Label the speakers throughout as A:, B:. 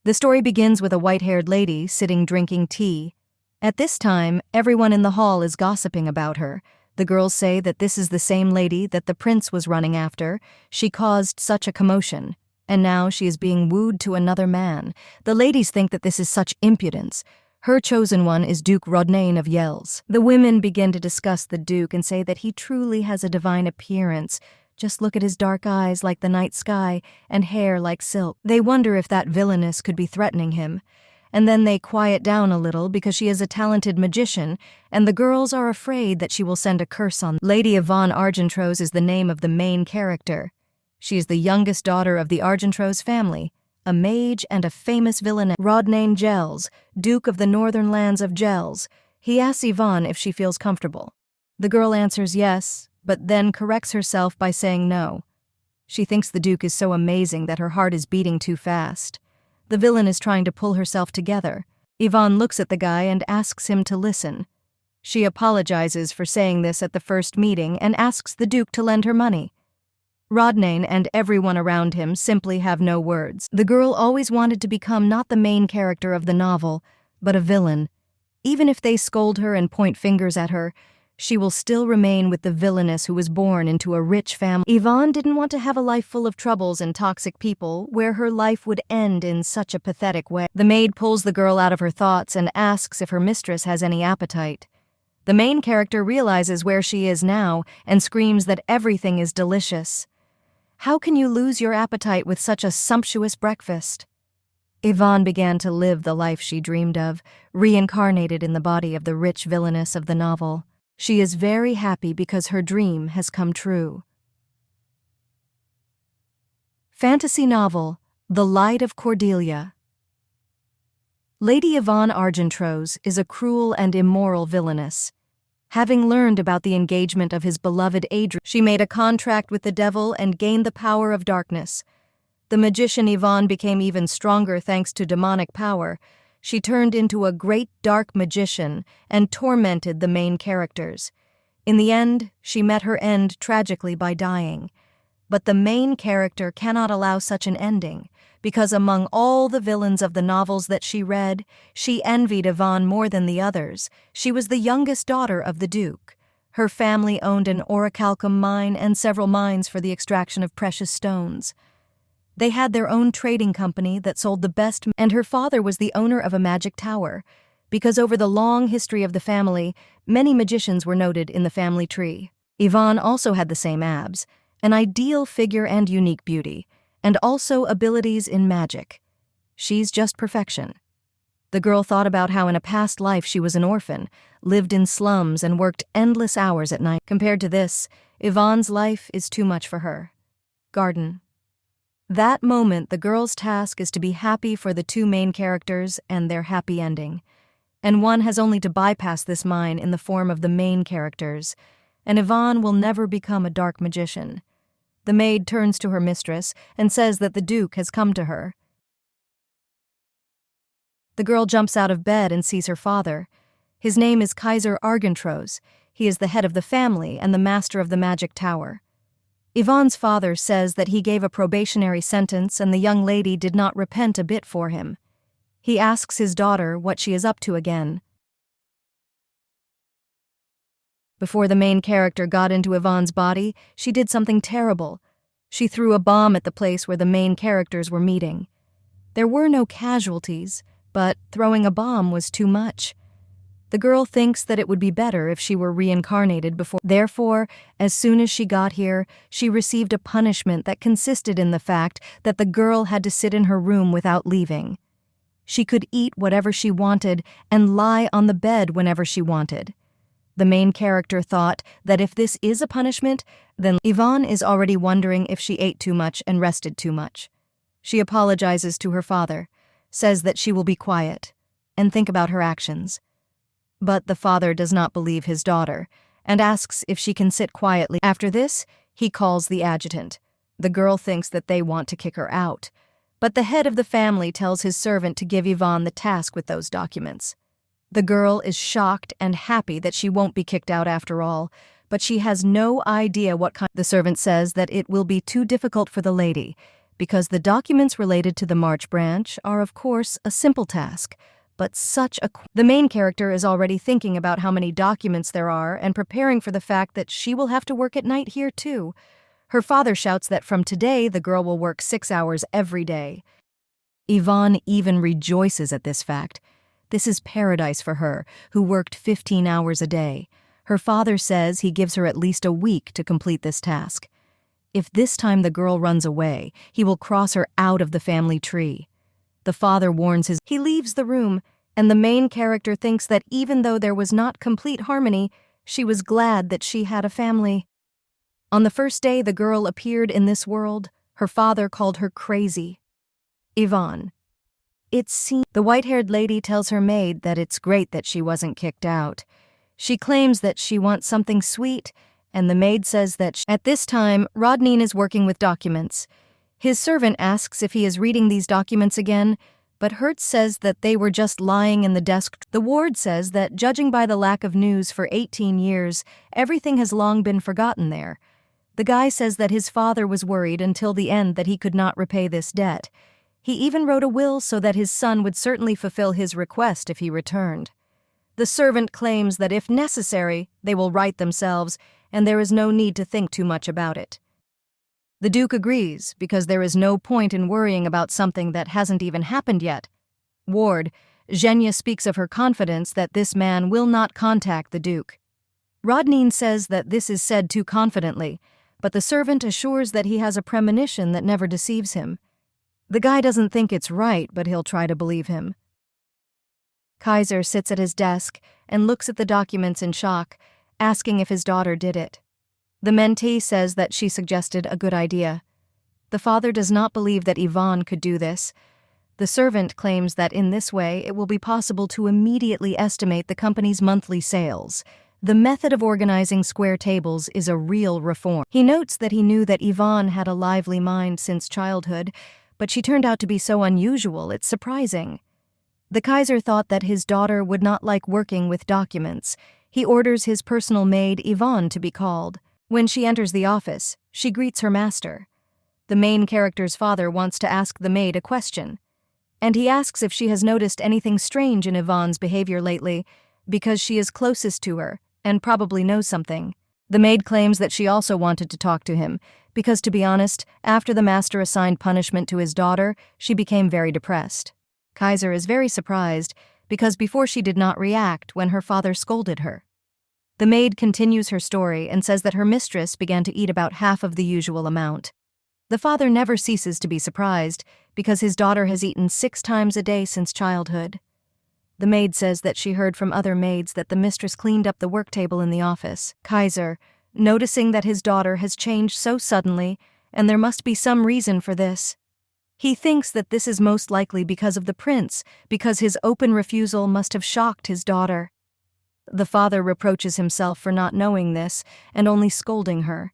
A: The story begins with a white-haired lady sitting drinking tea. At this time, everyone in the hall is gossiping about her. The girls say that this is the same lady that the prince was running after. She caused such a commotion, and now she is being wooed to another man. The ladies think that this is such impudence. Her chosen one is Duke Rodain of Yells. The women begin to discuss the Duke and say that he truly has a divine appearance. Just look at his dark eyes like the night sky and hair like silk. They wonder if that villainess could be threatening him. And then they quiet down a little because she is a talented magician, and the girls are afraid that she will send a curse on them. Lady Ivonne Argentrose is the name of the main character. She is the youngest daughter of the Argentrose family, a mage and a famous villainess. Rodain Gels, Duke of the Northern Lands of Gels. He asks Ivonne if she feels comfortable. The girl answers yes, but then corrects herself by saying no. She thinks the Duke is so amazing that her heart is beating too fast. The villain is trying to pull herself together. Ivonne looks at the guy and asks him to listen. She apologizes for saying this at the first meeting and asks the Duke to lend her money. Rodain and everyone around him simply have no words. The girl always wanted to become not the main character of the novel, but a villain. Even if they scold her and point fingers at her, she will still remain with the villainess who was born into a rich family. Ivonne didn't want to have a life full of troubles and toxic people where her life would end in such a pathetic way. The maid pulls the girl out of her thoughts and asks if her mistress has any appetite. The main character realizes where she is now and screams that everything is delicious. How can you lose your appetite with such a sumptuous breakfast? Ivonne began to live the life she dreamed of, reincarnated in the body of the rich villainess of the novel. She is very happy because her dream has come true. Fantasy novel, The Light of Cordelia. Lady Ivonne Argentrose is a cruel and immoral villainess. Having learned about the engagement of his beloved Adrian, she made a contract with the devil and gained the power of darkness. The magician Ivonne became even stronger thanks to demonic power. She turned into a great dark magician and tormented the main characters. In the end, she met her end tragically by dying. But the main character cannot allow such an ending, because among all the villains of the novels that she read, she envied Ivonne more than the others. She was the youngest daughter of the Duke. Her family owned an orichalcum mine and several mines for the extraction of precious stones. They had their own trading company that sold the best, and her father was the owner of a magic tower, because over the long history of the family, many magicians were noted in the family tree. Ivonne also had the same abs, an ideal figure and unique beauty, and also abilities in magic. She's just perfection. The girl thought about how in a past life she was an orphan, lived in slums, and worked endless hours at night. Compared to this, Yvonne's life is too much for her. Garden. That moment, the girl's task is to be happy for the two main characters and their happy ending. And one has only to bypass this mine in the form of the main characters, and Ivonne will never become a dark magician. The maid turns to her mistress and says that the Duke has come to her. The girl jumps out of bed and sees her father. His name is Kaiser Argentrose. He is the head of the family and the master of the magic tower. Yvonne's father says that he gave a probationary sentence and the young lady did not repent a bit for him. He asks his daughter what she is up to again. Before the main character got into Yvonne's body, she did something terrible. She threw a bomb at the place where the main characters were meeting. There were no casualties, but throwing a bomb was too much. The girl thinks that it would be better if she were reincarnated before. Therefore, as soon as she got here, she received a punishment that consisted in the fact that the girl had to sit in her room without leaving. She could eat whatever she wanted and lie on the bed whenever she wanted. The main character thought that if this is a punishment, then Yvonne is already wondering if she ate too much and rested too much. She apologizes to her father, says that she will be quiet, and think about her actions. But the father does not believe his daughter, and asks if she can sit quietly. After this, he calls the adjutant. The girl thinks that they want to kick her out, but the head of the family tells his servant to give Yvonne the task with those documents. The girl is shocked and happy that she won't be kicked out after all, but she has no idea what kind. The servant says that it will be too difficult for the lady, because the documents related to the March branch are, of course, a simple task, but the main character is already thinking about how many documents there are and preparing for the fact that she will have to work at night here too. Her father shouts that from today the girl will work 6 hours every day. Ivonne even rejoices at this fact. This is paradise for her, who worked 15 hours a day. Her father says he gives her at least a week to complete this task. If this time the girl runs away, he will cross her out of the family tree. The father warns he leaves the room, and the main character thinks that even though there was not complete harmony, she was glad that she had a family. On the first day the girl appeared in this world, her father called her crazy. Ivonne. The white-haired lady tells her maid that it's great that she wasn't kicked out. She claims that she wants something sweet, and the maid says that at this time, Rodain is working with documents. His servant asks if he is reading these documents again, but Hertz says that they were just lying in the desk. The ward says that, judging by the lack of news for 18 years, everything has long been forgotten there. The guy says that his father was worried until the end that he could not repay this debt. He even wrote a will so that his son would certainly fulfill his request if he returned. The servant claims that if necessary, they will right themselves, and there is no need to think too much about it. The Duke agrees, because there is no point in worrying about something that hasn't even happened yet. Ward, Zhenya speaks of her confidence that this man will not contact the Duke. Rodain says that this is said too confidently, but the servant assures that he has a premonition that never deceives him. The guy doesn't think it's right, but he'll try to believe him. Kaiser sits at his desk and looks at the documents in shock, asking if his daughter did it. The mentee says that she suggested a good idea. The father does not believe that Ivonne could do this. The servant claims that in this way it will be possible to immediately estimate the company's monthly sales. The method of organizing square tables is a real reform. He notes that he knew that Ivonne had a lively mind since childhood, but she turned out to be so unusual it's surprising. The Kaiser thought that his daughter would not like working with documents. He orders his personal maid, Ivonne, to be called. When she enters the office, she greets her master. The main character's father wants to ask the maid a question, and he asks if she has noticed anything strange in Yvonne's behavior lately, because she is closest to her and probably knows something. The maid claims that she also wanted to talk to him, because to be honest, after the master assigned punishment to his daughter, she became very depressed. Kaiser is very surprised, because before she did not react when her father scolded her. The maid continues her story and says that her mistress began to eat about half of the usual amount. The father never ceases to be surprised, because his daughter has eaten 6 times a day since childhood. The maid says that she heard from other maids that the mistress cleaned up the work table in the office. Kaiser, noticing that his daughter has changed so suddenly, and there must be some reason for this. He thinks that this is most likely because of the prince, because his open refusal must have shocked his daughter. The father reproaches himself for not knowing this and only scolding her.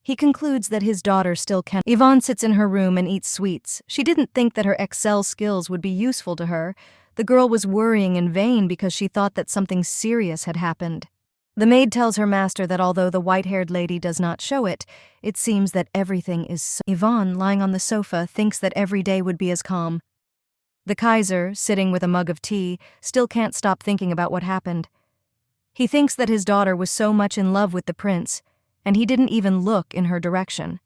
A: He concludes that his daughter still can. Ivonne sits in her room and eats sweets. She didn't think that her Excel skills would be useful to her. The girl was worrying in vain because she thought that something serious had happened. The maid tells her master that although the white-haired lady does not show it, it seems that everything is so. Ivonne, lying on the sofa, thinks that every day would be as calm. The Kaiser, sitting with a mug of tea, still can't stop thinking about what happened. He thinks that his daughter was so much in love with the prince, and he didn't even look in her direction.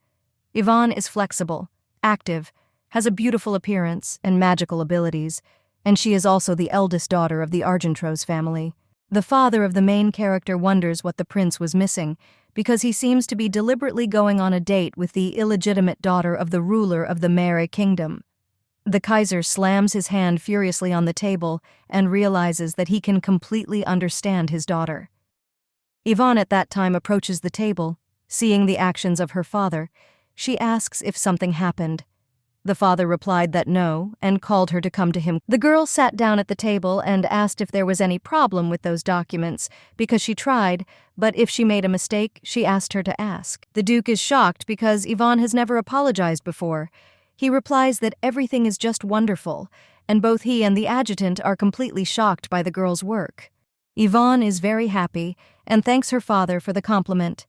A: Ivonne is flexible, active, has a beautiful appearance and magical abilities, and she is also the eldest daughter of the Argentros family. The father of the main character wonders what the prince was missing, because he seems to be deliberately going on a date with the illegitimate daughter of the ruler of the Mare kingdom. The Kaiser slams his hand furiously on the table and realizes that he can completely understand his daughter. Ivonne at that time approaches the table. Seeing the actions of her father, she asks if something happened. The father replied that no, and called her to come to him. The girl sat down at the table and asked if there was any problem with those documents, because she tried, but if she made a mistake, she asked her to ask. The Duke is shocked because Ivonne has never apologized before. He replies that everything is just wonderful, and both he and the adjutant are completely shocked by the girl's work. Ivonne is very happy and thanks her father for the compliment.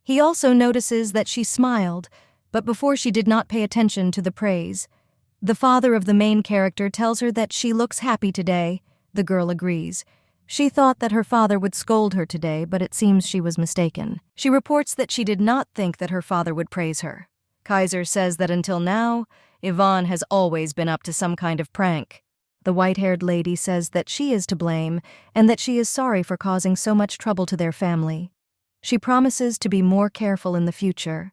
A: He also notices that she smiled, But before she did not pay attention to the praise. The father of the main character tells her that she looks happy today. The girl agrees. She thought that her father would scold her today, but it seems she was mistaken. She reports that she did not think that her father would praise her. Kaiser says that until now, Ivonne has always been up to some kind of prank. The white-haired lady says that she is to blame and that she is sorry for causing so much trouble to their family. She promises to be more careful in the future.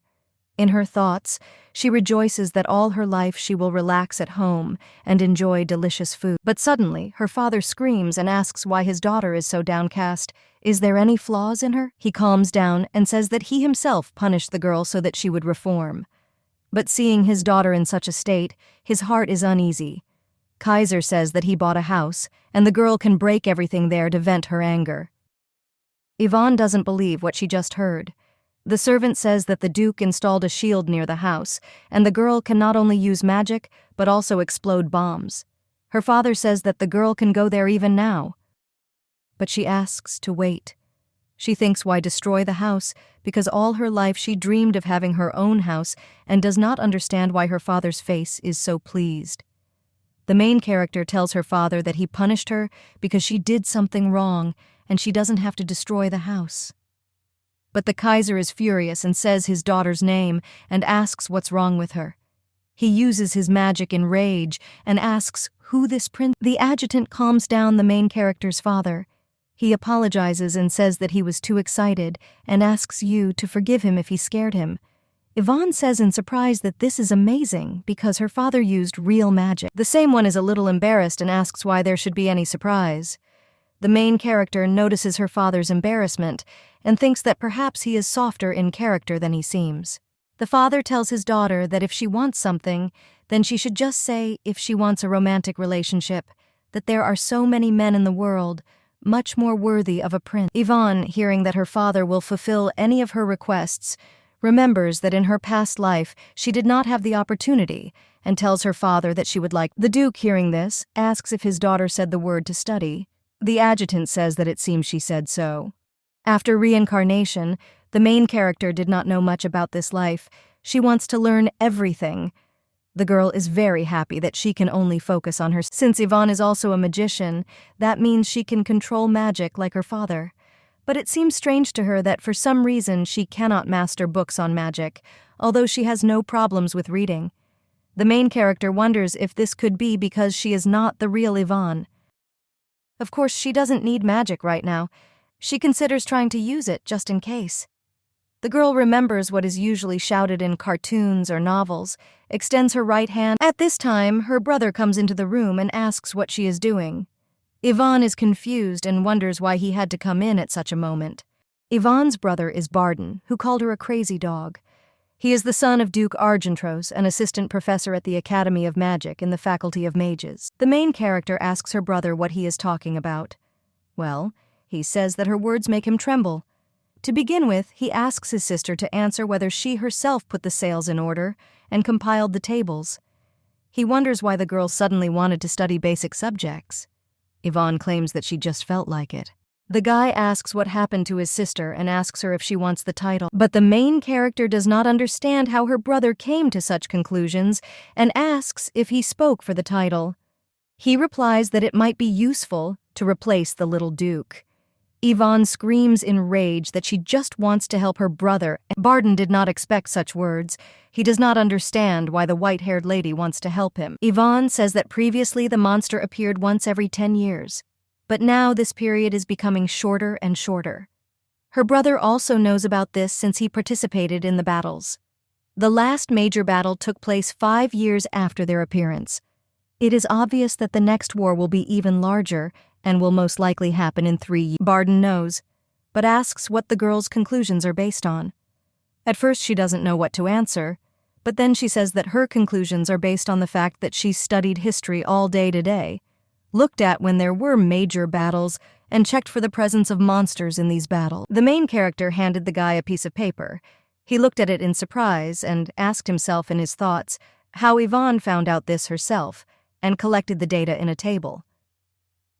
A: In her thoughts, she rejoices that all her life she will relax at home and enjoy delicious food. But suddenly, her father screams and asks why his daughter is so downcast. Is there any flaws in her? He calms down and says that he himself punished the girl so that she would reform. But seeing his daughter in such a state, his heart is uneasy. Kaiser says that he bought a house, and the girl can break everything there to vent her anger. Ivonne doesn't believe what she just heard. The servant says that the Duke installed a shield near the house, and the girl can not only use magic, but also explode bombs. Her father says that the girl can go there even now. But she asks to wait. She thinks why destroy the house, because all her life she dreamed of having her own house and does not understand why her father's face is so pleased. The main character tells her father that he punished her because she did something wrong and she doesn't have to destroy the house. But the Kaiser is furious and says his daughter's name and asks what's wrong with her. He uses his magic in rage and asks who this prince. The adjutant calms down the main character's father. He apologizes and says that he was too excited and asks you to forgive him if he scared him. Ivonne says in surprise that this is amazing because her father used real magic. The same one is a little embarrassed and asks why there should be any surprise. The main character notices her father's embarrassment and thinks that perhaps he is softer in character than he seems. The father tells his daughter that if she wants something, then she should just say if she wants a romantic relationship, that there are so many men in the world, much more worthy of a prince. Ivonne, hearing that her father will fulfill any of her requests, remembers that in her past life she did not have the opportunity and tells her father that she would like. The Duke, hearing this, asks if his daughter said the word to study. The adjutant says that it seems she said so. After Reincarnation, the main character did not know much about this life. She wants to learn everything. The girl is very happy that she can only focus on her. Since Ivonne is also a magician, that means she can control magic like her father. But it seems strange to her that for some reason she cannot master books on magic, although she has no problems with reading. The main character wonders if this could be because she is not the real Ivonne. Of course, she doesn't need magic right now. She considers trying to use it just in case. The girl remembers what is usually shouted in cartoons or novels, extends her right hand. At this time, her brother comes into the room and asks what she is doing. Ivonne is confused and wonders why he had to come in at such a moment. Yvonne's brother is Barden, who called her a crazy dog. He is the son of Duke Argentros, an assistant professor at the Academy of Magic in the Faculty of Mages. The main character asks her brother what he is talking about. Well, he says that her words make him tremble. To begin with, he asks his sister to answer whether she herself put the sails in order and compiled the tables. He wonders why the girl suddenly wanted to study basic subjects. Yvonne claims that she just felt like it. The guy asks what happened to his sister and asks her if she wants the title. But the main character does not understand how her brother came to such conclusions and asks if he spoke for the title. He replies that it might be useful to replace the little duke. Yvonne screams in rage that she just wants to help her brother. Barden did not expect such words. He does not understand why the white-haired lady wants to help him. Yvonne says that previously the monster appeared once every 10 years. But now this period is becoming shorter and shorter. Her brother also knows about this since he participated in the battles. The last major battle took place 5 years after their appearance. It is obvious that the next war will be even larger and will most likely happen in 3 years. Barden knows, but asks what the girl's conclusions are based on. At first she doesn't know what to answer, but then she says that her conclusions are based on the fact that she studied history all day today, looked at when there were major battles, and checked for the presence of monsters in these battles. The main character handed the guy a piece of paper. He looked at it in surprise and asked himself in his thoughts how Yvonne found out this herself and collected the data in a table.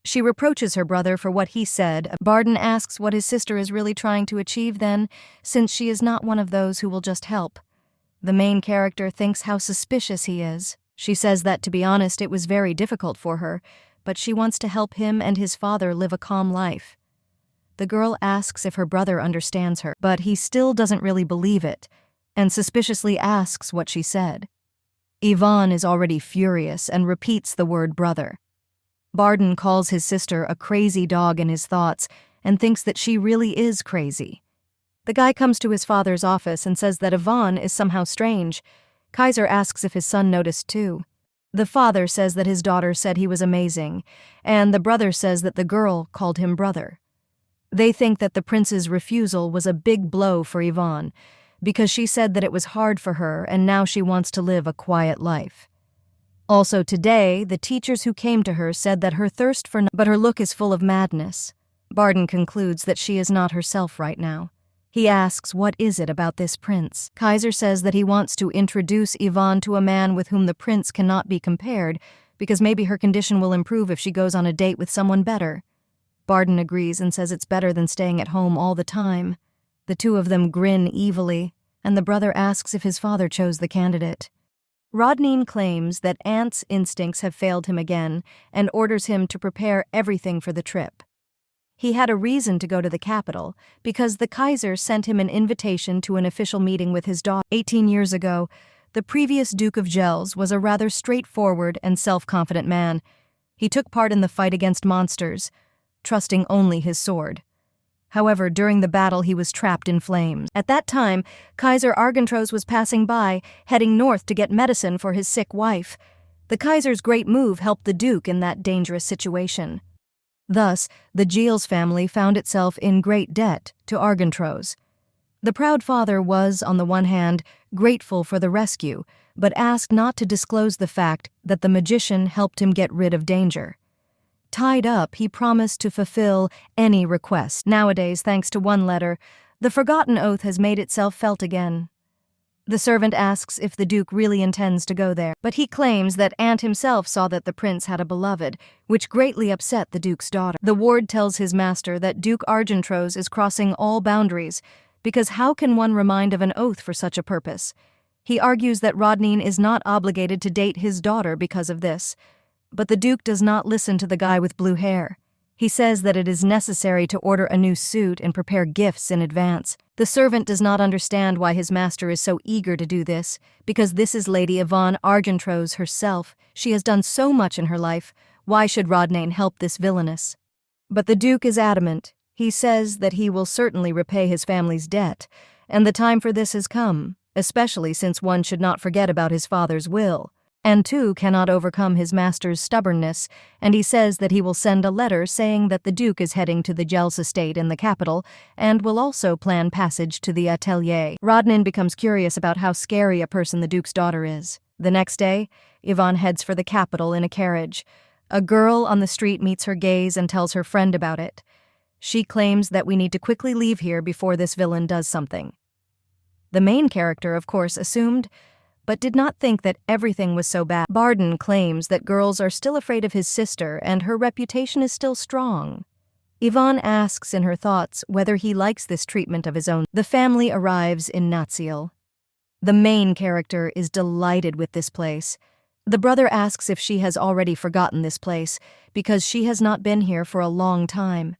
A: She reproaches her brother for what he said. Barden asks what his sister is really trying to achieve then, since she is not one of those who will just help. The main character thinks how suspicious he is. She says that, to be honest, it was very difficult for her, but she wants to help him and his father live a calm life. The girl asks if her brother understands her, but he still doesn't really believe it, and suspiciously asks what she said. Ivonne is already furious and repeats the word brother. Barden calls his sister a crazy dog in his thoughts and thinks that she really is crazy. The guy comes to his father's office and says that Ivonne is somehow strange. Kaiser asks if his son noticed too. The father says that his daughter said he was amazing, and the brother says that the girl called him brother. They think that the prince's refusal was a big blow for Ivonne, because she said that it was hard for her and now she wants to live a quiet life. Also today, the teachers who came to her said that her thirst for but her look is full of madness. Barden concludes that she is not herself right now. He asks what is it about this prince. Kaiser says that he wants to introduce Ivonne to a man with whom the prince cannot be compared, because maybe her condition will improve if she goes on a date with someone better. Barden agrees and says it's better than staying at home all the time. The two of them grin evilly, and the brother asks if his father chose the candidate. Rodain claims that Ant's instincts have failed him again and orders him to prepare everything for the trip. He had a reason to go to the capital because the Kaiser sent him an invitation to an official meeting with his daughter. 18 years ago, the previous Duke of Gels was a rather straightforward and self-confident man. He took part in the fight against monsters, trusting only his sword. However, during the battle he was trapped in flames. At that time, Kaiser Argentros was passing by, heading north to get medicine for his sick wife. The Kaiser's great move helped the Duke in that dangerous situation. Thus, the Gels family found itself in great debt to Argentros. The proud father was, on the one hand, grateful for the rescue, but asked not to disclose the fact that the magician helped him get rid of danger. Tied up, he promised to fulfill any request. Nowadays, thanks to one letter, the forgotten oath has made itself felt again. The servant asks if the Duke really intends to go there, but he claims that Ant himself saw that the prince had a beloved, which greatly upset the Duke's daughter. The ward tells his master that Duke Argentros is crossing all boundaries, because how can one remind of an oath for such a purpose? He argues that Rodain is not obligated to date his daughter because of this, but the Duke does not listen to the guy with blue hair. He says that it is necessary to order a new suit and prepare gifts in advance. The servant does not understand why his master is so eager to do this, because this is Lady Ivonne Argentros herself. She has done so much in her life. Why should Rodain help this villainess? But the Duke is adamant. He says that he will certainly repay his family's debt, and the time for this has come, especially since one should not forget about his father's will. And too cannot overcome his master's stubbornness, and he says that he will send a letter saying that the Duke is heading to the Gels estate in the capital and will also plan passage to the atelier. Rodain becomes curious about how scary a person the Duke's daughter is. The next day, Ivonne heads for the capital in a carriage. A girl on the street meets her gaze and tells her friend about it. She claims that we need to quickly leave here before this villain does something. The main character, of course, assumed, but did not think that everything was so bad. Barden claims that girls are still afraid of his sister and her reputation is still strong. Ivonne asks in her thoughts whether he likes this treatment of his own. The family arrives in Natsiel. The main character is delighted with this place. The brother asks if she has already forgotten this place, because she has not been here for a long time.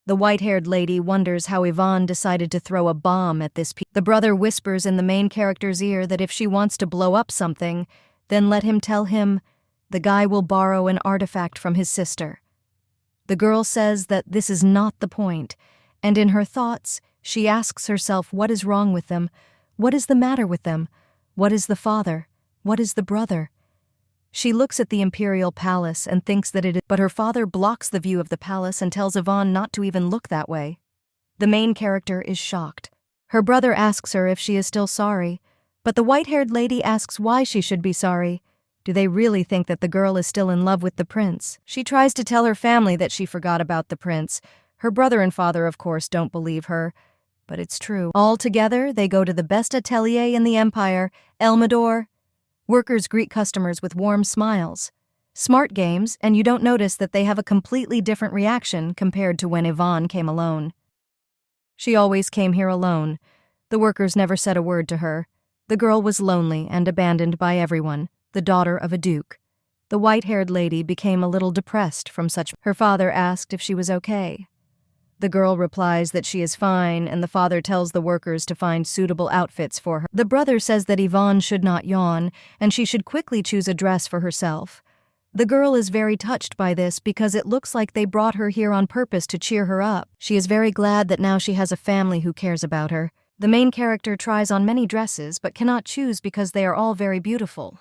A: The white-haired lady wonders how Ivonne decided to throw a bomb at this The brother whispers in the main character's ear that if she wants to blow up something, then let him tell him the guy will borrow an artifact from his sister. The girl says that this is not the point, and in her thoughts, she asks herself what is wrong with them, what is the matter with them, what is the father, what is the brother. She looks at the Imperial Palace and thinks that it is, but her father blocks the view of the palace and tells Ivonne not to even look that way. The main character is shocked. Her brother asks her if she is still sorry, but the white-haired lady asks why she should be sorry. Do they really think that the girl is still in love with the prince? She tries to tell her family that she forgot about the prince. Her brother and father, of course, don't believe her, but it's true. All together, they go to the best atelier in the empire, Elmador. Workers greet customers with warm smiles. Smart games, and you don't notice that they have a completely different reaction compared to when Ivonne came alone. She always came here alone. The workers never said a word to her. The girl was lonely and abandoned by everyone, the daughter of a duke. The white-haired lady became a little depressed from such. Her father asked if she was okay. The girl replies that she is fine, and the father tells the workers to find suitable outfits for her. The brother says that Ivonne should not yawn, and she should quickly choose a dress for herself. The girl is very touched by this because it looks like they brought her here on purpose to cheer her up. She is very glad that now she has a family who cares about her. The main character tries on many dresses but cannot choose because they are all very beautiful.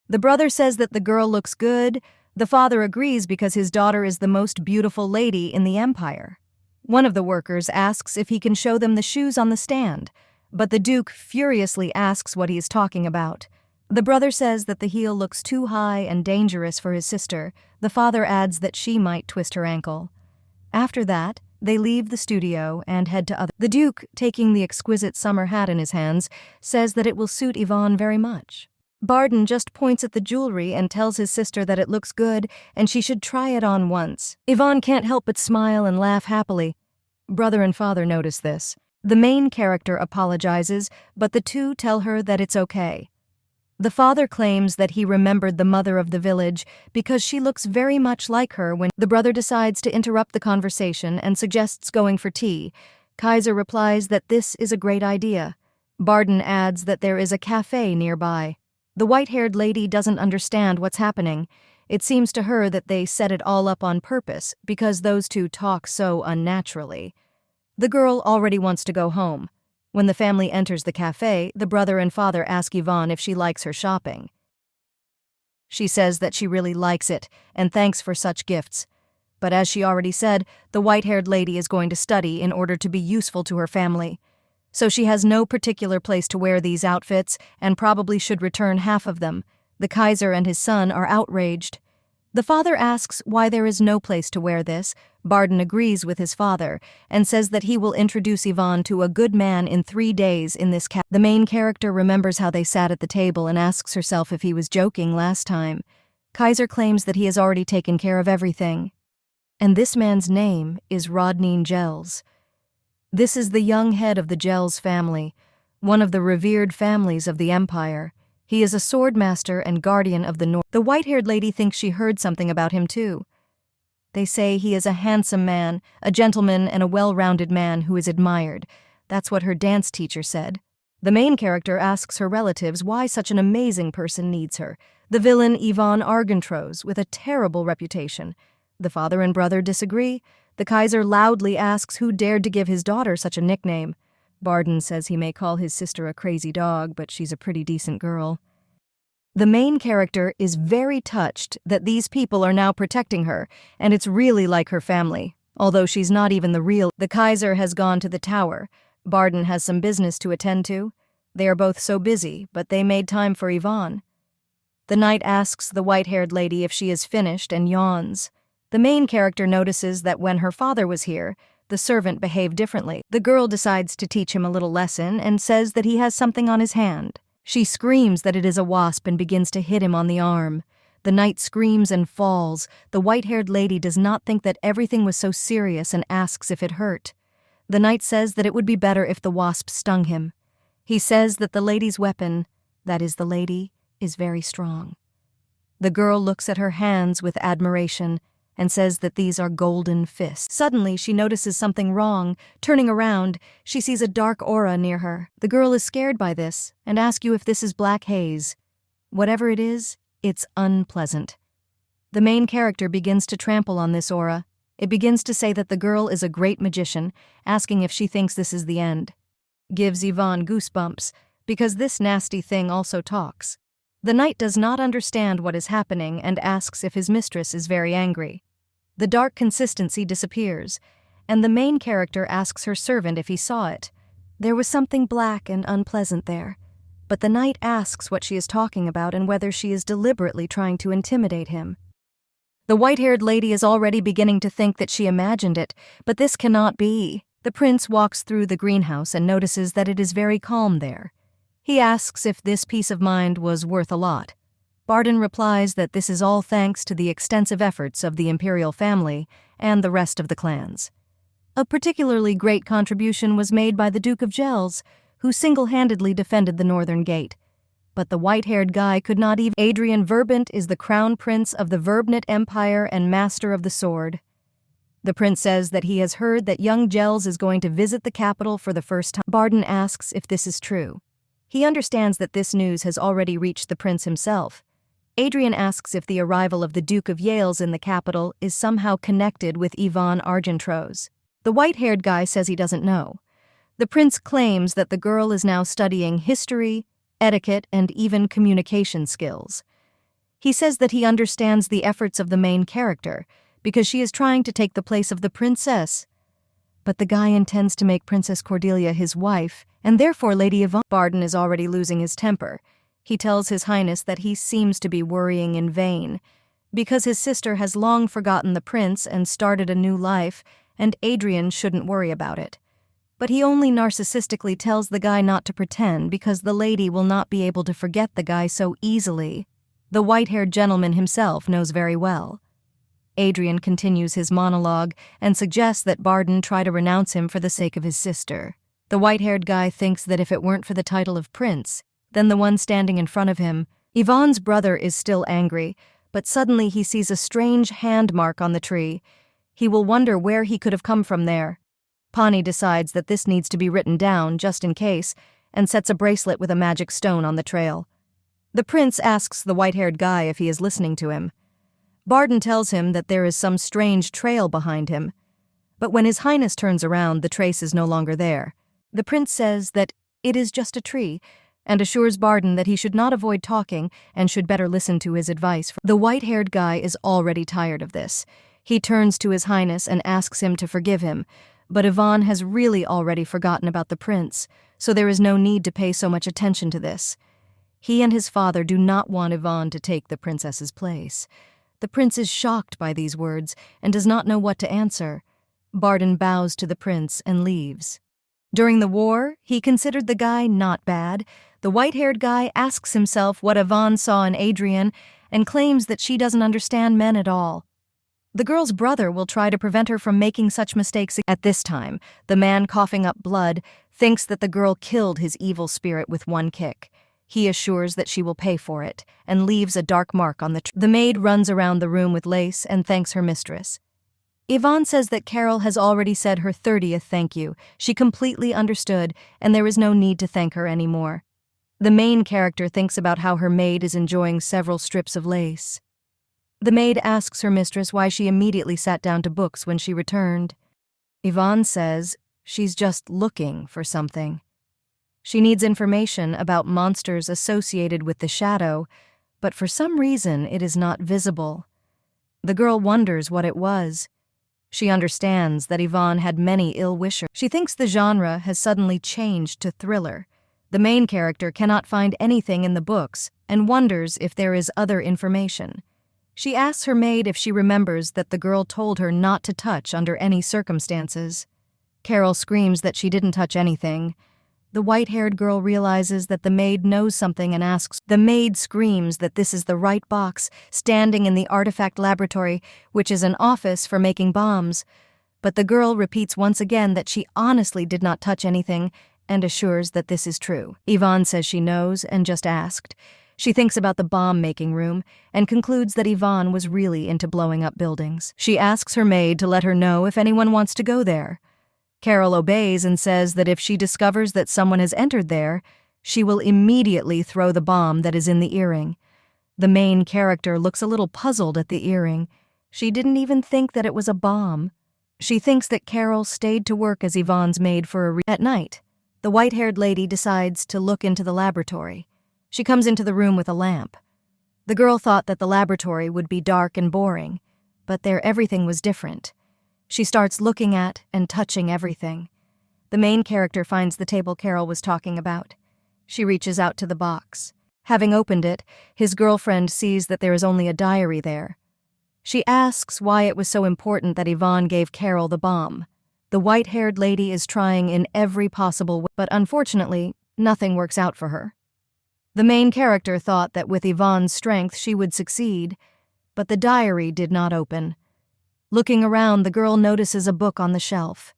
A: The brother says that the girl looks good. The father agrees because his daughter is the most beautiful lady in the empire. One of the workers asks if he can show them the shoes on the stand, but the duke furiously asks what he is talking about. The brother says that the heel looks too high and dangerous for his sister. The father adds that she might twist her ankle. After that, they leave the studio and head to other. The duke, taking the exquisite summer hat in his hands, says that it will suit Ivonne very much. Barden just points at the jewelry and tells his sister that it looks good and she should try it on once. Ivonne can't help but smile and laugh happily. Brother and father notice this. The main character apologizes, but the two tell her that it's okay. The father claims that he remembered the mother of the village because she looks very much like her when the brother decides to interrupt the conversation and suggests going for tea. Kaiser replies that this is a great idea. Barden adds that there is a cafe nearby. The white-haired lady doesn't understand what's happening. It seems to her that they set it all up on purpose because those two talk so unnaturally. The girl already wants to go home. When the family enters the cafe, the brother and father ask Ivonne if she likes her shopping. She says that she really likes it and thanks for such gifts. But as she already said, the white-haired lady is going to study in order to be useful to her family. So she has no particular place to wear these outfits and probably should return half of them. The Kaiser and his son are outraged. The father asks why there is no place to wear this. Barden agrees with his father and says that he will introduce Ivonne to a good man in 3 days in this The main character remembers how they sat at the table and asks herself if he was joking last time. Kaiser claims that he has already taken care of everything. And this man's name is Rodain Gels. This is the young head of the Gels family, one of the revered families of the empire. He is a swordmaster and guardian of the North. The white-haired lady thinks she heard something about him too. They say he is a handsome man, a gentleman, and a well-rounded man who is admired. That's what her dance teacher said. The main character asks her relatives why such an amazing person needs her. The villain Ivonne Argentros, with a terrible reputation. The father and brother disagree. The Kaiser loudly asks who dared to give his daughter such a nickname. Barden says he may call his sister a crazy dog, but she's a pretty decent girl. The main character is very touched that these people are now protecting her, and it's really like her family, although she's not even the real. The Kaiser has gone to the tower. Barden has some business to attend to. They are both so busy, but they made time for Ivonne. The knight asks the white-haired lady if she is finished and yawns. The main character notices that when her father was here, the servant behaved differently. The girl decides to teach him a little lesson and says that he has something on his hand. She screams that it is a wasp and begins to hit him on the arm. The knight screams and falls. The white-haired lady does not think that everything was so serious and asks if it hurt. The knight says that it would be better if the wasp stung him. He says that the lady's weapon, that is the lady, is very strong. The girl looks at her hands with admiration and says that these are golden fists. Suddenly, she notices something wrong. Turning around, she sees a dark aura near her. The girl is scared by this and asks you if this is black haze. Whatever it is, it's unpleasant. The main character begins to trample on this aura. It begins to say that the girl is a great magician, asking if she thinks this is the end. Gives Ivonne goosebumps, because this nasty thing also talks. The knight does not understand what is happening and asks if his mistress is very angry. The dark consistency disappears, and the main character asks her servant if he saw it. There was something black and unpleasant there, but the knight asks what she is talking about and whether she is deliberately trying to intimidate him. The white-haired lady is already beginning to think that she imagined it, but this cannot be. The prince walks through the greenhouse and notices that it is very calm there. He asks if this peace of mind was worth a lot. Barden replies that this is all thanks to the extensive efforts of the Imperial family and the rest of the clans. A particularly great contribution was made by the Duke of Gels, who single-handedly defended the northern gate. But the white-haired guy could not even— Adrian Verbant is the crown prince of the Verbnit Empire and master of the sword. The prince says that he has heard that young Gels is going to visit the capital for the first time. Barden asks if this is true. He understands that this news has already reached the prince himself. Adrian asks if the arrival of the Duke of Yales in the capital is somehow connected with Ivonne Argentrose. The white-haired guy says he doesn't know. The prince claims that the girl is now studying history, etiquette, and even communication skills. He says that he understands the efforts of the main character because she is trying to take the place of the princess. But the guy intends to make Princess Cordelia his wife, and therefore Lady Ivonne. Barden is already losing his temper. He tells His Highness that he seems to be worrying in vain, because his sister has long forgotten the prince and started a new life, and Adrian shouldn't worry about it. But he only narcissistically tells the guy not to pretend because the lady will not be able to forget the guy so easily. The white-haired gentleman himself knows very well. Adrian continues his monologue and suggests that Barden try to renounce him for the sake of his sister. The white-haired guy thinks that if it weren't for the title of prince, then the one standing in front of him, Yvonne's brother, is still angry, but suddenly he sees a strange hand mark on the tree. He will wonder where he could have come from there. Pani decides that this needs to be written down, just in case, and sets a bracelet with a magic stone on the trail. The prince asks the white-haired guy if he is listening to him. Barden tells him that there is some strange trail behind him, but when His Highness turns around, the trace is no longer there. The prince says that it is just a tree, and assures Barden that he should not avoid talking and should better listen to his advice. The white-haired guy is already tired of this. He turns to His Highness and asks him to forgive him, but Yvonne has really already forgotten about the prince, so there is no need to pay so much attention to this. He and his father do not want Yvonne to take the princess's place. The prince is shocked by these words and does not know what to answer. Barden bows to the prince and leaves. During the war, he considered the guy not bad. The white-haired guy asks himself what Yvonne saw in Adrian and claims that she doesn't understand men at all. The girl's brother will try to prevent her from making such mistakes. At this time, the man coughing up blood thinks that the girl killed his evil spirit with one kick. He assures that she will pay for it and leaves a dark mark on the tree. The maid runs around the room with lace and thanks her mistress. Yvonne says that Carol has already said her 30th thank you. She completely understood, and there is no need to thank her anymore. The main character thinks about how her maid is enjoying several strips of lace. The maid asks her mistress why she immediately sat down to books when she returned. Yvonne says she's just looking for something. She needs information about monsters associated with the shadow, but for some reason it is not visible. The girl wonders what it was. She understands that Yvonne had many ill-wishers. She thinks the genre has suddenly changed to thriller. The main character cannot find anything in the books and wonders if there is other information. She asks her maid if she remembers that the girl told her not to touch under any circumstances. Carol screams that she didn't touch anything. The white-haired girl realizes that the maid knows something and asks. The maid screams that this is the right box, standing in the artifact laboratory, which is an office for making bombs. But the girl repeats once again that she honestly did not touch anything and assures that this is true. Yvonne says she knows and just asked. She thinks about the bomb-making room and concludes that Yvonne was really into blowing up buildings. She asks her maid to let her know if anyone wants to go there. Carol obeys and says that if she discovers that someone has entered there, she will immediately throw the bomb that is in the earring. The main character looks a little puzzled at the earring. She didn't even think that it was a bomb. She thinks that Carol stayed to work as Yvonne's maid for a At night, the white-haired lady decides to look into the laboratory. She comes into the room with a lamp. The girl thought that the laboratory would be dark and boring, but there everything was different. She starts looking at and touching everything. The main character finds the table Carol was talking about. She reaches out to the box. Having opened it, his girlfriend sees that there is only a diary there. She asks why it was so important that Yvonne gave Carol the bomb. The white-haired lady is trying in every possible way, but unfortunately, nothing works out for her. The main character thought that with Yvonne's strength she would succeed, but the diary did not open. Looking around, the girl notices a book on the shelf.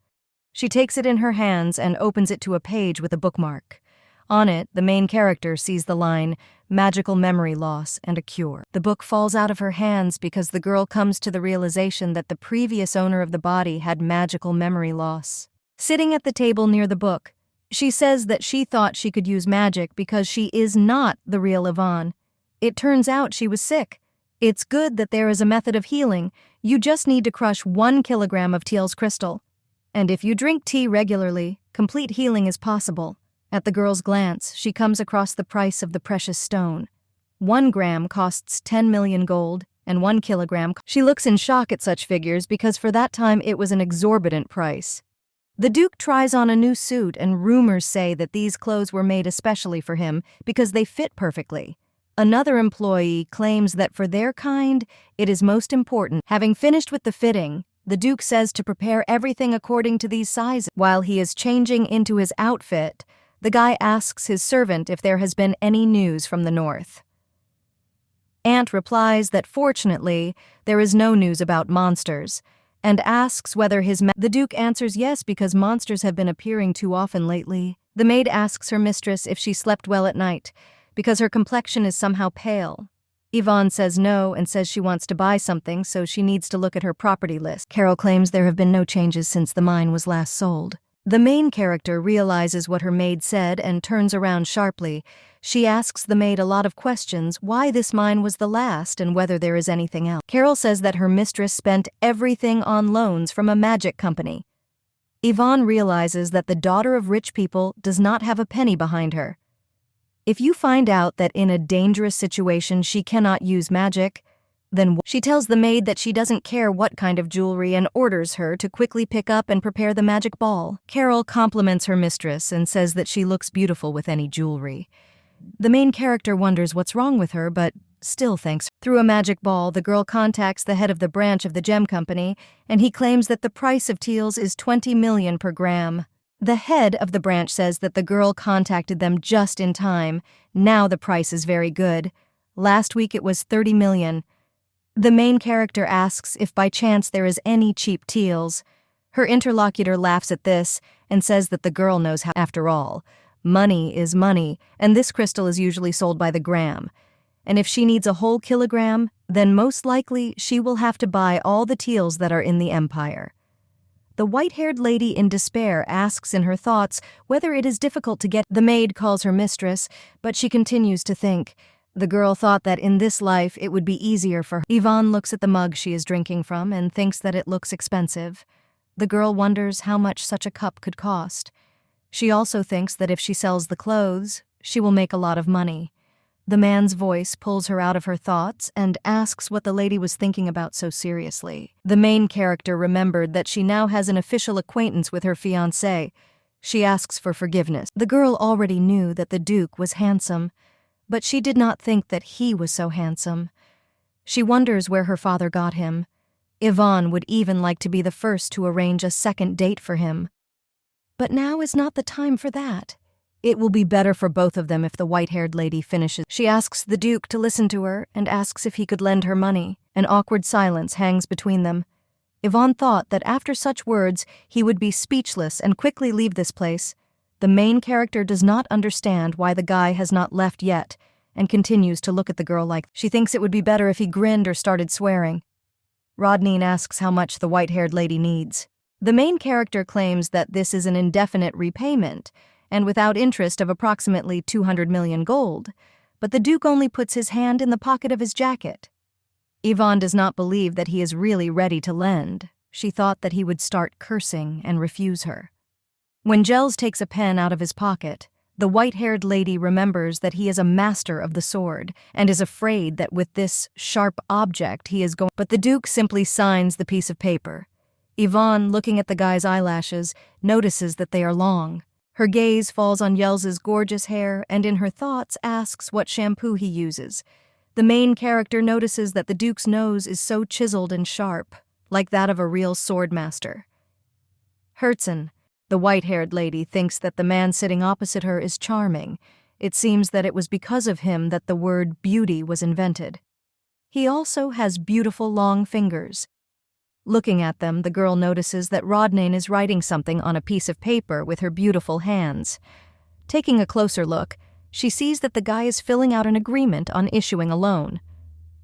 A: She takes it in her hands and opens it to a page with a bookmark. On it, the main character sees the line, "Magical memory loss and a cure." The book falls out of her hands because the girl comes to the realization that the previous owner of the body had magical memory loss. Sitting at the table near the book, she says that she thought she could use magic because she is not the real Ivonne. It turns out she was sick. It's good that there is a method of healing. You just need to crush 1 kilogram of Teals crystal. And if you drink tea regularly, complete healing is possible. At the girl's glance, she comes across the price of the precious stone. 1 gram costs 10 million gold, and 1 kilogram. She looks in shock at such figures because for that time it was an exorbitant price. The Duke tries on a new suit, and rumors say that these clothes were made especially for him because they fit perfectly. Another employee claims that for their kind, it is most important. Having finished with the fitting, the Duke says to prepare everything according to these sizes. While he is changing into his outfit, the guy asks his servant if there has been any news from the north. Ant replies that fortunately, there is no news about monsters, and asks whether the Duke answers yes because monsters have been appearing too often lately. The maid asks her mistress if she slept well at night, because her complexion is somehow pale. Ivonne says no and says she wants to buy something, so she needs to look at her property list. Carol claims there have been no changes since the mine was last sold. The main character realizes what her maid said and turns around sharply. She asks the maid a lot of questions, why this mine was the last and whether there is anything else. Carol says that her mistress spent everything on loans from a magic company. Ivonne realizes that the daughter of rich people does not have a penny behind her. If you find out that in a dangerous situation she cannot use magic, then she tells the maid that she doesn't care what kind of jewelry and orders her to quickly pick up and prepare the magic ball. Carol compliments her mistress and says that she looks beautiful with any jewelry. The main character wonders what's wrong with her, but still thanks her. Through a magic ball, the girl contacts the head of the branch of the gem company, and he claims that the price of Teals is 20 million per gram. The head of the branch says that the girl contacted them just in time. Now the price is very good. Last week it was 30 million. The main character asks if by chance there is any cheap Teals. Her interlocutor laughs at this and says that the girl knows how. After all, money is money, and this crystal is usually sold by the gram. And if she needs a whole kilogram, then most likely she will have to buy all the Teals that are in the empire. The white-haired lady in despair asks in her thoughts whether it is difficult to get. The maid calls her mistress, but she continues to think. The girl thought that in this life it would be easier for her. Ivonne looks at the mug she is drinking from and thinks that it looks expensive. The girl wonders how much such a cup could cost. She also thinks that if she sells the clothes, she will make a lot of money. The man's voice pulls her out of her thoughts and asks what the lady was thinking about so seriously. The main character remembered that she now has an official acquaintance with her fiancé. She asks for forgiveness. The girl already knew that the Duke was handsome, but she did not think that he was so handsome. She wonders where her father got him. Ivonne would even like to be the first to arrange a second date for him. But now is not the time for that. It will be better for both of them if the white-haired lady finishes. She asks the Duke to listen to her and asks if he could lend her money. An awkward silence hangs between them. Ivonne thought that after such words he would be speechless and quickly leave this place. The main character does not understand why the guy has not left yet and continues to look at the girl like she thinks it would be better if he grinned or started swearing. Rodain asks how much the white-haired lady needs. The main character claims that this is an indefinite repayment and without interest of approximately 200 million gold, but the Duke only puts his hand in the pocket of his jacket. Ivonne does not believe that he is really ready to lend. She thought that he would start cursing and refuse her. When Gels takes a pen out of his pocket, the white-haired lady remembers that he is a master of the sword and is afraid that with this sharp object he is going. But the Duke simply signs the piece of paper. Ivonne, looking at the guy's eyelashes, notices that they are long. Her gaze falls on Yelz's gorgeous hair and in her thoughts asks what shampoo he uses. The main character notices that the Duke's nose is so chiseled and sharp, like that of a real sword master. Herzen, the white-haired lady, thinks that the man sitting opposite her is charming. It seems that it was because of him that the word beauty was invented. He also has beautiful long fingers. Looking at them, the girl notices that Rodain is writing something on a piece of paper with her beautiful hands. Taking a closer look, she sees that the guy is filling out an agreement on issuing a loan.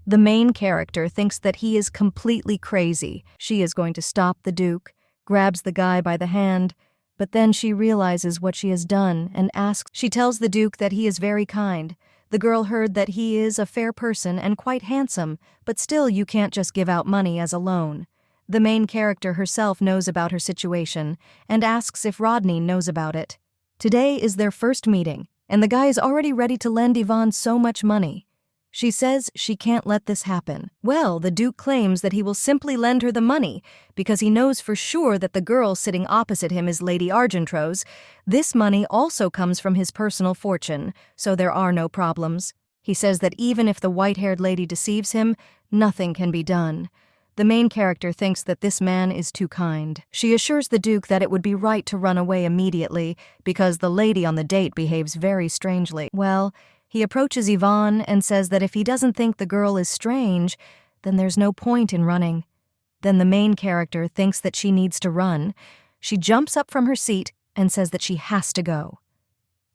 A: The main character thinks that he is completely crazy. She is going to stop the Duke, grabs the guy by the hand, but then she realizes what she has done and asks. She tells the Duke that he is very kind. The girl heard that he is a fair person and quite handsome, but still you can't just give out money as a loan. The main character herself knows about her situation and asks if Rodain knows about it. Today is their first meeting, and the guy is already ready to lend Ivonne so much money. She says she can't let this happen. Well, the Duke claims that he will simply lend her the money because he knows for sure that the girl sitting opposite him is Lady Argentrose. This money also comes from his personal fortune, so there are no problems. He says that even if the white-haired lady deceives him, nothing can be done. The main character thinks that this man is too kind. She assures the Duke that it would be right to run away immediately because the lady on the date behaves very strangely. Well, he approaches Ivonne and says that if he doesn't think the girl is strange, then there's no point in running. Then the main character thinks that she needs to run. She jumps up from her seat and says that she has to go.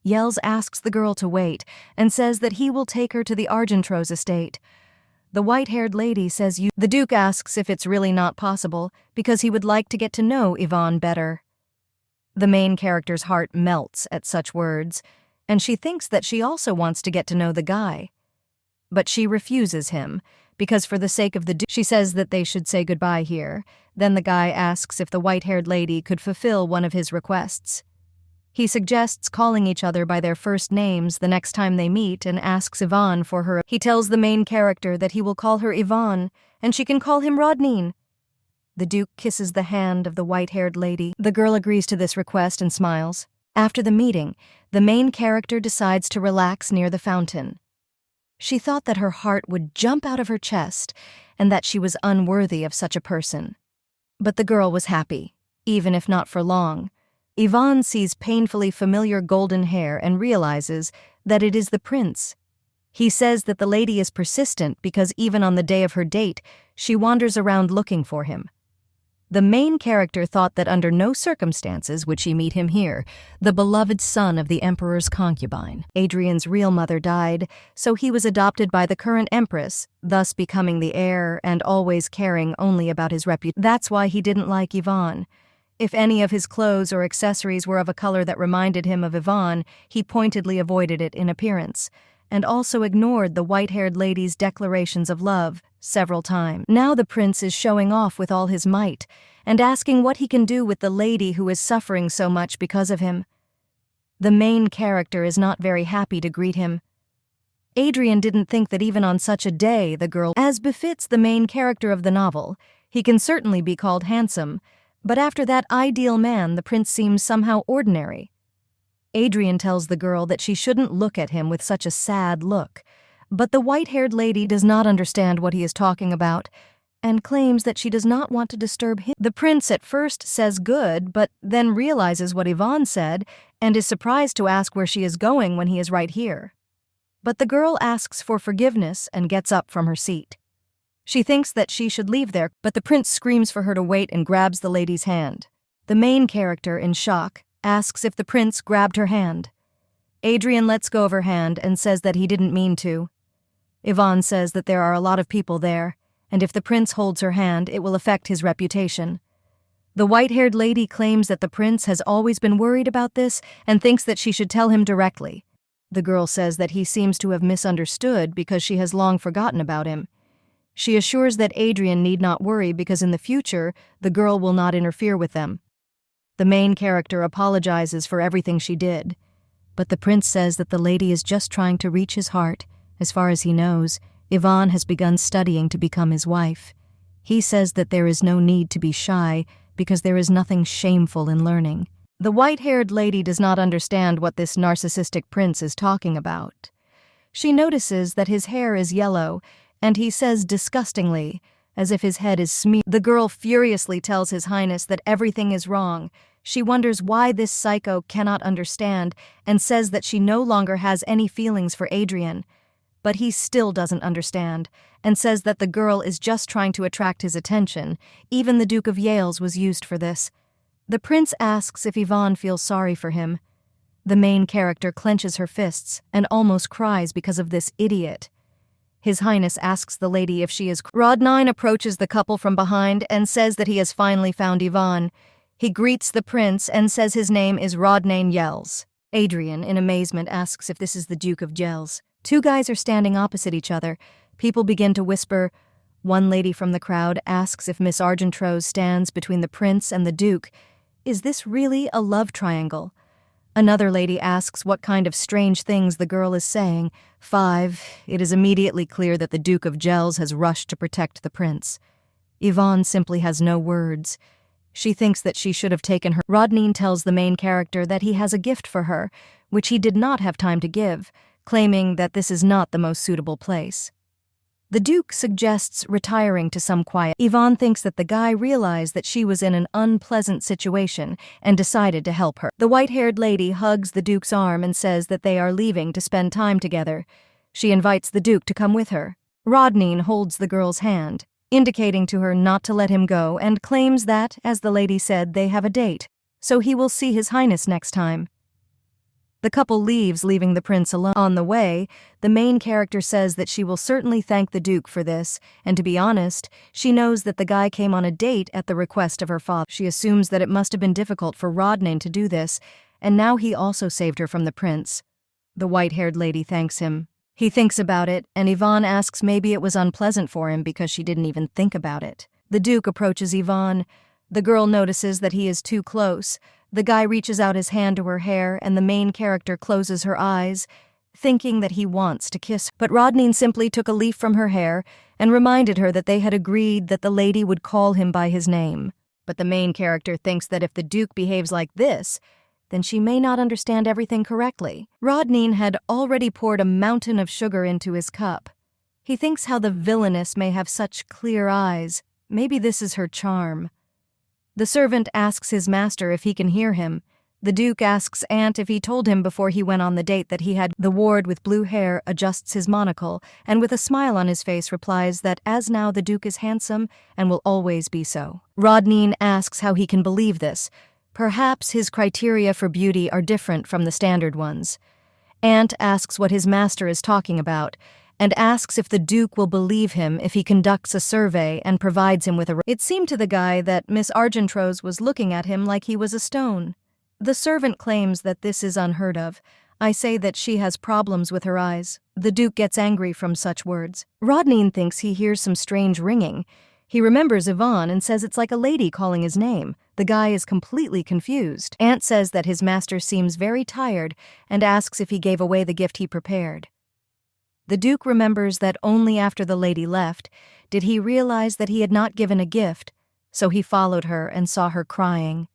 A: Yells asks the girl to wait and says that he will take her to the Argentrose estate. The white-haired lady says The Duke asks if it's really not possible because he would like to get to know Ivonne better. The main character's heart melts at such words, and she thinks that she also wants to get to know the guy. But she refuses him, because for the sake of the Duke, she says that they should say goodbye here. Then the guy asks if the white-haired lady could fulfill one of his requests. He suggests calling each other by their first names the next time they meet and asks Ivonne for her. He tells the main character that he will call her Ivonne, and she can call him Rodain. The Duke kisses the hand of the white-haired lady. The girl agrees to this request and smiles. After the meeting, the main character decides to relax near the fountain. She thought that her heart would jump out of her chest and that she was unworthy of such a person. But the girl was happy, even if not for long. Ivonne sees painfully familiar golden hair and realizes that it is the prince. He says that the lady is persistent because even on the day of her date, she wanders around looking for him. The main character thought that under no circumstances would she meet him here, the beloved son of the emperor's concubine. Adrian's real mother died, so he was adopted by the current empress, thus becoming the heir and always caring only about his reputation. That's why he didn't like Ivonne. If any of his clothes or accessories were of a color that reminded him of Ivonne, he pointedly avoided it in appearance, and also ignored the white-haired lady's declarations of love several times. Now the prince is showing off with all his might, and asking what he can do with the lady who is suffering so much because of him. The main character is not very happy to greet him. Adrian didn't think that even on such a day the girl, as befits the main character of the novel, he can certainly be called handsome, but after that ideal man, the prince seems somehow ordinary. Adrian tells the girl that she shouldn't look at him with such a sad look, but the white-haired lady does not understand what he is talking about and claims that she does not want to disturb him. The prince at first says good, but then realizes what Ivonne said and is surprised to ask where she is going when he is right here. But the girl asks for forgiveness and gets up from her seat. She thinks that she should leave there, but the prince screams for her to wait and grabs the lady's hand. The main character, in shock, asks if the prince grabbed her hand. Adrian lets go of her hand and says that he didn't mean to. Ivonne says that there are a lot of people there, and if the prince holds her hand, it will affect his reputation. The white-haired lady claims that the prince has always been worried about this and thinks that she should tell him directly. The girl says that he seems to have misunderstood because she has long forgotten about him. She assures that Adrian need not worry because in the future, the girl will not interfere with them. The main character apologizes for everything she did, but the prince says that the lady is just trying to reach his heart. As far as he knows, Ivonne has begun studying to become his wife. He says that there is no need to be shy because there is nothing shameful in learning. The white-haired lady does not understand what this narcissistic prince is talking about. She notices that his hair is yellow, and he says disgustingly, as if his head is smeared. The girl furiously tells His Highness that everything is wrong. She wonders why this psycho cannot understand and says that she no longer has any feelings for Adrian. but he still doesn't understand, and says that the girl is just trying to attract his attention. Even the Duke of Yales was used for this. The prince asks if Ivonne feels sorry for him. The main character clenches her fists and almost cries because of this idiot. His Highness asks the lady if she is. Rodain approaches the couple from behind and says that he has finally found Ivonne. He greets the prince and says his name is Rodain Yelles. Adrian, in amazement, asks if this is the Duke of Yelles. Two guys are standing opposite each other. People begin to whisper. One lady from the crowd asks if Miss Argentrose stands between the prince and the duke. Is this really a love triangle? Another lady asks what kind of strange things the girl is saying. 5. It is immediately clear that the Duke of Yelles has rushed to protect the prince. Ivonne simply has no words. She thinks that she should have taken her. Rodain tells the main character that he has a gift for her, which he did not have time to give, claiming that this is not the most suitable place. The Duke suggests retiring to some quiet. Ivonne thinks that the guy realized that she was in an unpleasant situation and decided to help her. The white-haired lady hugs the Duke's arm and says that they are leaving to spend time together. She invites the Duke to come with her. Rodain holds the girl's hand, indicating to her not to let him go, and claims that, as the lady said, they have a date, so he will see His Highness next time. The couple leaves, leaving the prince alone. On the way, the main character says that she will certainly thank the Duke for this, and to be honest, she knows that the guy came on a date at the request of her father. She assumes that it must have been difficult for Rodain to do this, and now he also saved her from the prince. The white-haired lady thanks him. He thinks about it, and Ivonne asks maybe it was unpleasant for him because she didn't even think about it. The Duke approaches Ivonne. The girl notices that he is too close. The guy reaches out his hand to her hair, and the main character closes her eyes, thinking that he wants to kiss her. But Rodain simply took a leaf from her hair and reminded her that they had agreed that the lady would call him by his name. But the main character thinks that if the Duke behaves like this, then she may not understand everything correctly. Rodain had already poured a mountain of sugar into his cup. He thinks how the villainess may have such clear eyes. Maybe this is her charm. The servant asks his master if he can hear him. The Duke asks Aunt if he told him before he went on the date that he had. The ward with blue hair adjusts his monocle and with a smile on his face replies that as now the Duke is handsome and will always be so. Rodain asks how he can believe this. Perhaps his criteria for beauty are different from the standard ones. Aunt asks what his master is talking about, and asks if the Duke will believe him if he conducts a survey and provides him with a. It seemed to the guy that Miss Argentrose was looking at him like he was a stone. The servant claims that this is unheard of. I say that she has problems with her eyes. The Duke gets angry from such words. Rodain thinks he hears some strange ringing. He remembers Ivonne and says it's like a lady calling his name. The guy is completely confused. Aunt says that his master seems very tired and asks if he gave away the gift he prepared. The Duke remembers that only after the lady left did he realize that he had not given a gift, so he followed her and saw her crying.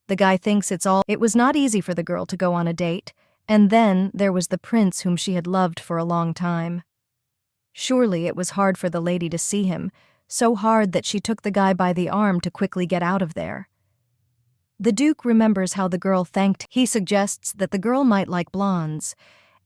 A: The guy thinks it was not easy for the girl to go on a date, and then there was the prince whom she had loved for a long time. Surely it was hard for the lady to see him, so hard that she took the guy by the arm to quickly get out of there. The Duke remembers how the girl thanked. He suggests that the girl might like blondes.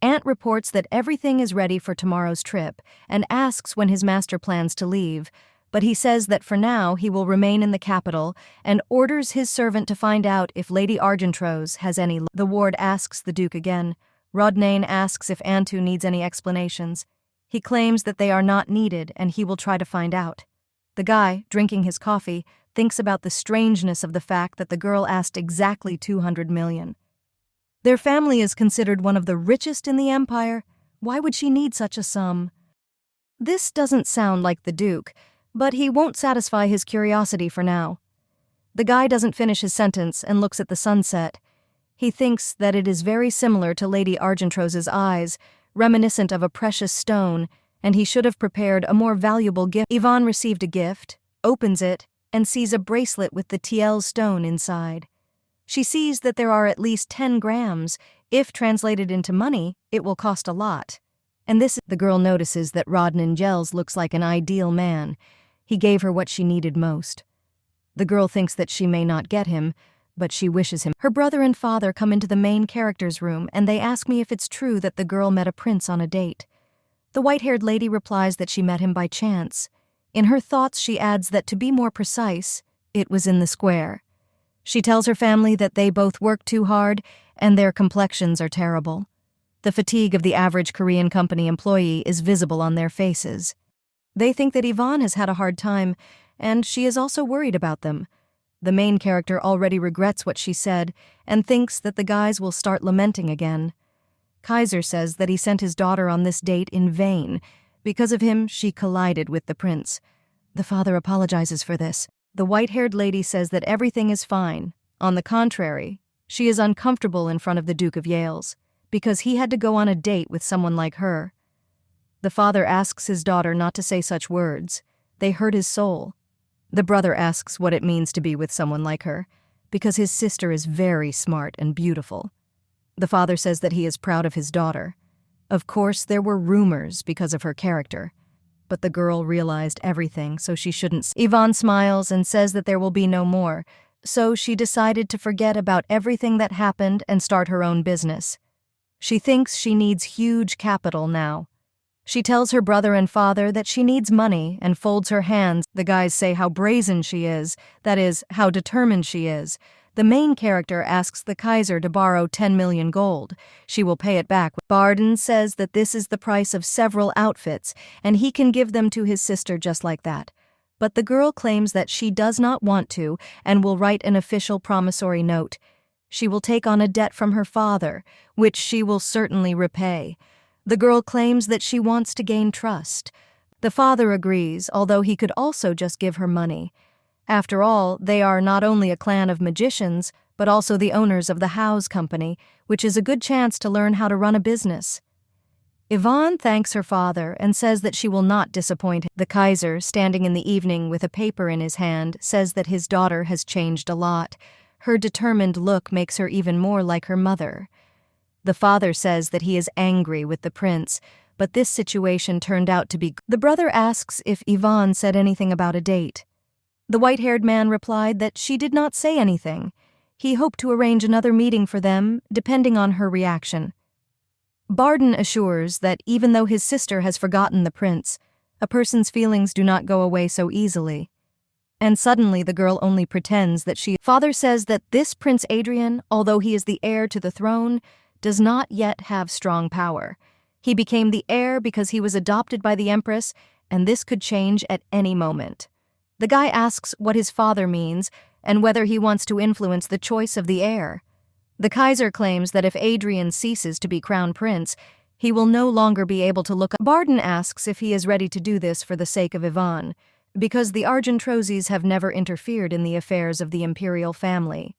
A: Aunt reports that everything is ready for tomorrow's trip and asks when his master plans to leave, but he says that for now he will remain in the capital and orders his servant to find out if Lady Argentrose has any. The ward asks the Duke again. Rodain asks if Antu needs any explanations. He claims that they are not needed and he will try to find out. The guy, drinking his coffee, thinks about the strangeness of the fact that the girl asked exactly 200 million. Their family is considered one of the richest in the empire. Why would she need such a sum? This doesn't sound like the Duke, but he won't satisfy his curiosity for now. The guy doesn't finish his sentence and looks at the sunset. He thinks that it is very similar to Lady Argentrose's eyes, reminiscent of a precious stone, and he should have prepared a more valuable gift. Ivonne received a gift, opens it, and sees a bracelet with the Teals stone inside. She sees that there are at least 10 grams. If translated into money, it will cost a lot. And the girl notices that Rodain Yelles looks like an ideal man. He gave her what she needed most. The girl thinks that she may not get him, but she wishes him. Her brother and father come into the main character's room and they ask me if it's true that the girl met a prince on a date. The white-haired lady replies that she met him by chance. In her thoughts, she adds that to be more precise, it was in the square. She tells her family that they both work too hard and their complexions are terrible. The fatigue of the average Korean company employee is visible on their faces. They think that Ivonne has had a hard time, and she is also worried about them. The main character already regrets what she said and thinks that the guys will start lamenting again. Kaiser says that he sent his daughter on this date in vain. Because of him, she collided with the prince. The father apologizes for this. The white-haired lady says that everything is fine. On the contrary, she is uncomfortable in front of the Duke of Yales, because he had to go on a date with someone like her. The father asks his daughter not to say such words. They hurt his soul. The brother asks what it means to be with someone like her, because his sister is very smart and beautiful. The father says that he is proud of his daughter. Of course, there were rumors because of her character, but the girl realized everything, so she shouldn't. Ivonne smiles and says that there will be no more, so she decided to forget about everything that happened and start her own business. She thinks she needs huge capital now. She tells her brother and father that she needs money and folds her hands. The guys say how brazen she is, that is, how determined she is. The main character asks the Kaiser to borrow 10 million gold. She will pay it back. Rodain says that this is the price of several outfits, and he can give them to his sister just like that. But the girl claims that she does not want to and will write an official promissory note. She will take on a debt from her father, which she will certainly repay. The girl claims that she wants to gain trust. The father agrees, although he could also just give her money. After all, they are not only a clan of magicians, but also the owners of the House Company, which is a good chance to learn how to run a business. Ivonne thanks her father and says that she will not disappoint him. The Kaiser, standing in the evening with a paper in his hand, says that his daughter has changed a lot. Her determined look makes her even more like her mother. The father says that he is angry with the prince, but this situation turned out to be good. The brother asks if Ivonne said anything about a date. The white-haired man replied that she did not say anything. He hoped to arrange another meeting for them, depending on her reaction. Rodain assures that even though his sister has forgotten the prince, a person's feelings do not go away so easily. And suddenly the girl only pretends that she... Father says that this Prince Adrian, although he is the heir to the throne, does not yet have strong power. He became the heir because he was adopted by the Empress, and this could change at any moment. The guy asks what his father means and whether he wants to influence the choice of the heir. The Kaiser claims that if Adrian ceases to be crown prince, he will no longer be able to look up. Rodain asks if he is ready to do this for the sake of Ivonne, because the Argentrozis have never interfered in the affairs of the imperial family.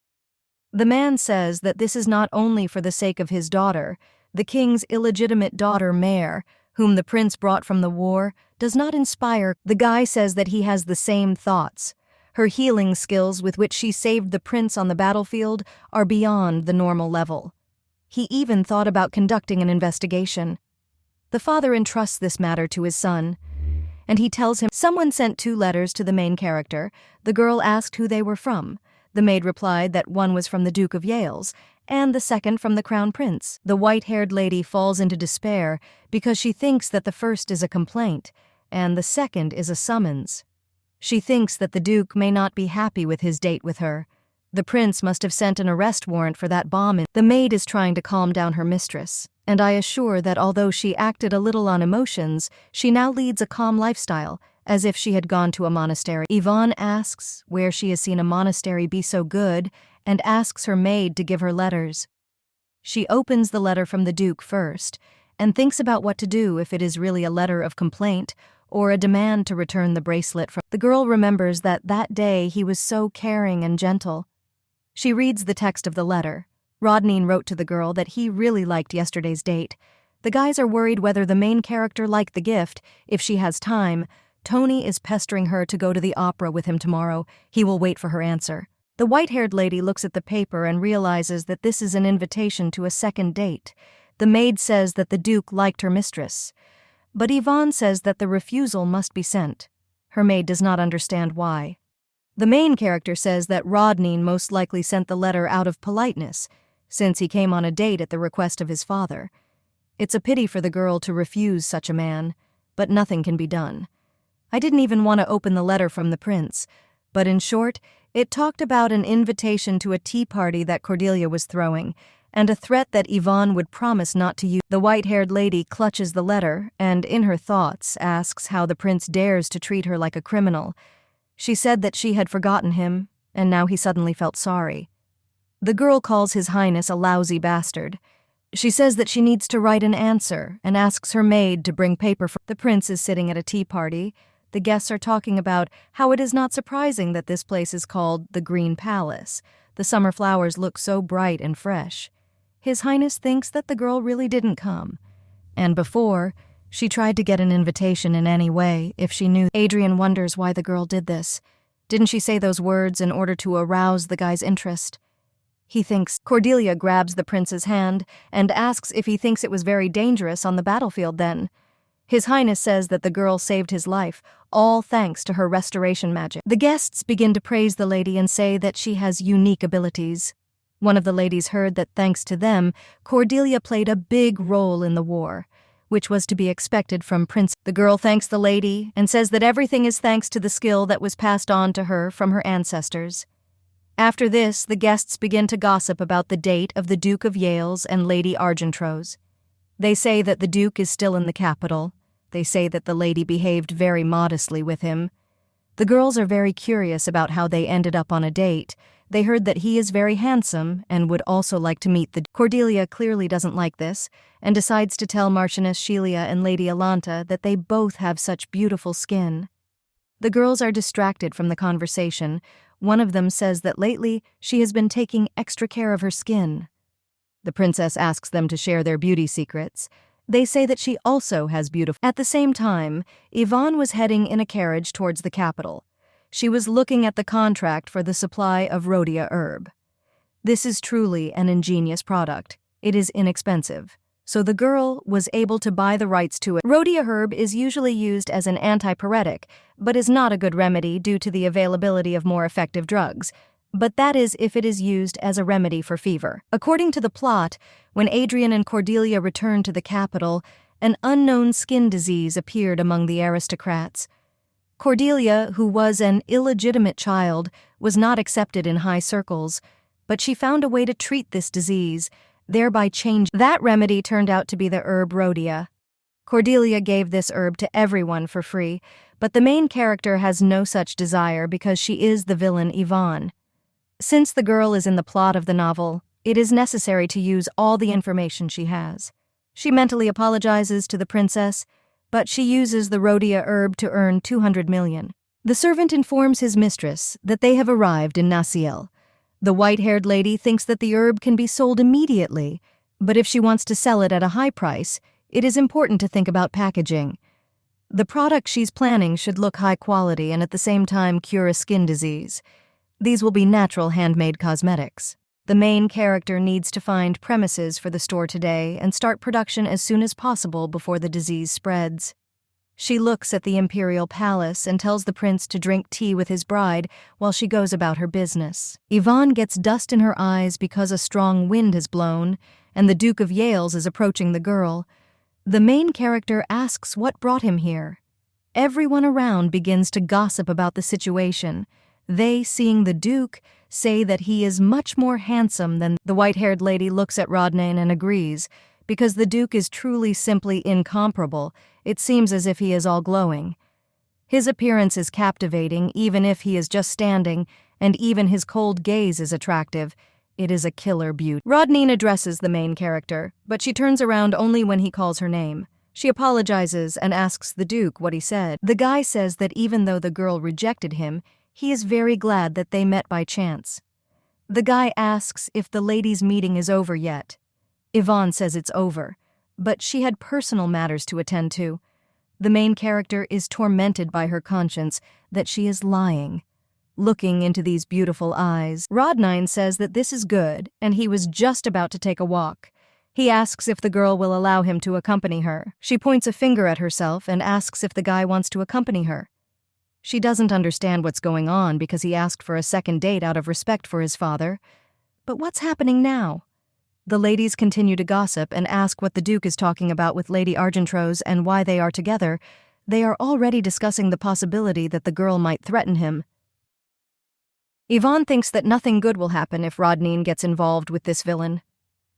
A: The man says that this is not only for the sake of his daughter. The king's illegitimate daughter, Maid, whom the prince brought from the war, does not inspire. The guy says that he has the same thoughts. Her healing skills with which she saved the prince on the battlefield are beyond the normal level. He even thought about conducting an investigation. The father entrusts this matter to his son, and he tells him someone sent 2 letters to the main character. The girl asked who they were from. The maid replied that one was from the Duke of Yales, and the second from the Crown Prince. The white-haired lady falls into despair because she thinks that the first is a complaint, and the second is a summons. She thinks that the Duke may not be happy with his date with her. The prince must have sent an arrest warrant for that bomb. The maid is trying to calm down her mistress, and I assure that although she acted a little on emotions, she now leads a calm lifestyle, as if she had gone to a monastery. Ivonne asks where she has seen a monastery be so good and asks her maid to give her letters. She opens the letter from the Duke first and thinks about what to do if it is really a letter of complaint or a demand to return the bracelet from. The girl remembers that day he was so caring and gentle. She reads the text of the letter. Rodain wrote to the girl that he really liked yesterday's date. The guys are worried whether the main character liked the gift. If she has time, Tony is pestering her to go to the opera with him tomorrow. He will wait for her answer. The white-haired lady looks at the paper and realizes that this is an invitation to a second date. The maid says that the Duke liked her mistress, but Ivonne says that the refusal must be sent. Her maid does not understand why. The main character says that Rodain most likely sent the letter out of politeness, since he came on a date at the request of his father. It's a pity for the girl to refuse such a man, but nothing can be done. I didn't even want to open the letter from the prince, but in short, it talked about an invitation to a tea party that Cordelia was throwing, and a threat that Ivonne would promise not to use. The white-haired lady clutches the letter and, in her thoughts, asks how the prince dares to treat her like a criminal. She said that she had forgotten him, and now he suddenly felt sorry. The girl calls His Highness a lousy bastard. She says that she needs to write an answer and asks her maid to bring paper for. The prince is sitting at a tea party. The guests are talking about how it is not surprising that this place is called the Green Palace. The summer flowers look so bright and fresh. His Highness thinks that the girl really didn't come. And before, she tried to get an invitation in any way if she knew. Adrian wonders why the girl did this. Didn't she say those words in order to arouse the guy's interest? He thinks. Cordelia grabs the prince's hand and asks if he thinks it was very dangerous on the battlefield then. His Highness says that the girl saved his life, all thanks to her restoration magic. The guests begin to praise the lady and say that she has unique abilities. One of the ladies heard that thanks to them, Cordelia played a big role in the war, which was to be expected from Prince. The girl thanks the lady and says that everything is thanks to the skill that was passed on to her from her ancestors. After this, the guests begin to gossip about the date of the Duke of Yale's and Lady Argentro's. They say that the Duke is still in the capital. They say that the lady behaved very modestly with him. The girls are very curious about how they ended up on a date. They heard that he is very handsome and would also like to meet the. Cordelia clearly doesn't like this and decides to tell Marchioness Shelia and Lady Alanta that they both have such beautiful skin. The girls are distracted from the conversation. One of them says that lately she has been taking extra care of her skin. The princess asks them to share their beauty secrets. They say that she also has beautiful. At the same time, Ivonne was heading in a carriage towards the capital. She was looking at the contract for the supply of Rhodia herb. This is truly an ingenious product. It is inexpensive, so the girl was able to buy the rights to it. Rhodia herb is usually used as an antipyretic, but is not a good remedy due to the availability of more effective drugs. But that is if it is used as a remedy for fever. According to the plot, when Adrian and Cordelia returned to the capital, an unknown skin disease appeared among the aristocrats. Cordelia, who was an illegitimate child, was not accepted in high circles, but she found a way to treat this disease, thereby changing. That remedy turned out to be the herb Rhodia. Cordelia gave this herb to everyone for free, but the main character has no such desire because she is the villain Ivonne. Since the girl is in the plot of the novel, it is necessary to use all the information she has. She mentally apologizes to the princess, but she uses the Rhodia herb to earn 200 million. The servant informs his mistress that they have arrived in Nasiel. The white-haired lady thinks that the herb can be sold immediately, but if she wants to sell it at a high price, it is important to think about packaging. The product she's planning should look high quality and at the same time cure a skin disease. These will be natural handmade cosmetics. The main character needs to find premises for the store today and start production as soon as possible before the disease spreads. She looks at the Imperial Palace and tells the prince to drink tea with his bride while she goes about her business. Ivonne gets dust in her eyes because a strong wind has blown, and the Duke of Yale's is approaching the girl. The main character asks what brought him here. Everyone around begins to gossip about the situation. They, seeing the Duke, say that he is much more handsome than. The white-haired lady looks at Rodain and agrees. Because the Duke is truly simply incomparable, it seems as if he is all glowing. His appearance is captivating even if he is just standing, and even his cold gaze is attractive. It is a killer beauty. Rodain addresses the main character, but she turns around only when he calls her name. She apologizes and asks the Duke what he said. The guy says that even though the girl rejected him, he is very glad that they met by chance. The guy asks if the ladies' meeting is over yet. Ivonne says it's over, but she had personal matters to attend to. The main character is tormented by her conscience that she is lying. Looking into these beautiful eyes, Rodain says that this is good, and he was just about to take a walk. He asks if the girl will allow him to accompany her. She points a finger at herself and asks if the guy wants to accompany her. She doesn't understand what's going on because he asked for a second date out of respect for his father. But what's happening now? The ladies continue to gossip and ask what the Duke is talking about with Lady Argentrose and why they are together. They are already discussing the possibility that the girl might threaten him. Ivonne thinks that nothing good will happen if Rodain gets involved with this villain.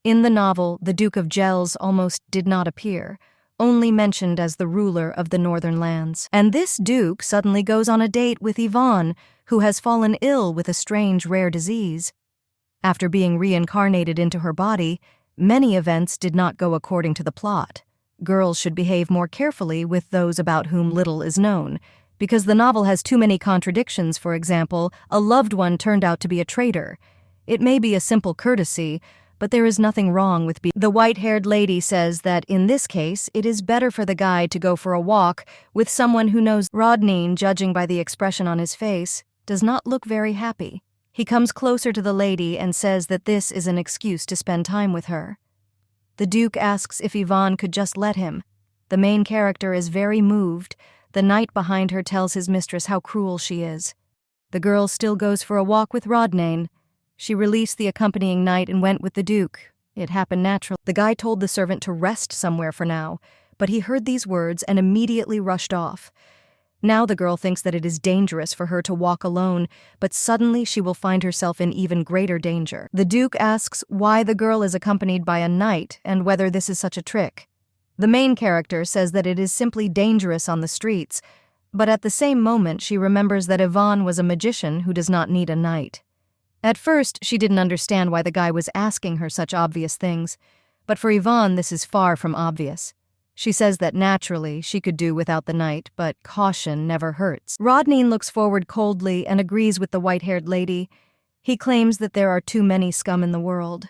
A: In the novel, the Duke of Gels almost did not appear, only mentioned as the ruler of the northern lands. And this Duke suddenly goes on a date with Ivonne, who has fallen ill with a strange rare disease. After being reincarnated into her body, many events did not go according to the plot. Girls should behave more carefully with those about whom little is known, because the novel has too many contradictions. For example, a loved one turned out to be a traitor. It may be a simple courtesy, but there is nothing wrong with being. The white-haired lady says that in this case, it is better for the guy to go for a walk with someone who knows. Rodain, judging by the expression on his face, does not look very happy. He comes closer to the lady and says that this is an excuse to spend time with her. The Duke asks if Ivonne could just let him. The main character is very moved. The knight behind her tells his mistress how cruel she is. The girl still goes for a walk with Rodain. She released the accompanying knight and went with the Duke. It happened naturally. The guy told the servant to rest somewhere for now, but he heard these words and immediately rushed off. Now the girl thinks that it is dangerous for her to walk alone, but suddenly she will find herself in even greater danger. The Duke asks why the girl is accompanied by a knight and whether this is such a trick. The main character says that it is simply dangerous on the streets, but at the same moment she remembers that Ivonne was a magician who does not need a knight. At first, she didn't understand why the guy was asking her such obvious things, but for Ivonne this is far from obvious. She says that naturally she could do without the knight, but caution never hurts. Rodain looks forward coldly and agrees with the white-haired lady. He claims that there are too many scum in the world.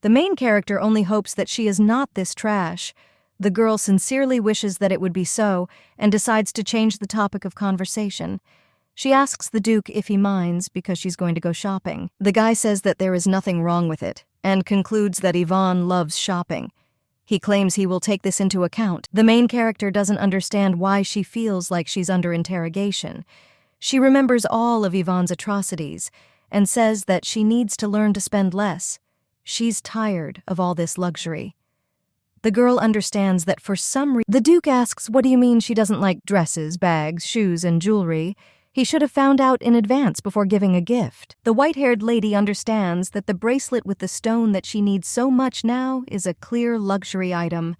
A: The main character only hopes that she is not this trash. The girl sincerely wishes that it would be so and decides to change the topic of conversation. She asks the Duke if he minds because she's going to go shopping. The guy says that there is nothing wrong with it and concludes that Ivonne loves shopping. He claims he will take this into account. The main character doesn't understand why she feels like she's under interrogation. She remembers all of Yvonne's atrocities and says that she needs to learn to spend less. She's tired of all this luxury. The girl understands that for some reason. The Duke asks, what do you mean she doesn't like dresses, bags, shoes, and jewelry? He should have found out in advance before giving a gift. The white-haired lady understands that the bracelet with the stone that she needs so much now is a clear luxury item.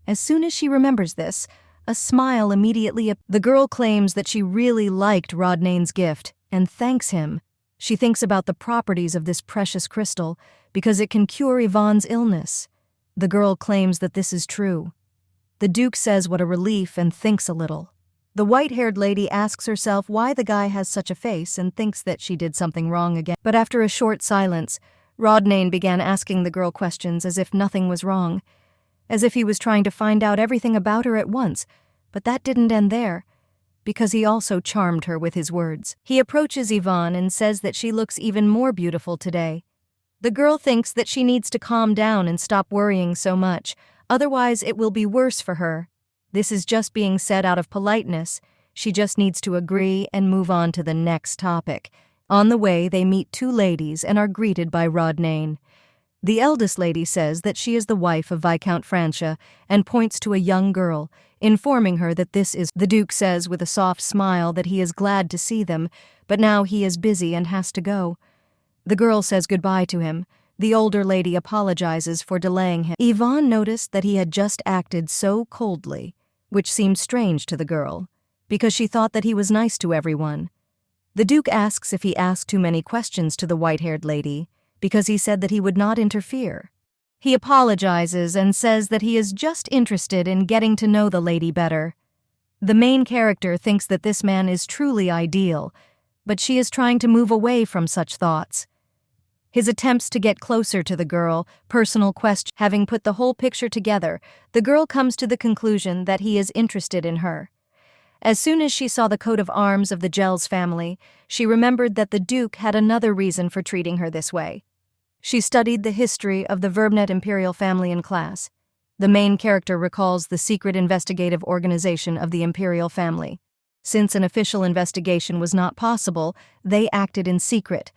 A: As soon as she remembers this, a smile immediately appears. The girl claims that she really liked Rodain's gift and thanks him. She thinks about the properties of this precious crystal because it can cure Yvonne's illness. The girl claims that this is true. The Duke says what a relief and thinks a little. The white-haired lady asks herself why the guy has such a face and thinks that she did something wrong again. But after a short silence, Rodain began asking the girl questions as if nothing was wrong, as if he was trying to find out everything about her at once, but that didn't end there, because he also charmed her with his words. He approaches Ivonne and says that she looks even more beautiful today. The girl thinks that she needs to calm down and stop worrying so much, otherwise it will be worse for her. This is just being said out of politeness. She just needs to agree and move on to the next topic. On the way, they meet two ladies and are greeted by Rodain. The eldest lady says that she is the wife of Viscount Francia and points to a young girl, informing her that this is. The Duke says with a soft smile that he is glad to see them, but now he is busy and has to go. The girl says goodbye to him. The older lady apologizes for delaying him. Ivonne noticed that he had just acted so coldly, which seemed strange to the girl, because she thought that he was nice to everyone. The Duke asks if he asked too many questions to the white-haired lady, because he said that he would not interfere. He apologizes and says that he is just interested in getting to know the lady better. The main character thinks that this man is truly ideal, but she is trying to move away from such thoughts. His attempts to get closer to the girl, personal question. Having put the whole picture together, the girl comes to the conclusion that he is interested in her. As soon as she saw the coat of arms of the Gels family, she remembered that the Duke had another reason for treating her this way. She studied the history of the Verbnet Imperial family in class. The main character recalls the secret investigative organization of the Imperial family. Since an official investigation was not possible, they acted in secret.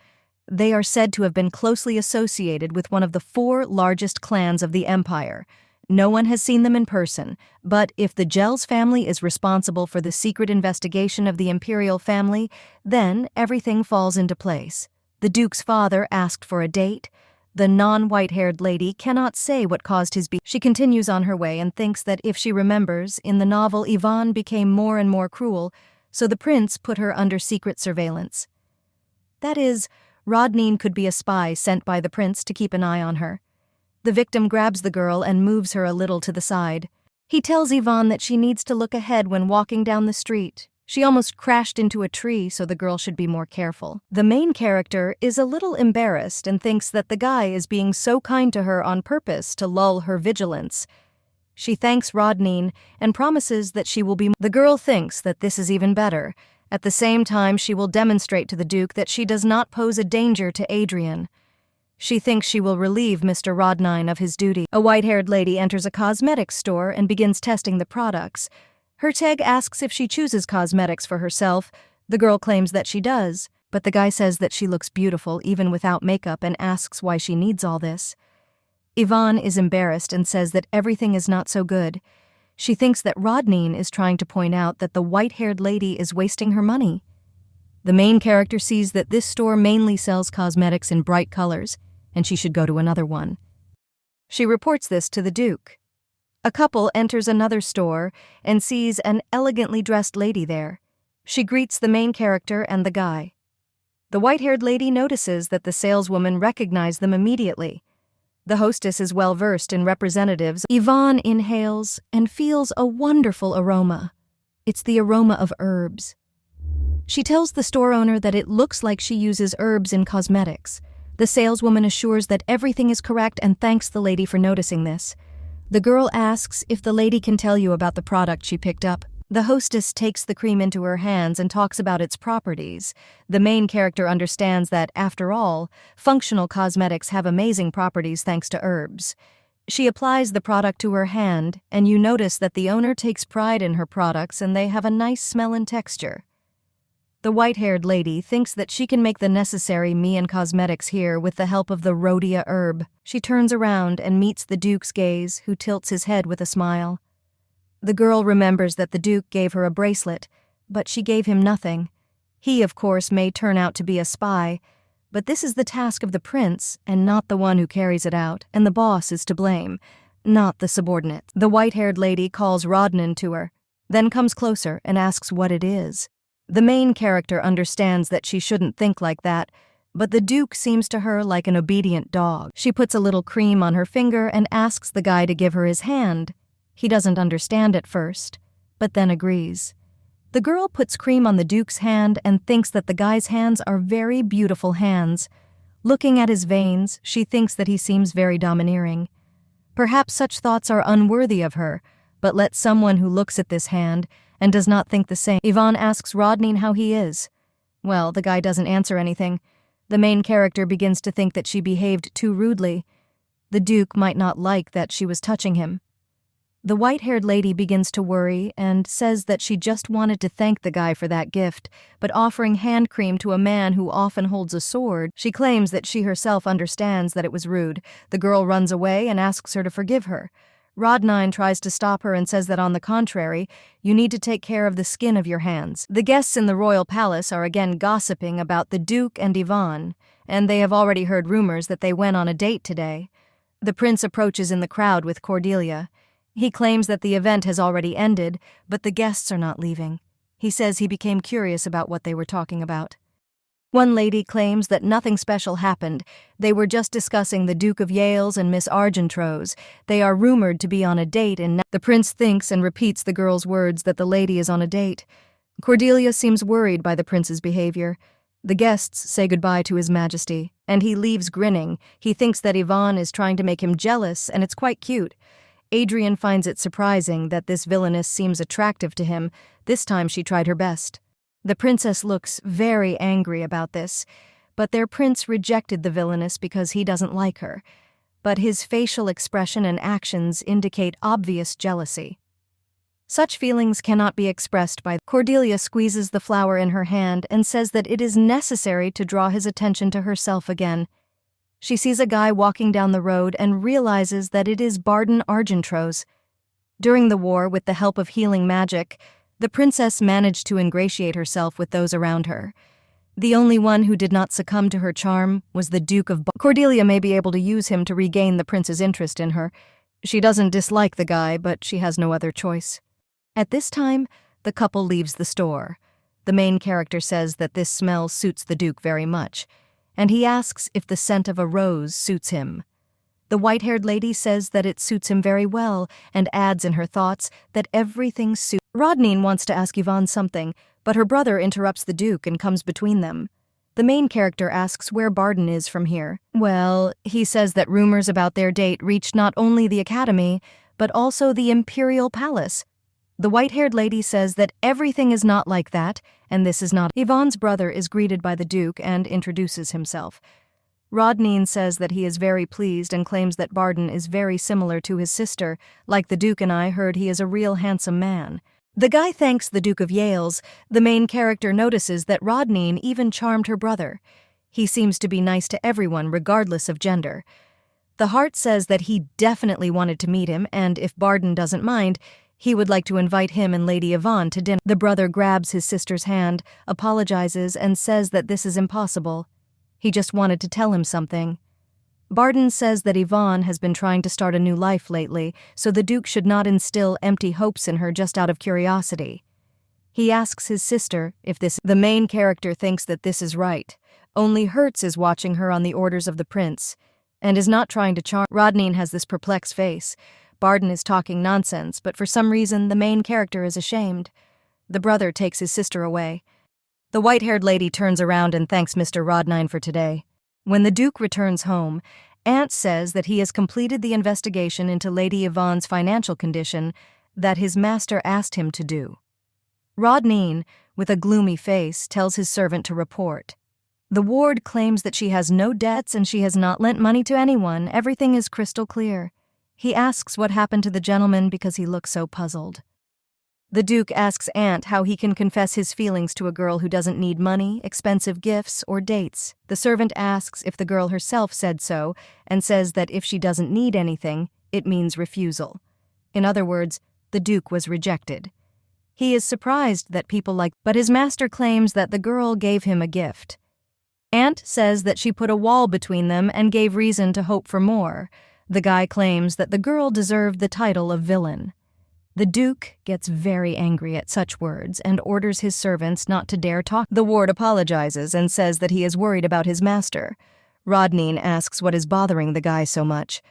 A: They are said to have been closely associated with one of the 4 largest clans of the empire. No one has seen them in person, but if the Gels family is responsible for the secret investigation of the Imperial family, then everything falls into place. The Duke's father asked for a date. The non-white-haired lady cannot say what caused his She continues on her way and thinks that if she remembers, in the novel Ivonne became more and more cruel, so the prince put her under secret surveillance. That is, Rodain could be a spy sent by the prince to keep an eye on her. The victim grabs the girl and moves her a little to the side. He tells Ivonne that she needs to look ahead when walking down the street. She almost crashed into a tree, so the girl should be more careful. The main character is a little embarrassed and thinks that the guy is being so kind to her on purpose to lull her vigilance. She thanks Rodain and promises that she will be. The girl thinks that this is even better. At the same time, she will demonstrate to the Duke that she does not pose a danger to Adrian. She thinks she will relieve Mr. Rodain of his duty. A white-haired lady enters a cosmetics store and begins testing the products. Her tag asks if she chooses cosmetics for herself. The girl claims that she does, but the guy says that she looks beautiful even without makeup and asks why she needs all this. Ivonne is embarrassed and says that everything is not so good. She thinks that Rodain is trying to point out that the white-haired lady is wasting her money. The main character sees that this store mainly sells cosmetics in bright colors, and she should go to another one. She reports this to the Duke. A couple enters another store and sees an elegantly dressed lady there. She greets the main character and the guy. The white-haired lady notices that the saleswoman recognized them immediately. The hostess is well-versed in representatives. Ivonne inhales and feels a wonderful aroma. It's the aroma of herbs. She tells the store owner that it looks like she uses herbs in cosmetics. The saleswoman assures that everything is correct and thanks the lady for noticing this. The girl asks if the lady can tell you about the product she picked up. The hostess takes the cream into her hands and talks about its properties. The main character understands that, after all, functional cosmetics have amazing properties thanks to herbs. She applies the product to her hand, and you notice that the owner takes pride in her products and they have a nice smell and texture. The white-haired lady thinks that she can make the necessary Mian cosmetics here with the help of the Rodia herb. She turns around and meets the Duke's gaze, who tilts his head with a smile. The girl remembers that the Duke gave her a bracelet, but she gave him nothing. He, of course, may turn out to be a spy, but this is the task of the prince and not the one who carries it out, and the boss is to blame, not the subordinate. The white-haired lady calls Rodain to her, then comes closer and asks what it is. The main character understands that she shouldn't think like that, but the Duke seems to her like an obedient dog. She puts a little cream on her finger and asks the guy to give her his hand. He doesn't understand at first, but then agrees. The girl puts cream on the Duke's hand and thinks that the guy's hands are very beautiful hands. Looking at his veins, she thinks that he seems very domineering. Perhaps such thoughts are unworthy of her, but let someone who looks at this hand and does not think the same. Ivonne asks Rodain how he is. Well, the guy doesn't answer anything. The main character begins to think that she behaved too rudely. The Duke might not like that she was touching him. The white-haired lady begins to worry and says that she just wanted to thank the guy for that gift, but offering hand cream to a man who often holds a sword, she claims that she herself understands that it was rude. The girl runs away and asks her to forgive her. Rodain tries to stop her and says that on the contrary, you need to take care of the skin of your hands. The guests in the royal palace are again gossiping about the Duke and Ivonne, and they have already heard rumors that they went on a date today. The prince approaches in the crowd with Cordelia. He claims that the event has already ended, but the guests are not leaving. He says he became curious about what they were talking about. One lady claims that nothing special happened. They were just discussing the Duke of Yale's and Miss Argentro's. They are rumored to be on a date, and the prince thinks and repeats the girl's words that the lady is on a date. Cordelia seems worried by the prince's behavior. The guests say goodbye to His Majesty, and he leaves grinning. He thinks that Ivonne is trying to make him jealous, and it's quite cute. Adrian finds it surprising that this villainess seems attractive to him. This time she tried her best. The princess looks very angry about this, but their prince rejected the villainess because he doesn't like her. But his facial expression and actions indicate obvious jealousy. Such feelings cannot be expressed by Cordelia squeezes the flower in her hand and says that it is necessary to draw his attention to herself again. She sees a guy walking down the road and realizes that it is Barden Argentros. During the war, with the help of healing magic, the princess managed to ingratiate herself with those around her. The only one who did not succumb to her charm was the Duke of Cordelia may be able to use him to regain the prince's interest in her. She doesn't dislike the guy, but she has no other choice. At this time, the couple leaves the store. The main character says that this smell suits the Duke very much, and he asks if the scent of a rose suits him. The white-haired lady says that it suits him very well and adds in her thoughts that everything suits. Rodain wants to ask Ivonne something, but her brother interrupts the Duke and comes between them. The main character asks where Barden is from here. Well, he says that rumors about their date reached not only the Academy, but also the Imperial Palace. The white-haired lady says that everything is not like that, and this is not. Yvonne's brother is greeted by the Duke and introduces himself. Rodain says that he is very pleased and claims that Barden is very similar to his sister. Like the Duke and I heard, he is a real handsome man. The guy thanks the Duke of Yales. The main character notices that Rodain even charmed her brother. He seems to be nice to everyone, regardless of gender. The heart says that he definitely wanted to meet him, and if Barden doesn't mind, he would like to invite him and Lady Ivonne to dinner. The brother grabs his sister's hand, apologizes, and says that this is impossible. He just wanted to tell him something. Barden says that Ivonne has been trying to start a new life lately, so the Duke should not instill empty hopes in her just out of curiosity. He asks his sister if this. The main character thinks that this is right. Only Hertz is watching her on the orders of the prince, and is not trying to charm. Rodain has this perplexed face. Barden is talking nonsense, but for some reason the main character is ashamed. The brother takes his sister away. The white-haired lady turns around and thanks Mr. Rodain for today. When the Duke returns home, Aunt says that he has completed the investigation into Lady Yvonne's financial condition that his master asked him to do. Rodain, with a gloomy face, tells his servant to report. The ward claims that she has no debts and she has not lent money to anyone. Everything is crystal clear. He asks what happened to the gentleman because he looks so puzzled. The Duke asks Aunt how he can confess his feelings to a girl who doesn't need money, expensive gifts, or dates. The servant asks if the girl herself said so, and says that if she doesn't need anything, it means refusal. In other words, the Duke was rejected. He is surprised that people but his master claims that the girl gave him a gift. Aunt says that she put a wall between them and gave reason to hope for more. The guy claims that the girl deserved the title of villain. The Duke gets very angry at such words and orders his servants not to dare talk. The ward apologizes and says that he is worried about his master. Rodain asks what is bothering the guy so much.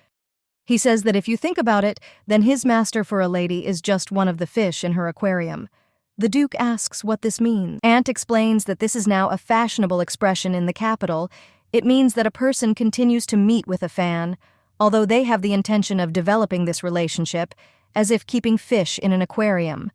A: He says that if you think about it, then his master for a lady is just one of the fish in her aquarium. The Duke asks what this means. Aunt explains that this is now a fashionable expression in the capital. It means that a person continues to meet with a fan, although they have the intention of developing this relationship, as if keeping fish in an aquarium.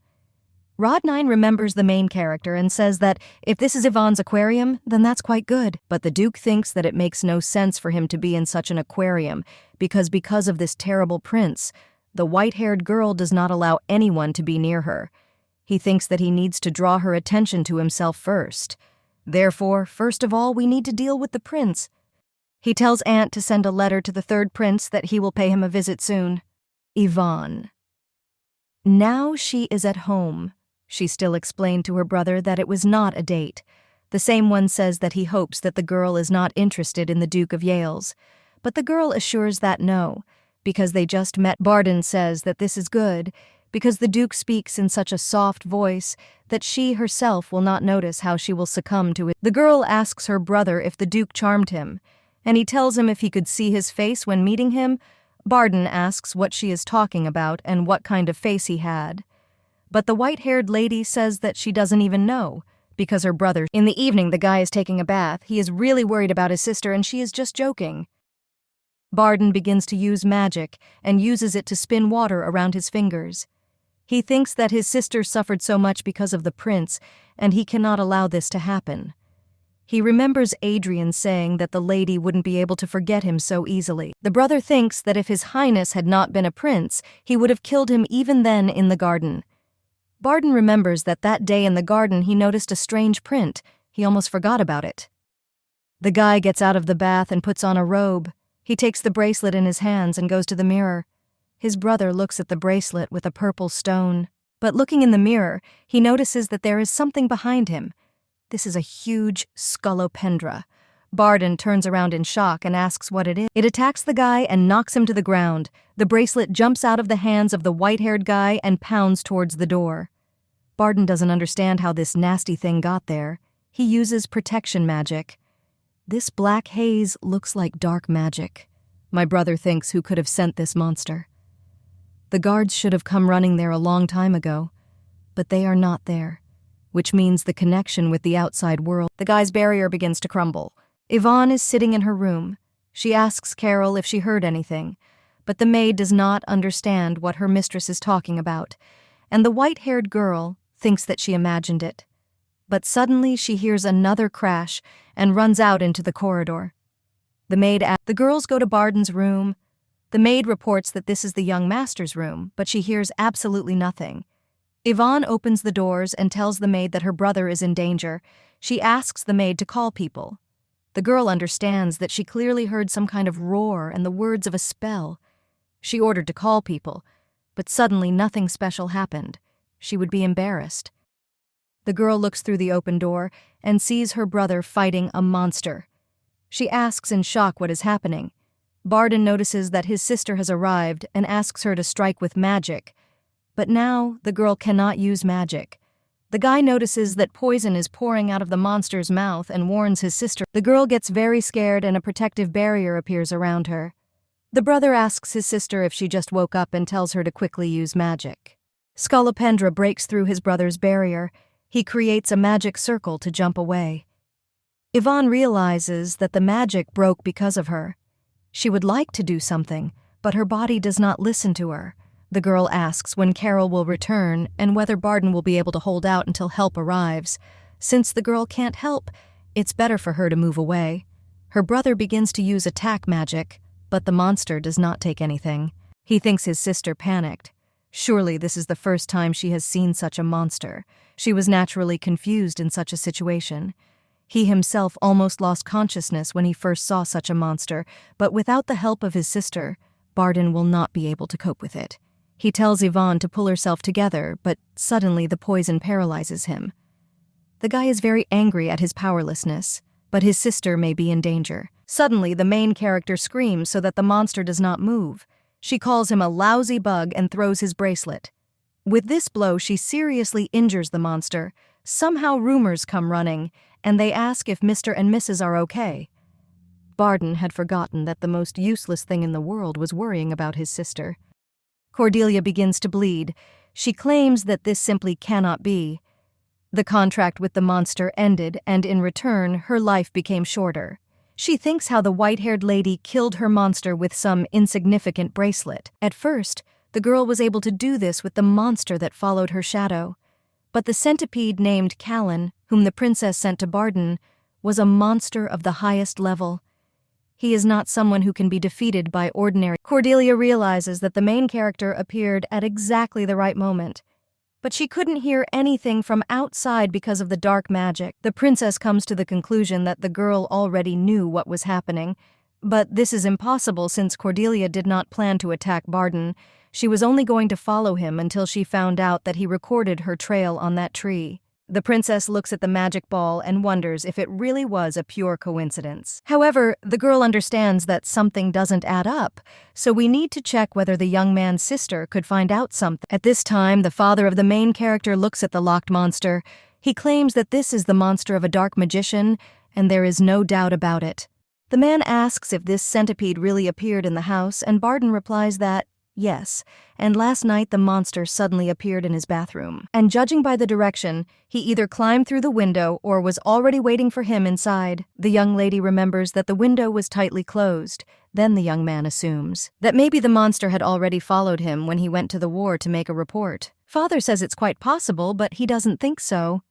A: Rodain remembers the main character and says that if this is Yvonne's aquarium, then that's quite good. But the Duke thinks that it makes no sense for him to be in such an aquarium, because of this terrible prince, the white-haired girl does not allow anyone to be near her. He thinks that he needs to draw her attention to himself first. Therefore, first of all, we need to deal with the prince. He tells Aunt to send a letter to the third prince that he will pay him a visit soon. Ivonne. Now she is at home. She still explained to her brother that it was not a date. The same one says that he hopes that the girl is not interested in the Duke of Yales. But the girl assures that no, because they just met. Barden says that this is good, because the Duke speaks in such a soft voice that she herself will not notice how she will succumb to it. The girl asks her brother if the Duke charmed him, and he tells him if he could see his face when meeting him. Barden asks what she is talking about and what kind of face he had. But the white-haired lady says that she doesn't even know, because her brother. In the evening, the guy is taking a bath. He is really worried about his sister and she is just joking. Barden begins to use magic and uses it to spin water around his fingers. He thinks that his sister suffered so much because of the prince, and he cannot allow this to happen. He remembers Adrian saying that the lady wouldn't be able to forget him so easily. The brother thinks that if his highness had not been a prince, he would have killed him even then in the garden. Barden remembers that day in the garden he noticed a strange print. He almost forgot about it. The guy gets out of the bath and puts on a robe. He takes the bracelet in his hands and goes to the mirror. His brother looks at the bracelet with a purple stone. But looking in the mirror, he notices that there is something behind him. This is a huge scolopendra. Barden turns around in shock and asks what it is. It attacks the guy and knocks him to the ground. The bracelet jumps out of the hands of the white-haired guy and pounds towards the door. Barden doesn't understand how this nasty thing got there. He uses protection magic. This black haze looks like dark magic. My brother thinks who could have sent this monster. The guards should have come running there a long time ago, but they are not there, which means the connection with the outside world. The guy's barrier begins to crumble. Ivonne is sitting in her room. She asks Carol if she heard anything, but the maid does not understand what her mistress is talking about, and the white-haired girl thinks that she imagined it. But suddenly she hears another crash and runs out into the corridor. The girls go to Barden's room. The maid reports that this is the young master's room, but she hears absolutely nothing. Ivonne opens the doors and tells the maid that her brother is in danger. She asks the maid to call people. The girl understands that she clearly heard some kind of roar and the words of a spell. She ordered to call people, but suddenly nothing special happened. She would be embarrassed. The girl looks through the open door and sees her brother fighting a monster. She asks in shock what is happening. Barden notices that his sister has arrived and asks her to strike with magic. But now the girl cannot use magic. The guy notices that poison is pouring out of the monster's mouth and warns his sister. The girl gets very scared and a protective barrier appears around her. The brother asks his sister if she just woke up and tells her to quickly use magic. Scolopendra breaks through his brother's barrier. He creates a magic circle to jump away. Ivonne realizes that the magic broke because of her. She would like to do something, but her body does not listen to her. The girl asks when Carol will return and whether Barden will be able to hold out until help arrives. Since the girl can't help, it's better for her to move away. Her brother begins to use attack magic, but the monster does not take anything. He thinks his sister panicked. Surely this is the first time she has seen such a monster. She was naturally confused in such a situation. He himself almost lost consciousness when he first saw such a monster, but without the help of his sister, Barden will not be able to cope with it. He tells Ivonne to pull herself together, but suddenly the poison paralyzes him. The guy is very angry at his powerlessness, but his sister may be in danger. Suddenly, the main character screams so that the monster does not move. She calls him a lousy bug and throws his bracelet. With this blow, she seriously injures the monster. Somehow rumors come running, and they ask if Mr. and Mrs. are okay. Barden had forgotten that the most useless thing in the world was worrying about his sister. Cordelia begins to bleed. She claims that this simply cannot be. The contract with the monster ended, and in return, her life became shorter. She thinks how the white-haired lady killed her monster with some insignificant bracelet. At first, the girl was able to do this with the monster that followed her shadow. But the centipede named Callan, whom the princess sent to Barden, was a monster of the highest level. He is not someone who can be defeated by ordinary. Cordelia realizes that the main character appeared at exactly the right moment. But she couldn't hear anything from outside because of the dark magic. The princess comes to the conclusion that the girl already knew what was happening. But this is impossible since Cordelia did not plan to attack Barden. She was only going to follow him until she found out that he recorded her trail on that tree. The princess looks at the magic ball and wonders if it really was a pure coincidence. However, the girl understands that something doesn't add up, so we need to check whether the young man's sister could find out something. At this time, the father of the main character looks at the locked monster. He claims that this is the monster of a dark magician, and there is no doubt about it. The man asks if this centipede really appeared in the house, and Barden replies that, yes, and last night the monster suddenly appeared in his bathroom. And judging by the direction, he either climbed through the window or was already waiting for him inside. The young lady remembers that the window was tightly closed. Then the young man assumes that maybe the monster had already followed him when he went to the war to make a report. Father says it's quite possible, but he doesn't think so.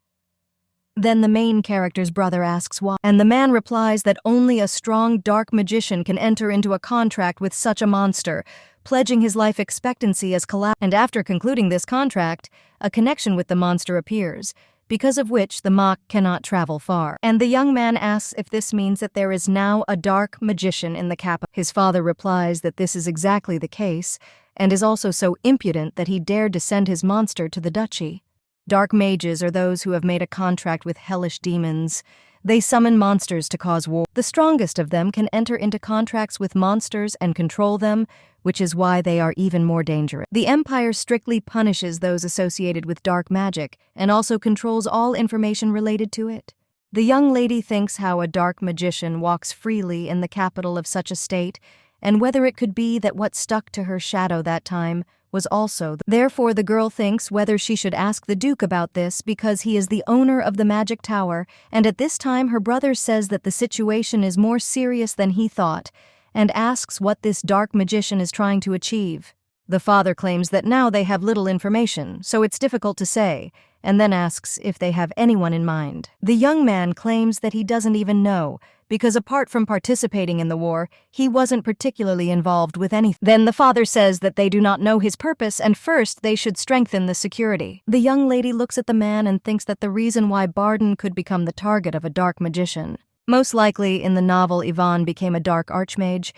A: Then the main character's brother asks why, and the man replies that only a strong dark magician can enter into a contract with such a monster, pledging his life expectancy as collateral. And after concluding this contract, a connection with the monster appears, because of which the mock cannot travel far. And the young man asks if this means that there is now a dark magician in the capital. His father replies that this is exactly the case, and is also so impudent that he dared to send his monster to the duchy. Dark mages are those who have made a contract with hellish demons. They summon monsters to cause war. The strongest of them can enter into contracts with monsters and control them, which is why they are even more dangerous. The Empire strictly punishes those associated with dark magic and also controls all information related to it. The young lady thinks how a dark magician walks freely in the capital of such a state, and whether it could be that what stuck to her shadow that time was also. Therefore, the girl thinks whether she should ask the Duke about this because he is the owner of the magic tower, and at this time her brother says that the situation is more serious than he thought, and asks what this dark magician is trying to achieve. The father claims that now they have little information, so it's difficult to say, and then asks if they have anyone in mind. The young man claims that he doesn't even know, because apart from participating in the war, he wasn't particularly involved with anything. Then the father says that they do not know his purpose and first they should strengthen the security. The young lady looks at the man and thinks that the reason why Barden could become the target of a dark magician. Most likely, in the novel, Ivonne became a dark archmage,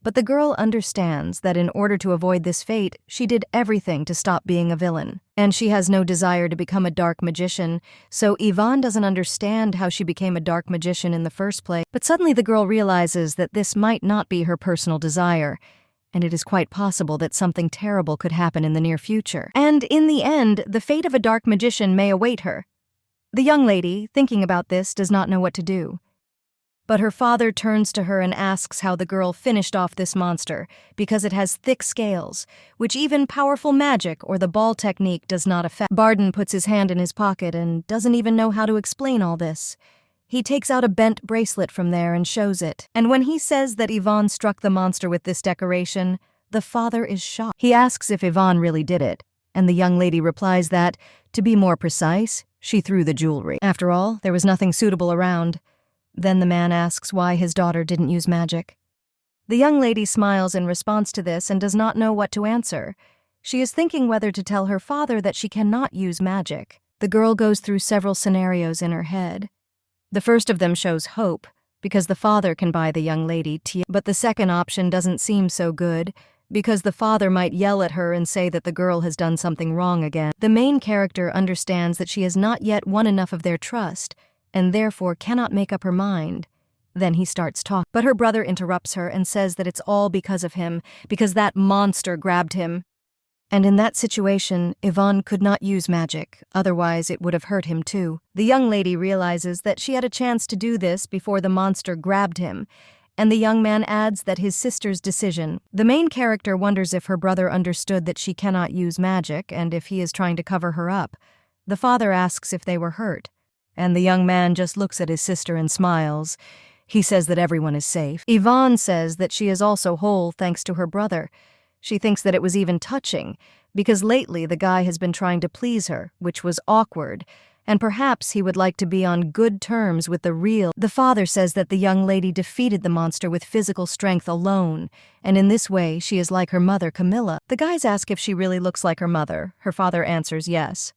A: but the girl understands that in order to avoid this fate, she did everything to stop being a villain. And she has no desire to become a dark magician, so Ivonne doesn't understand how she became a dark magician in the first place. But suddenly the girl realizes that this might not be her personal desire, and it is quite possible that something terrible could happen in the near future. And in the end, the fate of a dark magician may await her. The young lady, thinking about this, does not know what to do. But her father turns to her and asks how the girl finished off this monster, because it has thick scales, which even powerful magic or the ball technique does not affect. Barden puts his hand in his pocket and doesn't even know how to explain all this. He takes out a bent bracelet from there and shows it. And when he says that Ivonne struck the monster with this decoration, the father is shocked. He asks if Ivonne really did it, and the young lady replies that, to be more precise, she threw the jewelry. After all, there was nothing suitable around. Then the man asks why his daughter didn't use magic. The young lady smiles in response to this and does not know what to answer. She is thinking whether to tell her father that she cannot use magic. The girl goes through several scenarios in her head. The first of them shows hope, because the father can buy the young lady tea. But the second option doesn't seem so good, because the father might yell at her and say that the girl has done something wrong again. The main character understands that she has not yet won enough of their trust, and therefore cannot make up her mind. Then he starts talking. But her brother interrupts her and says that it's all because of him, because that monster grabbed him. And in that situation, Ivonne could not use magic, otherwise it would have hurt him too. The young lady realizes that she had a chance to do this before the monster grabbed him, and the young man adds that his sister's decision. The main character wonders if her brother understood that she cannot use magic and if he is trying to cover her up. The father asks if they were hurt, and the young man just looks at his sister and smiles. He says that everyone is safe. Ivonne says that she is also whole thanks to her brother. She thinks that it was even touching, because lately the guy has been trying to please her, which was awkward, and perhaps he would like to be on good terms with the real. The father says that the young lady defeated the monster with physical strength alone, and in this way she is like her mother, Camilla. The guys ask if she really looks like her mother. Her father answers yes.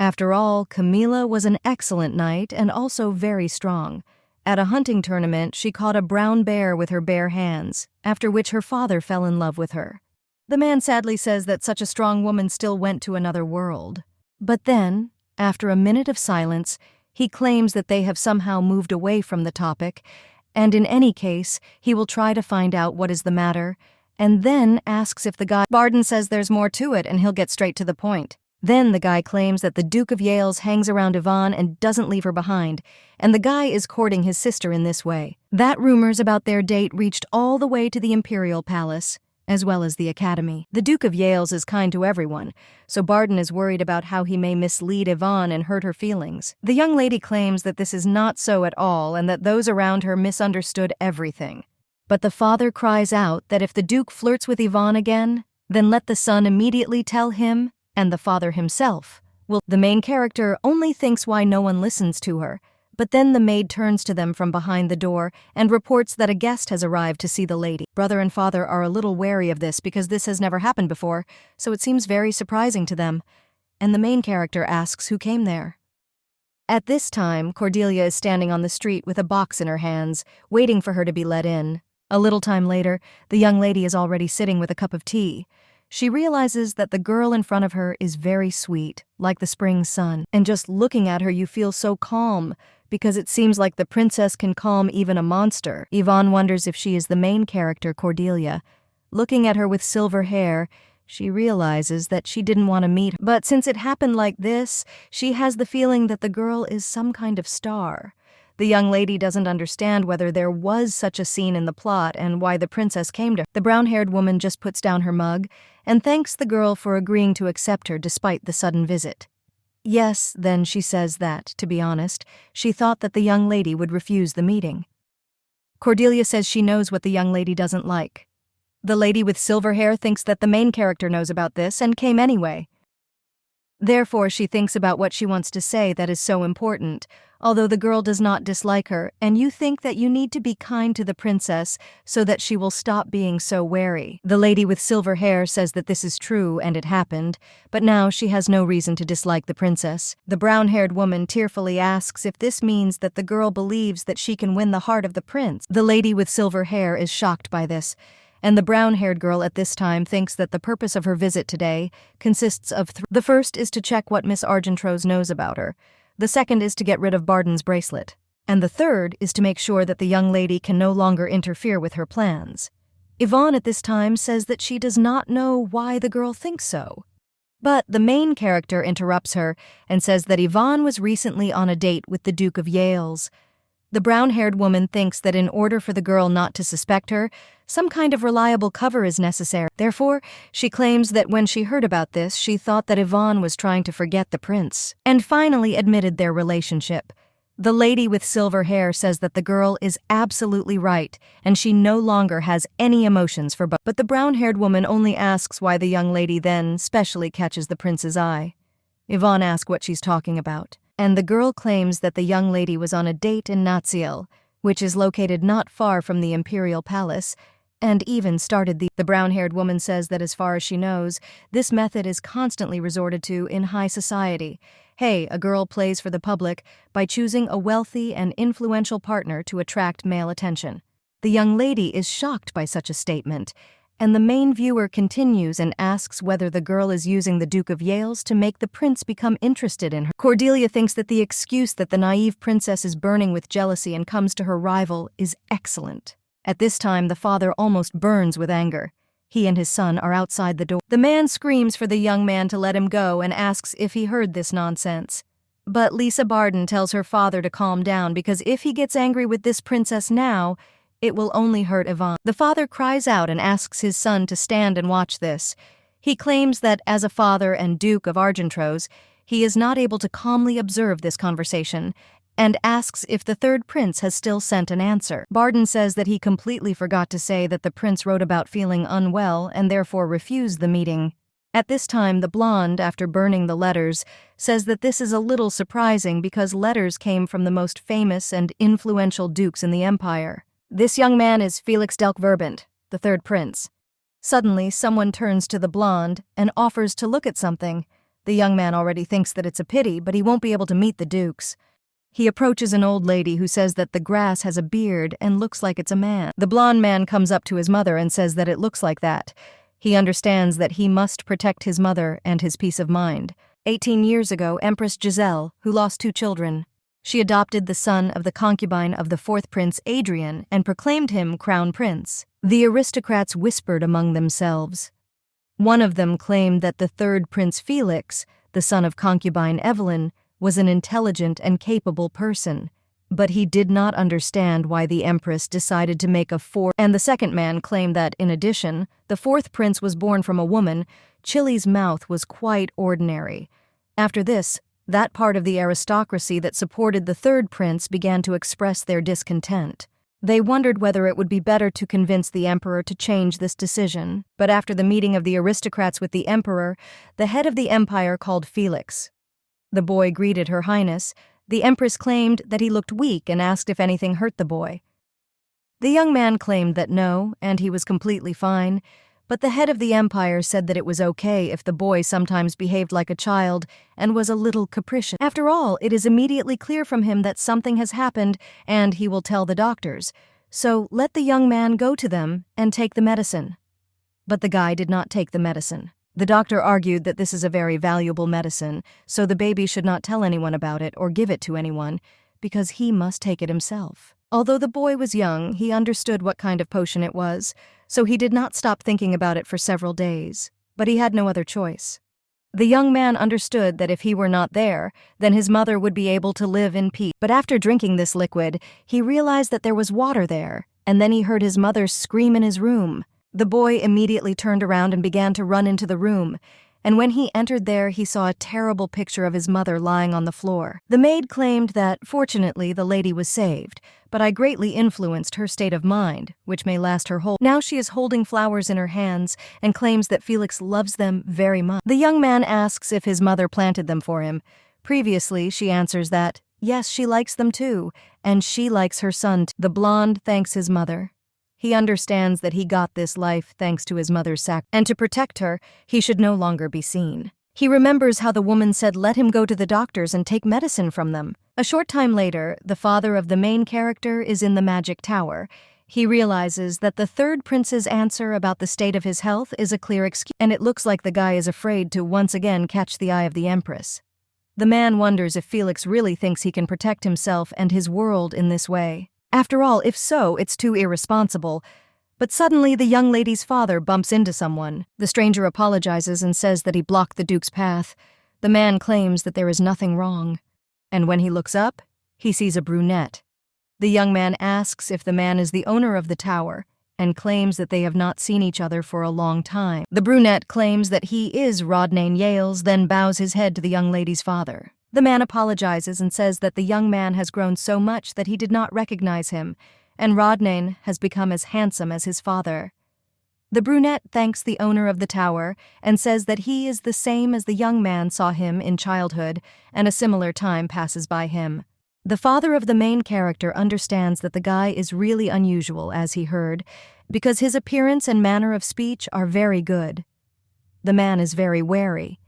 A: After all, Camilla was an excellent knight and also very strong. At a hunting tournament, she caught a brown bear with her bare hands, after which her father fell in love with her. The man sadly says that such a strong woman still went to another world. But then, after a minute of silence, he claims that they have somehow moved away from the topic, and in any case, he will try to find out what is the matter, and then asks if the guy. Barden says there's more to it and he'll get straight to the point. Then the guy claims that the Duke of Yales hangs around Ivonne and doesn't leave her behind, and the guy is courting his sister in this way. That rumors about their date reached all the way to the Imperial Palace, as well as the Academy. The Duke of Yales is kind to everyone, so Barden is worried about how he may mislead Ivonne and hurt her feelings. The young lady claims that this is not so at all and that those around her misunderstood everything. But the father cries out that if the Duke flirts with Ivonne again, then let the son immediately tell him and the father himself The main character only thinks why no one listens to her, but then the maid turns to them from behind the door and reports that a guest has arrived to see the lady. Brother and father are a little wary of this because this has never happened before, so it seems very surprising to them, and the main character asks who came there. At this time, Cordelia is standing on the street with a box in her hands, waiting for her to be let in. A little time later, the young lady is already sitting with a cup of tea. She realizes that the girl in front of her is very sweet, like the spring sun, and just looking at her you feel so calm, because it seems like the princess can calm even a monster. Ivonne wonders if she is the main character, Cordelia. Looking at her with silver hair, she realizes that she didn't want to meet her. But since it happened like this, she has the feeling that the girl is some kind of star. The young lady doesn't understand whether there was such a scene in the plot and why the princess came to her. The brown-haired woman just puts down her mug and thanks the girl for agreeing to accept her despite the sudden visit. Yes, then she says that, to be honest, she thought that the young lady would refuse the meeting. Cordelia says she knows what the young lady doesn't like. The lady with silver hair thinks that the main character knows about this and came anyway. Therefore, she thinks about what she wants to say that is so important, although the girl does not dislike her, and you think that you need to be kind to the princess so that she will stop being so wary. The lady with silver hair says that this is true and it happened, but now she has no reason to dislike the princess. The brown-haired woman tearfully asks if this means that the girl believes that she can win the heart of the prince. The lady with silver hair is shocked by this, and the brown-haired girl at this time thinks that the purpose of her visit today consists of the first is to check what Miss Argentrose knows about her, the second is to get rid of Barden's bracelet, and the third is to make sure that the young lady can no longer interfere with her plans. Ivonne at this time says that she does not know why the girl thinks so. But the main character interrupts her and says that Ivonne was recently on a date with the Duke of Yales. The brown-haired woman thinks that in order for the girl not to suspect her, some kind of reliable cover is necessary. Therefore, she claims that when she heard about this, she thought that Ivonne was trying to forget the prince, and finally admitted their relationship. The lady with silver hair says that the girl is absolutely right, and she no longer has any emotions for both. But the brown-haired woman only asks why the young lady then specially catches the prince's eye. Ivonne asks what she's talking about, and the girl claims that the young lady was on a date in Natsiel, which is located not far from the Imperial Palace, and even started the brown-haired woman says that as far as she knows, this method is constantly resorted to in high society. Hey, a girl plays for the public by choosing a wealthy and influential partner to attract male attention. The young lady is shocked by such a statement, and the main viewer continues and asks whether the girl is using the Duke of Yales to make the prince become interested in her. Cordelia thinks that the excuse that the naive princess is burning with jealousy and comes to her rival is excellent. At this time, the father almost burns with anger. He and his son are outside the door. The man screams for the young man to let him go and asks if he heard this nonsense. But Lisa Barden tells her father to calm down because if he gets angry with this princess now, it will only hurt Ivonne. The father cries out and asks his son to stand and watch this. He claims that as a father and Duke of Argentrose, he is not able to calmly observe this conversation, and asks if the third prince has still sent an answer. Barden says that he completely forgot to say that the prince wrote about feeling unwell and therefore refused the meeting. At this time, the blonde, after burning the letters, says that this is a little surprising because letters came from the most famous and influential dukes in the empire. This young man is Felix Delk-Verbant, the third prince. Suddenly, someone turns to the blonde and offers to look at something. The young man already thinks that it's a pity, but he won't be able to meet the dukes. He approaches an old lady who says that the grass has a beard and looks like it's a man. The blonde man comes up to his mother and says that it looks like that. He understands that he must protect his mother and his peace of mind. 18 years ago, Empress Giselle, who lost 2 children, she adopted the son of the concubine of the 4th prince Adrian and proclaimed him crown prince. The aristocrats whispered among themselves. One of them claimed that the 3rd prince Felix, the son of concubine Evelyn, was an intelligent and capable person, but he did not understand why the Empress decided to make a 4th. And the second man claimed that, in addition, the 4th prince was born from a woman. Chili's mouth was quite ordinary. After this, that part of the aristocracy that supported the 3rd prince began to express their discontent. They wondered whether it would be better to convince the emperor to change this decision, but after the meeting of the aristocrats with the emperor, the head of the empire called Felix. The boy greeted Her Highness. The Empress claimed that he looked weak and asked if anything hurt the boy. The young man claimed that no, and he was completely fine, but the head of the empire said that it was okay if the boy sometimes behaved like a child and was a little capricious. After all, it is immediately clear from him that something has happened and he will tell the doctors. So let the young man go to them and take the medicine. But the guy did not take the medicine. The doctor argued that this is a very valuable medicine, so the baby should not tell anyone about it or give it to anyone, because he must take it himself. Although the boy was young, he understood what kind of potion it was, so he did not stop thinking about it for several days, but he had no other choice. The young man understood that if he were not there, then his mother would be able to live in peace. But after drinking this liquid, he realized that there was water there, and then he heard his mother scream in his room. The boy immediately turned around and began to run into the room, and when he entered there, he saw a terrible picture of his mother lying on the floor. The maid claimed that, fortunately, the lady was saved, but I greatly influenced her state of mind, which may last her whole. Now she is holding flowers in her hands and claims that Felix loves them very much. The young man asks if his mother planted them for him. Previously, she answers that, yes, she likes them too, and she likes her son too. The blonde thanks his mother. He understands that he got this life thanks to his mother's sacrifice, and to protect her, he should no longer be seen. He remembers how the woman said let him go to the doctors and take medicine from them. A short time later, the father of the main character is in the magic tower. He realizes that the third prince's answer about the state of his health is a clear excuse, and it looks like the guy is afraid to once again catch the eye of the Empress. The man wonders if Felix really thinks he can protect himself and his world in this way. After all, if so, it's too irresponsible. But suddenly the young lady's father bumps into someone. The stranger apologizes and says that he blocked the Duke's path. The man claims that there is nothing wrong. And when he looks up, he sees a brunette. The young man asks if the man is the owner of the tower and claims that they have not seen each other for a long time. The brunette claims that he is Rodain Yales, then bows his head to the young lady's father. The man apologizes and says that the young man has grown so much that he did not recognize him, and Rodain has become as handsome as his father. The brunette thanks the owner of the tower and says that he is the same as the young man saw him in childhood, and a similar time passes by him. The father of the main character understands that the guy is really unusual, as he heard, because his appearance and manner of speech are very good. The man is very wary.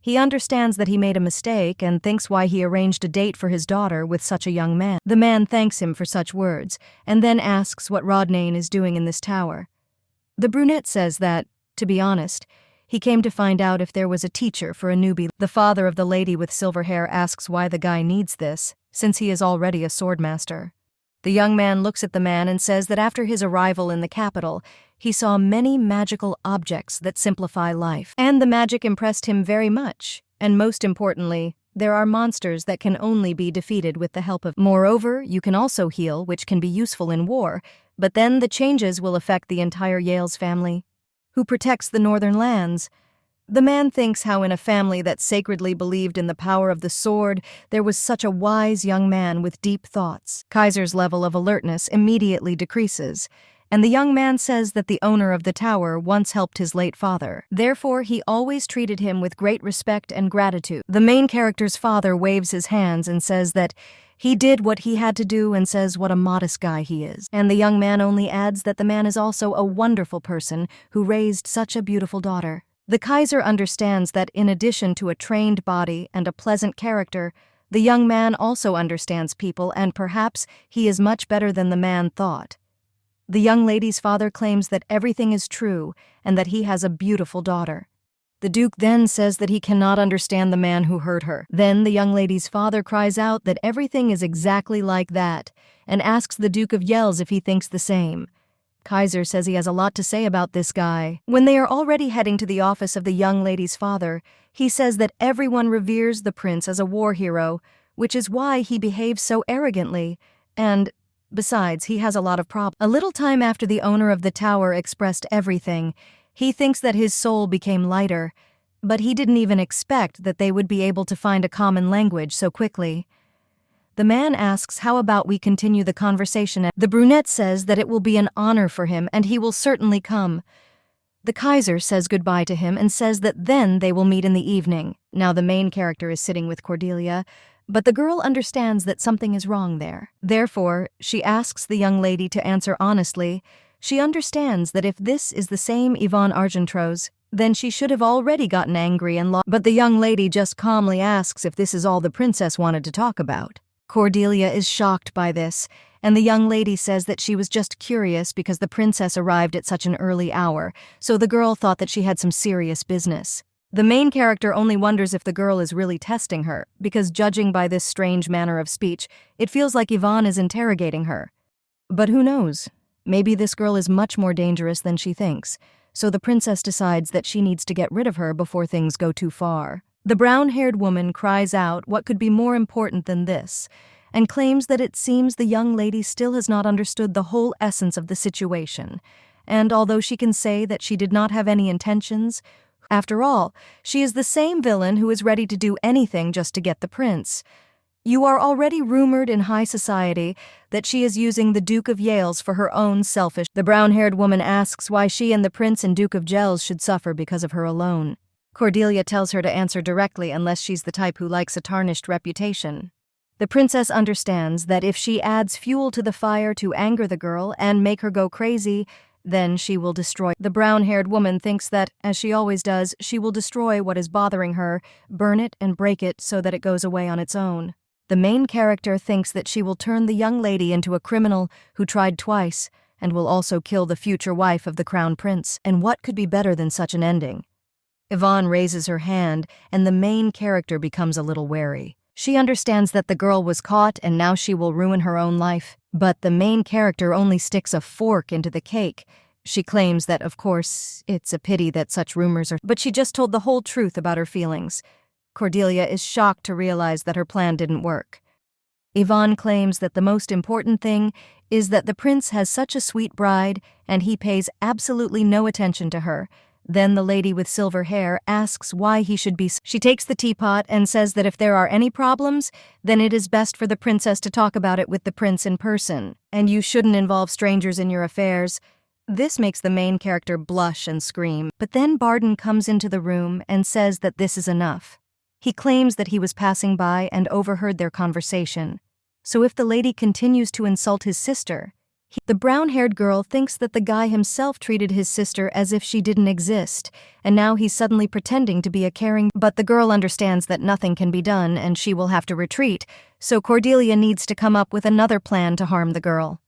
A: He understands that he made a mistake and thinks why he arranged a date for his daughter with such a young man. The man thanks him for such words, and then asks what Rodain is doing in this tower. The brunette says that, to be honest, he came to find out if there was a teacher for a newbie. The father of the lady with silver hair asks why the guy needs this, since he is already a swordmaster. The young man looks at the man and says that after his arrival in the capital, he saw many magical objects that simplify life. And the magic impressed him very much, and most importantly, there are monsters that can only be defeated with the help of. Moreover, you can also heal, which can be useful in war, but then the changes will affect the entire Yales family, who protects the northern lands. The man thinks how in a family that sacredly believed in the power of the sword, there was such a wise young man with deep thoughts. Kaiser's level of alertness immediately decreases, and the young man says that the owner of the tower once helped his late father. Therefore, he always treated him with great respect and gratitude. The main character's father waves his hands and says that he did what he had to do and says what a modest guy he is. And the young man only adds that the man is also a wonderful person who raised such a beautiful daughter. The Kaiser understands that in addition to a trained body and a pleasant character, the young man also understands people, and perhaps he is much better than the man thought. The young lady's father claims that everything is true and that he has a beautiful daughter. The Duke then says that he cannot understand the man who hurt her. Then the young lady's father cries out that everything is exactly like that and asks the Duke of Yales if he thinks the same. Kaiser says he has a lot to say about this guy. When they are already heading to the office of the young lady's father, he says that everyone reveres the prince as a war hero, which is why he behaves so arrogantly, and besides, he has a lot of problems. A little time after the owner of the tower expressed everything, he thinks that his soul became lighter, but he didn't even expect that they would be able to find a common language so quickly. The man asks how about we continue the conversation. The brunette says that it will be an honor for him and he will certainly come. The Kaiser says goodbye to him and says that then they will meet in the evening. Now the main character is sitting with Cordelia, but the girl understands that something is wrong there. Therefore, she asks the young lady to answer honestly. She understands that if this is the same Yvonne Argentro's, then she should have already gotten angry and lost. But the young lady just calmly asks if this is all the princess wanted to talk about. Cordelia is shocked by this, and the young lady says that she was just curious because the princess arrived at such an early hour, so the girl thought that she had some serious business. The main character only wonders if the girl is really testing her, because judging by this strange manner of speech, it feels like Yvonne is interrogating her. But who knows? Maybe this girl is much more dangerous than she thinks, so the princess decides that she needs to get rid of her before things go too far. The brown-haired woman cries out what could be more important than this, and claims that it seems the young lady still has not understood the whole essence of the situation, and although she can say that she did not have any intentions, after all, she is the same villain who is ready to do anything just to get the prince. You are already rumored in high society that she is using the Duke of Yales for her own selfish. The brown-haired woman asks why she and the prince and Duke of Gels should suffer because of her alone. Cordelia tells her to answer directly unless she's the type who likes a tarnished reputation. The princess understands that if she adds fuel to the fire to anger the girl and make her go crazy, then she will destroy. The brown-haired woman thinks that, as she always does, she will destroy what is bothering her, burn it and break it so that it goes away on its own. The main character thinks that she will turn the young lady into a criminal who tried twice and will also kill the future wife of the crown prince. And what could be better than such an ending? Yvonne raises her hand, and the main character becomes a little wary. She understands that the girl was caught and now she will ruin her own life. But the main character only sticks a fork into the cake. She claims that, of course, it's a pity that such rumors are, but she just told the whole truth about her feelings. Cordelia is shocked to realize that her plan didn't work. Yvonne claims that the most important thing is that the prince has such a sweet bride and he pays absolutely no attention to her. Then the lady with silver hair asks why he should be. She takes the teapot and says that if there are any problems, then it is best for the princess to talk about it with the prince in person, and you shouldn't involve strangers in your affairs. This makes the main character blush and scream, but then Barden comes into the room and says that this is enough. He claims that he was passing by and overheard their conversation, so if the lady continues to insult his sister, the brown-haired girl thinks that the guy himself treated his sister as if she didn't exist, and now he's suddenly pretending to be a caring. But the girl understands that nothing can be done and she will have to retreat, so Cordelia needs to come up with another plan to harm the girl.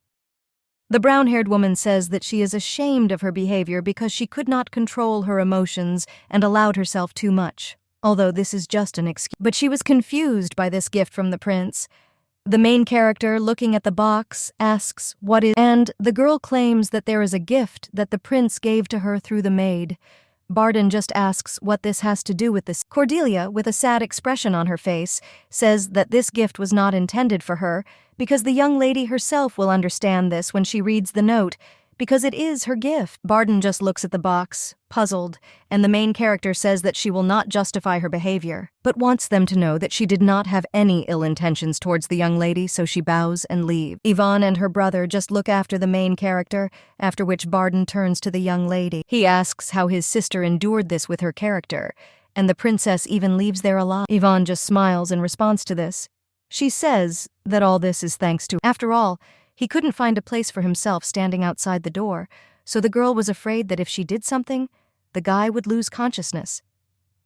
A: The brown-haired woman says that she is ashamed of her behavior because she could not control her emotions and allowed herself too much, although this is just an excuse. But she was confused by this gift from the prince. The main character, looking at the box, asks what is, and the girl claims that there is a gift that the prince gave to her through the maid. Barden just asks what this has to do with this. Cordelia, with a sad expression on her face, says that this gift was not intended for her because the young lady herself will understand this when she reads the note, because it is her gift. Barden just looks at the box, puzzled, and the main character says that she will not justify her behavior, but wants them to know that she did not have any ill intentions towards the young lady, so she bows and leaves. Yvonne and her brother just look after the main character, after which Barden turns to the young lady. He asks how his sister endured this with her character, and the princess even leaves there alive. Yvonne just smiles in response to this. She says that all this is thanks to, after all, he couldn't find a place for himself standing outside the door, so the girl was afraid that if she did something, the guy would lose consciousness.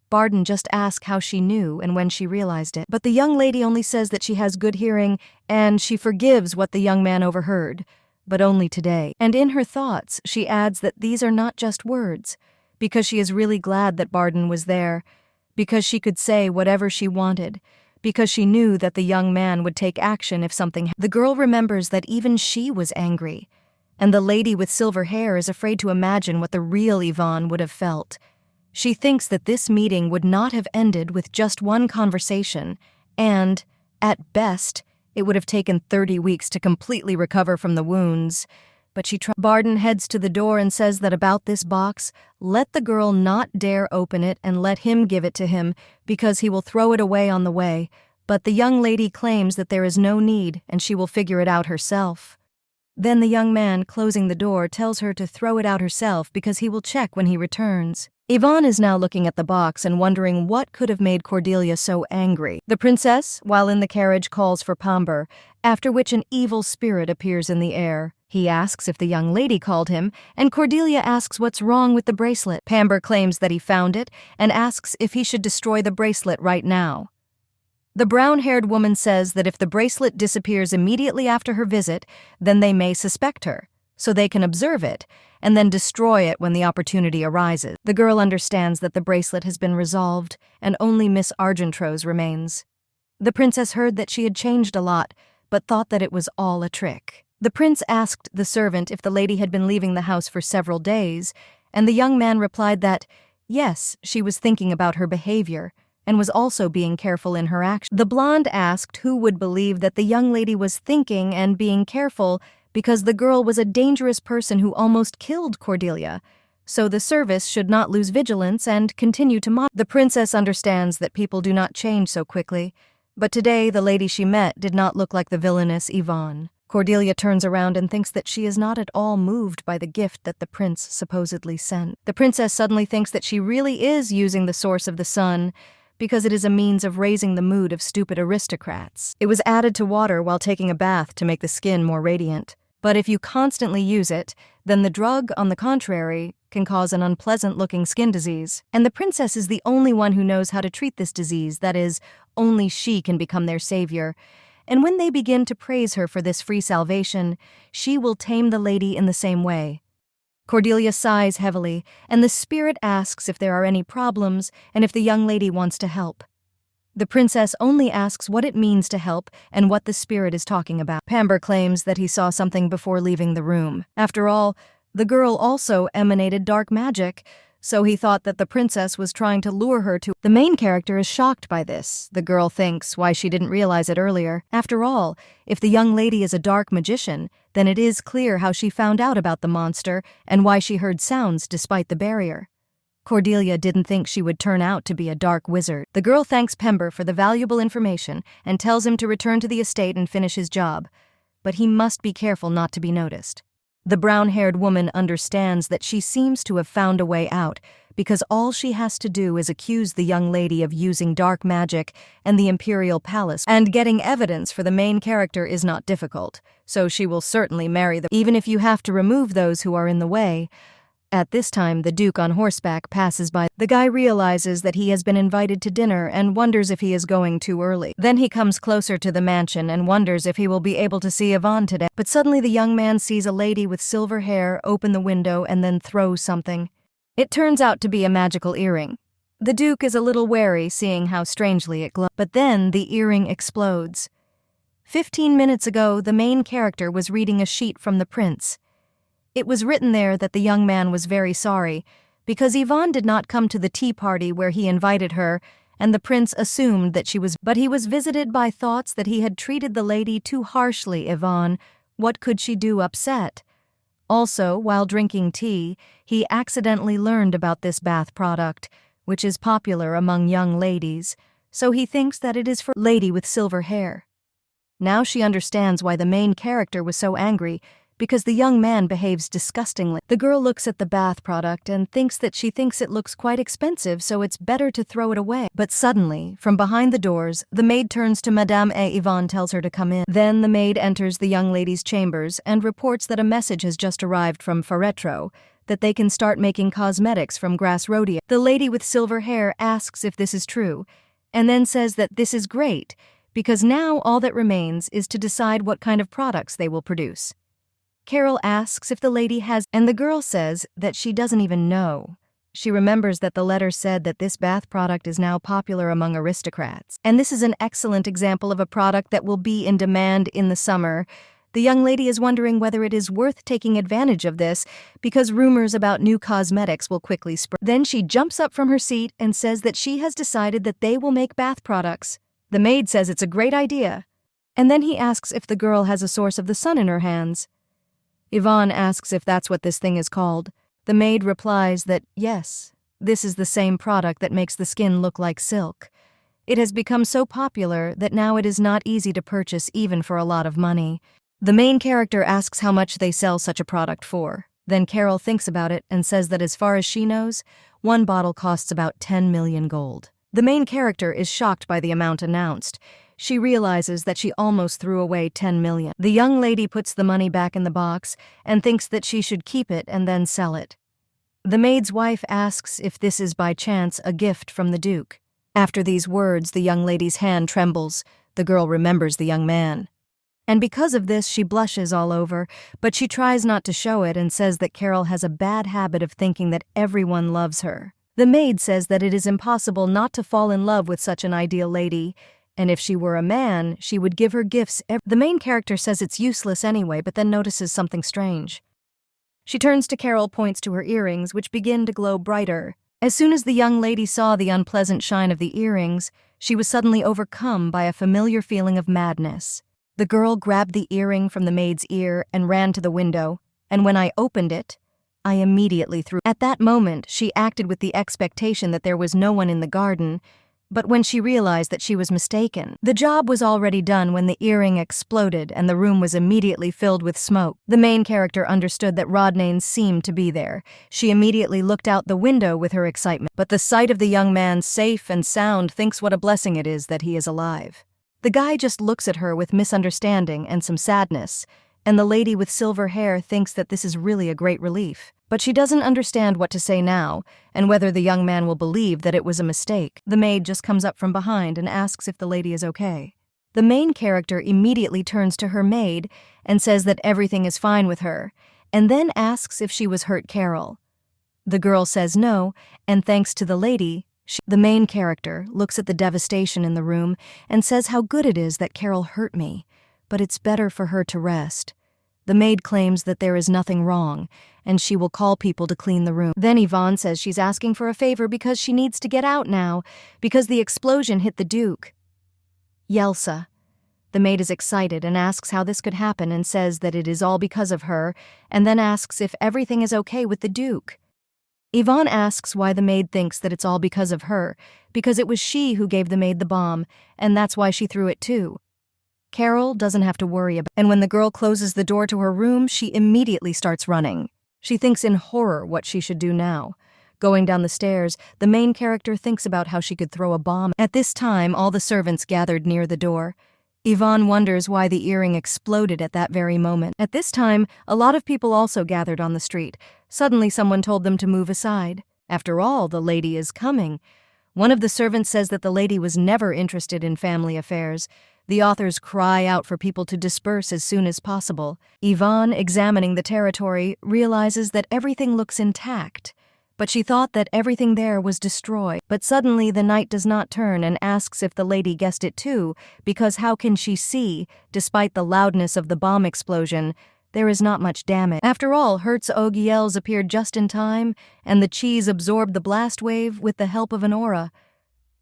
A: Barden just asks how she knew and when she realized it, but the young lady only says that she has good hearing and she forgives what the young man overheard, but only today. And in her thoughts, she adds that these are not just words, because she is really glad that Barden was there, because she could say whatever she wanted, because she knew that the young man would take action if something happened. The girl remembers that even she was angry, and the lady with silver hair is afraid to imagine what the real Yvonne would have felt. She thinks that this meeting would not have ended with just one conversation, and, at best, it would have taken 30 weeks to completely recover from the wounds. But Barden heads to the door and says that about this box, let the girl not dare open it and let him give it to him, because he will throw it away on the way. But the young lady claims that there is no need and she will figure it out herself. Then the young man, closing the door, tells her to throw it out herself because he will check when he returns. Ivonne is now looking at the box and wondering what could have made Cordelia so angry. The princess, while in the carriage, calls for Pamber, after which an evil spirit appears in the air. He asks if the young lady called him, and Cordelia asks what's wrong with the bracelet. Pamber claims that he found it and asks if he should destroy the bracelet right now. The brown-haired woman says that if the bracelet disappears immediately after her visit, then they may suspect her, so they can observe it and then destroy it when the opportunity arises. The girl understands that the bracelet has been resolved and only Miss Argentrose remains. The princess heard that she had changed a lot, but thought that it was all a trick. The prince asked the servant if the lady had been leaving the house for several days, and the young man replied that, yes, she was thinking about her behavior, and was also being careful in her actions. The blonde asked who would believe that the young lady was thinking and being careful because the girl was a dangerous person who almost killed Cordelia, so the service should not lose vigilance and continue to monitor. The princess understands that people do not change so quickly, but today the lady she met did not look like the villainous Ivonne. Cordelia turns around and thinks that she is not at all moved by the gift that the prince supposedly sent. The princess suddenly thinks that she really is using the source of the sun, because it is a means of raising the mood of stupid aristocrats. It was added to water while taking a bath to make the skin more radiant. But if you constantly use it, then the drug, on the contrary, can cause an unpleasant-looking skin disease. And the princess is the only one who knows how to treat this disease, that is, only she can become their savior. And when they begin to praise her for this free salvation, she will tame the lady in the same way. Cordelia sighs heavily, and the spirit asks if there are any problems and if the young lady wants to help. The princess only asks what it means to help and what the spirit is talking about. Pamber claims that he saw something before leaving the room. After all, the girl also emanated dark magic, so he thought that the princess was trying to lure her to. The main character is shocked by this. The girl thinks why she didn't realize it earlier. After all, if the young lady is a dark magician, then it is clear how she found out about the monster and why she heard sounds despite the barrier. Cordelia didn't think she would turn out to be a dark wizard. The girl thanks Pember for the valuable information and tells him to return to the estate and finish his job, but he must be careful not to be noticed. The brown-haired woman understands that she seems to have found a way out because all she has to do is accuse the young lady of using dark magic and the Imperial Palace, and getting evidence for the main character is not difficult, so she will certainly marry them, even if you have to remove those who are in the way. At this time, the Duke on horseback passes by. The guy realizes that he has been invited to dinner and wonders if he is going too early. Then he comes closer to the mansion and wonders if he will be able to see Ivonne today. But suddenly the young man sees a lady with silver hair open the window and then throw something. It turns out to be a magical earring. The Duke is a little wary, seeing how strangely it glows. But then the earring explodes. 15 minutes ago, the main character was reading a sheet from the prince. It was written there that the young man was very sorry, because Ivonne did not come to the tea party where he invited her, and the prince assumed that she was. But he was visited by thoughts that he had treated the lady too harshly. Ivonne, what could she do upset? Also, while drinking tea, he accidentally learned about this bath product, which is popular among young ladies, so he thinks that it is for lady with silver hair. Now she understands why the main character was so angry, because the young man behaves disgustingly. The girl looks at the bath product and thinks it looks quite expensive, so it's better to throw it away. But suddenly, from behind the doors, the maid turns to Madame et Ivonne tells her to come in. Then the maid enters the young lady's chambers and reports that a message has just arrived from Ferretro, that they can start making cosmetics from grass rhodia. The lady with silver hair asks if this is true, and then says that this is great, because now all that remains is to decide what kind of products they will produce. Carol asks if the lady has, and the girl says that she doesn't even know. She remembers that the letter said that this bath product is now popular among aristocrats. And this is an excellent example of a product that will be in demand in the summer. The young lady is wondering whether it is worth taking advantage of this, because rumors about new cosmetics will quickly spread. Then she jumps up from her seat and says that she has decided that they will make bath products. The maid says it's a great idea. And then he asks if the girl has a source of the sun in her hands. Ivonne asks if that's what this thing is called. The maid replies that, yes, this is the same product that makes the skin look like silk. It has become so popular that now it is not easy to purchase even for a lot of money. The main character asks how much they sell such a product for. Then Carol thinks about it and says that as far as she knows, one bottle costs about 10 million gold. The main character is shocked by the amount announced. She realizes that she almost threw away 10 million. The young lady puts the money back in the box and thinks that she should keep it and then sell it. The maid's wife asks if this is by chance a gift from the Duke. After these words, the young lady's hand trembles. The girl remembers the young man. And because of this, she blushes all over, but she tries not to show it and says that Carol has a bad habit of thinking that everyone loves her. The maid says that it is impossible not to fall in love with such an ideal lady, and if she were a man, she would give her gifts. The main character says it's useless anyway, but then notices something strange. She turns to Carol, points to her earrings, which begin to glow brighter. As soon as the young lady saw the unpleasant shine of the earrings, she was suddenly overcome by a familiar feeling of madness. The girl grabbed the earring from the maid's ear and ran to the window, and when I opened it, I immediately threw. At that moment, she acted with the expectation that there was no one in the garden, but when she realized that she was mistaken, the job was already done when the earring exploded and the room was immediately filled with smoke. The main character understood that Rodain seemed to be there. She immediately looked out the window with her excitement, but the sight of the young man safe and sound thinks what a blessing it is that he is alive. The guy just looks at her with misunderstanding and some sadness, and the lady with silver hair thinks that this is really a great relief. But she doesn't understand what to say now, and whether the young man will believe that it was a mistake. The maid just comes up from behind and asks if the lady is okay. The main character immediately turns to her maid and says that everything is fine with her, and then asks if she was hurt Carol. The girl says no, and thanks to the lady, the main character looks at the devastation in the room and says how good it is that Carol hurt me, but it's better for her to rest. The maid claims that there is nothing wrong, and she will call people to clean the room. Then Ivonne says she's asking for a favor because she needs to get out now, because the explosion hit the Duke. Yelsa. The maid is excited and asks how this could happen and says that it is all because of her, and then asks if everything is okay with the Duke. Ivonne asks why the maid thinks that it's all because of her, because it was she who gave the maid the bomb, and that's why she threw it too. Carol doesn't have to worry about it, and when the girl closes the door to her room, she immediately starts running. She thinks in horror what she should do now. Going down the stairs, the main character thinks about how she could throw a bomb. At this time, all the servants gathered near the door. Ivonne wonders why the earring exploded at that very moment. At this time, a lot of people also gathered on the street. Suddenly, someone told them to move aside. After all, the lady is coming. One of the servants says that the lady was never interested in family affairs. The authors cry out for people to disperse as soon as possible. Ivonne, examining the territory, realizes that everything looks intact, but she thought that everything there was destroyed. But suddenly the knight does not turn and asks if the lady guessed it too, because how can she see, despite the loudness of the bomb explosion, there is not much damage. After all, Herzog yells appeared just in time, and the cheese absorbed the blast wave with the help of an aura.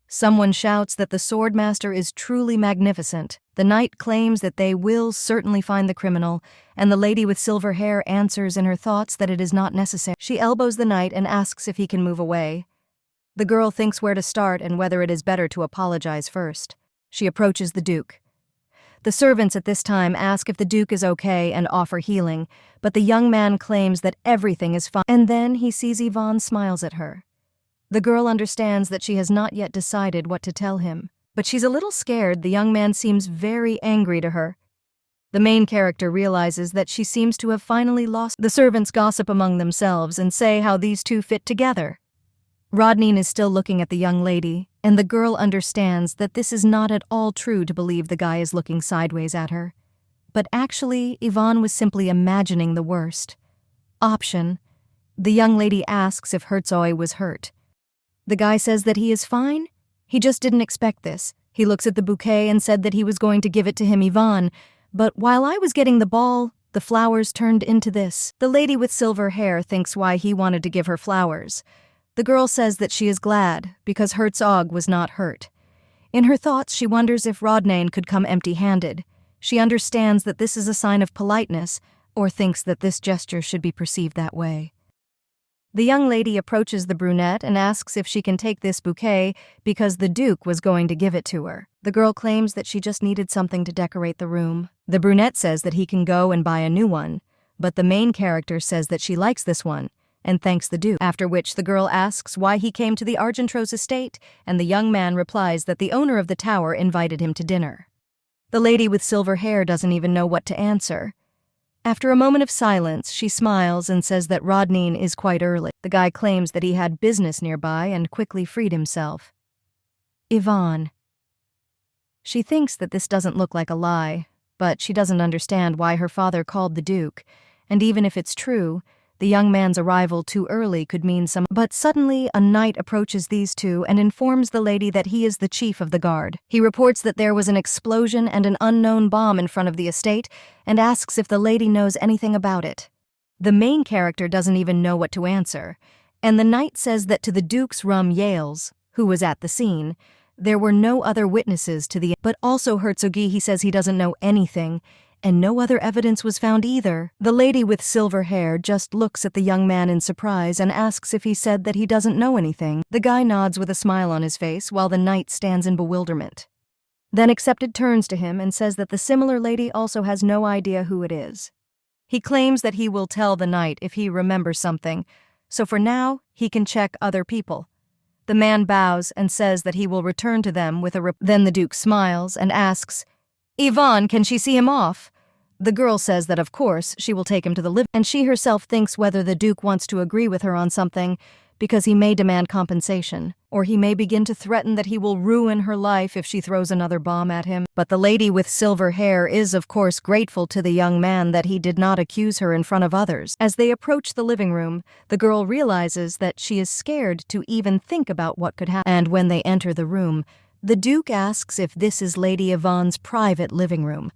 A: Someone shouts that the swordmaster is truly magnificent. The knight claims that they will certainly find the criminal, and the lady with silver hair answers in her thoughts that it is not necessary. She elbows the knight and asks if he can move away. The girl thinks where to start and whether it is better to apologize first. She approaches the Duke. The servants at this time ask if the Duke is okay and offer healing, but the young man claims that everything is fine. And then he sees Ivonne smiles at her. The girl understands that she has not yet decided what to tell him, but she's a little scared. The young man seems very angry to her. The main character realizes that she seems to have finally lost. The servants gossip among themselves and say how these two fit together. Rodain is still looking at the young lady, and the girl understands that this is not at all true to believe the guy is looking sideways at her. But actually, Ivonne was simply imagining the worst. Option. The young lady asks if Herzog was hurt. The guy says that he is fine. He just didn't expect this. He looks at the bouquet and said that he was going to give it to him, Ivonne. But while I was getting the ball, the flowers turned into this. The lady with silver hair thinks why he wanted to give her flowers. The girl says that she is glad, because Herzog was not hurt. In her thoughts, she wonders if Rodain could come empty-handed. She understands that this is a sign of politeness, or thinks that this gesture should be perceived that way. The young lady approaches the brunette and asks if she can take this bouquet because the Duke was going to give it to her. The girl claims that she just needed something to decorate the room. The brunette says that he can go and buy a new one, but the main character says that she likes this one and thanks the Duke, after which the girl asks why he came to the Argentro's estate, and the young man replies that the owner of the tower invited him to dinner. The lady with silver hair doesn't even know what to answer. After a moment of silence, she smiles and says that Rodain is quite early. The guy claims that he had business nearby and quickly freed himself. Ivonne. She thinks that this doesn't look like a lie, but she doesn't understand why her father called the Duke, and even if it's true, the young man's arrival too early could mean some. But suddenly, a knight approaches these two and informs the lady that he is the chief of the guard. He reports that there was an explosion and an unknown bomb in front of the estate and asks if the lady knows anything about it. The main character doesn't even know what to answer, and the knight says that to the Duke's Yales, who was at the scene, there were no other witnesses to the. But also Herzogi, he says he doesn't know anything, and no other evidence was found either. The lady with silver hair just looks at the young man in surprise and asks if he said that he doesn't know anything. The guy nods with a smile on his face while the knight stands in bewilderment. Then Accepted turns to him and says that the similar lady also has no idea who it is. He claims that he will tell the knight if he remembers something, so for now he can check other people. The man bows and says that he will return to them with a Then the Duke smiles and asks, Ivonne, can she see him off? The girl says that of course she will take him to the living, and she herself thinks whether the Duke wants to agree with her on something because he may demand compensation, or he may begin to threaten that he will ruin her life if she throws another bomb at him. But the lady with silver hair is of course grateful to the young man that he did not accuse her in front of others. As they approach the living room, the girl realizes that she is scared to even think about what could happen. And when they enter the room, the Duke asks if this is Lady Yvonne's private living room.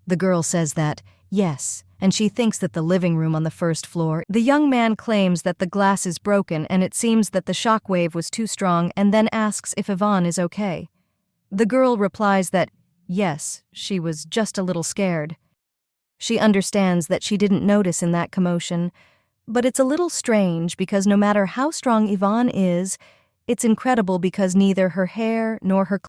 A: The girl says that, yes, and she thinks that the living room on the first floor. The young man claims that the glass is broken and it seems that the shockwave was too strong, and then asks if Ivonne is okay. The girl replies that, yes, she was just a little scared. She understands that she didn't notice in that commotion, but it's a little strange because no matter how strong Ivonne is, it's incredible because neither her hair nor her.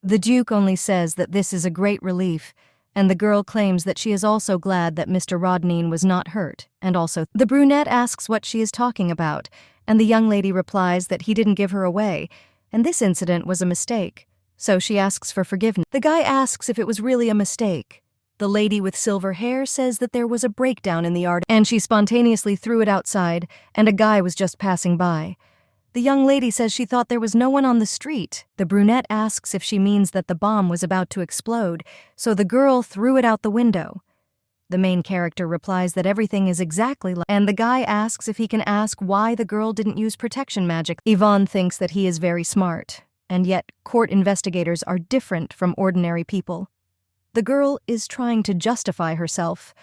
A: The Duke only says that this is a great relief, and the girl claims that she is also glad that Mr. Rodain was not hurt, and also the brunette asks what she is talking about, and the young lady replies that he didn't give her away, and this incident was a mistake, so she asks for forgiveness. The guy asks if it was really a mistake. The lady with silver hair says that there was a breakdown in the art, and she spontaneously threw it outside, and a guy was just passing by. The young lady says she thought there was no one on the street. The brunette asks if she means that the bomb was about to explode, so the girl threw it out the window. The main character replies that everything is exactly like, and the guy asks if he can ask why the girl didn't use protection magic. Ivonne thinks that he is very smart, and yet court investigators are different from ordinary people. The girl is trying to justify herself,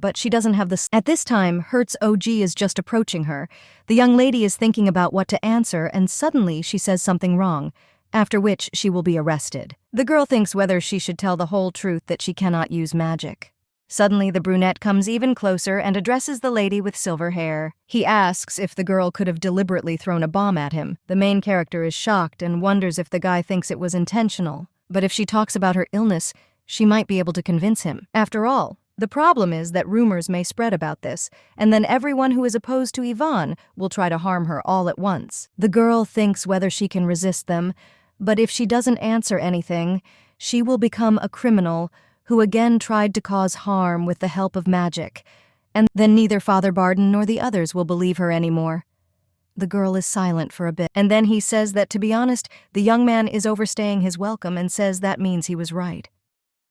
A: but she doesn't have the. At this time, Hertz OG is just approaching her. The young lady is thinking about what to answer, and suddenly she says something wrong, after which she will be arrested. The girl thinks whether she should tell the whole truth that she cannot use magic. Suddenly, the brunette comes even closer and addresses the lady with silver hair. He asks if the girl could have deliberately thrown a bomb at him. The main character is shocked and wonders if the guy thinks it was intentional. But if she talks about her illness, she might be able to convince him. After all, the problem is that rumors may spread about this, and then everyone who is opposed to Ivonne will try to harm her all at once. The girl thinks whether she can resist them, but if she doesn't answer anything, she will become a criminal who again tried to cause harm with the help of magic, and then neither Father Barden nor the others will believe her anymore. The girl is silent for a bit, and then he says that, to be honest, the young man is overstaying his welcome and says that means he was right.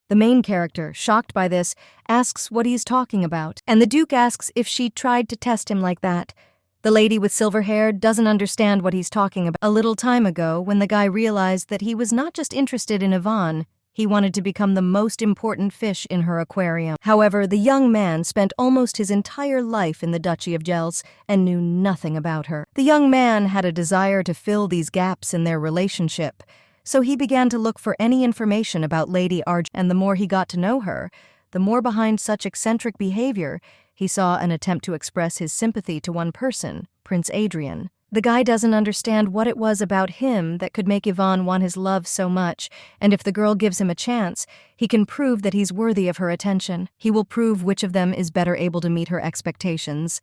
A: The main character, shocked by this, asks what he's talking about, and the Duke asks if she tried to test him like that. The lady with silver hair doesn't understand what he's talking about. A little time ago, when the guy realized that he was not just interested in Ivonne, he wanted to become the most important fish in her aquarium. However, the young man spent almost his entire life in the Duchy of Gels and knew nothing about her. The young man had a desire to fill these gaps in their relationship, so he began to look for any information about Lady Arg, and the more he got to know her, the more behind such eccentric behavior, He saw an attempt to express his sympathy to one person, Prince Adrian. The guy doesn't understand what it was about him that could make Ivonne want his love so much, and if the girl gives him a chance, he can prove that he's worthy of her attention. He will prove which of them is better able to meet her expectations.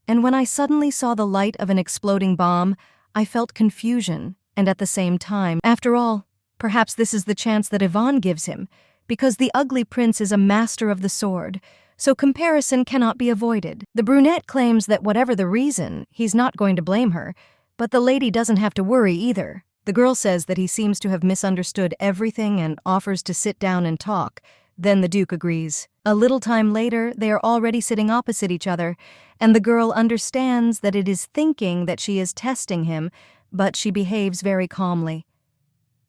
A: And when I suddenly saw the light of an exploding bomb, I felt confusion, and at the same time, after all, perhaps this is the chance that Ivonne gives him, because the ugly prince is a master of the sword, so comparison cannot be avoided. The brunette claims that whatever the reason, he's not going to blame her, but the lady doesn't have to worry either. The girl says that he seems to have misunderstood everything and offers to sit down and talk. Then the Duke agrees. A little time later, they are already sitting opposite each other, and the girl understands that it is thinking that she is testing him, but she behaves very calmly.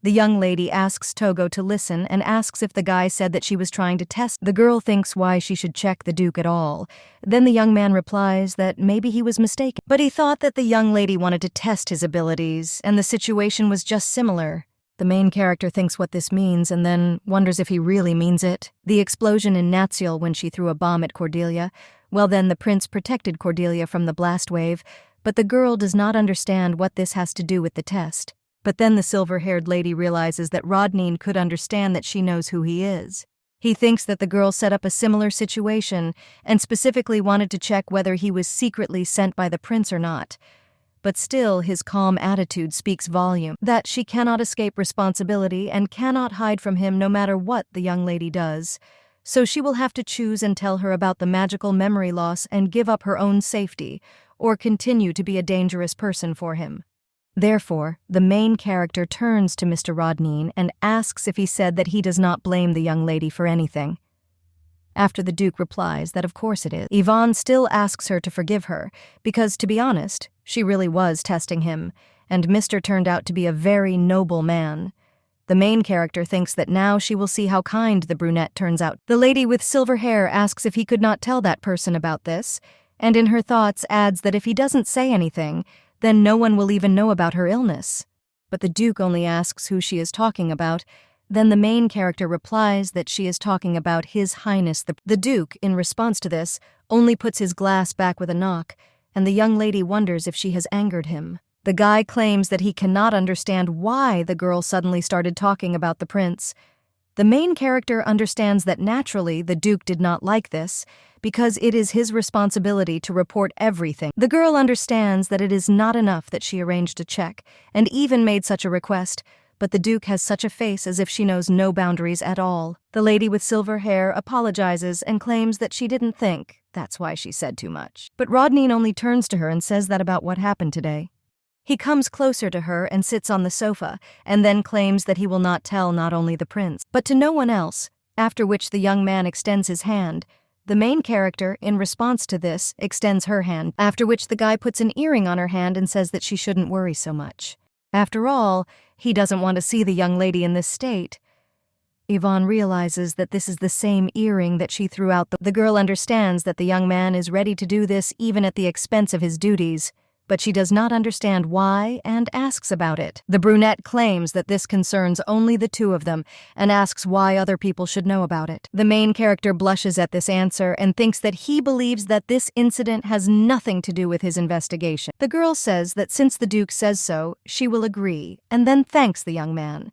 A: The young lady asks Togo to listen and asks if the guy said that she was trying to test. The girl thinks why she should check the Duke at all. Then the young man replies that maybe he was mistaken. But he thought that the young lady wanted to test his abilities, and the situation was just similar. The main character thinks what this means and then wonders if he really means it. The explosion in Natsiel when she threw a bomb at Cordelia. Well then, the prince protected Cordelia from the blast wave, but the girl does not understand what this has to do with the test. But then the silver-haired lady realizes that Rodain could understand that she knows who he is. He thinks that the girl set up a similar situation and specifically wanted to check whether he was secretly sent by the prince or not. But still, his calm attitude speaks volume, that she cannot escape responsibility and cannot hide from him no matter what the young lady does. So she will have to choose and tell her about the magical memory loss and give up her own safety, or continue to be a dangerous person for him. Therefore, the main character turns to Mr. Rodain and asks if he said that he does not blame the young lady for anything. After the Duke replies that of course it is, Ivonne still asks her to forgive her, because, to be honest, she really was testing him, and Mr. turned out to be a very noble man. The main character thinks that now she will see how kind the brunette turns out. The lady with silver hair asks if he could not tell that person about this, and in her thoughts adds that if he doesn't say anything, then no one will even know about her illness. But the Duke only asks who she is talking about. Then the main character replies that she is talking about His Highness the Duke, in response to this, only puts his glass back with a knock, and the young lady wonders if she has angered him. The guy claims that he cannot understand why the girl suddenly started talking about the prince. The main character understands that naturally the Duke did not like this, because it is his responsibility to report everything. The girl understands that it is not enough that she arranged a check, and even made such a request, but the Duke has such a face as if she knows no boundaries at all. The lady with silver hair apologizes and claims that she didn't think, that's why she said too much. But Rodain only turns to her and says that about what happened today. He comes closer to her and sits on the sofa, and then claims that he will not tell not only the prince, but to no one else, after which the young man extends his hand. The main character, in response to this, extends her hand, after which the guy puts an earring on her hand and says that she shouldn't worry so much. After all, he doesn't want to see the young lady in this state. Ivonne realizes that this is the same earring that she threw out. The girl understands that the young man is ready to do this even at the expense of his duties, but she does not understand why and asks about it. The brunette claims that this concerns only the two of them and asks why other people should know about it. The main character blushes at this answer and thinks that he believes that this incident has nothing to do with his investigation. The girl says that since the Duke says so, she will agree, and then thanks the young man.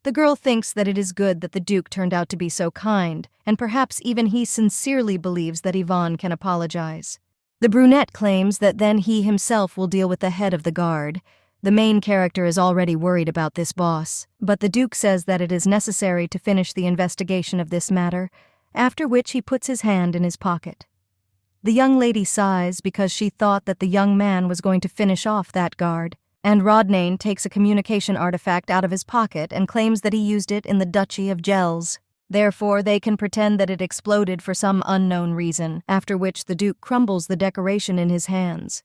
A: The girl thinks that it is good that the Duke turned out to be so kind, and perhaps even he sincerely believes that Ivonne can apologize. The brunette claims that then he himself will deal with the head of the guard. The main character is already worried about this boss, but the Duke says that it is necessary to finish the investigation of this matter, after which he puts his hand in his pocket. The young lady sighs because she thought that the young man was going to finish off that guard, and Rodain takes a communication artifact out of his pocket and claims that he used it in the Duchy of Gels. Therefore, they can pretend that it exploded for some unknown reason, after which the Duke crumbles the decoration in his hands.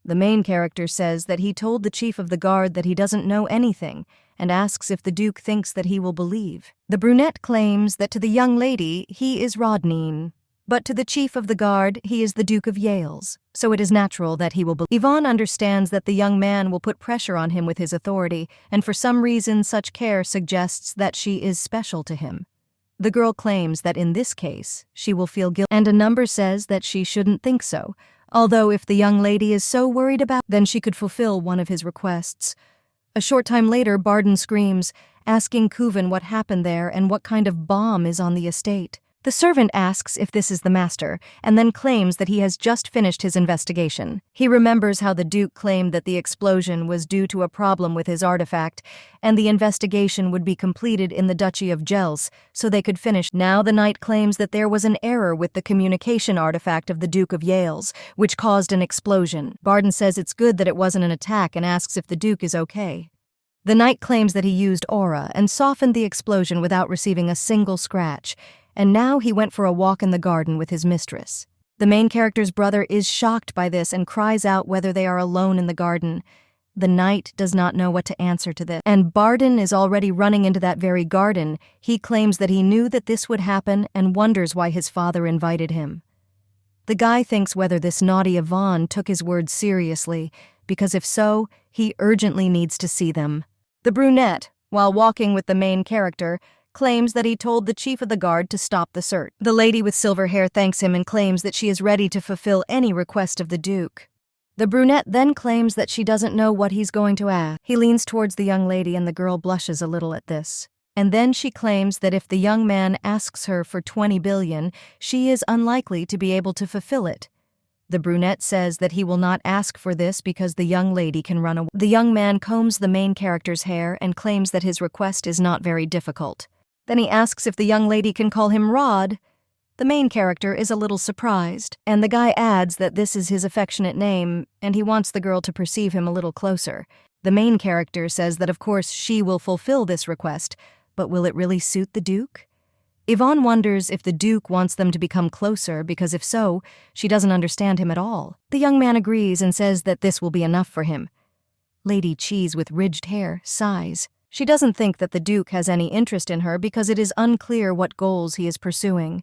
A: The main character says that he told the chief of the guard that he doesn't know anything, and asks if the Duke thinks that he will believe. The brunette claims that to the young lady he is Rodain, but to the chief of the guard he is the Duke of Yales, so it is natural that he will believe. Ivonne understands that the young man will put pressure on him with his authority, and for some reason such care suggests that she is special to him. The girl claims that in this case, she will feel guilty, and a number says that she shouldn't think so, although if the young lady is so worried about, then she could fulfill one of his requests. A short time later, Barden screams, asking Kuvan what happened there and what kind of bomb is on the estate. The servant asks if this is the master, and then claims that he has just finished his investigation. He remembers how the Duke claimed that the explosion was due to a problem with his artifact, and the investigation would be completed in the Duchy of Gels, so they could finish. Now the knight claims that there was an error with the communication artifact of the Duke of Yales, which caused an explosion. Barden says it's good that it wasn't an attack and asks if the Duke is okay. The knight claims that he used aura and softened the explosion without receiving a single scratch, and now he went for a walk in the garden with his mistress. The main character's brother is shocked by this and cries out whether they are alone in the garden. The knight does not know what to answer to this, and Barden is already running into that very garden. He claims that he knew that this would happen and wonders why his father invited him. The guy thinks whether this naughty Ivonne took his words seriously, because if so, he urgently needs to see them. The brunette, while walking with the main character, claims that he told the chief of the guard to stop the search. The lady with silver hair thanks him and claims that she is ready to fulfill any request of the Duke. The brunette then claims that she doesn't know what he's going to ask. He leans towards the young lady and the girl blushes a little at this. And then she claims that if the young man asks her for 20 billion, she is unlikely to be able to fulfill it. The brunette says that he will not ask for this because the young lady can run away. The young man combs the main character's hair and claims that his request is not very difficult. Then he asks if the young lady can call him Rod. The main character is a little surprised, and the guy adds that this is his affectionate name, and he wants the girl to perceive him a little closer. The main character says that of course she will fulfill this request, but will it really suit the Duke? Ivonne wonders if the Duke wants them to become closer, because if so, she doesn't understand him at all. The young man agrees and says that this will be enough for him. Lady Cheese with ridged hair sighs. She doesn't think that the Duke has any interest in her because it is unclear what goals he is pursuing.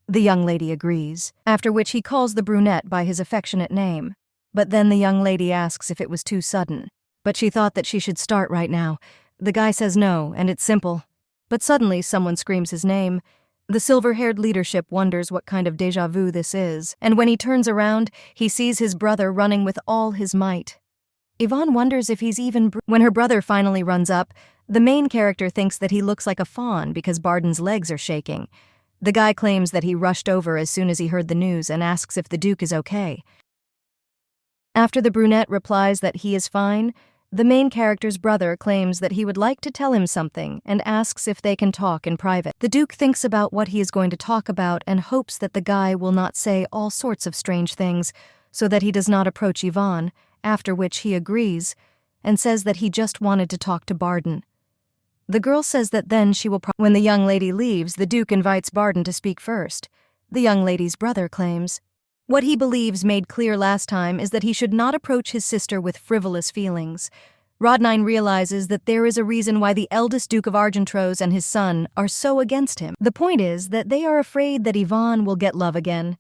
A: The young lady agrees, after which he calls the brunette by his affectionate name. But then the young lady asks if it was too sudden. But she thought that she should start right now. The guy says no, and it's simple. But suddenly someone screams his name. The silver-haired leadership wonders what kind of déjà vu this is, and when he turns around, he sees his brother running with all his might. Ivonne wonders if he's even when her brother finally runs up, the main character thinks that he looks like a fawn because Barden's legs are shaking. The guy claims that he rushed over as soon as he heard the news and asks if the Duke is okay. After the brunette replies that he is fine, the main character's brother claims that he would like to tell him something and asks if they can talk in private. The Duke thinks about what he is going to talk about and hopes that the guy will not say all sorts of strange things so that he does not approach Ivonne, after which he agrees and says that he just wanted to talk to Barden. The girl says that then she will when the young lady leaves, the Duke invites Barden to speak first. The young lady's brother claims what he believes made clear last time is that he should not approach his sister with frivolous feelings. Rodain realizes that there is a reason why the eldest Duke of Argentrose and his son are so against him. The point is that they are afraid that Ivonne will get love again.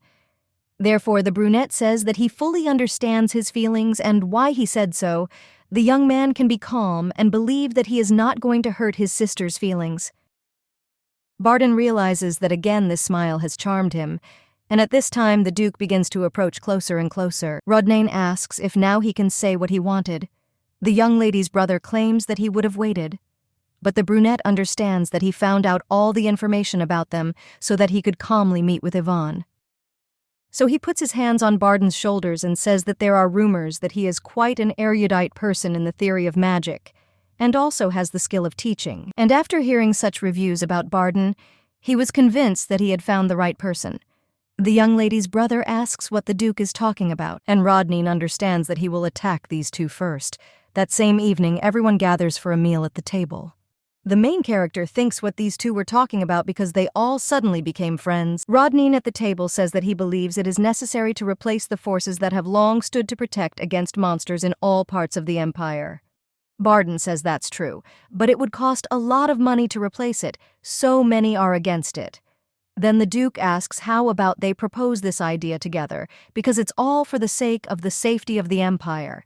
A: Therefore, the brunette says that he fully understands his feelings and why he said so. The young man can be calm and believe that he is not going to hurt his sister's feelings. Barden realizes that again this smile has charmed him, and at this time the Duke begins to approach closer and closer. Rodain asks if now he can say what he wanted. The young lady's brother claims that he would have waited, but the brunette understands that he found out all the information about them so that he could calmly meet with Ivonne. So he puts his hands on Barden's shoulders and says that there are rumors that he is quite an erudite person in the theory of magic, and also has the skill of teaching. And after hearing such reviews about Barden, he was convinced that he had found the right person. The young lady's brother asks what the Duke is talking about, and Rodain understands that he will attack these two first. That same evening, everyone gathers for a meal at the table. The main character thinks what these two were talking about because they all suddenly became friends. Rodain at the table says that he believes it is necessary to replace the forces that have long stood to protect against monsters in all parts of the Empire. Barden says that's true, but it would cost a lot of money to replace it. So many are against it. Then the Duke asks how about they propose this idea together, because it's all for the sake of the safety of the Empire.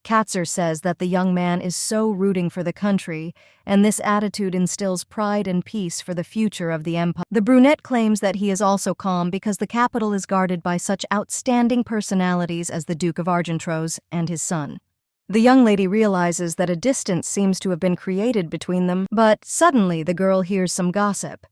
A: Katzer says that the young man is so rooting for the country, and this attitude instills pride and peace for the future of the empire. The brunette claims that he is also calm because the capital is guarded by such outstanding personalities as the Duke of Argentrose and his son. The young lady realizes that a distance seems to have been created between them, but suddenly the girl hears some gossip.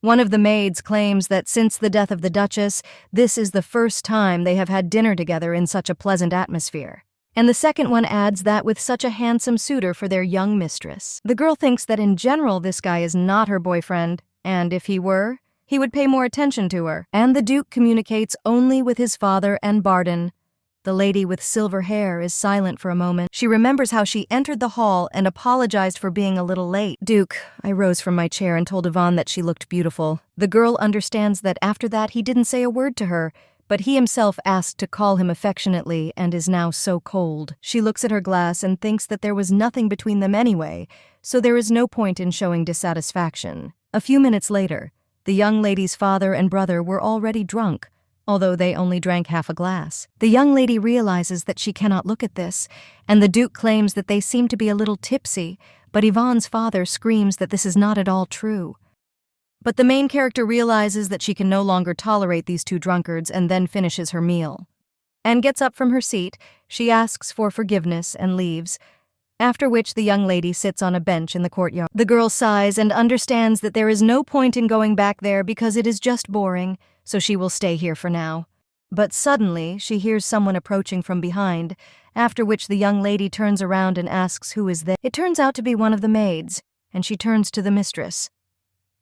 A: One of the maids claims that since the death of the Duchess, this is the first time they have had dinner together in such a pleasant atmosphere. And the second one adds that with such a handsome suitor for their young mistress. The girl thinks that in general this guy is not her boyfriend, and if he were, he would pay more attention to her. And the Duke communicates only with his father and Barden. The lady with silver hair is silent for a moment. She remembers how she entered the hall and apologized for being a little late. Duke, I rose from my chair and told Ivonne that she looked beautiful. The girl understands that after that he didn't say a word to her, but he himself asked to call him affectionately and is now so cold. She looks at her glass and thinks that there was nothing between them anyway, so there is no point in showing dissatisfaction. A few minutes later, the young lady's father and brother were already drunk, although they only drank half a glass. The young lady realizes that she cannot look at this, and the Duke claims that they seem to be a little tipsy, but Yvonne's father screams that this is not at all true. But the main character realizes that she can no longer tolerate these two drunkards and then finishes her meal. And gets up from her seat, she asks for forgiveness and leaves, after which the young lady sits on a bench in the courtyard. The girl sighs and understands that there is no point in going back there because it is just boring, so she will stay here for now. But suddenly, she hears someone approaching from behind, after which the young lady turns around and asks who is there. It turns out to be one of the maids, and she turns to the mistress.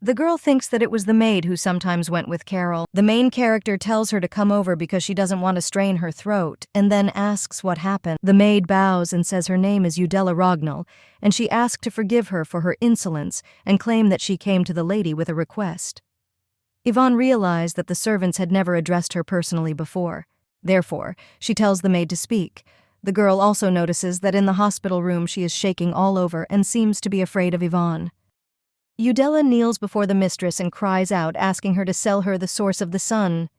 A: The girl thinks that it was the maid who sometimes went with Carol. The main character tells her to come over because she doesn't want to strain her throat, and then asks what happened. The maid bows and says her name is Udella Rognall, and she asks to forgive her for her insolence and claim that she came to the lady with a request. Yvonne realized that the servants had never addressed her personally before. Therefore, she tells the maid to speak. The girl also notices that in the hospital room she is shaking all over and seems to be afraid of Yvonne. Udella kneels before the mistress and cries out, asking her to sell her the source of the sun.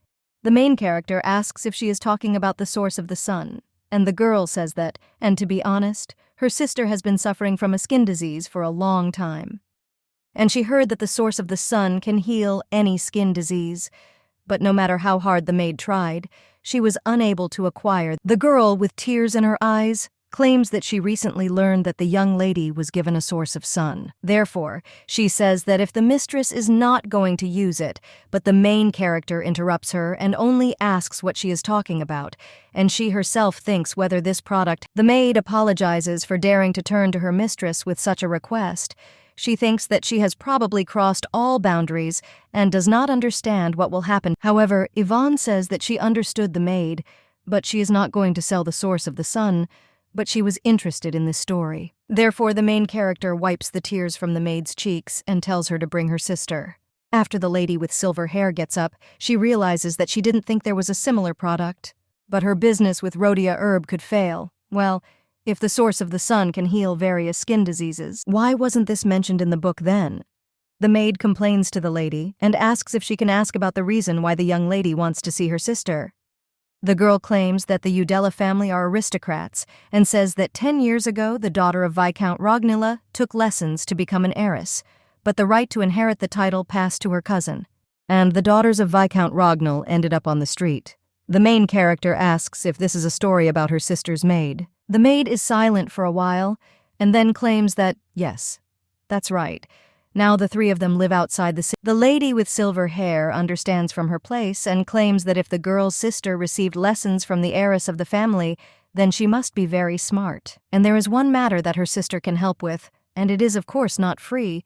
A: The main character asks if she is talking about the source of the sun, and the girl says that, and to be honest, her sister has been suffering from a skin disease for a long time. And she heard that the source of the sun can heal any skin disease, but no matter how hard the maid tried, she was unable to acquire. The girl, with tears in her eyes, claims that she recently learned that the young lady was given a source of sun. Therefore, she says that if the mistress is not going to use it, but the main character interrupts her and only asks what she is talking about, and she herself thinks whether this product. The maid apologizes for daring to turn to her mistress with such a request. She thinks that she has probably crossed all boundaries and does not understand what will happen. However, Yvonne says that she understood the maid, but she is not going to sell the source of the sun, but she was interested in this story. Therefore, the main character wipes the tears from the maid's cheeks and tells her to bring her sister. After the lady with silver hair gets up, she realizes that she didn't think there was a similar product. But her business with Rhodia herb could fail. Well, if the source of the sun can heal various skin diseases, why wasn't this mentioned in the book then? The maid complains to the lady and asks if she can ask about the reason why the young lady wants to see her sister. The girl claims that the Udella family are aristocrats and says that 10 years ago the daughter of Viscount Rognilla took lessons to become an heiress, but the right to inherit the title passed to her cousin, and the daughters of Viscount Rognall ended up on the street. The main character asks if this is a story about her sister's maid. The maid is silent for a while and then claims that, yes, that's right. Now the three of them live outside the city. The lady with silver hair understands from her place and claims that if the girl's sister received lessons from the heiress of the family, then she must be very smart. And there is one matter that her sister can help with, and it is of course not free,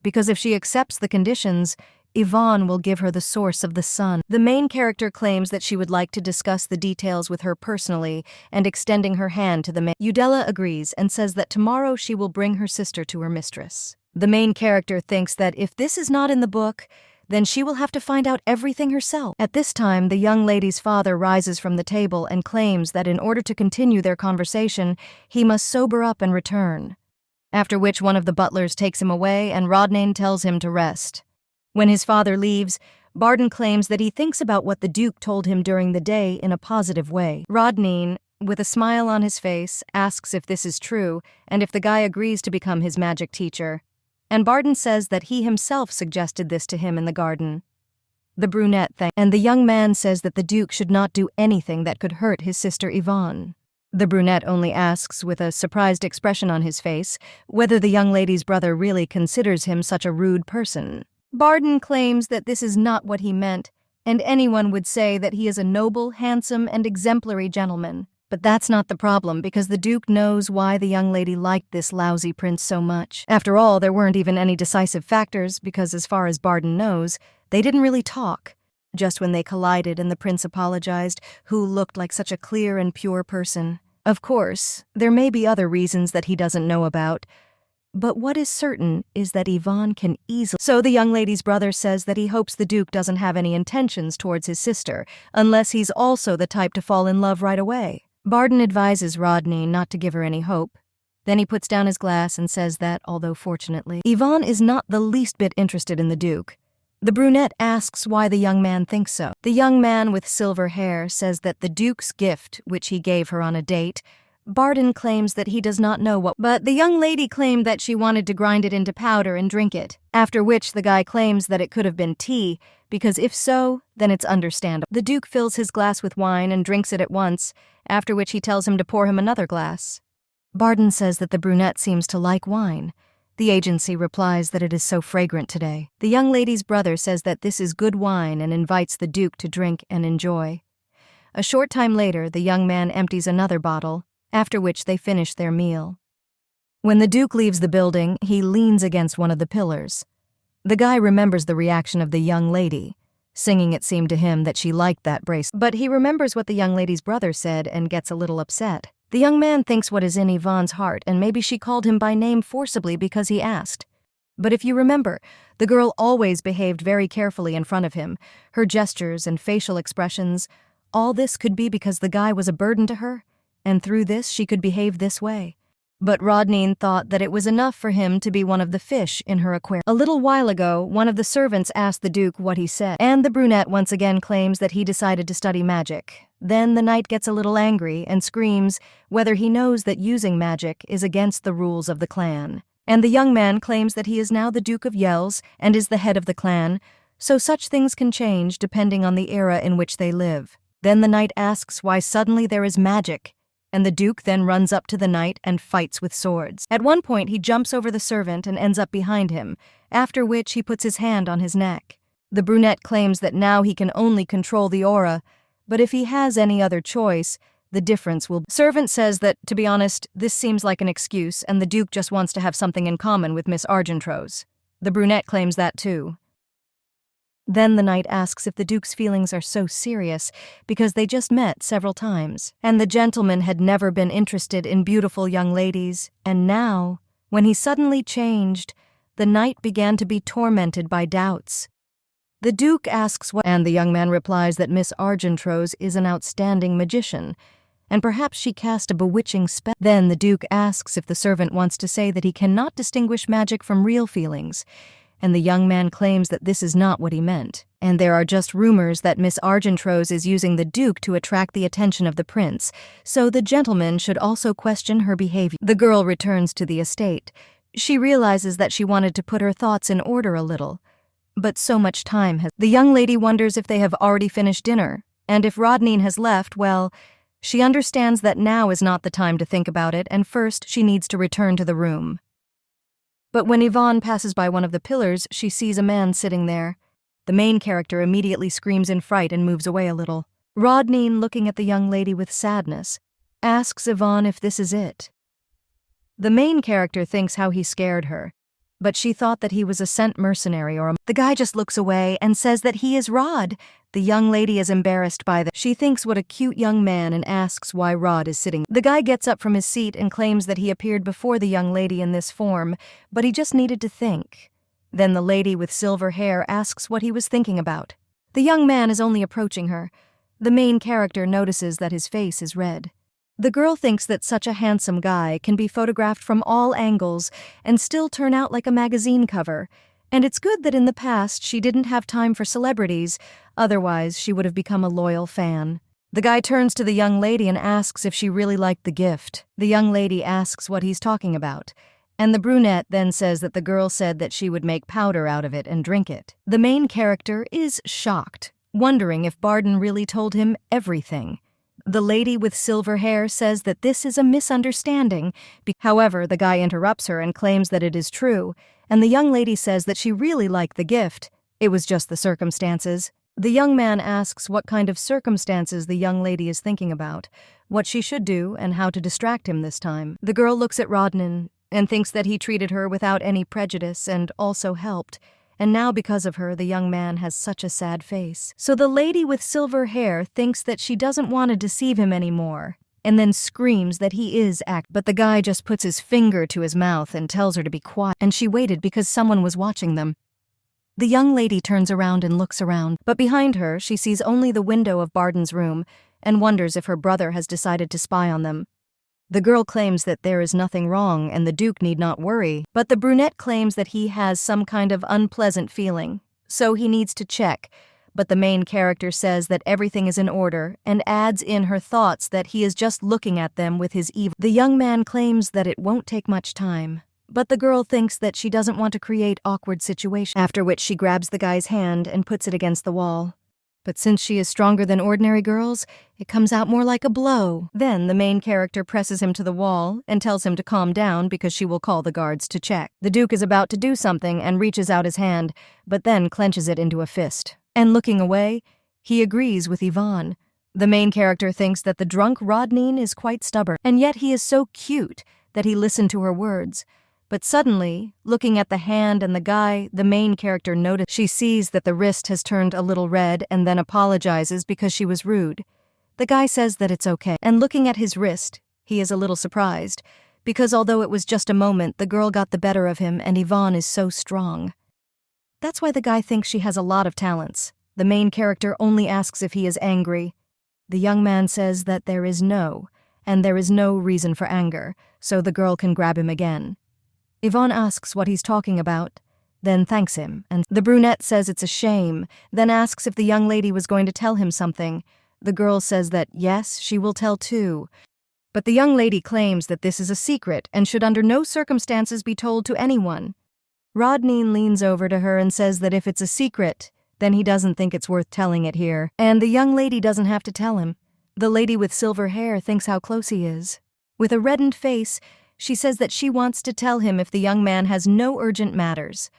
A: because if she accepts the conditions, Yvonne will give her the source of the sun. The main character claims that she would like to discuss the details with her personally and extending her hand to the maid. Udella agrees and says that tomorrow she will bring her sister to her mistress. The main character thinks that if this is not in the book, then she will have to find out everything herself. At this time, the young lady's father rises from the table and claims that in order to continue their conversation, he must sober up and return. After which one of the butlers takes him away and Rodain tells him to rest. When his father leaves, Barden claims that he thinks about what the Duke told him during the day in a positive way. Rodain, with a smile on his face, asks if this is true and if the guy agrees to become his magic teacher. And Barden says that he himself suggested this to him in the garden. The brunette and the young man says that the Duke should not do anything that could hurt his sister Ivonne. The brunette only asks, with a surprised expression on his face, whether the young lady's brother really considers him such a rude person. Barden claims that this is not what he meant, and anyone would say that he is a noble, handsome, and exemplary gentleman. But that's not the problem, because the Duke knows why the young lady liked this lousy prince so much. After all, there weren't even any decisive factors, because as far as Barden knows, they didn't really talk. Just when they collided and the prince apologized, who looked like such a clear and pure person. Of course, there may be other reasons that he doesn't know about, but what is certain is that Ivonne can easily... So the young lady's brother says that he hopes the Duke doesn't have any intentions towards his sister, unless he's also the type to fall in love right away. Barden advises Rodain not to give her any hope. Then he puts down his glass and says that, although fortunately, Ivonne is not the least bit interested in the Duke. The brunette asks why the young man thinks so. The young man with silver hair says that the Duke's gift, which he gave her on a date, Barden claims that he does not know what, but the young lady claimed that she wanted to grind it into powder and drink it, after which the guy claims that it could have been tea, because if so, then it's understandable. The Duke fills his glass with wine and drinks it at once, after which he tells him to pour him another glass. Barden says that the brunette seems to like wine. The agency replies that it is so fragrant today. The young lady's brother says that this is good wine and invites the Duke to drink and enjoy. A short time later, the young man empties another bottle, after which they finish their meal. When the Duke leaves the building, he leans against one of the pillars. The guy remembers the reaction of the young lady. Singing, it seemed to him that she liked that bracelet. But he remembers what the young lady's brother said and gets a little upset. The young man thinks what is in Yvonne's heart, and maybe she called him by name forcibly because he asked. But if you remember, the girl always behaved very carefully in front of him. Her gestures and facial expressions, all this could be because the guy was a burden to her, and through this she could behave this way. But Rodain thought that it was enough for him to be one of the fish in her aquarium. A little while ago, one of the servants asked the Duke what he said, and the brunette once again claims that he decided to study magic. Then the knight gets a little angry and screams whether he knows that using magic is against the rules of the clan. And the young man claims that he is now the Duke of Yells and is the head of the clan, so such things can change depending on the era in which they live. Then the knight asks why suddenly there is magic, and the Duke then runs up to the knight and fights with swords. At one point he jumps over the servant and ends up behind him, after which he puts his hand on his neck. The brunette claims that now he can only control the aura, but if he has any other choice, the difference will... Servant says that, to be honest, this seems like an excuse and the Duke just wants to have something in common with Miss Argentrose. The brunette claims that too. Then the knight asks if the Duke's feelings are so serious because they just met several times, and the gentleman had never been interested in beautiful young ladies, and now, when he suddenly changed, the knight began to be tormented by doubts. The Duke asks what, and the young man replies that Miss Argentrose is an outstanding magician, and perhaps she cast a bewitching spell. Then the Duke asks if the servant wants to say that he cannot distinguish magic from real feelings, and the young man claims that this is not what he meant, and there are just rumors that Miss Argentrose is using the Duke to attract the attention of the prince, so the gentleman should also question her behavior. The girl returns to the estate. She realizes that she wanted to put her thoughts in order a little, but so much time has... The young lady wonders if they have already finished dinner, and if Rodain has left, well, she understands that now is not the time to think about it, and first she needs to return to the room. But when Yvonne passes by one of the pillars, she sees a man sitting there. The main character immediately screams in fright and moves away a little. Rodain, looking at the young lady with sadness, asks Yvonne if this is it. The main character thinks how he scared her, but she thought that he was a sent mercenary or a... The guy just looks away and says that he is Rod. The young lady is embarrassed by that. She thinks what a cute young man and asks why Rod is sitting. The guy gets up from his seat and claims that he appeared before the young lady in this form, but he just needed to think. Then the lady with silver hair asks what he was thinking about. The young man is only approaching her. The main character notices that his face is red. The girl thinks that such a handsome guy can be photographed from all angles and still turn out like a magazine cover, and it's good that in the past she didn't have time for celebrities, otherwise she would have become a loyal fan. The guy turns to the young lady and asks if she really liked the gift. The young lady asks what he's talking about, and the brunette then says that the girl said that she would make powder out of it and drink it. The main character is shocked, wondering if Barden really told him everything. The lady with silver hair says that this is a misunderstanding. However, the guy interrupts her and claims that it is true, and the young lady says that she really liked the gift. It was just the circumstances. The young man asks what kind of circumstances the young lady is thinking about, what she should do, and how to distract him this time. The girl looks at Rodain and thinks that he treated her without any prejudice and also helped, and now because of her the young man has such a sad face. So the lady with silver hair thinks that she doesn't want to deceive him anymore, and then screams that he is but the guy just puts his finger to his mouth and tells her to be quiet, and she waited because someone was watching them. The young lady turns around and looks around, but behind her she sees only the window of Barden's room and wonders if her brother has decided to spy on them. The girl claims that there is nothing wrong and the Duke need not worry, but the brunette claims that he has some kind of unpleasant feeling, so he needs to check. But the main character says that everything is in order and adds in her thoughts that he is just looking at them with his evil. The young man claims that it won't take much time, but the girl thinks that she doesn't want to create awkward situations, after which she grabs the guy's hand and puts it against the wall. But since she is stronger than ordinary girls, it comes out more like a blow. Then the main character presses him to the wall and tells him to calm down because she will call the guards to check. The Duke is about to do something and reaches out his hand, but then clenches it into a fist. And looking away, he agrees with Ivonne. The main character thinks that the drunk Rodain is quite stubborn, and yet he is so cute that he listened to her words. But suddenly, looking at the hand and the guy, the main character notices she sees that the wrist has turned a little red and then apologizes because she was rude. The guy says that it's okay, and looking at his wrist, he is a little surprised, because although it was just a moment, the girl got the better of him and Ivonne is so strong. That's why the guy thinks she has a lot of talents. The main character only asks if he is angry. The young man says that there is no reason for anger, so the girl can grab him again. Ivonne asks what he's talking about, then thanks him, and the brunette says it's a shame, then asks if the young lady was going to tell him something. The girl says that yes, she will tell too. But the young lady claims that this is a secret and should under no circumstances be told to anyone. Rodain leans over to her and says that if it's a secret, then he doesn't think it's worth telling it here, and the young lady doesn't have to tell him. The lady with silver hair thinks how close he is. With a reddened face, she says that she wants to tell him if the young man has no urgent matters.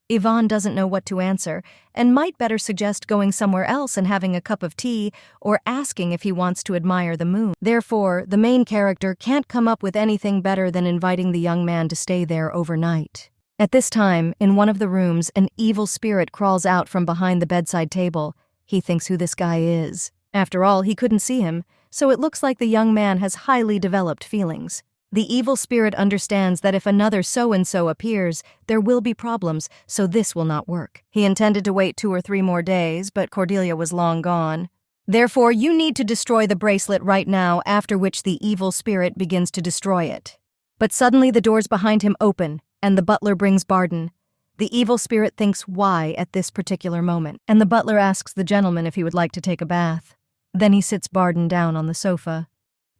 A: Ivonne doesn't know what to answer, and might better suggest going somewhere else and having a cup of tea, or asking if he wants to admire the moon. Therefore, the main character can't come up with anything better than inviting the young man to stay there overnight. At this time, in one of the rooms, an evil spirit crawls out from behind the bedside table. He thinks who this guy is. After all, he couldn't see him, so it looks like the young man has highly developed feelings. The evil spirit understands that if another so-and-so appears, there will be problems, so this will not work. He intended to wait 2 or 3 more days, but Cordelia was long gone. Therefore, you need to destroy the bracelet right now, after which the evil spirit begins to destroy it. But suddenly the doors behind him open, and the butler brings Barden. The evil spirit thinks why at this particular moment, and the butler asks the gentleman if he would like to take a bath. Then he sits Barden down on the sofa.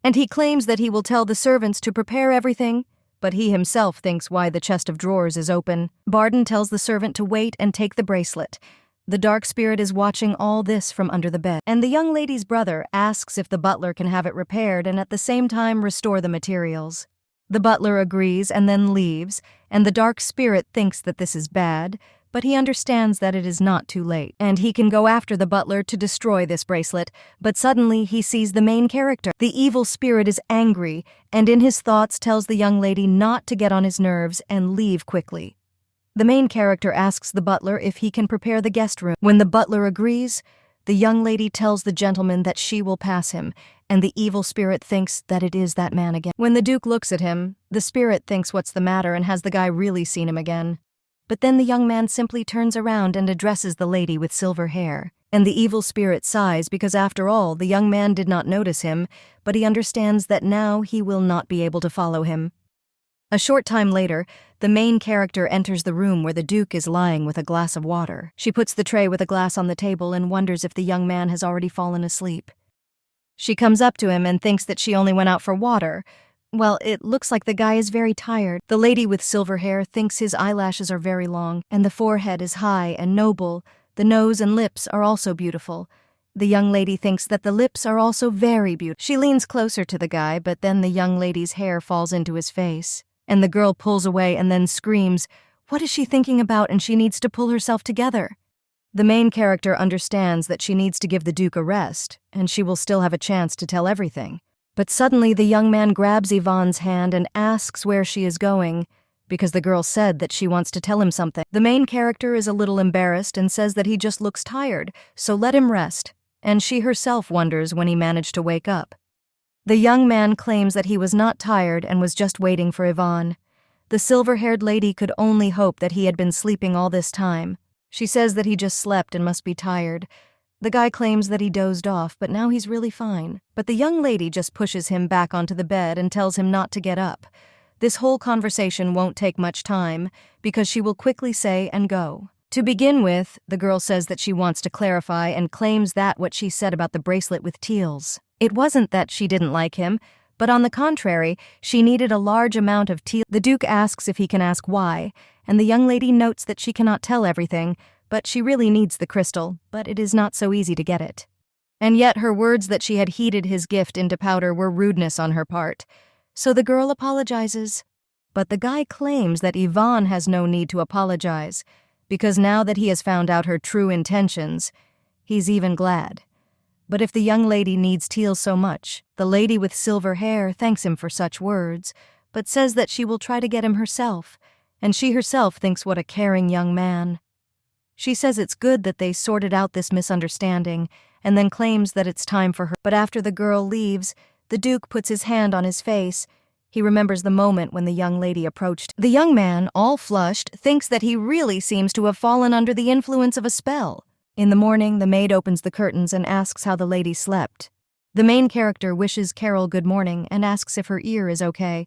A: And he claims that he will tell the servants to prepare everything, but he himself thinks why the chest of drawers is open. Barden tells the servant to wait and take the bracelet. The dark spirit is watching all this from under the bed, and the young lady's brother asks if the butler can have it repaired and at the same time restore the materials. The butler agrees and then leaves, and the dark spirit thinks that this is bad, but he understands that it is not too late, and he can go after the butler to destroy this bracelet, but suddenly he sees the main character. The evil spirit is angry, and in his thoughts tells the young lady not to get on his nerves and leave quickly. The main character asks the butler if he can prepare the guest room. When the butler agrees, the young lady tells the gentleman that she will pass him, and the evil spirit thinks that it is that man again. When the Duke looks at him, the spirit thinks what's the matter and has the guy really seen him again. But then the young man simply turns around and addresses the lady with silver hair. And the evil spirit sighs because after all, the young man did not notice him, but he understands that now he will not be able to follow him. A short time later, the main character enters the room where the Duke is lying with a glass of water. She puts the tray with a glass on the table and wonders if the young man has already fallen asleep. She comes up to him and thinks that she only went out for water. Well, it looks like the guy is very tired. The lady with silver hair thinks his eyelashes are very long, and the forehead is high and noble. The nose and lips are also beautiful. The young lady thinks that the lips are also very beautiful. She leans closer to the guy, but then the young lady's hair falls into his face. And the girl pulls away and then screams, "What is she thinking about?" And she needs to pull herself together. The main character understands that she needs to give the Duke a rest, and she will still have a chance to tell everything. But suddenly the young man grabs Yvonne's hand and asks where she is going, because the girl said that she wants to tell him something. The main character is a little embarrassed and says that he just looks tired, so let him rest, and she herself wonders when he managed to wake up. The young man claims that he was not tired and was just waiting for Yvonne. The silver-haired lady could only hope that he had been sleeping all this time. She says that he just slept and must be tired. The guy claims that he dozed off, but now he's really fine. But the young lady just pushes him back onto the bed and tells him not to get up. This whole conversation won't take much time, because she will quickly say and go. To begin with, the girl says that she wants to clarify and claims that what she said about the bracelet with Teals. It wasn't that she didn't like him, but on the contrary, she needed a large amount of Teals. The Duke asks if he can ask why, and the young lady notes that she cannot tell everything, but she really needs the crystal, but it is not so easy to get it. And yet her words that she had heated his gift into powder were rudeness on her part. So the girl apologizes. But the guy claims that Yvonne has no need to apologize, because now that he has found out her true intentions, he's even glad. But if the young lady needs Teals so much, the lady with silver hair thanks him for such words, but says that she will try to get him herself, and she herself thinks what a caring young man. She says it's good that they sorted out this misunderstanding, and then claims that it's time for her. But after the girl leaves, the Duke puts his hand on his face. He remembers the moment when the young lady approached. The young man, all flushed, thinks that he really seems to have fallen under the influence of a spell. In the morning, the maid opens the curtains and asks how the lady slept. The main character wishes Carol good morning and asks if her ear is okay.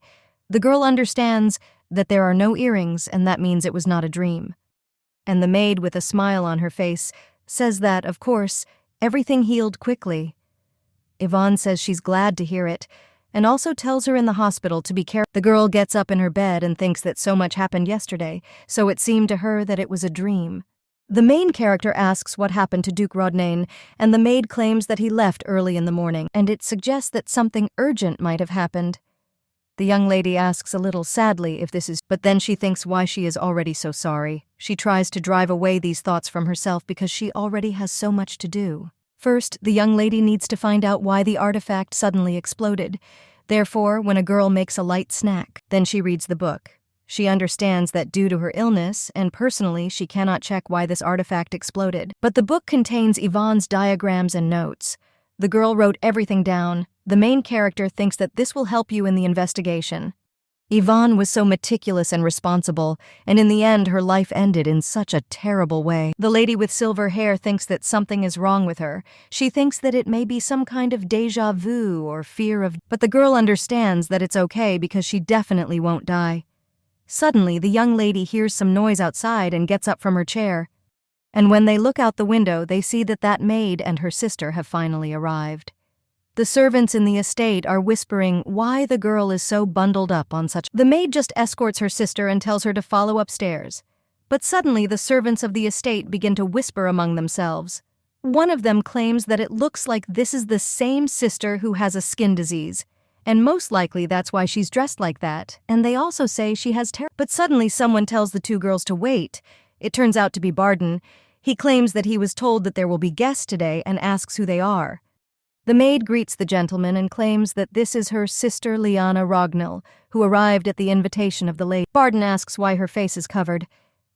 A: The girl understands that there are no earrings, and that means it was not a dream. And the maid, with a smile on her face, says that, of course, everything healed quickly. Yvonne says she's glad to hear it, and also tells her in the hospital to be careful. The girl gets up in her bed and thinks that so much happened yesterday, so it seemed to her that it was a dream. The main character asks what happened to Duke Rodain, and the maid claims that he left early in the morning, and it suggests that something urgent might have happened. The young lady asks a little sadly if this is, but then she thinks why she is already so sorry. She tries to drive away these thoughts from herself because she already has so much to do. First, the young lady needs to find out why the artifact suddenly exploded. Therefore, when a girl makes a light snack, then she reads the book. She understands that due to her illness, and personally, she cannot check why this artifact exploded. But the book contains Yvonne's diagrams and notes. The girl wrote everything down. The main character thinks that this will help you in the investigation. Yvonne was so meticulous and responsible, and in the end her life ended in such a terrible way. The lady with silver hair thinks that something is wrong with her. She thinks that it may be some kind of déjà vu or fear of... But the girl understands that it's okay because she definitely won't die. Suddenly, the young lady hears some noise outside and gets up from her chair. And when they look out the window, they see that maid and her sister have finally arrived. The servants in the estate are whispering why the girl is so bundled up on such... The maid just escorts her sister and tells her to follow upstairs. But suddenly the servants of the estate begin to whisper among themselves. One of them claims that it looks like this is the same sister who has a skin disease, and most likely that's why she's dressed like that, and they also say she has But suddenly someone tells the two girls to wait. It turns out to be Barden. He claims that he was told that there will be guests today and asks who they are. The maid greets the gentleman and claims that this is her sister Lyanna Rognell, who arrived at the invitation of the lady. Barden asks why her face is covered.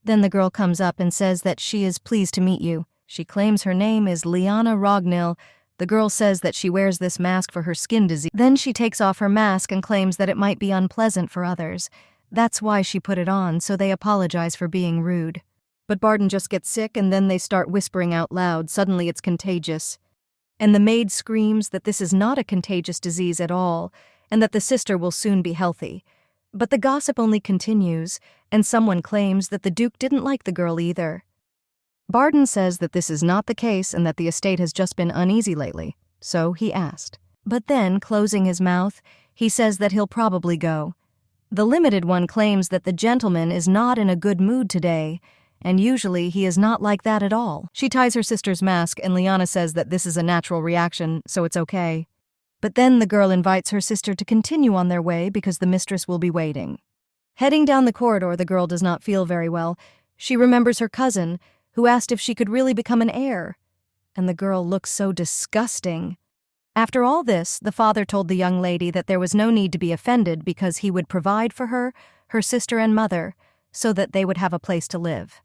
A: Then the girl comes up and says that she is pleased to meet you. She claims her name is Lyanna Rognell. The girl says that she wears this mask for her skin disease. Then she takes off her mask and claims that it might be unpleasant for others. That's why she put it on, so they apologize for being rude. But Barden just gets sick and then they start whispering out loud. Suddenly it's contagious. And the maid screams that this is not a contagious disease at all, and that the sister will soon be healthy. But the gossip only continues, and someone claims that the Duke didn't like the girl either. Barden says that this is not the case and that the estate has just been uneasy lately. so he asked. But then, closing his mouth, he says that he'll probably go. The limited one claims that the gentleman is not in a good mood today, and usually he is not like that at all. She ties her sister's mask, and Lyanna says that this is a natural reaction, so it's okay. But then the girl invites her sister to continue on their way because the mistress will be waiting. Heading down the corridor, the girl does not feel very well. She remembers her cousin, who asked if she could really become an heir. And the girl looks so disgusting. After all this, the father told the young lady that there was no need to be offended because he would provide for her, her sister and mother, so that they would have a place to live.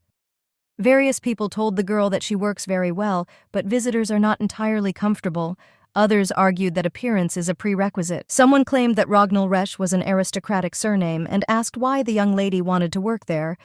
A: Various people told the girl that she works very well, but visitors are not entirely comfortable. Others argued that appearance is a prerequisite. Someone claimed that Ragnall Resh was an aristocratic surname and asked why the young lady wanted to work there,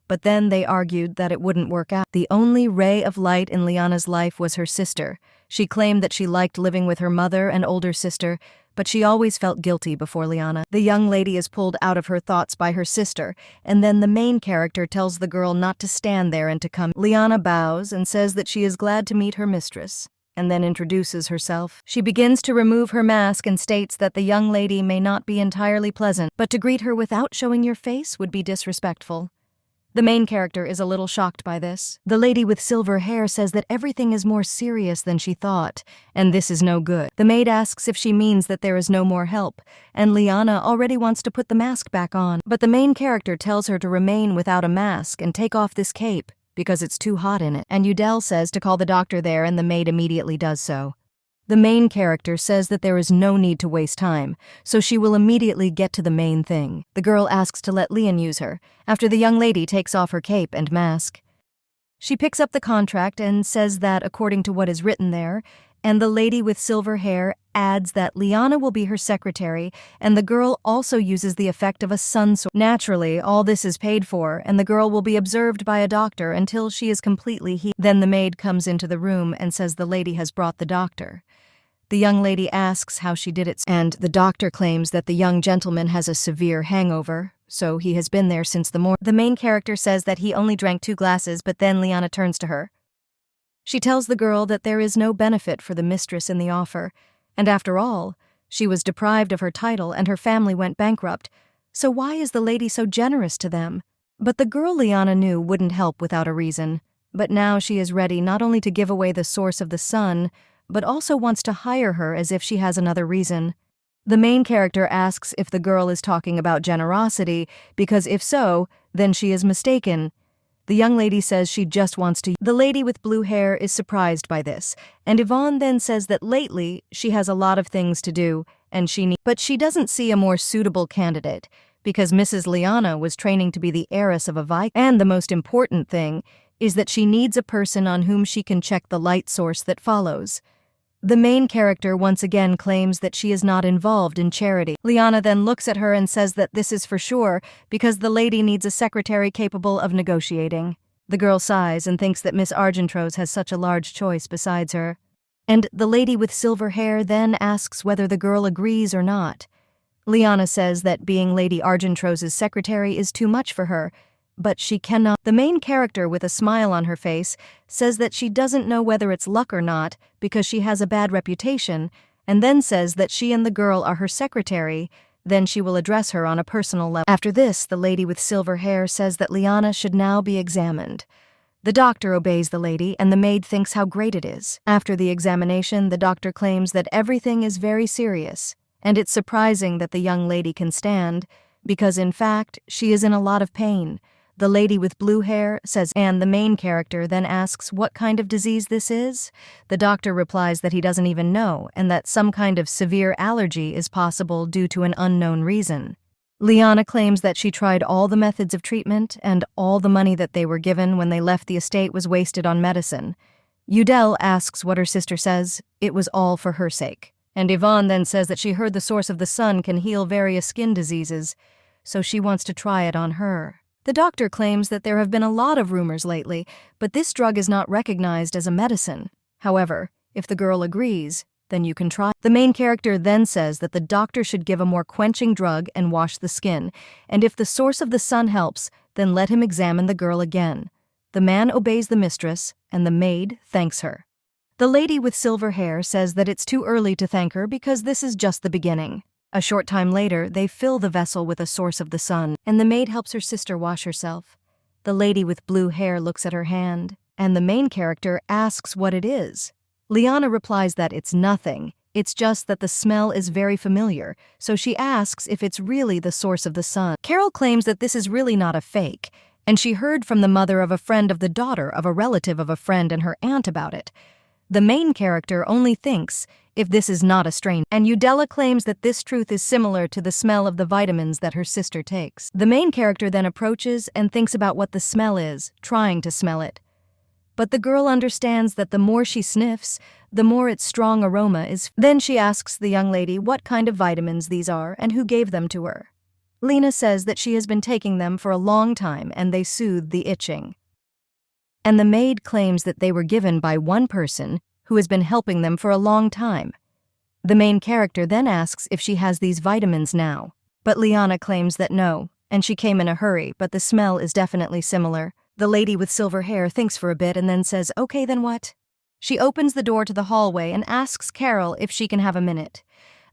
A: but then they argued that it wouldn't work out. The only ray of light in Lyanna's life was her sister. She claimed that she liked living with her mother and older sister, but she always felt guilty before Lyanna. The young lady is pulled out of her thoughts by her sister, and then the main character tells the girl not to stand there and to come. Lyanna bows and says that she is glad to meet her mistress, and then introduces herself. She begins to remove her mask and states that the young lady may not be entirely pleasant, but to greet her without showing your face would be disrespectful. The main character is a little shocked by this. The lady with silver hair says that everything is more serious than she thought, and this is no good. The maid asks if she means that there is no more help, and Lyanna already wants to put the mask back on. But the main character tells her to remain without a mask and take off this cape, because it's too hot in it. And Udell says to call the doctor there, and the maid immediately does so. The main character says that there is no need to waste time, so she will immediately get to the main thing. The girl asks to let Lyanna use her, after the young lady takes off her cape and mask. She picks up the contract and says that according to what is written there, and the lady with silver hair adds that Lyanna will be her secretary, and the girl also uses the effect of a sun sword. Naturally, all this is paid for, and the girl will be observed by a doctor until she is completely healed. Then the maid comes into the room and says the lady has brought the doctor. The young lady asks how she did it, and the doctor claims that the young gentleman has a severe hangover, so he has been there since the morning. The main character says that he only drank 2 glasses, but then Lyanna turns to her. She tells the girl that there is no benefit for the mistress in the offer, and after all, she was deprived of her title and her family went bankrupt, so why is the lady so generous to them? But the girl Lyanna knew wouldn't help without a reason, but now she is ready not only to give away the source of the sun, but also wants to hire her as if she has another reason. The main character asks if the girl is talking about generosity, because if so, then she is mistaken. The young lady says she just wants to. The lady with blue hair is surprised by this, and Ivonne then says that lately she has a lot of things to do, and but she doesn't see a more suitable candidate, because Mrs. Lyanna was training to be the heiress of a Viking. And the most important thing is that she needs a person on whom she can check the light source that follows. The main character once again claims that she is not involved in charity. Lyanna then looks at her and says that this is for sure because the lady needs a secretary capable of negotiating. The girl sighs and thinks that Miss Argentrose has such a large choice besides her. And the lady with silver hair then asks whether the girl agrees or not. Lyanna says that being Lady Argentrose's secretary is too much for her, but she cannot. The main character, with a smile on her face, says that she doesn't know whether it's luck or not because she has a bad reputation, and then says that she and the girl are her secretary, then she will address her on a personal level. After this, the lady with silver hair says that Lyanna should now be examined. The doctor obeys the lady, and the maid thinks how great it is. After the examination, the doctor claims that everything is very serious, and it's surprising that the young lady can stand, because in fact, she is in a lot of pain. The lady with blue hair says, and the main character then asks what kind of disease this is. The doctor replies that he doesn't even know, and that some kind of severe allergy is possible due to an unknown reason. Lyanna claims that she tried all the methods of treatment, and all the money that they were given when they left the estate was wasted on medicine. Udell asks what her sister says. It was all for her sake. And Ivonne then says that she heard the source of the sun can heal various skin diseases, so she wants to try it on her. The doctor claims that there have been a lot of rumors lately, but this drug is not recognized as a medicine. However, if the girl agrees, then you can try. The main character then says that the doctor should give a more quenching drug and wash the skin, and if the source of the sun helps, then let him examine the girl again. The man obeys the mistress, and the maid thanks her. The lady with silver hair says that it's too early to thank her because this is just the beginning. A short time later, they fill the vessel with a source of the sun, and the maid helps her sister wash herself. The lady with blue hair looks at her hand, and the main character asks what it is. Lyanna replies that it's nothing, it's just that the smell is very familiar, so she asks if it's really the source of the sun. Carol claims that this is really not a fake, and she heard from the mother of a friend of the daughter of a relative of a friend and her aunt about it. The main character only thinks if this is not a strain, and Udella claims that this truth is similar to the smell of the vitamins that her sister takes. The main character then approaches and thinks about what the smell is, trying to smell it. But the girl understands that the more she sniffs, the more its strong aroma is. Then she asks the young lady what kind of vitamins these are and who gave them to her. Lena says that she has been taking them for a long time and they soothe the itching. And the maid claims that they were given by one person who has been helping them for a long time. The main character then asks if she has these vitamins now, but Lyanna claims that no, and she came in a hurry, but the smell is definitely similar. The lady with silver hair thinks for a bit and then says, "Okay, then what?" She opens the door to the hallway and asks Carol if she can have a minute.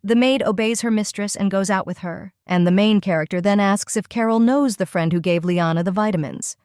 A: The maid obeys her mistress and goes out with her, and the main character then asks if Carol knows the friend who gave Lyanna the vitamins.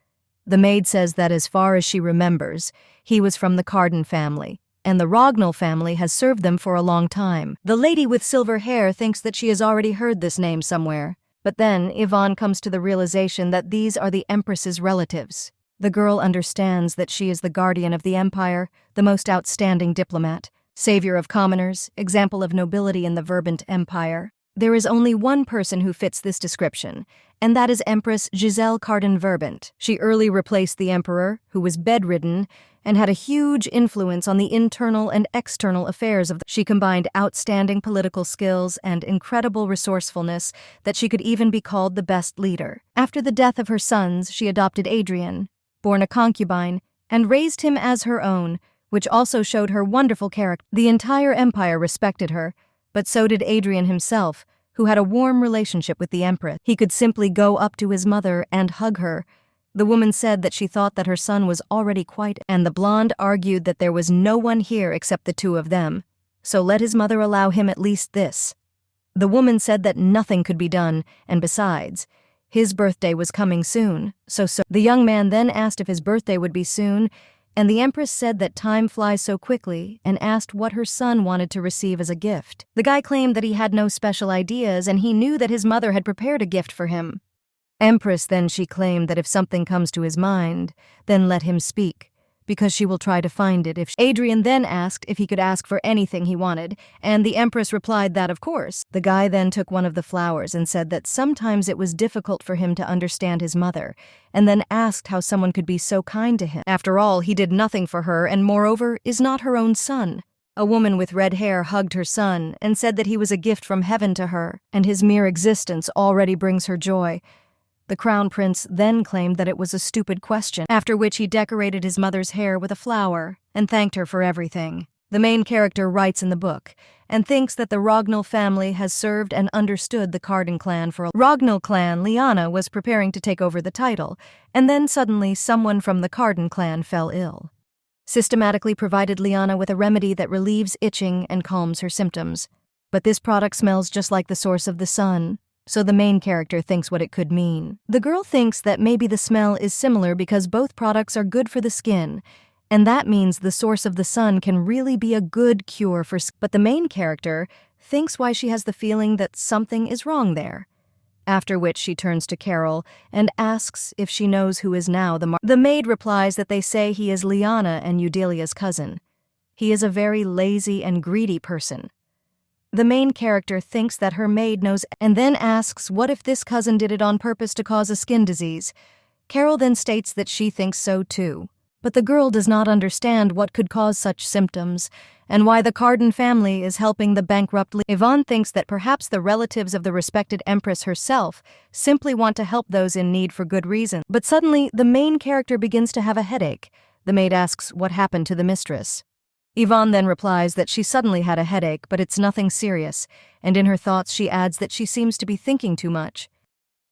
A: The maid says that as far as she remembers, he was from the Carden family, and the Rognall family has served them for a long time. The lady with silver hair thinks that she has already heard this name somewhere, but then Ivonne comes to the realization that these are the Empress's relatives. The girl understands that she is the guardian of the Empire, the most outstanding diplomat, savior of commoners, example of nobility in the Verbant Empire. There is only one person who fits this description, and that is Empress Giselle Carden Verbant. She early replaced the Emperor, who was bedridden, and had a huge influence on the internal and external affairs of the. She combined outstanding political skills and incredible resourcefulness that she could even be called the best leader. After the death of her sons, she adopted Adrian, born a concubine, and raised him as her own, which also showed her wonderful character. The entire empire respected her, but so did Adrian himself, who had a warm relationship with the Empress. He could simply go up to his mother and hug her. The woman said that she thought that her son was already quite, and the blonde argued that there was no one here except the two of them, so let his mother allow him at least this. The woman said that nothing could be done, and besides, his birthday was coming soon, so the young man then asked if his birthday would be soon, and the Empress said that time flies so quickly and asked what her son wanted to receive as a gift. The guy claimed that he had no special ideas and he knew that his mother had prepared a gift for him. Empress then she claimed that if something comes to his mind, then let him speak, because she will try to find it. Adrian then asked if he could ask for anything he wanted, and the Empress replied that of course. The guy then took one of the flowers and said that sometimes it was difficult for him to understand his mother, and then asked how someone could be so kind to him. After all, he did nothing for her and moreover is not her own son. A woman with red hair hugged her son and said that he was a gift from heaven to her, and his mere existence already brings her joy. The crown prince then claimed that it was a stupid question, after which he decorated his mother's hair with a flower and thanked her for everything. The main character writes in the book and thinks that the Rognall family has served and understood the Carden clan for a Rognall clan. Lyanna was preparing to take over the title, and then suddenly someone from the Carden clan fell ill. Systematically provided Lyanna with a remedy that relieves itching and calms her symptoms. But this product smells just like the source of the sun, so the main character thinks what it could mean. The girl thinks that maybe the smell is similar because both products are good for the skin, and that means the source of the sun can really be a good cure for skin. But the main character thinks why she has the feeling that something is wrong there. After which she turns to Carol and asks if she knows who is now the maid replies that they say he is Lyanna and Udelia's cousin. He is a very lazy and greedy person. The main character thinks that her maid knows and then asks what if this cousin did it on purpose to cause a skin disease. Carol then states that she thinks so too, but the girl does not understand what could cause such symptoms and why the Carden family is helping the bankrupt. Ivonne thinks that perhaps the relatives of the respected Empress herself simply want to help those in need for good reason. But suddenly, the main character begins to have a headache. The maid asks what happened to the mistress. Ivonne then replies that she suddenly had a headache, but it's nothing serious, and in her thoughts she adds that she seems to be thinking too much.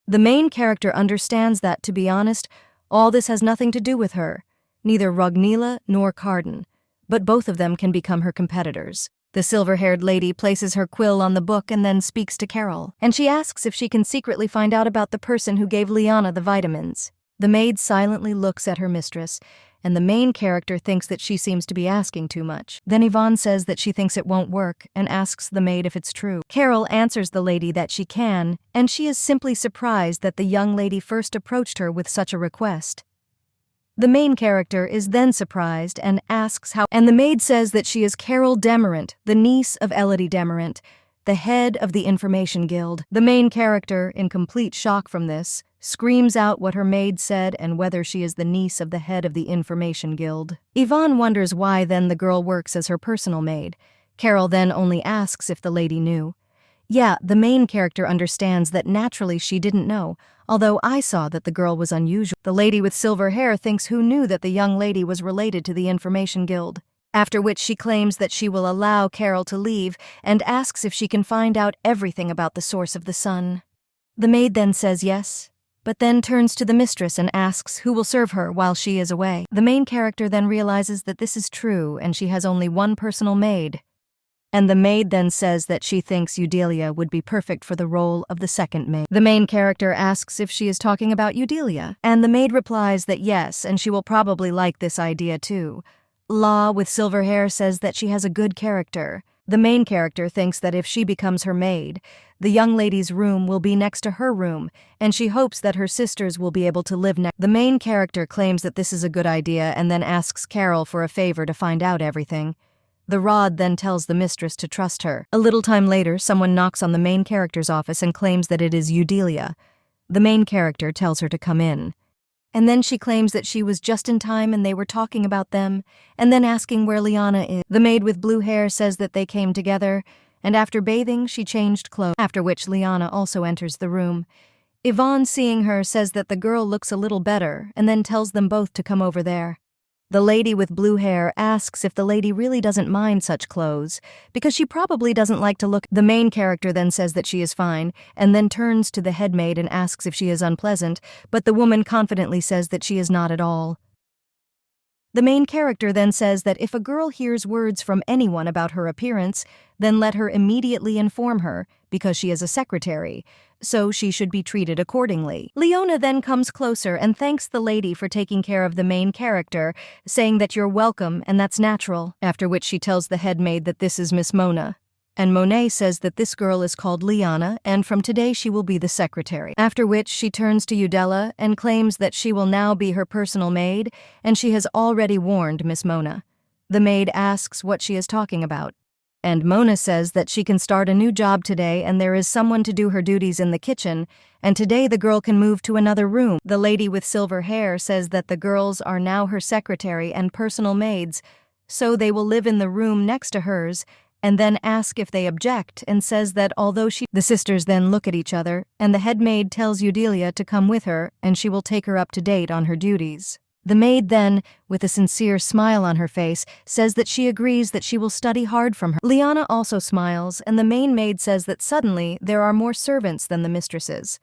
A: The main character understands that, to be honest, all this has nothing to do with her, neither Rognilla nor Carden, but both of them can become her competitors. The silver-haired lady places her quill on the book and then speaks to Carol, and she asks if she can secretly find out about the person who gave Lyanna the vitamins. The maid silently looks at her mistress, and the main character thinks that she seems to be asking too much. Then Ivonne says that she thinks it won't work and asks the maid if it's true. Carol answers the lady that she can, and she is simply surprised that the young lady first approached her with such a request. The main character is then surprised and asks how, and the maid says that she is Carol Demerant, the niece of Elodie Demerant, the head of the Information Guild. The main character, in complete shock from this, screams out what her maid said and whether she is the niece of the head of the Information Guild. Ivonne wonders why then the girl works as her personal maid. Carol then only asks if the lady knew. Yeah, the main character understands that naturally she didn't know, although I saw that the girl was unusual. The lady with silver hair thinks who knew that the young lady was related to the Information Guild, after which she claims that she will allow Carol to leave and asks if she can find out everything about the source of the sun. The maid then says yes, but then turns to the mistress and asks who will serve her while she is away. The main character then realizes that this is true and she has only one personal maid. And the maid then says that she thinks Eudelia would be perfect for the role of the second maid. The main character asks if she is talking about Eudelia, and the maid replies that yes, and she will probably like this idea too. La with silver hair says that she has a good character. The main character thinks that if she becomes her maid, the young lady's room will be next to her room, and she hopes that her sisters will be able to live next. The main character claims that this is a good idea and then asks Carol for a favor to find out everything. The rod then tells the mistress to trust her. A little time later, someone knocks on the main character's office and claims that it is Eudelia. The main character tells her to come in. And then she claims that she was just in time and they were talking about them, and then asking where Lyanna is. The maid with blue hair says that they came together, and after bathing, she changed clothes, after which Lyanna also enters the room. Ivonne, seeing her, says that the girl looks a little better, and then tells them both to come over there. The lady with blue hair asks if the lady really doesn't mind such clothes, because she probably doesn't like to look. The main character then says that she is fine, and then turns to the head maid and asks if she is unpleasant, but the woman confidently says that she is not at all. The main character then says that if a girl hears words from anyone about her appearance, then let her immediately inform her, because she is a secretary, so she should be treated accordingly. Lyanna then comes closer and thanks the lady for taking care of the main character, saying that you're welcome and that's natural, after which she tells the head maid that this is Miss Mona. And Monet says that this girl is called Lyanna, and from today she will be the secretary. After which she turns to Eudelia and claims that she will now be her personal maid, and she has already warned Miss Mona. The maid asks what she is talking about, and Mona says that she can start a new job today and there is someone to do her duties in the kitchen, and today the girl can move to another room. The lady with silver hair says that the girls are now her secretary and personal maids, so they will live in the room next to hers, and then ask if they object, and says that although the sisters then look at each other, and the head maid tells Eudelia to come with her, and she will take her up to date on her duties. The maid then, with a sincere smile on her face, says that she agrees that she will study hard from her. Lyanna also smiles, and the main maid says that suddenly there are more servants than the mistresses.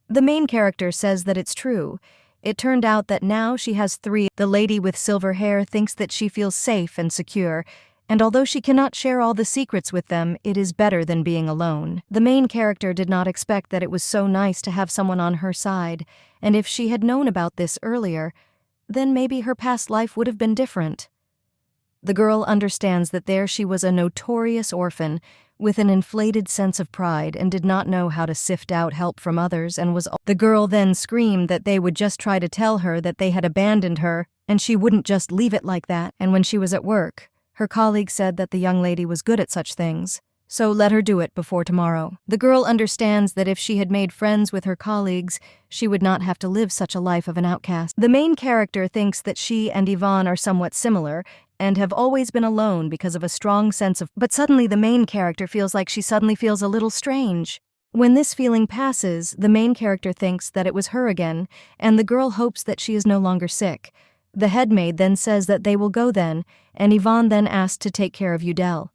A: The main character says that it's true. It turned out that now she has 3. The lady with silver hair thinks that she feels safe and secure, and although she cannot share all the secrets with them, it is better than being alone. The main character did not expect that it was so nice to have someone on her side, and if she had known about this earlier, then maybe her past life would have been different. The girl understands that there she was a notorious orphan, with an inflated sense of pride, and did not know how to sift out help from others, and was. The girl then screamed that they would just try to tell her that they had abandoned her, and she wouldn't just leave it like that. And when she was at work, her colleague said that the young lady was good at such things, so let her do it before tomorrow. The girl understands that if she had made friends with her colleagues, she would not have to live such a life of an outcast. The main character thinks that she and Ivonne are somewhat similar, and have always been alone because of a strong sense of. But suddenly the main character feels like she suddenly feels a little strange. When this feeling passes, the main character thinks that it was her again, and the girl hopes that she is no longer sick. The head maid then says that they will go then, and Ivonne then asks to take care of Eudelia.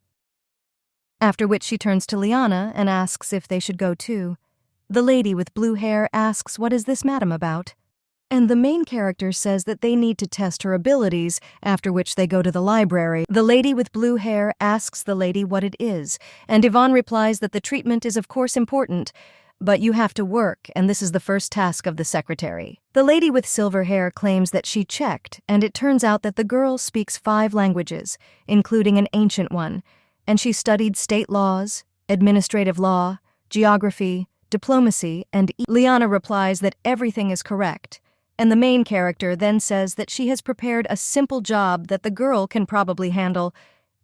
A: After which she turns to Lyanna and asks if they should go too. The lady with blue hair asks what is this madam about? And the main character says that they need to test her abilities, after which they go to the library. The lady with blue hair asks the lady what it is, and Ivonne replies that the treatment is of course important, but you have to work, and this is the first task of the secretary. The lady with silver hair claims that she checked, and it turns out that the girl speaks 5 languages, including an ancient one, and she studied state laws, administrative law, geography, diplomacy, and Lyanna replies that everything is correct. And the main character then says that she has prepared a simple job that the girl can probably handle,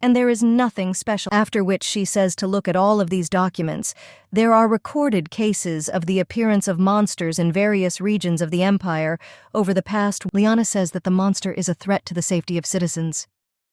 A: and there is nothing special. After which she says to look at all of these documents. There are recorded cases of the appearance of monsters in various regions of the Empire over the past. Lyanna says that the monster is a threat to the safety of citizens.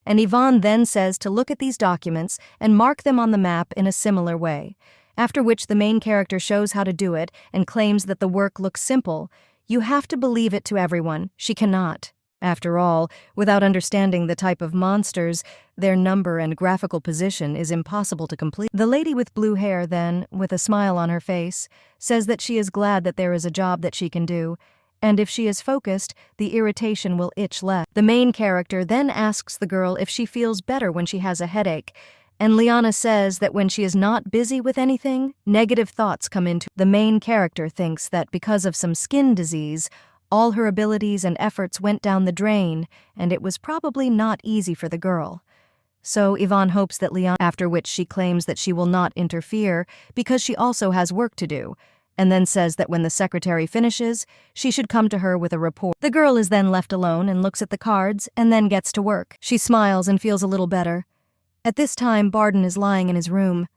A: And Ivonne then says to look at these documents and mark them on the map in a similar way. After which the main character shows how to do it and claims that the work looks simple. You have to believe it to everyone. She cannot. After all, without understanding the type of monsters, their number and graphical position is impossible to complete. The lady with blue hair then, with a smile on her face, says that she is glad that there is a job that she can do, and if she is focused, the irritation will itch less. The main character then asks the girl if she feels better when she has a headache, and Lyanna says that when she is not busy with anything, negative thoughts come into. The main character thinks that because of some skin disease, all her abilities and efforts went down the drain, and it was probably not easy for the girl. So Ivonne hopes that Lyanna, after which she claims that she will not interfere because she also has work to do, and then says that when the secretary finishes, she should come to her with a report. The girl is then left alone and looks at the cards and then gets to work. She smiles and feels a little better. At this time, Barden is lying in his room.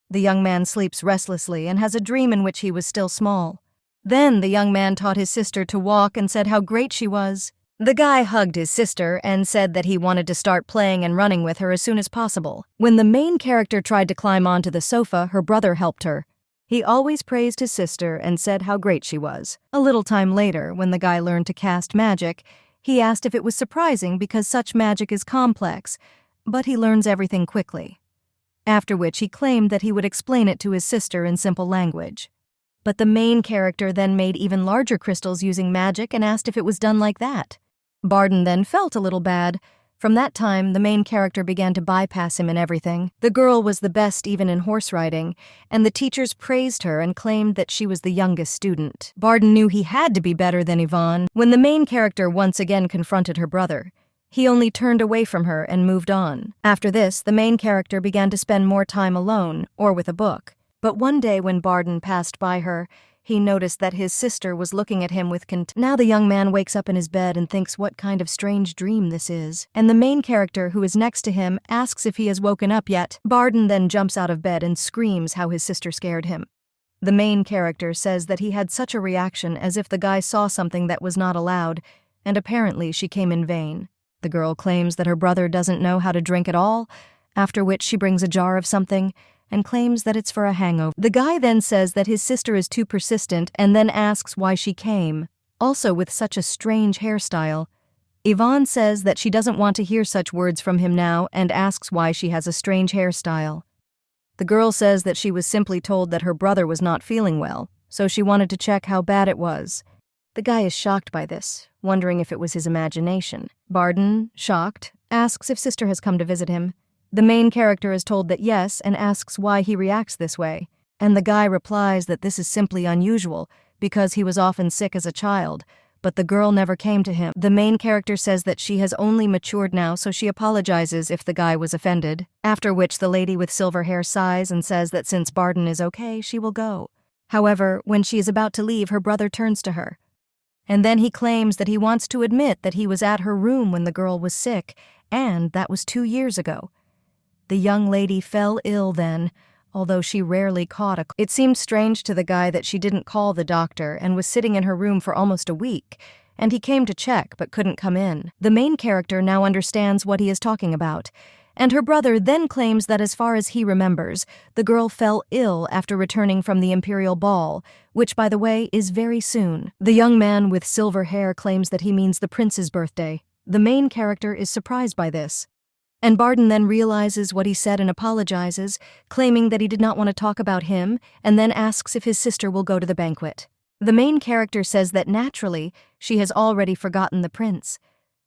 A: The young man sleeps restlessly and has a dream in which he was still small. Then the young man taught his sister to walk and said how great she was. The guy hugged his sister and said that he wanted to start playing and running with her as soon as possible. When the main character tried to climb onto the sofa, her brother helped her. He always praised his sister and said how great she was. A little time later, when the guy learned to cast magic, he asked if it was surprising because such magic is complex, but he learns everything quickly. After which he claimed that he would explain it to his sister in simple language. But the main character then made even larger crystals using magic and asked if it was done like that. Barden then felt a little bad. From that time, the main character began to bypass him in everything. The girl was the best even in horse riding, and the teachers praised her and claimed that she was the youngest student. Barden knew he had to be better than Ivonne. When the main character once again confronted her brother, he only turned away from her and moved on. After this, the main character began to spend more time alone or with a book. But one day when Barden passed by her, he noticed that his sister was looking at him with contempt. Now the young man wakes up in his bed and thinks what kind of strange dream this is. And the main character, who is next to him, asks if he has woken up yet. Barden then jumps out of bed and screams how his sister scared him. The main character says that he had such a reaction as if the guy saw something that was not allowed, and apparently she came in vain. The girl claims that her brother doesn't know how to drink at all, after which she brings a jar of something and claims that it's for a hangover. The guy then says that his sister is too persistent and then asks why she came, also with such a strange hairstyle. Ivonne says that she doesn't want to hear such words from him now and asks why she has a strange hairstyle. The girl says that she was simply told that her brother was not feeling well, so she wanted to check how bad it was. The guy is shocked by this, wondering if it was his imagination. Barden, shocked, asks if sister has come to visit him. The main character is told that yes and asks why he reacts this way, and the guy replies that this is simply unusual because he was often sick as a child, but the girl never came to him. The main character says that she has only matured now, so she apologizes if the guy was offended, after which the lady with silver hair sighs and says that since Barden is okay, she will go. However, when she is about to leave, her brother turns to her. And then he claims that he wants to admit that he was at her room when the girl was sick, and that was 2 years ago. The young lady fell ill then, although she rarely caught a. It seemed strange to the guy that she didn't call the doctor and was sitting in her room for almost a week, and he came to check but couldn't come in. The main character now understands what he is talking about, and her brother then claims that as far as he remembers, the girl fell ill after returning from the Imperial Ball, which, by the way, is very soon. The young man with silver hair claims that he means the prince's birthday. The main character is surprised by this. And Barden then realizes what he said and apologizes, claiming that he did not want to talk about him, and then asks if his sister will go to the banquet. The main character says that naturally, she has already forgotten the prince.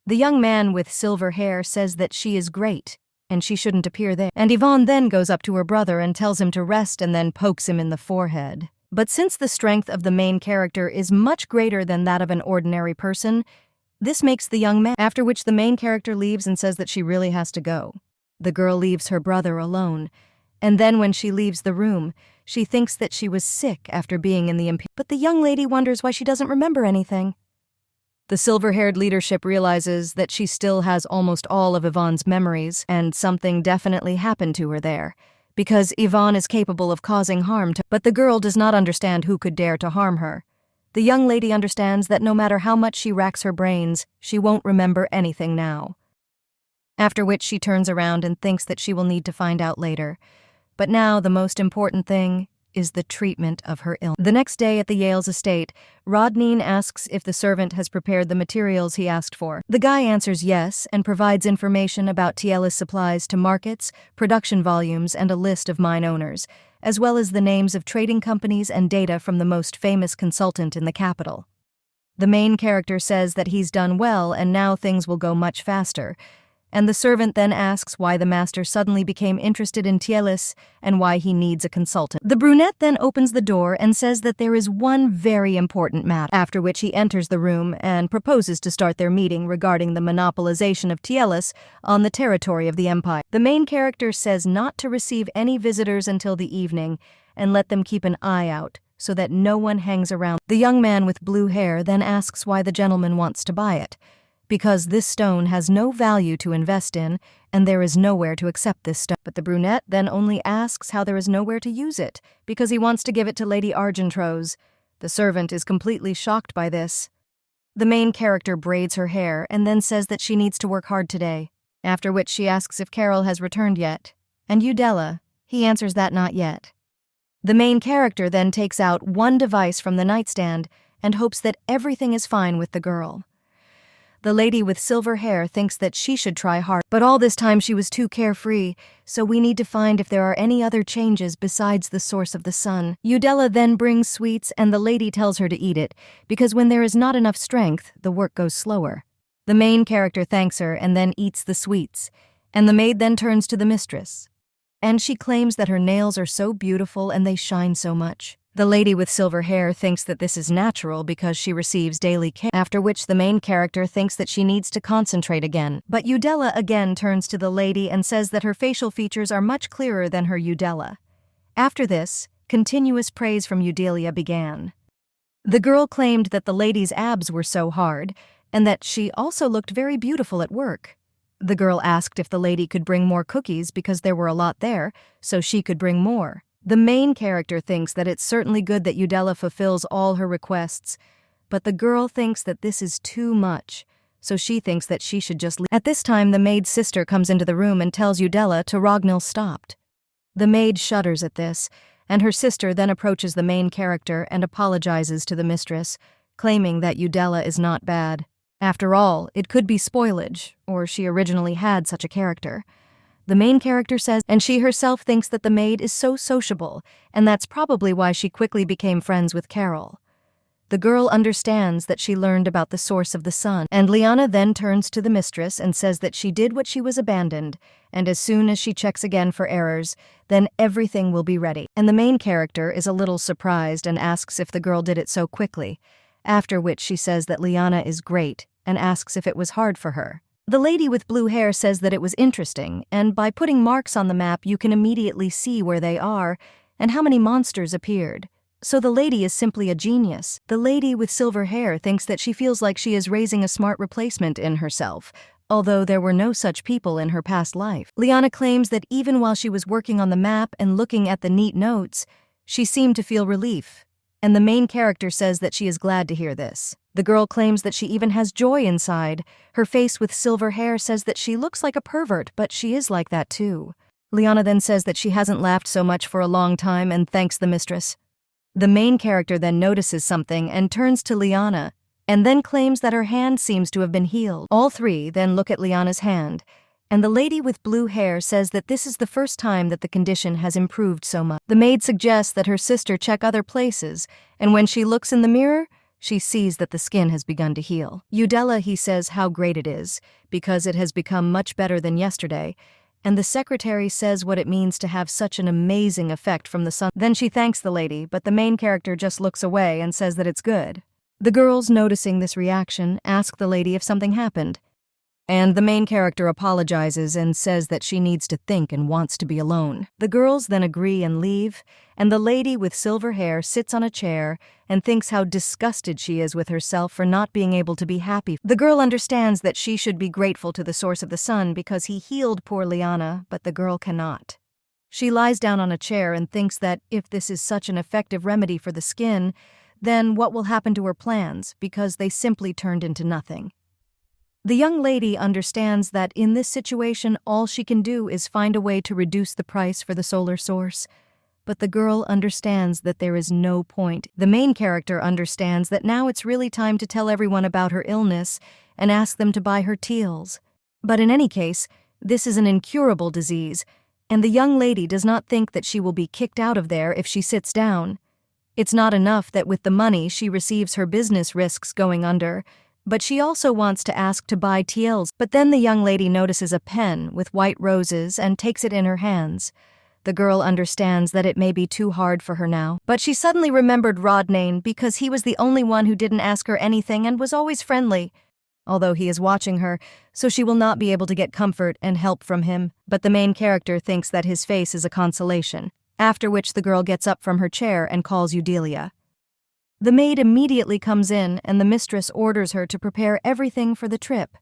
A: The young man with silver hair says that she is great, and she shouldn't appear there. And Ivonne then goes up to her brother and tells him to rest and then pokes him in the forehead. But since the strength of the main character is much greater than that of an ordinary person, this makes the young man, after which the main character leaves and says that she really has to go. The girl leaves her brother alone, and then when she leaves the room, she thinks that she was sick after being in the but the young lady wonders why she doesn't remember anything. The silver-haired leadership realizes that she still has almost all of Yvonne's memories, and something definitely happened to her there, because Yvonne is capable of causing harm to, but the girl does not understand who could dare to harm her. The young lady understands that no matter how much she racks her brains, she won't remember anything now. After which she turns around and thinks that she will need to find out later. But now the most important thing is the treatment of her illness. The next day at the Yale's estate, Rodain asks if the servant has prepared the materials he asked for. The guy answers yes and provides information about Tiela's supplies to markets, production volumes, and a list of mine owners, as well as the names of trading companies and data from the most famous consultant in the capital. The main character says that he's done well and now things will go much faster, and the servant then asks why the master suddenly became interested in Tielis and why he needs a consultant. The brunette then opens the door and says that there is one very important matter, after which he enters the room and proposes to start their meeting regarding the monopolization of Tielis on the territory of the Empire. The main character says not to receive any visitors until the evening and let them keep an eye out so that no one hangs around. The young man with blue hair then asks why the gentleman wants to buy it. Because this stone has no value to invest in, and there is nowhere to accept this stone. But the brunette then only asks how there is nowhere to use it, because he wants to give it to Lady Argentrose. The servant is completely shocked by this. The main character braids her hair and then says that she needs to work hard today, after which she asks if Carol has returned yet. And Udella, he answers that not yet. The main character then takes out one device from the nightstand and hopes that everything is fine with the girl. The lady with silver hair thinks that she should try hard, but all this time she was too carefree, so we need to find if there are any other changes besides the source of the sun. Udella then brings sweets and the lady tells her to eat it, because when there is not enough strength, the work goes slower. The main character thanks her and then eats the sweets, and the maid then turns to the mistress. And she claims that her nails are so beautiful and they shine so much. The lady with silver hair thinks that this is natural because she receives daily care, after which the main character thinks that she needs to concentrate again. But Udella again turns to the lady and says that her facial features are much clearer than her Udella. After this, continuous praise from Udelia began. The girl claimed that the lady's abs were so hard, and that she also looked very beautiful at work. The girl asked if the lady could bring more cookies because there were a lot there, so she could bring more. The main character thinks that it's certainly good that Udella fulfills all her requests, but the girl thinks that this is too much, so she thinks that she should just leave. At this time, the maid's sister comes into the room and tells Udella to Rognil stopped. The maid shudders at this, and her sister then approaches the main character and apologizes to the mistress, claiming that Udella is not bad. After all, it could be spoilage, or she originally had such a character. The main character says, and she herself thinks that the maid is so sociable, and that's probably why she quickly became friends with Carol. The girl understands that she learned about the source of the sun, and Lyanna then turns to the mistress and says that she did what she was abandoned, and as soon as she checks again for errors, then everything will be ready. And the main character is a little surprised and asks if the girl did it so quickly, after which she says that Lyanna is great and asks if it was hard for her. The lady with blue hair says that it was interesting, and by putting marks on the map you can immediately see where they are and how many monsters appeared. So the lady is simply a genius. The lady with silver hair thinks that she feels like she is raising a smart replacement in herself, although there were no such people in her past life. Lyanna claims that even while she was working on the map and looking at the neat notes, she seemed to feel relief, and the main character says that she is glad to hear this. The girl claims that she even has joy inside. Her face with silver hair says that she looks like a pervert, but she is like that too. Lyanna then says that she hasn't laughed so much for a long time and thanks the mistress. The main character then notices something and turns to Lyanna, and then claims that her hand seems to have been healed. All three then look at Lyanna's hand, and the lady with blue hair says that this is the first time that the condition has improved so much. The maid suggests that her sister check other places, and when she looks in the mirror, she sees that the skin has begun to heal. Udella, he says how great it is, because it has become much better than yesterday, and the secretary says what it means to have such an amazing effect from the sun. Then she thanks the lady, but the main character just looks away and says that it's good. The girls, noticing this reaction, ask the lady if something happened, and the main character apologizes and says that she needs to think and wants to be alone. The girls then agree and leave, and the lady with silver hair sits on a chair and thinks how disgusted she is with herself for not being able to be happy. The girl understands that she should be grateful to the source of the sun because he healed poor Lyanna, but the girl cannot. She lies down on a chair and thinks that if this is such an effective remedy for the skin, then what will happen to her plans, because they simply turned into nothing. The young lady understands that in this situation all she can do is find a way to reduce the price for the solar source, but the girl understands that there is no point. The main character understands that now it's really time to tell everyone about her illness and ask them to buy her teals. But in any case, this is an incurable disease, and the young lady does not think that she will be kicked out of there if she sits down. It's not enough that with the money she receives her business risks going under, but she also wants to ask to buy teals. But then the young lady notices a pen with white roses and takes it in her hands. The girl understands that it may be too hard for her now, but she suddenly remembered Rodain because he was the only one who didn't ask her anything and was always friendly, although he is watching her, so she will not be able to get comfort and help from him. But the main character thinks that his face is a consolation, after which the girl gets up from her chair and calls Cordelia. The maid immediately comes in, and the mistress orders her to prepare everything for the trip.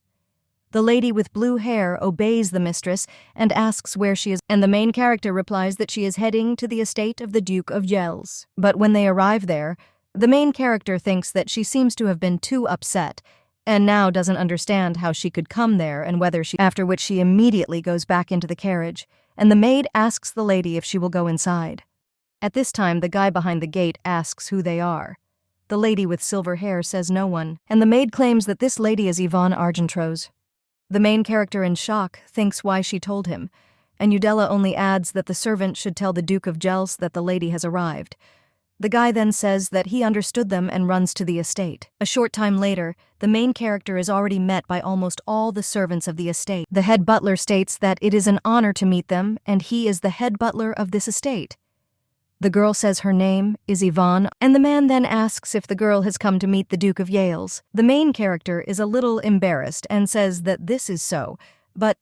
A: The lady with blue hair obeys the mistress and asks where she is, and the main character replies that she is heading to the estate of the Duke of Teals. But when they arrive there, the main character thinks that she seems to have been too upset, and now doesn't understand how she could come there and whether she... After which she immediately goes back into the carriage, and the maid asks the lady if she will go inside. At this time, the guy behind the gate asks who they are. The lady with silver hair says no one, and the maid claims that this lady is Ivonne Argentrose. The main character, in shock, thinks why she told him, and Udella only adds that the servant should tell the Duke of Teals that the lady has arrived. The guy then says that he understood them and runs to the estate. A short time later, the main character is already met by almost all the servants of the estate. The head butler states that it is an honor to meet them, and he is the head butler of this estate. The girl says her name is Ivonne, and the man then asks if the girl has come to meet the Duke of Teals. The main character is a little embarrassed and says that this is so, but,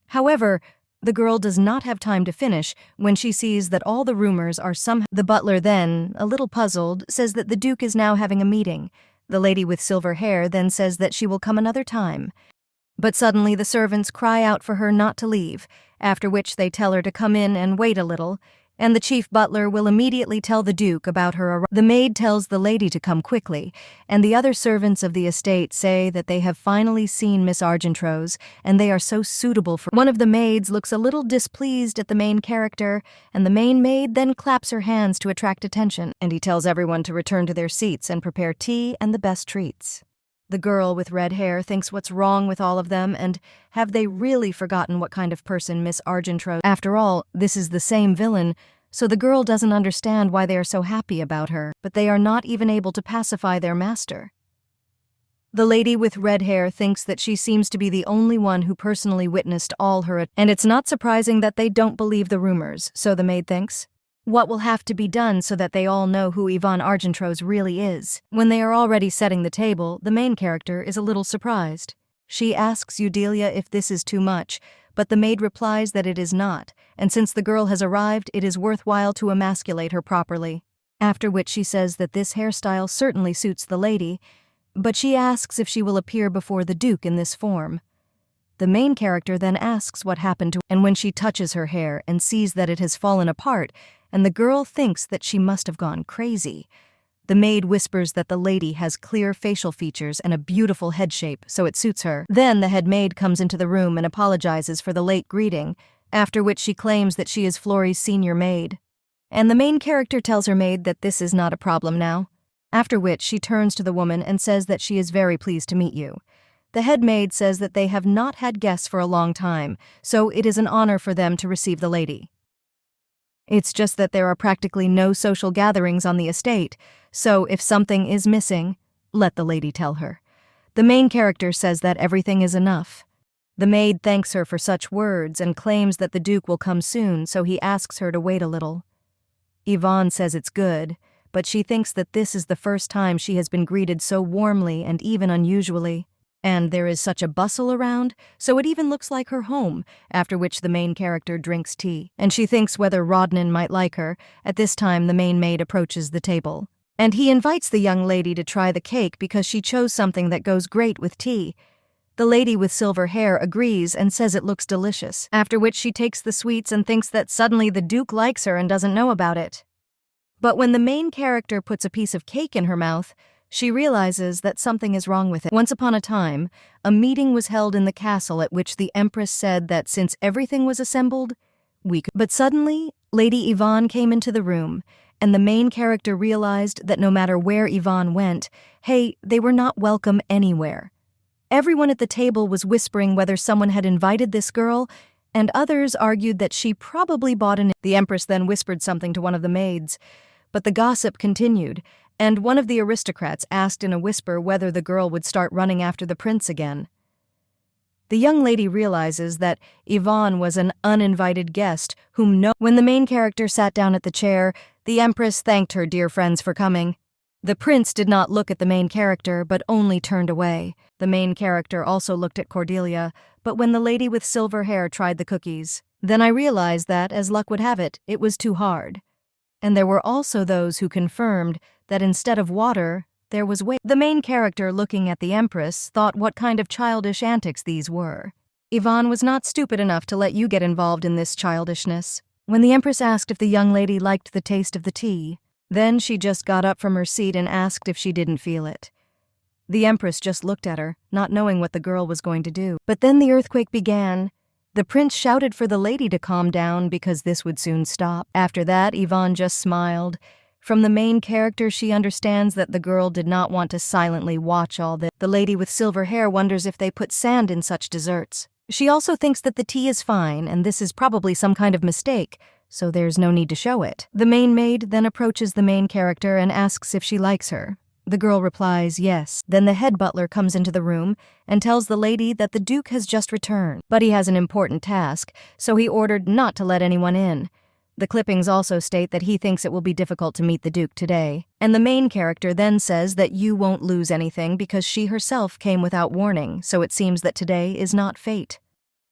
A: however, the girl does not have time to finish when she sees that all the rumors are somehow... The butler then, a little puzzled, says that the Duke is now having a meeting. The lady with silver hair then says that she will come another time. But suddenly the servants cry out for her not to leave, after which they tell her to come in and wait a little, and the chief butler will immediately tell the Duke about her arrival. The maid tells the lady to come quickly, and the other servants of the estate say that they have finally seen Miss Argentrose, and they are so suitable for... One of the maids looks a little displeased at the main character, and the main maid then claps her hands to attract attention, and he tells everyone to return to their seats and prepare tea and the best treats. The girl with red hair thinks what's wrong with all of them, and have they really forgotten what kind of person Miss Argentrose... After all, this is the same villain, so the girl doesn't understand why they are so happy about her, but they are not even able to pacify their master. The lady with red hair thinks that she seems to be the only one who personally witnessed all her... And it's not surprising that they don't believe the rumors, so the maid thinks. What will have to be done so that they all know who Ivonne Argentrose really is? When they are already setting the table, the main character is a little surprised. She asks Cordelia if this is too much, but the maid replies that it is not, and since the girl has arrived, it is worthwhile to emasculate her properly. After which she says that this hairstyle certainly suits the lady, but she asks if she will appear before the Duke in this form. The main character then asks what happened to her, and when she touches her hair and sees that it has fallen apart, and the girl thinks that she must have gone crazy. The maid whispers that the lady has clear facial features and a beautiful head shape, so it suits her. Then the head maid comes into the room and apologizes for the late greeting, after which she claims that she is Florey's senior maid. And the main character tells her maid that this is not a problem now, after which she turns to the woman and says that she is very pleased to meet you. The head maid says that they have not had guests for a long time, so it is an honor for them to receive the lady. It's just that there are practically no social gatherings on the estate, so if something is missing, let the lady tell her. The main character says that everything is enough. The maid thanks her for such words and claims that the Duke will come soon, so he asks her to wait a little. Ivonne says it's good, but she thinks that this is the first time she has been greeted so warmly and even unusually. And there is such a bustle around, so it even looks like her home, after which the main character drinks tea. And she thinks whether Rodain might like her. At this time, the main maid approaches the table. And he invites the young lady to try the cake because she chose something that goes great with tea. The lady with silver hair agrees and says it looks delicious, after which she takes the sweets and thinks that suddenly the Duke likes her and doesn't know about it. But when the main character puts a piece of cake in her mouth, she realizes that something is wrong with it. Once upon a time, a meeting was held in the castle at which the Empress said that since everything was assembled, we could. But suddenly, Lady Ivonne came into the room, and the main character realized that no matter where Ivonne went, they were not welcome anywhere. Everyone at the table was whispering whether someone had invited this girl, and others argued that she probably bought an. The Empress then whispered something to one of the maids, but the gossip continued, and one of the aristocrats asked in a whisper whether the girl would start running after the prince again. The young lady realizes that Ivonne was an uninvited guest When the main character sat down at the chair, the Empress thanked her dear friends for coming. The prince did not look at the main character, but only turned away. The main character also looked at Cordelia, but when the lady with silver hair tried the cookies, then I realized that, as luck would have it, it was too hard. And there were also those who confirmed that instead of water, there was whey. The main character, looking at the Empress, thought what kind of childish antics these were. Ivonne was not stupid enough to let you get involved in this childishness. When the Empress asked if the young lady liked the taste of the tea, then she just got up from her seat and asked if she didn't feel it. The Empress just looked at her, not knowing what the girl was going to do. But then the earthquake began. The prince shouted for the lady to calm down because this would soon stop. After that, Ivonne just smiled. From the main character, she understands that the girl did not want to silently watch all this. The lady with silver hair wonders if they put sand in such desserts. She also thinks that the tea is fine, and this is probably some kind of mistake, so there's no need to show it. The main maid then approaches the main character and asks if she likes her. The girl replies yes. Then the head butler comes into the room and tells the lady that the Duke has just returned, but he has an important task, so he ordered not to let anyone in. The clippings also state that he thinks it will be difficult to meet the Duke today. And the main character then says that you won't lose anything because she herself came without warning, so it seems that today is not fate.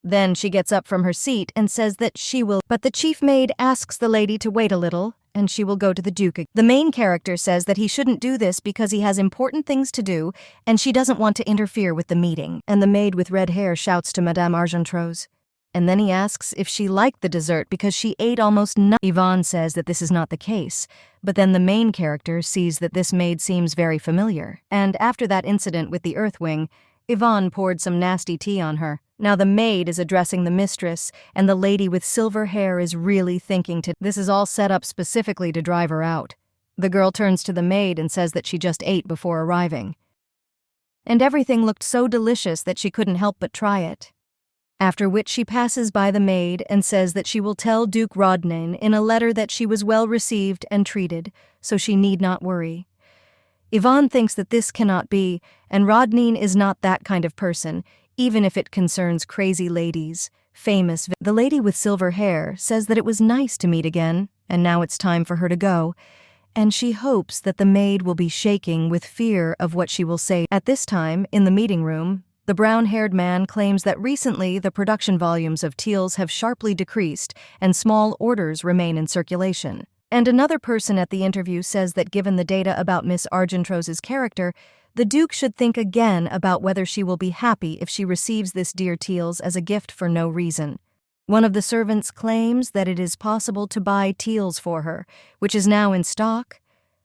A: Then she gets up from her seat and says that she will, but the chief maid asks the lady to wait a little, and she will go to the Duke. The main character says that he shouldn't do this because he has important things to do, and she doesn't want to interfere with the meeting. And the maid with red hair shouts to Madame Argentrose. And then he asks if she liked the dessert because she ate almost nothing. Ivonne says that this is not the case, but then the main character sees that this maid seems very familiar. And after that incident with the Earthwing, Ivonne poured some nasty tea on her. Now the maid is addressing the mistress, and the lady with silver hair is really thinking this is all set up specifically to drive her out. The girl turns to the maid and says that she just ate before arriving. And everything looked so delicious that she couldn't help but try it. After which she passes by the maid and says that she will tell Duke Rodain in a letter that she was well received and treated, so she need not worry. Ivonne thinks that this cannot be, and Rodain is not that kind of person, even if it concerns crazy ladies, famous. The lady with silver hair says that it was nice to meet again, and now it's time for her to go, and she hopes that the maid will be shaking with fear of what she will say. At this time, in the meeting room, the brown-haired man claims that recently the production volumes of Teals have sharply decreased and small orders remain in circulation. And another person at the interview says that given the data about Miss Argentrose's character, the Duke should think again about whether she will be happy if she receives this dear Teals as a gift for no reason. One of the servants claims that it is possible to buy Teals for her, which is now in stock,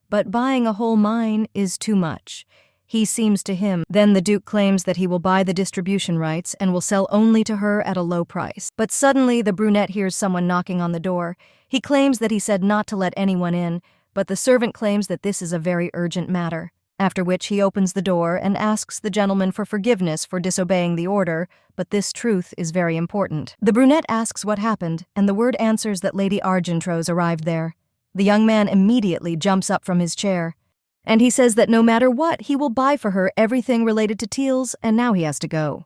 A: but buying a whole mine is too much. He seems to him. Then the Duke claims that he will buy the distribution rights and will sell only to her at a low price. But suddenly the brunette hears someone knocking on the door. He claims that he said not to let anyone in, but the servant claims that this is a very urgent matter. After which he opens the door and asks the gentleman for forgiveness for disobeying the order, but this truth is very important. The brunette asks what happened, and the word answers that Lady Argentrose arrived there. The young man immediately jumps up from his chair, and he says that no matter what, he will buy for her everything related to Teals, and now he has to go.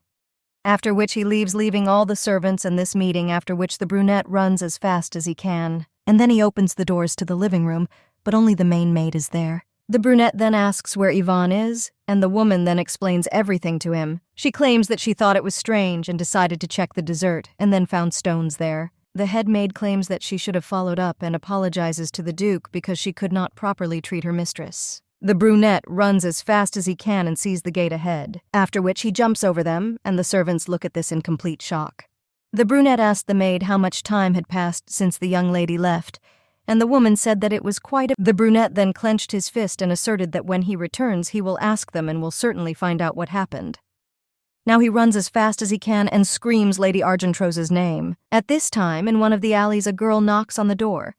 A: After which he leaves, leaving all the servants and this meeting, after which the brunette runs as fast as he can. And then he opens the doors to the living room, but only the main maid is there. The brunette then asks where Ivonne is, and the woman then explains everything to him. She claims that she thought it was strange and decided to check the dessert, and then found stones there. The head maid claims that she should have followed up and apologizes to the Duke because she could not properly treat her mistress. The brunette runs as fast as he can and sees the gate ahead, after which he jumps over them, and the servants look at this in complete shock. The brunette asked the maid how much time had passed since the young lady left, and the woman said that it was quite a— The brunette then clenched his fist and asserted that when he returns he will ask them and will certainly find out what happened. Now he runs as fast as he can and screams Lady Argentrose's name. At this time, in one of the alleys, a girl knocks on the door.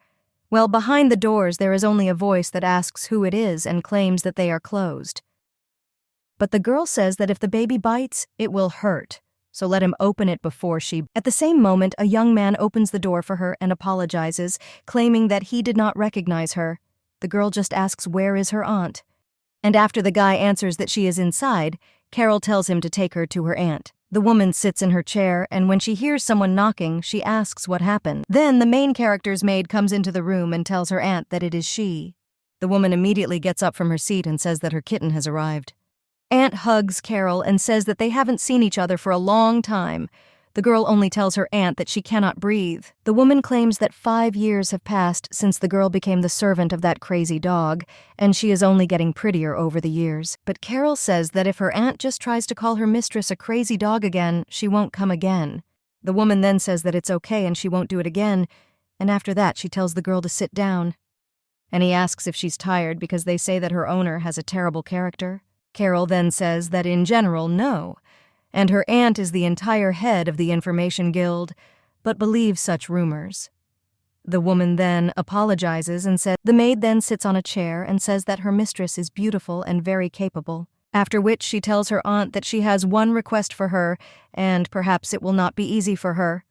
A: Well, behind the doors there is only a voice that asks who it is and claims that they are closed. But the girl says that if the baby bites, it will hurt, so let him open it before she— At the same moment, a young man opens the door for her and apologizes, claiming that he did not recognize her. The girl just asks where is her aunt. And after the guy answers that she is inside, Carol tells him to take her to her aunt. The woman sits in her chair, and when she hears someone knocking, she asks what happened. Then the main character's maid comes into the room and tells her aunt that it is she. The woman immediately gets up from her seat and says that her kitten has arrived. Aunt hugs Carol and says that they haven't seen each other for a long time. The girl only tells her aunt that she cannot breathe. The woman claims that 5 years have passed since the girl became the servant of that crazy dog, and she is only getting prettier over the years. But Carol says that if her aunt just tries to call her mistress a crazy dog again, she won't come again. The woman then says that it's okay and she won't do it again, and after that she tells the girl to sit down. And he asks if she's tired because they say that her owner has a terrible character. Carol then says that in general, no, and her aunt is the entire head of the Information Guild, but believes such rumors. The woman then apologizes and says— The maid then sits on a chair and says that her mistress is beautiful and very capable, after which she tells her aunt that she has one request for her, and perhaps it will not be easy for her.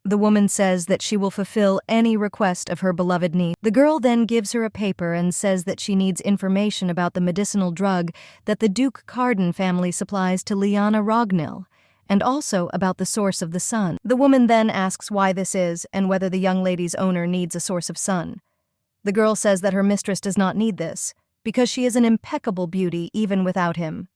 A: The woman says that she will fulfill any request of her beloved niece. The girl then gives her a paper and says that she needs information about the medicinal drug that the Duke Carden family supplies to Lyanna Rognil, and also about the source of the sun. The woman then asks why this is and whether the young lady's owner needs a source of sun. The girl says that her mistress does not need this, because she is an impeccable beauty even without him.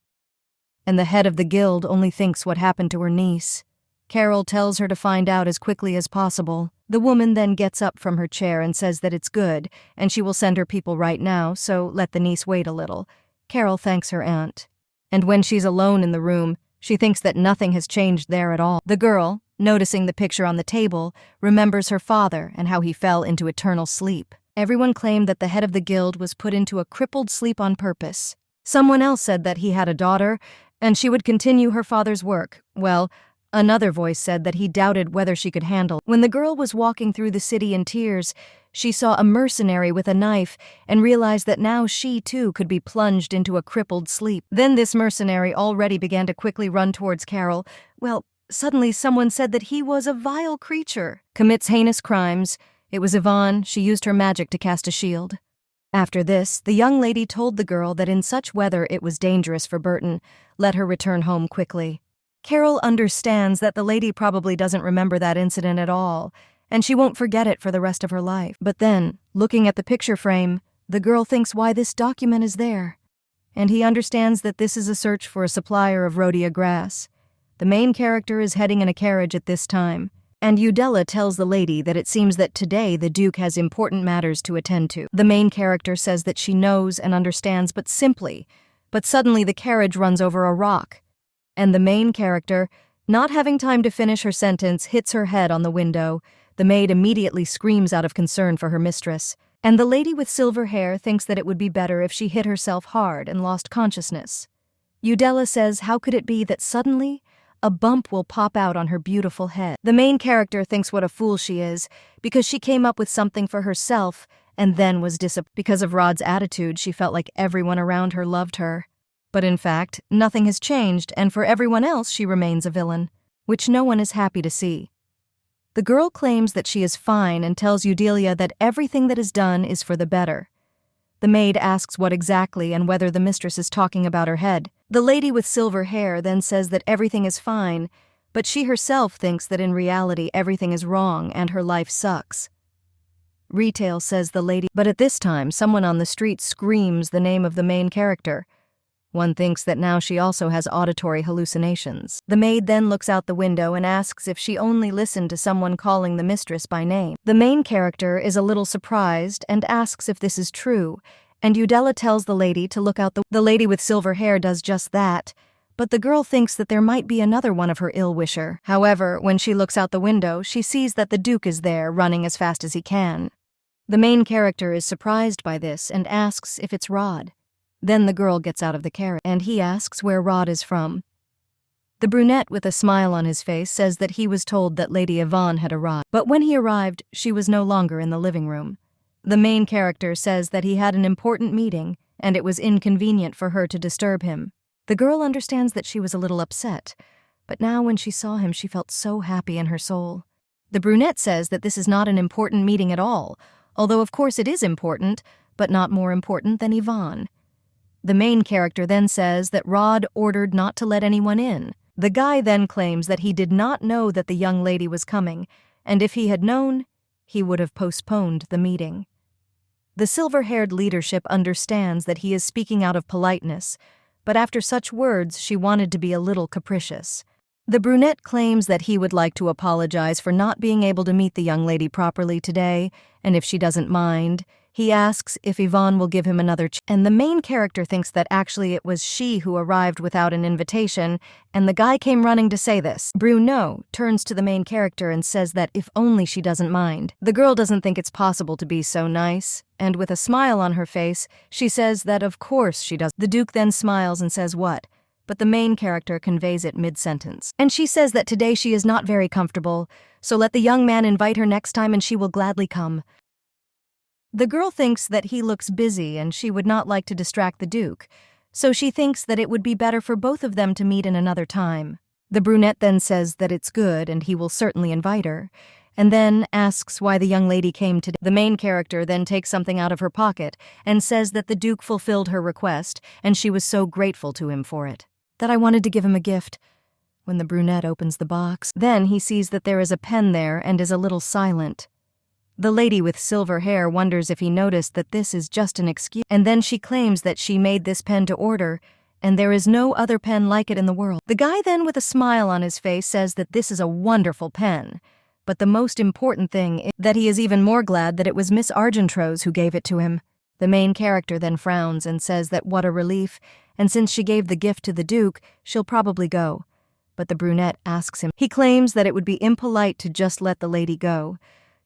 A: And the head of the guild only thinks what happened to her niece. Carol tells her to find out as quickly as possible. The woman then gets up from her chair and says that it's good, and she will send her people right now, so let the niece wait a little. Carol thanks her aunt. And when she's alone in the room, she thinks that nothing has changed there at all. The girl, noticing the picture on the table, remembers her father and how he fell into eternal sleep. Everyone claimed that the head of the guild was put into a crippled sleep on purpose. Someone else said that he had a daughter, and she would continue her father's work. Well, another voice said that he doubted whether she could handle. When the girl was walking through the city in tears, she saw a mercenary with a knife and realized that now she too could be plunged into a crippled sleep. Then this mercenary already began to quickly run towards Carol. Well, suddenly someone said that he was a vile creature, commits heinous crimes. It was Ivonne. She used her magic to cast a shield. After this, the young lady told the girl that in such weather it was dangerous for Burton. Let her return home quickly. Carol understands that the lady probably doesn't remember that incident at all, and she won't forget it for the rest of her life. But then, looking at the picture frame, the girl thinks why this document is there. And he understands that this is a search for a supplier of rhodia grass. The main character is heading in a carriage at this time, and Udella tells the lady that it seems that today the Duke has important matters to attend to. The main character says that she knows and understands, but suddenly the carriage runs over a rock. And the main character, not having time to finish her sentence, hits her head on the window. The maid immediately screams out of concern for her mistress, and the lady with silver hair thinks that it would be better if she hit herself hard and lost consciousness. Udella says how could it be that suddenly a bump will pop out on her beautiful head. The main character thinks what a fool she is, because she came up with something for herself and then was disappointed. Because of Rod's attitude, she felt like everyone around her loved her. But in fact, nothing has changed, and for everyone else she remains a villain, which no one is happy to see. The girl claims that she is fine and tells Cordelia that everything that is done is for the better. The maid asks what exactly and whether the mistress is talking about her head. The lady with silver hair then says that everything is fine, but she herself thinks that in reality everything is wrong and her life sucks. Retail says the lady, but at this time someone on the street screams the name of the main character. One thinks that now she also has auditory hallucinations. The maid then looks out the window and asks if she only listened to someone calling the mistress by name. The main character is a little surprised and asks if this is true, and Cordelia tells the lady to look out the lady with silver hair does just that, but the girl thinks that there might be another one of her ill-wisher. However, when she looks out the window, she sees that the Duke is there, running as fast as he can. The main character is surprised by this and asks if it's Rod. Then the girl gets out of the carriage, and he asks where Rod is from. The brunette with a smile on his face says that he was told that Lady Ivonne had arrived, but when he arrived, she was no longer in the living room. The main character says that he had an important meeting, and it was inconvenient for her to disturb him. The girl understands that she was a little upset, but now when she saw him she felt so happy in her soul. The brunette says that this is not an important meeting at all, although of course it is important, but not more important than Ivonne. The main character then says that Rod ordered not to let anyone in. The guy then claims that he did not know that the young lady was coming, and if he had known, he would have postponed the meeting. The silver-haired leadership understands that he is speaking out of politeness, but after such words she wanted to be a little capricious. The brunette claims that he would like to apologize for not being able to meet the young lady properly today, and if she doesn't mind, he asks if Ivonne will give him another chance. And the main character thinks that actually it was she who arrived without an invitation, and the guy came running to say this. Bruno turns to the main character and says that if only she doesn't mind. The girl doesn't think it's possible to be so nice, and with a smile on her face, she says that of course she does. The Duke then smiles and says what? But the main character conveys it mid-sentence. And she says that today she is not very comfortable, so let the young man invite her next time and she will gladly come. The girl thinks that he looks busy and she would not like to distract the Duke, so she thinks that it would be better for both of them to meet in another time. The brunette then says that it's good and he will certainly invite her, and then asks why the young lady came today. The main character then takes something out of her pocket and says that the Duke fulfilled her request and she was so grateful to him for it. That I wanted to give him a gift. When the brunette opens the box, then he sees that there is a pen there and is a little silent. The lady with silver hair wonders if he noticed that this is just an excuse, and then she claims that she made this pen to order, and there is no other pen like it in the world. The guy then with a smile on his face says that this is a wonderful pen, but the most important thing is that he is even more glad that it was Miss Argentrose who gave it to him. The main character then frowns and says that what a relief, and since she gave the gift to the Duke, she'll probably go. But the brunette asks him. He claims that it would be impolite to just let the lady go,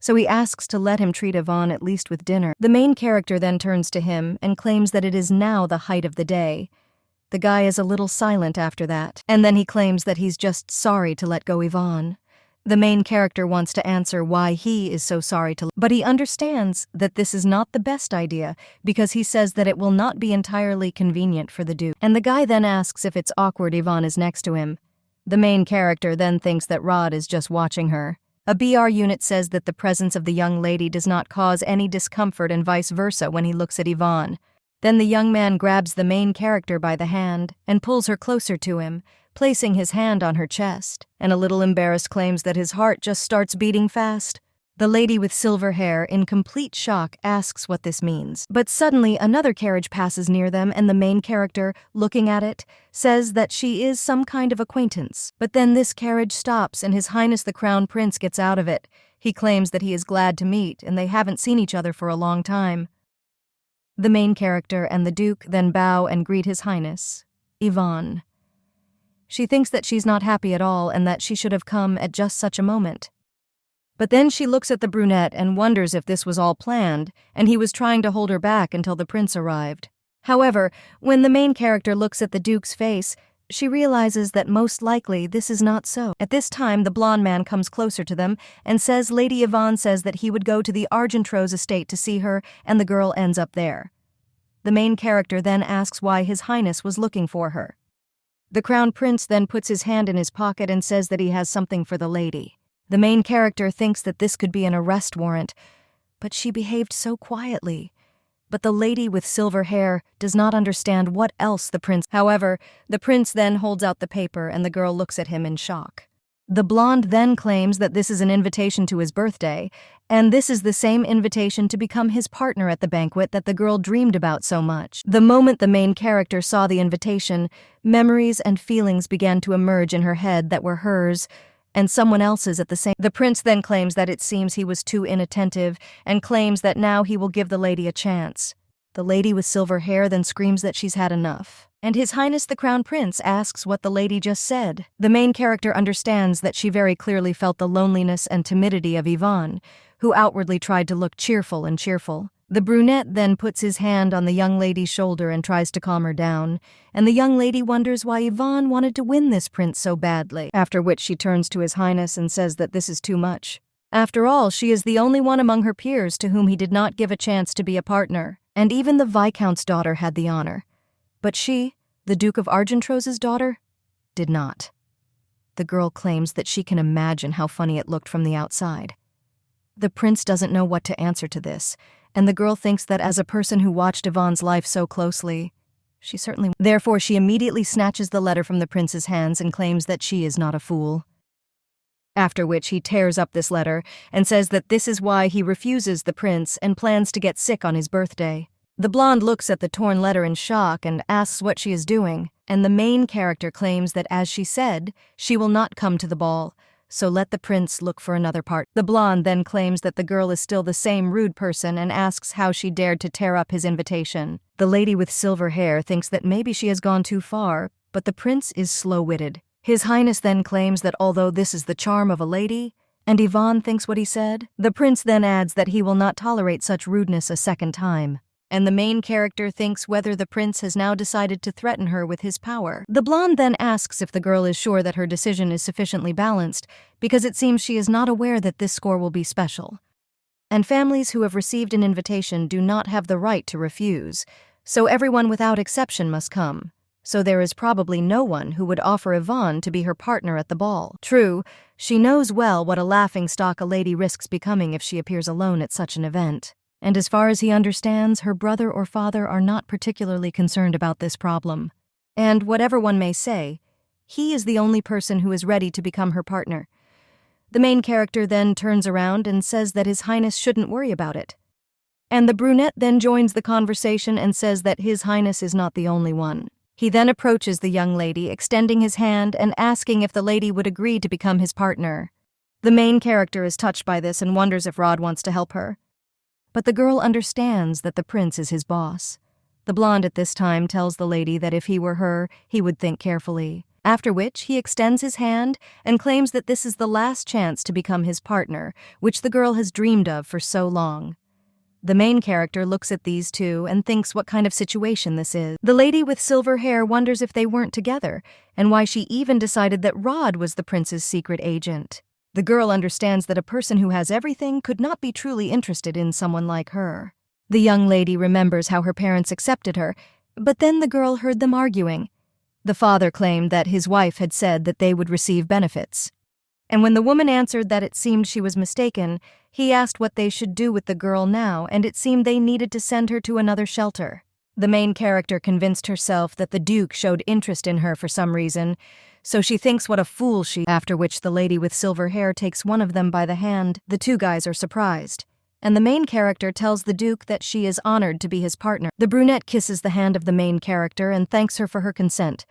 A: so he asks to let him treat Ivonne at least with dinner. The main character then turns to him and claims that it is now the height of the day. The guy is a little silent after that, and then he claims that he's just sorry to let go Ivonne. The main character wants to answer why he is so sorry but he understands that this is not the best idea because he says that it will not be entirely convenient for the Duke. And the guy then asks if it's awkward Ivonne is next to him. The main character then thinks that Rod is just watching her. A BR unit says that the presence of the young lady does not cause any discomfort and vice versa when he looks at Ivonne. Then the young man grabs the main character by the hand and pulls her closer to him, placing his hand on her chest, and a little embarrassed claims that his heart just starts beating fast. The lady with silver hair, in complete shock, asks what this means. But suddenly another carriage passes near them and the main character, looking at it, says that she is some kind of acquaintance. But then this carriage stops and His Highness the Crown Prince gets out of it. He claims that he is glad to meet and they haven't seen each other for a long time. The main character and the Duke then bow and greet His Highness, Ivonne. She thinks that she's not happy at all and that she should have come at just such a moment. But then she looks at the brunette and wonders if this was all planned, and he was trying to hold her back until the prince arrived. However, when the main character looks at the Duke's face, she realizes that most likely this is not so. At this time, the blonde man comes closer to them and says Lady Ivonne says that he would go to the Argentrose estate to see her, and the girl ends up there. The main character then asks why His Highness was looking for her. The Crown Prince then puts his hand in his pocket and says that he has something for the lady. The main character thinks that this could be an arrest warrant, but she behaved so quietly. But the lady with silver hair does not understand what else the prince. However, the prince then holds out the paper and the girl looks at him in shock. The blonde then claims that this is an invitation to his birthday, and this is the same invitation to become his partner at the banquet that the girl dreamed about so much. The moment the main character saw the invitation, memories and feelings began to emerge in her head that were hers and someone else's at the same. The prince then claims that it seems he was too inattentive and claims that now he will give the lady a chance. The lady with silver hair then screams that she's had enough. And His Highness the Crown Prince asks what the lady just said. The main character understands that she very clearly felt the loneliness and timidity of Ivonne, who outwardly tried to look cheerful. The brunette then puts his hand on the young lady's shoulder and tries to calm her down, and the young lady wonders why Ivonne wanted to win this prince so badly, after which she turns to His Highness and says that this is too much. After all, she is the only one among her peers to whom he did not give a chance to be a partner, and even the Viscount's daughter had the honor. But she, the Duke of Argentrose's daughter, did not. The girl claims that she can imagine how funny it looked from the outside. The prince doesn't know what to answer to this, and the girl thinks that as a person who watched Ivonne's life so closely, she certainly. Therefore, she immediately snatches the letter from the prince's hands and claims that she is not a fool. After which he tears up this letter and says that this is why he refuses the prince and plans to get sick on his birthday. The blonde looks at the torn letter in shock and asks what she is doing, and the main character claims that as she said, she will not come to the ball, so let the prince look for another part. The blonde then claims that the girl is still the same rude person and asks how she dared to tear up his invitation. The lady with silver hair thinks that maybe she has gone too far, but the prince is slow-witted. His Highness then claims that although this is the charm of a lady, and Ivonne thinks what he said, the prince then adds that he will not tolerate such rudeness a second time. And the main character thinks whether the prince has now decided to threaten her with his power. The blonde then asks if the girl is sure that her decision is sufficiently balanced, because it seems she is not aware that this score will be special. And families who have received an invitation do not have the right to refuse, so everyone without exception must come. So there is probably no one who would offer Ivonne to be her partner at the ball. True, she knows well what a laughingstock a lady risks becoming if she appears alone at such an event. And as far as he understands, her brother or father are not particularly concerned about this problem. And whatever one may say, he is the only person who is ready to become her partner. The main character then turns around and says that His Highness shouldn't worry about it. And the brunette then joins the conversation and says that His Highness is not the only one. He then approaches the young lady, extending his hand and asking if the lady would agree to become his partner. The main character is touched by this and wonders if Rod wants to help her. But the girl understands that the prince is his boss. The blonde at this time tells the lady that if he were her, he would think carefully. After which, he extends his hand and claims that this is the last chance to become his partner, which the girl has dreamed of for so long. The main character looks at these two and thinks what kind of situation this is. The lady with silver hair wonders if they weren't together, and why she even decided that Rod was the prince's secret agent. The girl understands that a person who has everything could not be truly interested in someone like her. The young lady remembers how her parents accepted her, but then the girl heard them arguing. The father claimed that his wife had said that they would receive benefits. And when the woman answered that it seemed she was mistaken, he asked what they should do with the girl now, and it seemed they needed to send her to another shelter. The main character convinced herself that the Duke showed interest in her for some reason, so she thinks what a fool she. After which the lady with silver hair takes one of them by the hand. The two guys are surprised, and the main character tells the Duke that she is honored to be his partner. The brunette kisses the hand of the main character and thanks her for her consent.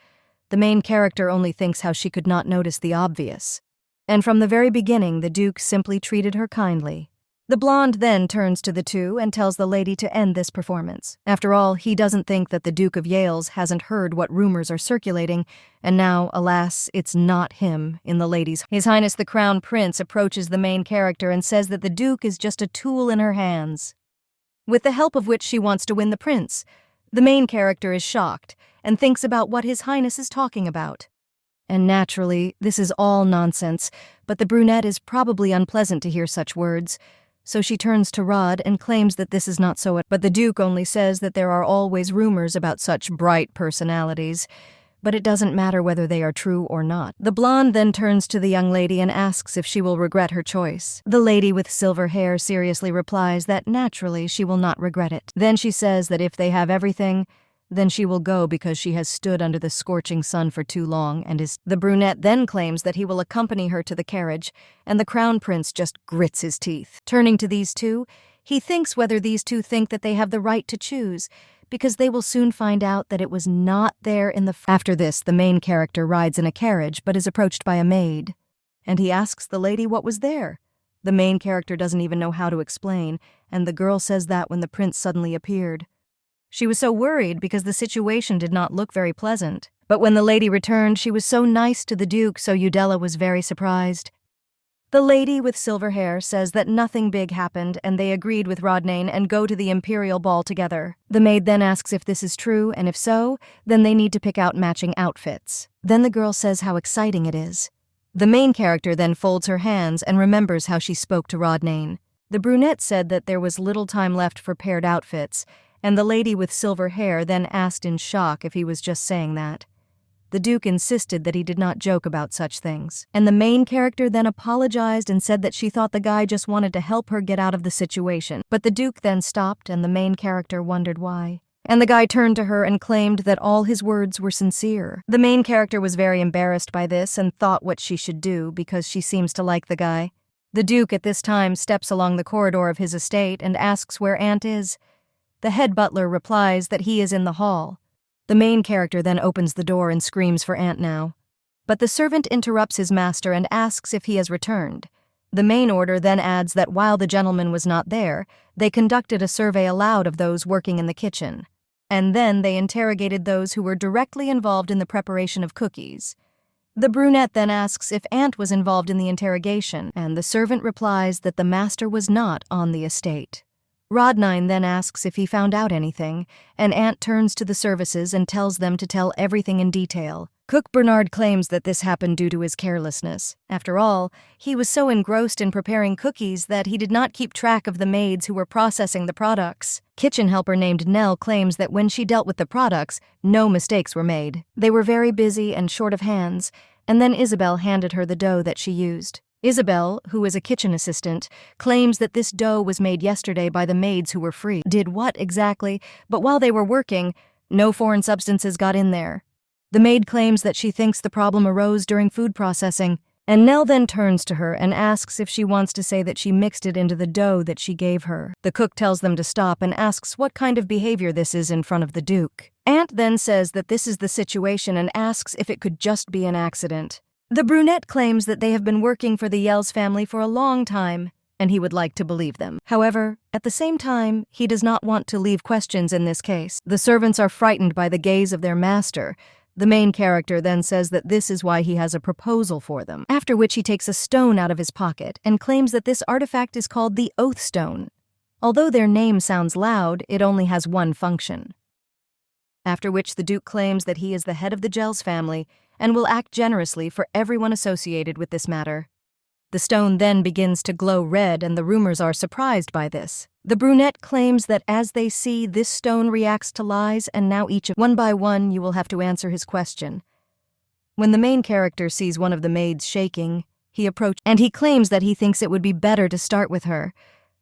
A: The main character only thinks how she could not notice the obvious. And from the very beginning, the Duke simply treated her kindly. The blonde then turns to the two and tells the lady to end this performance. After all, he doesn't think that the Duke of Yales hasn't heard what rumors are circulating, and now, alas, it's not him in the lady's. His Highness the Crown Prince approaches the main character and says that the Duke is just a tool in her hands, with the help of which she wants to win the prince. The main character is shocked, and thinks about what His Highness is talking about. And naturally, this is all nonsense, but the brunette is probably unpleasant to hear such words. So she turns to Rod and claims that this is not so, but the Duke only says that there are always rumors about such bright personalities, but it doesn't matter whether they are true or not. The blonde then turns to the young lady and asks if she will regret her choice. The lady with silver hair seriously replies that naturally she will not regret it. Then she says that if they have everything, then she will go because she has stood under the scorching sun for too long and is. The brunette then claims that he will accompany her to the carriage, and the crown prince just grits his teeth. Turning to these two, he thinks whether these two think that they have the right to choose, because they will soon find out that it was not there in the. After this, the main character rides in a carriage but is approached by a maid, and he asks the lady what was there. The main character doesn't even know how to explain, and the girl says that when the prince suddenly appeared. She was so worried because the situation did not look very pleasant. But when the lady returned, she was so nice to the Duke, so Udella was very surprised. The lady with silver hair says that nothing big happened and they agreed with Rodain and go to the Imperial ball together. The maid then asks if this is true, and if so, then they need to pick out matching outfits. Then the girl says how exciting it is. The main character then folds her hands and remembers how she spoke to Rodain. The brunette said that there was little time left for paired outfits, and the lady with silver hair then asked in shock if he was just saying that. The Duke insisted that he did not joke about such things, and the main character then apologized and said that she thought the guy just wanted to help her get out of the situation. But the Duke then stopped, and the main character wondered why. And the guy turned to her and claimed that all his words were sincere. The main character was very embarrassed by this and thought what she should do because she seems to like the guy. The Duke at this time steps along the corridor of his estate and asks where Aunt is. The head butler replies that he is in the hall. The main character then opens the door and screams for Aunt now. But the servant interrupts his master and asks if he has returned. The main order then adds that while the gentleman was not there, they conducted a survey aloud of those working in the kitchen. And then they interrogated those who were directly involved in the preparation of cookies. The brunette then asks if Aunt was involved in the interrogation, and the servant replies that the master was not on the estate. Rodain then asks if he found out anything, and Aunt turns to the services and tells them to tell everything in detail. Cook Bernard claims that this happened due to his carelessness. After all, he was so engrossed in preparing cookies that he did not keep track of the maids who were processing the products. Kitchen helper named Nell claims that when she dealt with the products, no mistakes were made. They were very busy and short of hands, and then Isabel handed her the dough that she used. Isabel, who is a kitchen assistant, claims that this dough was made yesterday by the maids who were free. Did what exactly? But while they were working, no foreign substances got in there. The maid claims that she thinks the problem arose during food processing, and Nell then turns to her and asks if she wants to say that she mixed it into the dough that she gave her. The cook tells them to stop and asks what kind of behavior this is in front of the Duke. Aunt then says that this is the situation and asks if it could just be an accident. The brunette claims that they have been working for the Yells family for a long time, and he would like to believe them. However, at the same time, he does not want to leave questions in this case. The servants are frightened by the gaze of their master. The main character then says that this is why he has a proposal for them, after which he takes a stone out of his pocket and claims that this artifact is called the Oath Stone. Although their name sounds loud, it only has one function. After which the Duke claims that he is the head of the Yells family and will act generously for everyone associated with this matter. The stone then begins to glow red, and the rumors are surprised by this. The brunette claims that as they see, this stone reacts to lies, and now one by one you will have to answer his question. When the main character sees one of the maids shaking, he approaches, and he claims that he thinks it would be better to start with her.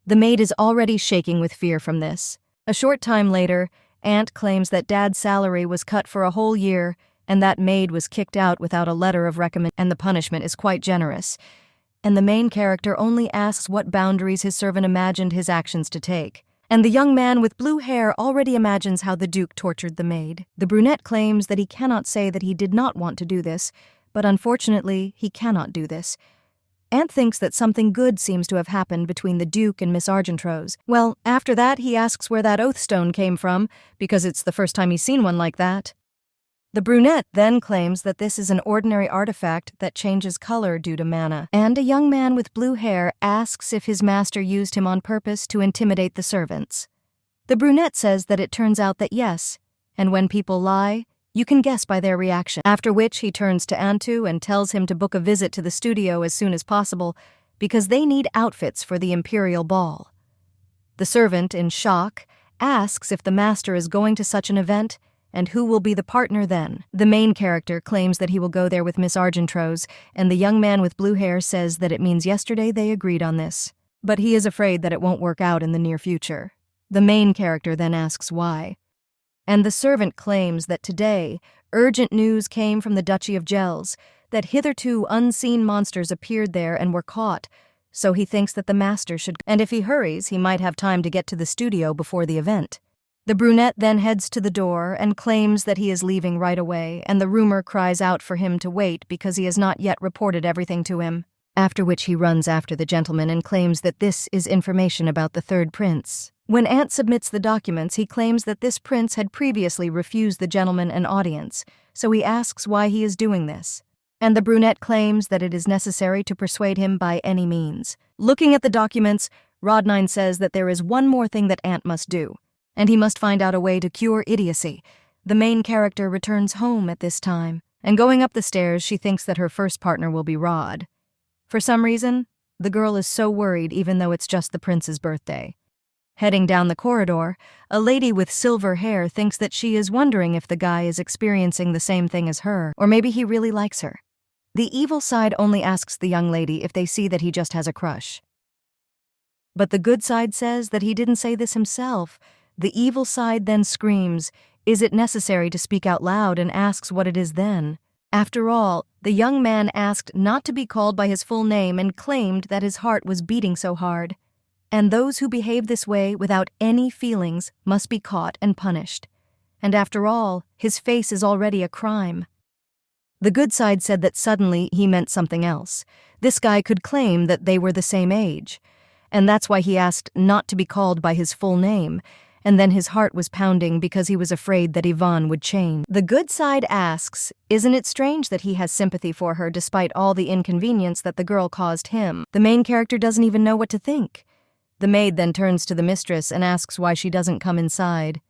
A: The maid is already shaking with fear from this. A short time later, Aunt claims that Dad's salary was cut for a whole year, and that Maid was kicked out without a letter of recommendation, and the punishment is quite generous. And the main character only asks what boundaries his servant imagined his actions to take. And the young man with blue hair already imagines how the Duke tortured the maid. The brunette claims that he cannot say that he did not want to do this, but unfortunately, he cannot do this. Aunt thinks that something good seems to have happened between the Duke and Miss Argentrose. Well, after that, he asks where that oath stone came from, because it's the first time he's seen one like that. The brunette then claims that this is an ordinary artifact that changes color due to mana, and a young man with blue hair asks if his master used him on purpose to intimidate the servants. The brunette says that it turns out that yes, and when people lie, You can guess by their reaction. After which he turns to Antu and tells him to book a visit to the studio as soon as possible because they need outfits for the Imperial Ball. The servant, in shock, asks if the master is going to such an event and who will be the partner then. The main character claims that he will go there with Miss Argentrose, and the young man with blue hair says that it means yesterday they agreed on this. But he is afraid that it won't work out in the near future. The main character then asks why. And the servant claims that today, urgent news came from the Duchy of Gels, that hitherto unseen monsters appeared there and were caught, so he thinks that the master should, and if he hurries, he might have time to get to the studio before the event. The brunette then heads to the door and claims that he is leaving right away, and the rumor cries out for him to wait because he has not yet reported everything to him. After which he runs after the gentleman and claims that this is information about the third prince. When Ant submits the documents, he claims that this prince had previously refused the gentleman an audience, so he asks why he is doing this. And the brunette claims that it is necessary to persuade him by any means. Looking at the documents, Rodain says that there is one more thing that Ant must do, and he must find out a way to cure idiocy. The main character returns home at this time, and going up the stairs, she thinks that her first partner will be Rod. For some reason, the girl is so worried even though it's just the prince's birthday. Heading down the corridor, a lady with silver hair thinks that she is wondering if the guy is experiencing the same thing as her, or maybe he really likes her. The evil side only asks the young lady if they see that he just has a crush. But the good side says that he didn't say this himself. The evil side then screams, "Is it necessary to speak out loud?" and asks what it is then. After all, the young man asked not to be called by his full name and claimed that his heart was beating so hard. And those who behave this way without any feelings must be caught and punished. And after all, his face is already a crime. The good side said that suddenly he meant something else. This guy could claim that they were the same age, and that's why he asked not to be called by his full name, and then his heart was pounding because he was afraid that Ivonne would change. The good side asks, isn't it strange that he has sympathy for her despite all the inconvenience that the girl caused him? The main character doesn't even know what to think. The maid then turns to the mistress and asks why she doesn't come inside.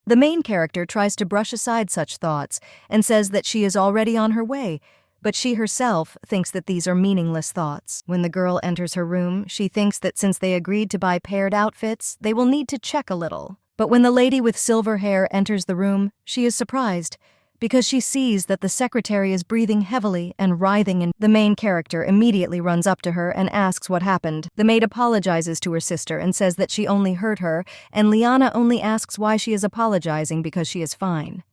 A: The main character tries to brush aside such thoughts and says that she is already on her way, but she herself thinks that these are meaningless thoughts. When the girl enters her room, she thinks that since they agreed to buy paired outfits, they will need to check a little. But when the lady with silver hair enters the room, she is surprised, because she sees that the secretary is breathing heavily and writhing, and the main character immediately runs up to her and asks what happened. The maid apologizes to her sister and says that she only hurt her, and Lyanna only asks why she is apologizing because she is fine.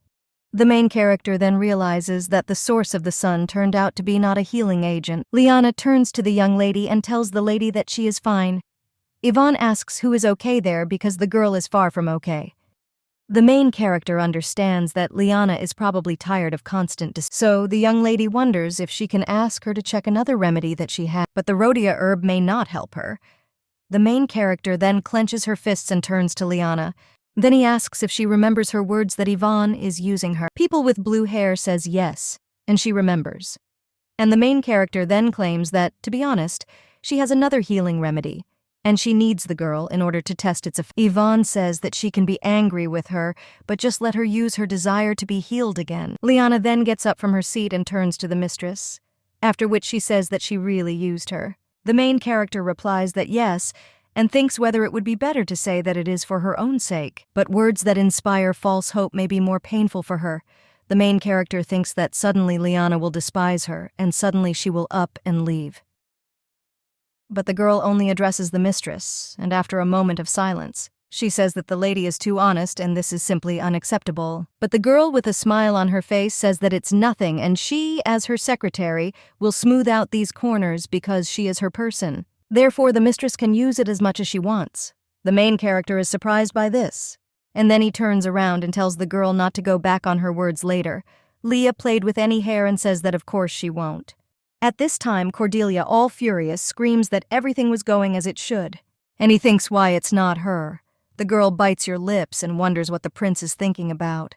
A: The main character then realizes that the source of the sun turned out to be not a healing agent. Lyanna turns to the young lady and tells the lady that she is fine. Ivonne asks who is okay there because the girl is far from okay. The main character understands that Lyanna is probably tired of constant so the young lady wonders if she can ask her to check another remedy that she has, but the Rodain herb may not help her. The main character then clenches her fists and turns to Lyanna. Then he asks if she remembers her words that Ivonne is using her. People with blue hair says yes, and she remembers. And the main character then claims that, to be honest, she has another healing remedy, and she needs the girl in order to test its effect. Ivonne says that she can be angry with her, but just let her use her desire to be healed again. Lyanna then gets up from her seat and turns to the mistress, after which she says that she really used her. The main character replies that yes, and thinks whether it would be better to say that it is for her own sake. But words that inspire false hope may be more painful for her. The main character thinks that suddenly Lyanna will despise her, and suddenly she will up and leave. But the girl only addresses the mistress, and after a moment of silence, she says that the lady is too honest and this is simply unacceptable. But the girl with a smile on her face says that it's nothing, and she, as her secretary, will smooth out these corners because she is her person. Therefore, the mistress can use it as much as she wants. The main character is surprised by this, and then he turns around and tells the girl not to go back on her words later. Leah played with any hair and says that of course she won't. At this time, Cordelia, all furious, screams that everything was going as it should, and he thinks why it's not her. The girl bites your lips and wonders what the prince is thinking about.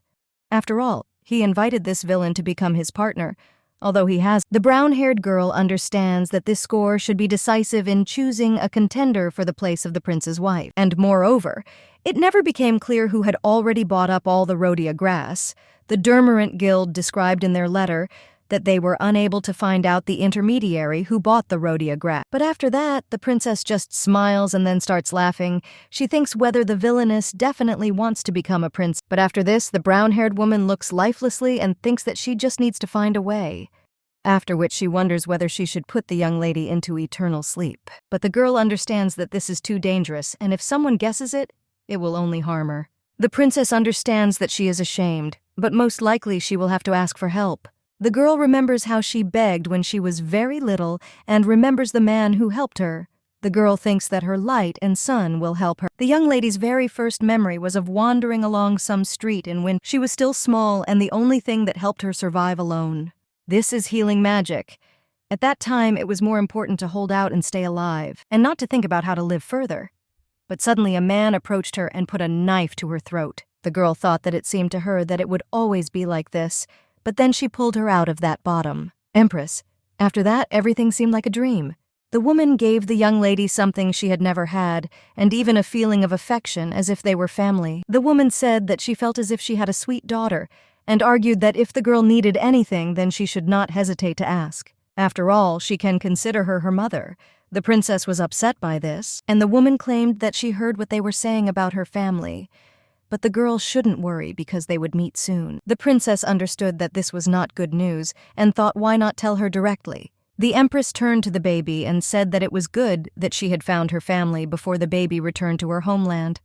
A: After all, he invited this villain to become his partner. although he has. The brown-haired girl understands that this score should be decisive in choosing a contender for the place of the prince's wife. And moreover, it never became clear who had already bought up all the Rhodia grass. The Dermerant Guild described in their letter that they were unable to find out the intermediary who bought the Rhodia grass. But after that, the princess just smiles and then starts laughing. She thinks whether the villainess definitely wants to become a prince. But after this, the brown-haired woman looks lifelessly and thinks that she just needs to find a way. After which she wonders whether she should put the young lady into eternal sleep. But the girl understands that this is too dangerous, and if someone guesses it, it will only harm her. The princess understands that she is ashamed, but most likely she will have to ask for help. The girl remembers how she begged when she was very little and remembers the man who helped her. The girl thinks that her light and sun will help her. The young lady's very first memory was of wandering along some street in winter. She was still small and the only thing that helped her survive alone. This is healing magic. At that time, it was more important to hold out and stay alive, and not to think about how to live further. But suddenly a man approached her and put a knife to her throat. The girl thought that it seemed to her that it would always be like this, but then she pulled her out of that bottom. Empress. After that, everything seemed like a dream. The woman gave the young lady something she had never had, and even a feeling of affection as if they were family. The woman said that she felt as if she had a sweet daughter, and argued that if the girl needed anything, then she should not hesitate to ask. After all, she can consider her mother. The princess was upset by this, and the woman claimed that she heard what they were saying about her family. But the girl shouldn't worry because they would meet soon. The princess understood that this was not good news and thought why not tell her directly. The Empress turned to the baby and said that it was good that she had found her family before the baby returned to her homeland.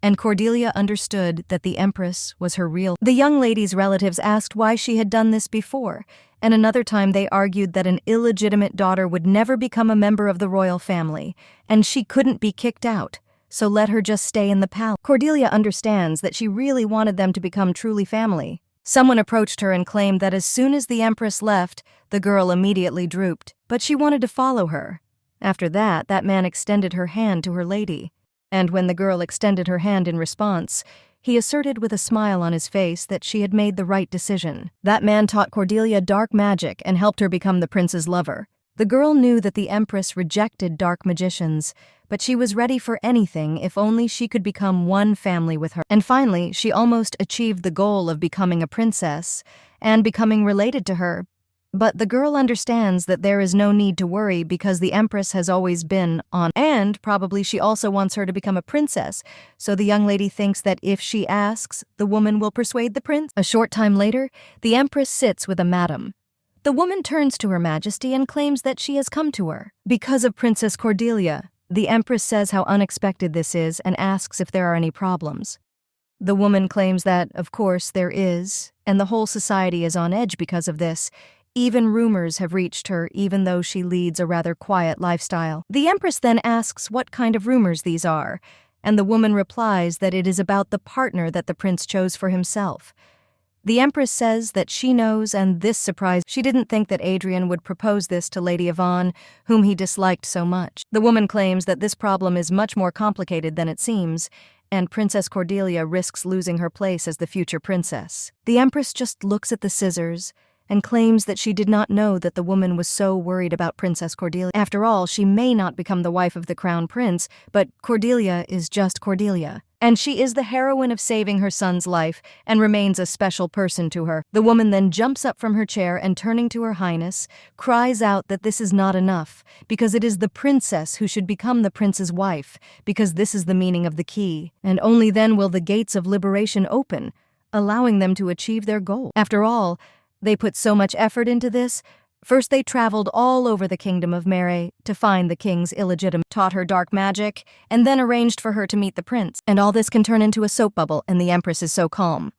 A: And Cordelia understood that the Empress was her real. The young lady's relatives asked why she had done this before, and another time they argued that an illegitimate daughter would never become a member of the royal family, and she couldn't be kicked out. So let her just stay in the palace. Cordelia understands that she really wanted them to become truly family. Someone approached her and claimed that as soon as the Empress left, the girl immediately drooped, but she wanted to follow her. After that, that man extended her hand to her lady, and when the girl extended her hand in response, he asserted with a smile on his face that she had made the right decision. That man taught Cordelia dark magic and helped her become the prince's lover. The girl knew that the Empress rejected dark magicians, but she was ready for anything if only she could become one family with her. And finally, she almost achieved the goal of becoming a princess and becoming related to her. But the girl understands that there is no need to worry because the Empress has always been on, and probably she also wants her to become a princess, so the young lady thinks that if she asks, the woman will persuade the prince. A short time later, the Empress sits with a madam. The woman turns to Her Majesty and claims that she has come to her because of Princess Cordelia. The Empress says how unexpected this is and asks if there are any problems. The woman claims that, of course, there is, and the whole society is on edge because of this. Even rumors have reached her, even though she leads a rather quiet lifestyle. The Empress then asks what kind of rumors these are, and the woman replies that it is about the partner that the prince chose for himself. The Empress says that she knows, and this surprised. She didn't think that Adrian would propose this to Lady Ivonne, whom he disliked so much. The woman claims that this problem is much more complicated than it seems, and Princess Cordelia risks losing her place as the future princess. The Empress just looks at the scissors and claims that she did not know that the woman was so worried about Princess Cordelia. After all, she may not become the wife of the crown prince, but Cordelia is just Cordelia. And she is the heroine of saving her son's life and remains a special person to her. The woman then jumps up from her chair and, turning to Her Highness, cries out that this is not enough, because it is the princess who should become the prince's wife, because this is the meaning of the key, and only then will the gates of liberation open, allowing them to achieve their goal. After all, they put so much effort into this. First they traveled all over the kingdom of Maid to find the king's illegitimate, taught her dark magic, and then arranged for her to meet the prince. And all this can turn into a soap bubble, and the Empress is so calm.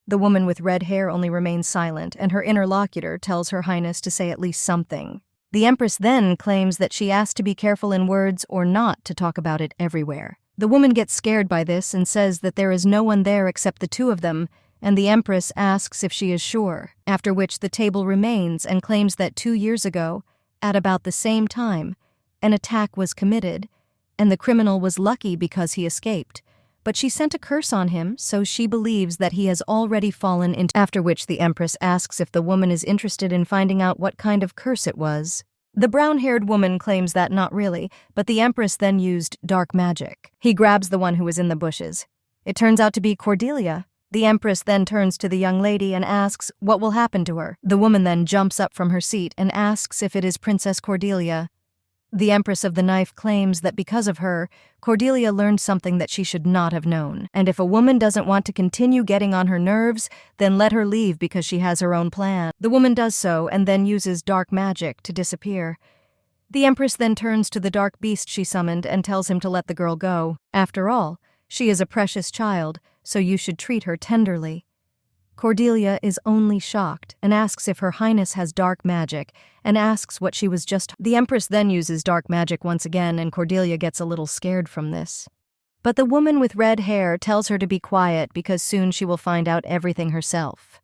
A: The woman with red hair only remains silent, and her interlocutor tells Her Highness to say at least something. The Empress then claims that she asked to be careful in words or not to talk about it everywhere. The woman gets scared by this and says that there is no one there except the two of them, and the Empress asks if she is sure, after which the table remains and claims that 2 years ago, at about the same time, an attack was committed, and the criminal was lucky because he escaped, but she sent a curse on him, so she believes that he has already fallen into. After which the Empress asks if the woman is interested in finding out what kind of curse it was. The brown-haired woman claims that not really, but the Empress then used dark magic. He grabs the one who was in the bushes. It turns out to be Cordelia. The Empress then turns to the young lady and asks what will happen to her. The woman then jumps up from her seat and asks if it is Princess Cordelia. The Empress of the Knife claims that because of her, Cordelia learned something that she should not have known. And if a woman doesn't want to continue getting on her nerves, then let her leave because she has her own plan. The woman does so and then uses dark magic to disappear. The Empress then turns to the dark beast she summoned and tells him to let the girl go. After all, she is a precious child, so you should treat her tenderly. Cordelia is only shocked and asks if Her Highness has dark magic and asks what she was just. The Empress then uses dark magic once again and Cordelia gets a little scared from this. But the woman with red hair tells her to be quiet because soon she will find out everything herself.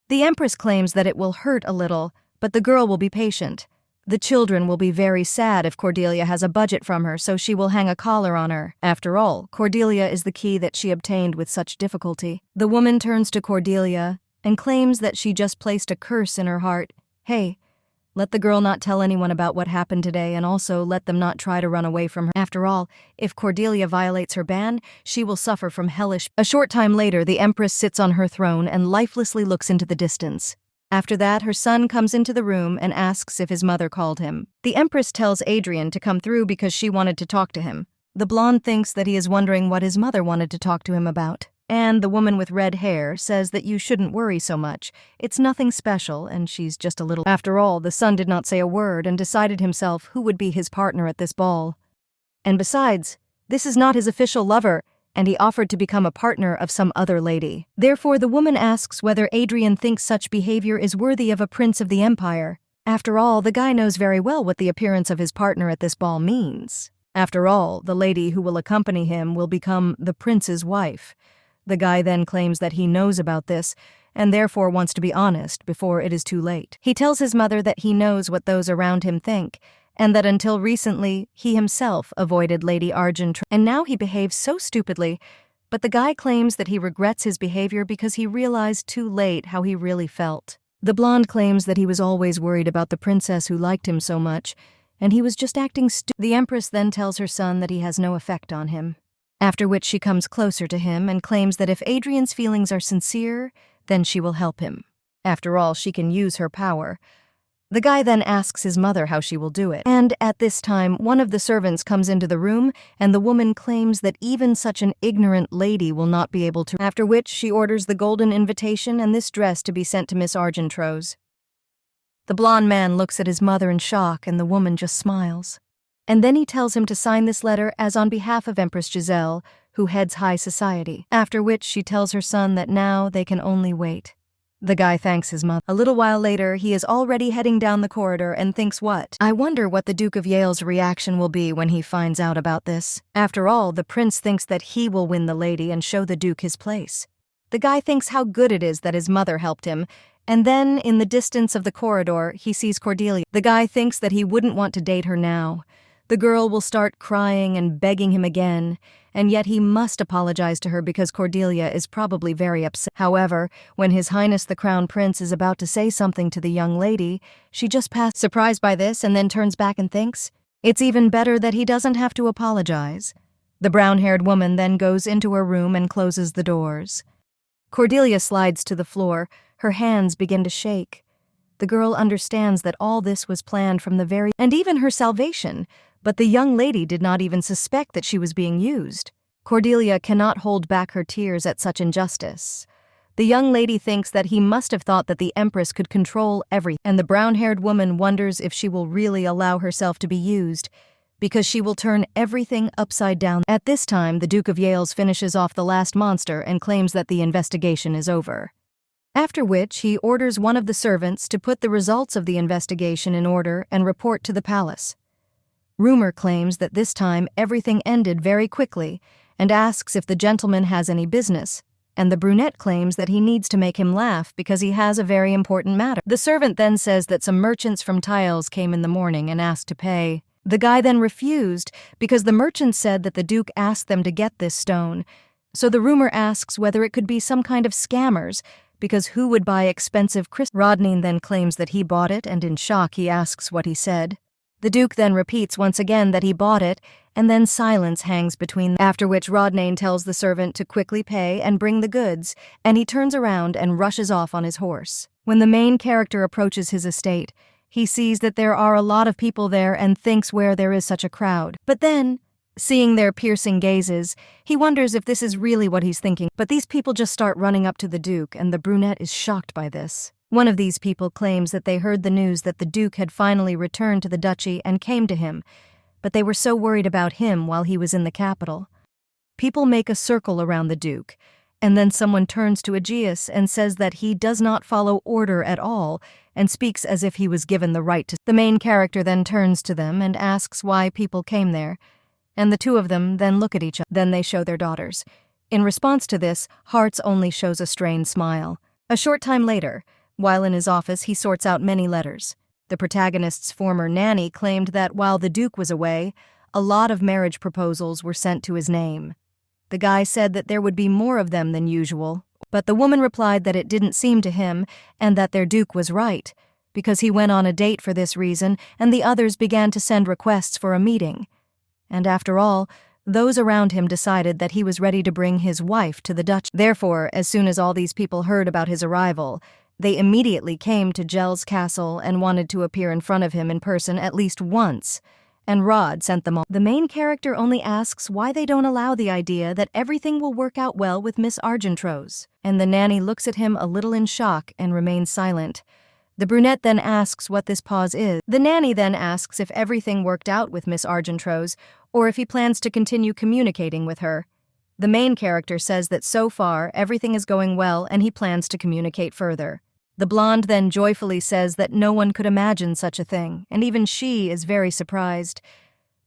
A: The Empress claims that it will hurt a little, but the girl will be patient. The children will be very sad if Cordelia has a budget from her, so she will hang a collar on her. After all, Cordelia is the key that she obtained with such difficulty. The woman turns to Cordelia and claims that she just placed a curse in her heart. Hey, let the girl not tell anyone about what happened today, and also let them not try to run away from her. After all, if Cordelia violates her ban, she will suffer from hellish. A short time later, the Empress sits on her throne and lifelessly looks into the distance. After that, her son comes into the room and asks if his mother called him. The Empress tells Adrian to come through because she wanted to talk to him. The blonde thinks that he is wondering what his mother wanted to talk to him about. And the woman with red hair says that you shouldn't worry so much. It's nothing special, and she's just a little. After all, the son did not say a word and decided himself who would be his partner at this ball. And besides, this is not his official lover, and he offered to become a partner of some other lady. Therefore, the woman asks whether Adrian thinks such behavior is worthy of a prince of the empire. After all, the guy knows very well what the appearance of his partner at this ball means. After all, the lady who will accompany him will become the prince's wife. The guy then claims that he knows about this, and therefore wants to be honest before it is too late. He tells his mother that he knows what those around him think, and that until recently, he himself avoided Lady Argent, and now he behaves so stupidly. But the guy claims that he regrets his behavior because he realized too late how he really felt. The blonde claims that he was always worried about the princess who liked him so much, and he was just acting stupid. The Empress then tells her son that he has no effect on him. After which she comes closer to him and claims that if Adrian's feelings are sincere, then she will help him. After all, she can use her power. The guy then asks his mother how she will do it. And at this time, one of the servants comes into the room, and the woman claims that even such an ignorant lady will not be able to. After which, she orders the golden invitation and this dress to be sent to Miss Argentrose. The blonde man looks at his mother in shock, and the woman just smiles. And then he tells him to sign this letter as on behalf of Empress Giselle, who heads high society. After which, she tells her son that now they can only wait. The guy thanks his mother. A little while later, he is already heading down the corridor and thinks what? I wonder what the Duke of Yale's reaction will be when he finds out about this. After all, the prince thinks that he will win the lady and show the Duke his place. The guy thinks how good it is that his mother helped him, and then, in the distance of the corridor, he sees Cordelia. The guy thinks that he wouldn't want to date her now. The girl will start crying and begging him again, and yet he must apologize to her because Cordelia is probably very upset. However, when His Highness the Crown Prince is about to say something to the young lady, she just passes, surprised by this, and then turns back and thinks, it's even better that he doesn't have to apologize. The brown-haired woman then goes into her room and closes the doors. Cordelia slides to the floor. Her hands begin to shake. The girl understands that all this was planned from the very and even her salvation, but the young lady did not even suspect that she was being used. Cordelia cannot hold back her tears at such injustice. The young lady thinks that he must have thought that the Empress could control everything, and the brown-haired woman wonders if she will really allow herself to be used, because she will turn everything upside down. At this time, the Duke of Yales finishes off the last monster and claims that the investigation is over. After which, he orders one of the servants to put the results of the investigation in order and report to the palace. Rumor claims that this time everything ended very quickly and asks if the gentleman has any business, and the brunette claims that he needs to make him laugh because he has a very important matter. The servant then says that some merchants from Tiles came in the morning and asked to pay. The guy then refused because the merchants said that the Duke asked them to get this stone, So the rumor asks whether it could be some kind of scammers, because who would buy expensive Rodain then claims that he bought it, and in shock he asks what he said. The Duke then repeats once again that he bought it, and then silence hangs between them, after which Rodain tells the servant to quickly pay and bring the goods, and he turns around and rushes off on his horse. When the main character approaches his estate, he sees that there are a lot of people there and thinks where there is such a crowd. But then, seeing their piercing gazes, he wonders if this is really what he's thinking. But these people just start running up to the Duke, and the brunette is shocked by this. One of these people claims that they heard the news that the Duke had finally returned to the duchy and came to him, but they were so worried about him while he was in the capital. People make a circle around the Duke, and then someone turns to Aegeus and says that he does not follow order at all and speaks as if he was given the right to. The main character then turns to them and asks why people came there, and the two of them then look at each other. Then they show their daughters. In response to this, Hearts only shows a strained smile. A short time later, while in his office, he sorts out many letters. The protagonist's former nanny claimed that while the Duke was away, a lot of marriage proposals were sent to his name. The guy said that there would be more of them than usual, but the woman replied that it didn't seem to him and that their Duke was right, because he went on a date for this reason, and the others began to send requests for a meeting. And after all, those around him decided that he was ready to bring his wife to the duchy. Therefore, as soon as all these people heard about his arrival, they immediately came to Gel's castle and wanted to appear in front of him in person at least once, and Rod sent them all. The main character only asks why they don't allow the idea that everything will work out well with Miss Argentrose, and the nanny looks at him a little in shock and remains silent. The brunette then asks what this pause is. The nanny then asks if everything worked out with Miss Argentrose, or if he plans to continue communicating with her. The main character says that so far everything is going well and he plans to communicate further. The blonde then joyfully says that no one could imagine such a thing, and even she is very surprised.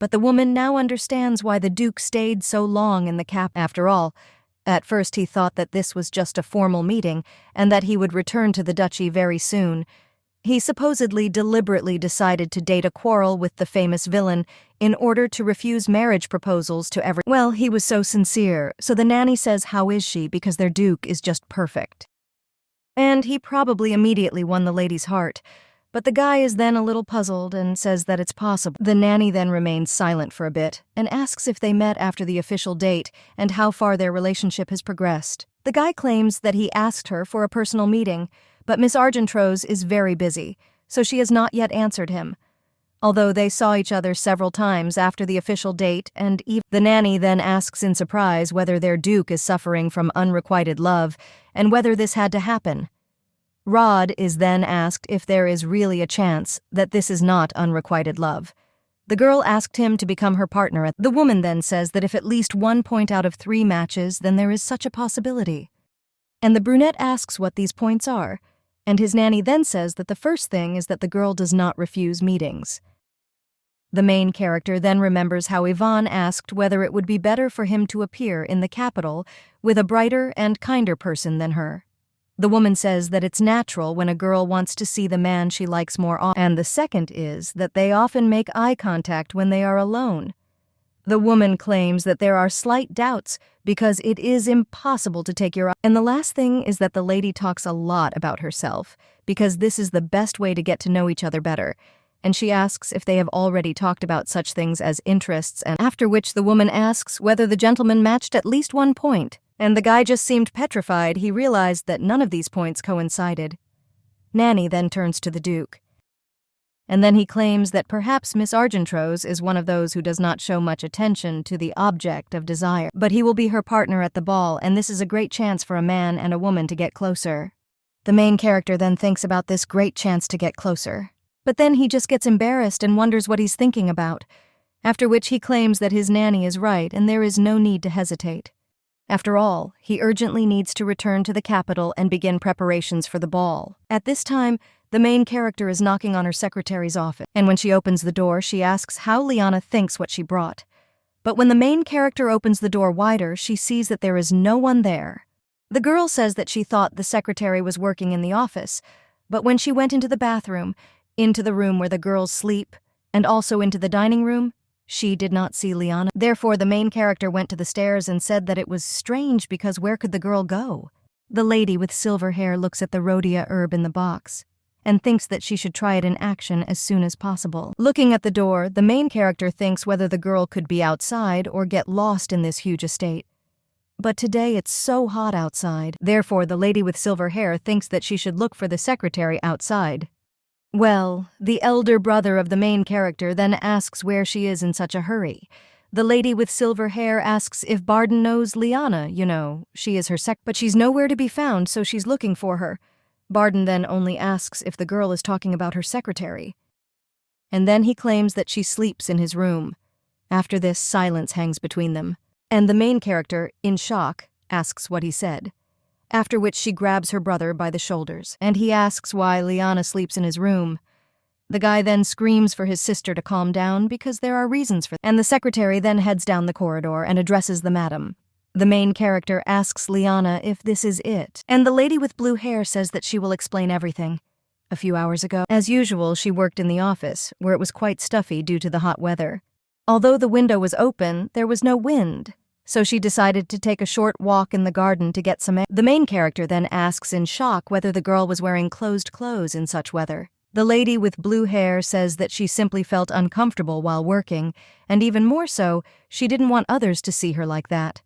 A: But the woman now understands why the Duke stayed so long in the capital. After all, at first he thought that this was just a formal meeting and that he would return to the duchy very soon. He supposedly deliberately decided to date a quarrel with the famous villain in order to refuse marriage proposals to everyone. Well, he was so sincere, so the nanny says how is she because their Duke is just perfect. And he probably immediately won the lady's heart, but the guy is then a little puzzled and says that it's possible. The nanny then remains silent for a bit and asks if they met after the official date and how far their relationship has progressed. The guy claims that he asked her for a personal meeting, but Miss Argentrose is very busy, so she has not yet answered him. Although they saw each other several times after the official date, and the nanny then asks in surprise whether their Duke is suffering from unrequited love and whether this had to happen. Rod is then asked if there is really a chance that this is not unrequited love. The girl asked him to become her partner. The woman then says that if at least 1 point out of 3 matches, then there is such a possibility. And the brunette asks what these points are, and his nanny then says that the first thing is that the girl does not refuse meetings. The main character then remembers how Ivonne asked whether it would be better for him to appear in the capital with a brighter and kinder person than her. The woman says that it's natural when a girl wants to see the man she likes more often. And the second is that they often make eye contact when they are alone. The woman claims that there are slight doubts because it is impossible to take your eye. And the last thing is that the lady talks a lot about herself because this is the best way to get to know each other better. And she asks if they have already talked about such things as interests, and after which the woman asks whether the gentleman matched at least 1 point. And the guy just seemed petrified. He realized that none of these points coincided. Nanny then turns to the Duke. And then he claims that perhaps Miss Argentrose is one of those who does not show much attention to the object of desire, but he will be her partner at the ball, and this is a great chance for a man and a woman to get closer. The main character then thinks about this great chance to get closer. But then he just gets embarrassed and wonders what he's thinking about, after which he claims that his nanny is right and there is no need to hesitate. After all, he urgently needs to return to the capital and begin preparations for the ball. At this time, the main character is knocking on her secretary's office, and when she opens the door, she asks how Lyanna thinks what she brought. But when the main character opens the door wider, she sees that there is no one there. The girl says that she thought the secretary was working in the office, but when she went into the bathroom, into the room where the girls sleep, and also into the dining room, She did not see Lyanna. Therefore, the main character went to the stairs and said that it was strange because where could the girl go? The lady with silver hair looks at the rhodia herb in the box and thinks that she should try it in action as soon as possible. Looking at the door, the main character thinks whether the girl could be outside or get lost in this huge estate. But today it's so hot outside. Therefore, the lady with silver hair thinks that she should look for the secretary outside. Well, the elder brother of the main character then asks where she is in such a hurry. The lady with silver hair asks if Barden knows Lyanna, she is her but she's nowhere to be found, so she's looking for her. Barden then only asks if the girl is talking about her secretary. And then he claims that she sleeps in his room. After this, silence hangs between them. And the main character, in shock, asks what he said. After which she grabs her brother by the shoulders, and he asks why Lyanna sleeps in his room. The guy then screams for his sister to calm down because there are reasons for that. And the secretary then heads down the corridor and addresses the madam. The main character asks Lyanna if this is it, and the lady with blue hair says that she will explain everything. A few hours ago, as usual, she worked in the office, where it was quite stuffy due to the hot weather. Although the window was open, there was no wind. So she decided to take a short walk in the garden to get some air. The main character then asks in shock whether the girl was wearing closed clothes in such weather. The lady with blue hair says that she simply felt uncomfortable while working, and even more so, she didn't want others to see her like that.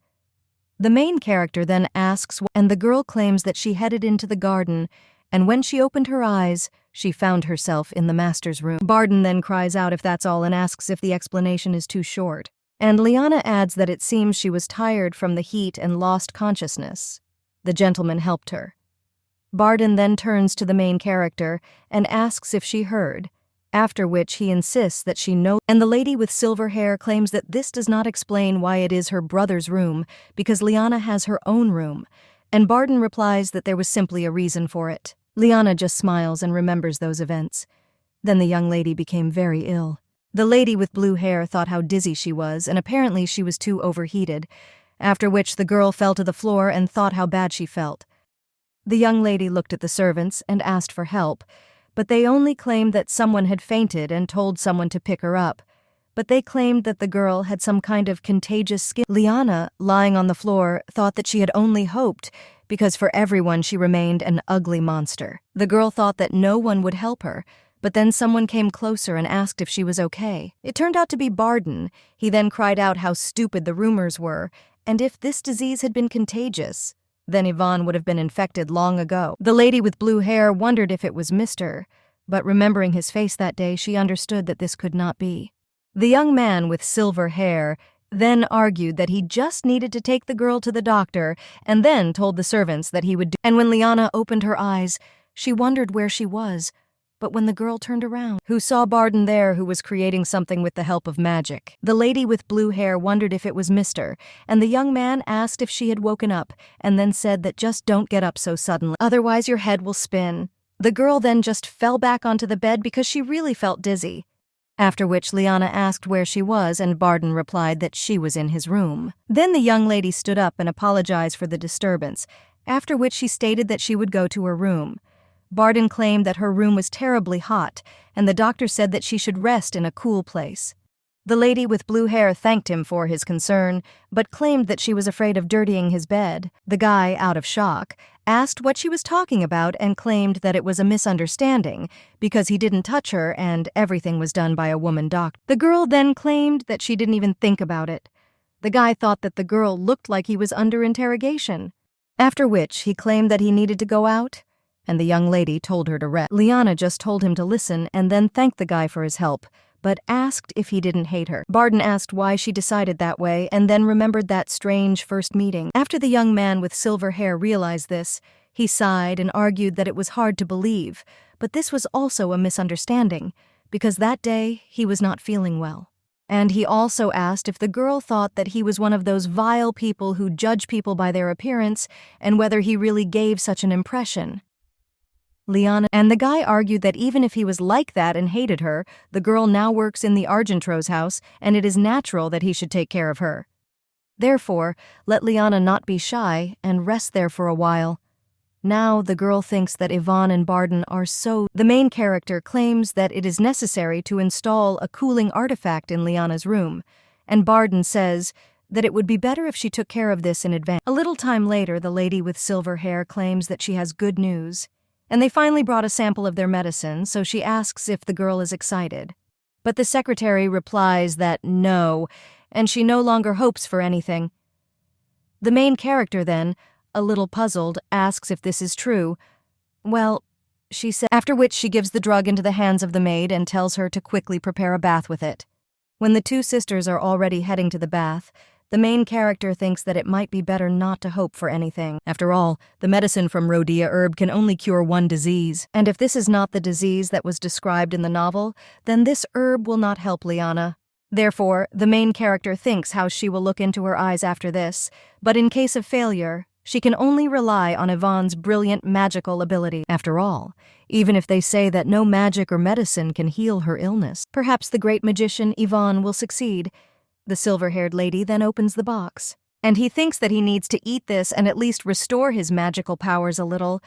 A: The main character then asks, and the girl claims that she headed into the garden, and when she opened her eyes, she found herself in the master's room. Barden then cries out if that's all and asks if the explanation is too short. And Lyanna adds that it seems she was tired from the heat and lost consciousness. The gentleman helped her. Barden then turns to the main character and asks if she heard, after which he insists that she knows. And the lady with silver hair claims that this does not explain why it is her brother's room, because Lyanna has her own room, and Barden replies that there was simply a reason for it. Lyanna just smiles and remembers those events. Then the young lady became very ill. The lady with blue hair thought how dizzy she was, and apparently she was too overheated, after which the girl fell to the floor and thought how bad she felt. The young lady looked at the servants and asked for help, but they only claimed that someone had fainted and told someone to pick her up. But they claimed that the girl had some kind of contagious skin. Lyanna, lying on the floor, thought that she had only hoped, because for everyone she remained an ugly monster. The girl thought that no one would help her, but then someone came closer and asked if she was okay. It turned out to be Barden. He then cried out how stupid the rumors were, and if this disease had been contagious, then Ivonne would have been infected long ago. The lady with blue hair wondered if it was Mr., but remembering his face that day, she understood that this could not be. The young man with silver hair then argued that he just needed to take the girl to the doctor and then told the servants that he would do. And when Lyanna opened her eyes, she wondered where she was. But when the girl turned around, who saw Barden there who was creating something with the help of magic. The lady with blue hair wondered if it was Mr., and the young man asked if she had woken up, and then said that just don't get up so suddenly, otherwise your head will spin. The girl then just fell back onto the bed because she really felt dizzy. After which Lyanna asked where she was, and Barden replied that she was in his room. Then the young lady stood up and apologized for the disturbance, after which she stated that she would go to her room. Barden claimed that her room was terribly hot, and the doctor said that she should rest in a cool place. The lady with blue hair thanked him for his concern, but claimed that she was afraid of dirtying his bed. The guy, out of shock, asked what she was talking about and claimed that it was a misunderstanding because he didn't touch her and everything was done by a woman doctor. The girl then claimed that she didn't even think about it. The guy thought that the girl looked like he was under interrogation, after which he claimed that he needed to go out, and the young lady told her to rest. Lyanna just told him to listen and then thanked the guy for his help, but asked if he didn't hate her. Barden asked why she decided that way and then remembered that strange first meeting. After the young man with silver hair realized this, he sighed and argued that it was hard to believe, but this was also a misunderstanding, because that day he was not feeling well. And he also asked if the girl thought that he was one of those vile people who judge people by their appearance and whether he really gave such an impression. Lyanna and the guy argued that even if he was like that and hated her, the girl now works in the Argentro's house and it is natural that he should take care of her. Therefore, let Lyanna not be shy and rest there for a while. Now the girl thinks that Ivonne and Barden are so... The main character claims that it is necessary to install a cooling artifact in Lyanna's room, and Barden says that it would be better if she took care of this in advance. A little time later, the lady with silver hair claims that she has good news, and they finally brought a sample of their medicine, so she asks if the girl is excited. But the secretary replies that no, and she no longer hopes for anything. The main character then, a little puzzled, asks if this is true. Well, she says, after which she gives the drug into the hands of the maid and tells her to quickly prepare a bath with it. When the two sisters are already heading to the bath, the main character thinks that it might be better not to hope for anything. After all, the medicine from Rodain herb can only cure one disease, and if this is not the disease that was described in the novel, then this herb will not help Lyanna. Therefore, the main character thinks how she will look into her eyes after this, but in case of failure, she can only rely on Yvonne's brilliant magical ability. After all, even if they say that no magic or medicine can heal her illness, perhaps the great magician Yvonne will succeed. The silver-haired lady then opens the box, and he thinks that he needs to eat this and at least restore his magical powers a little,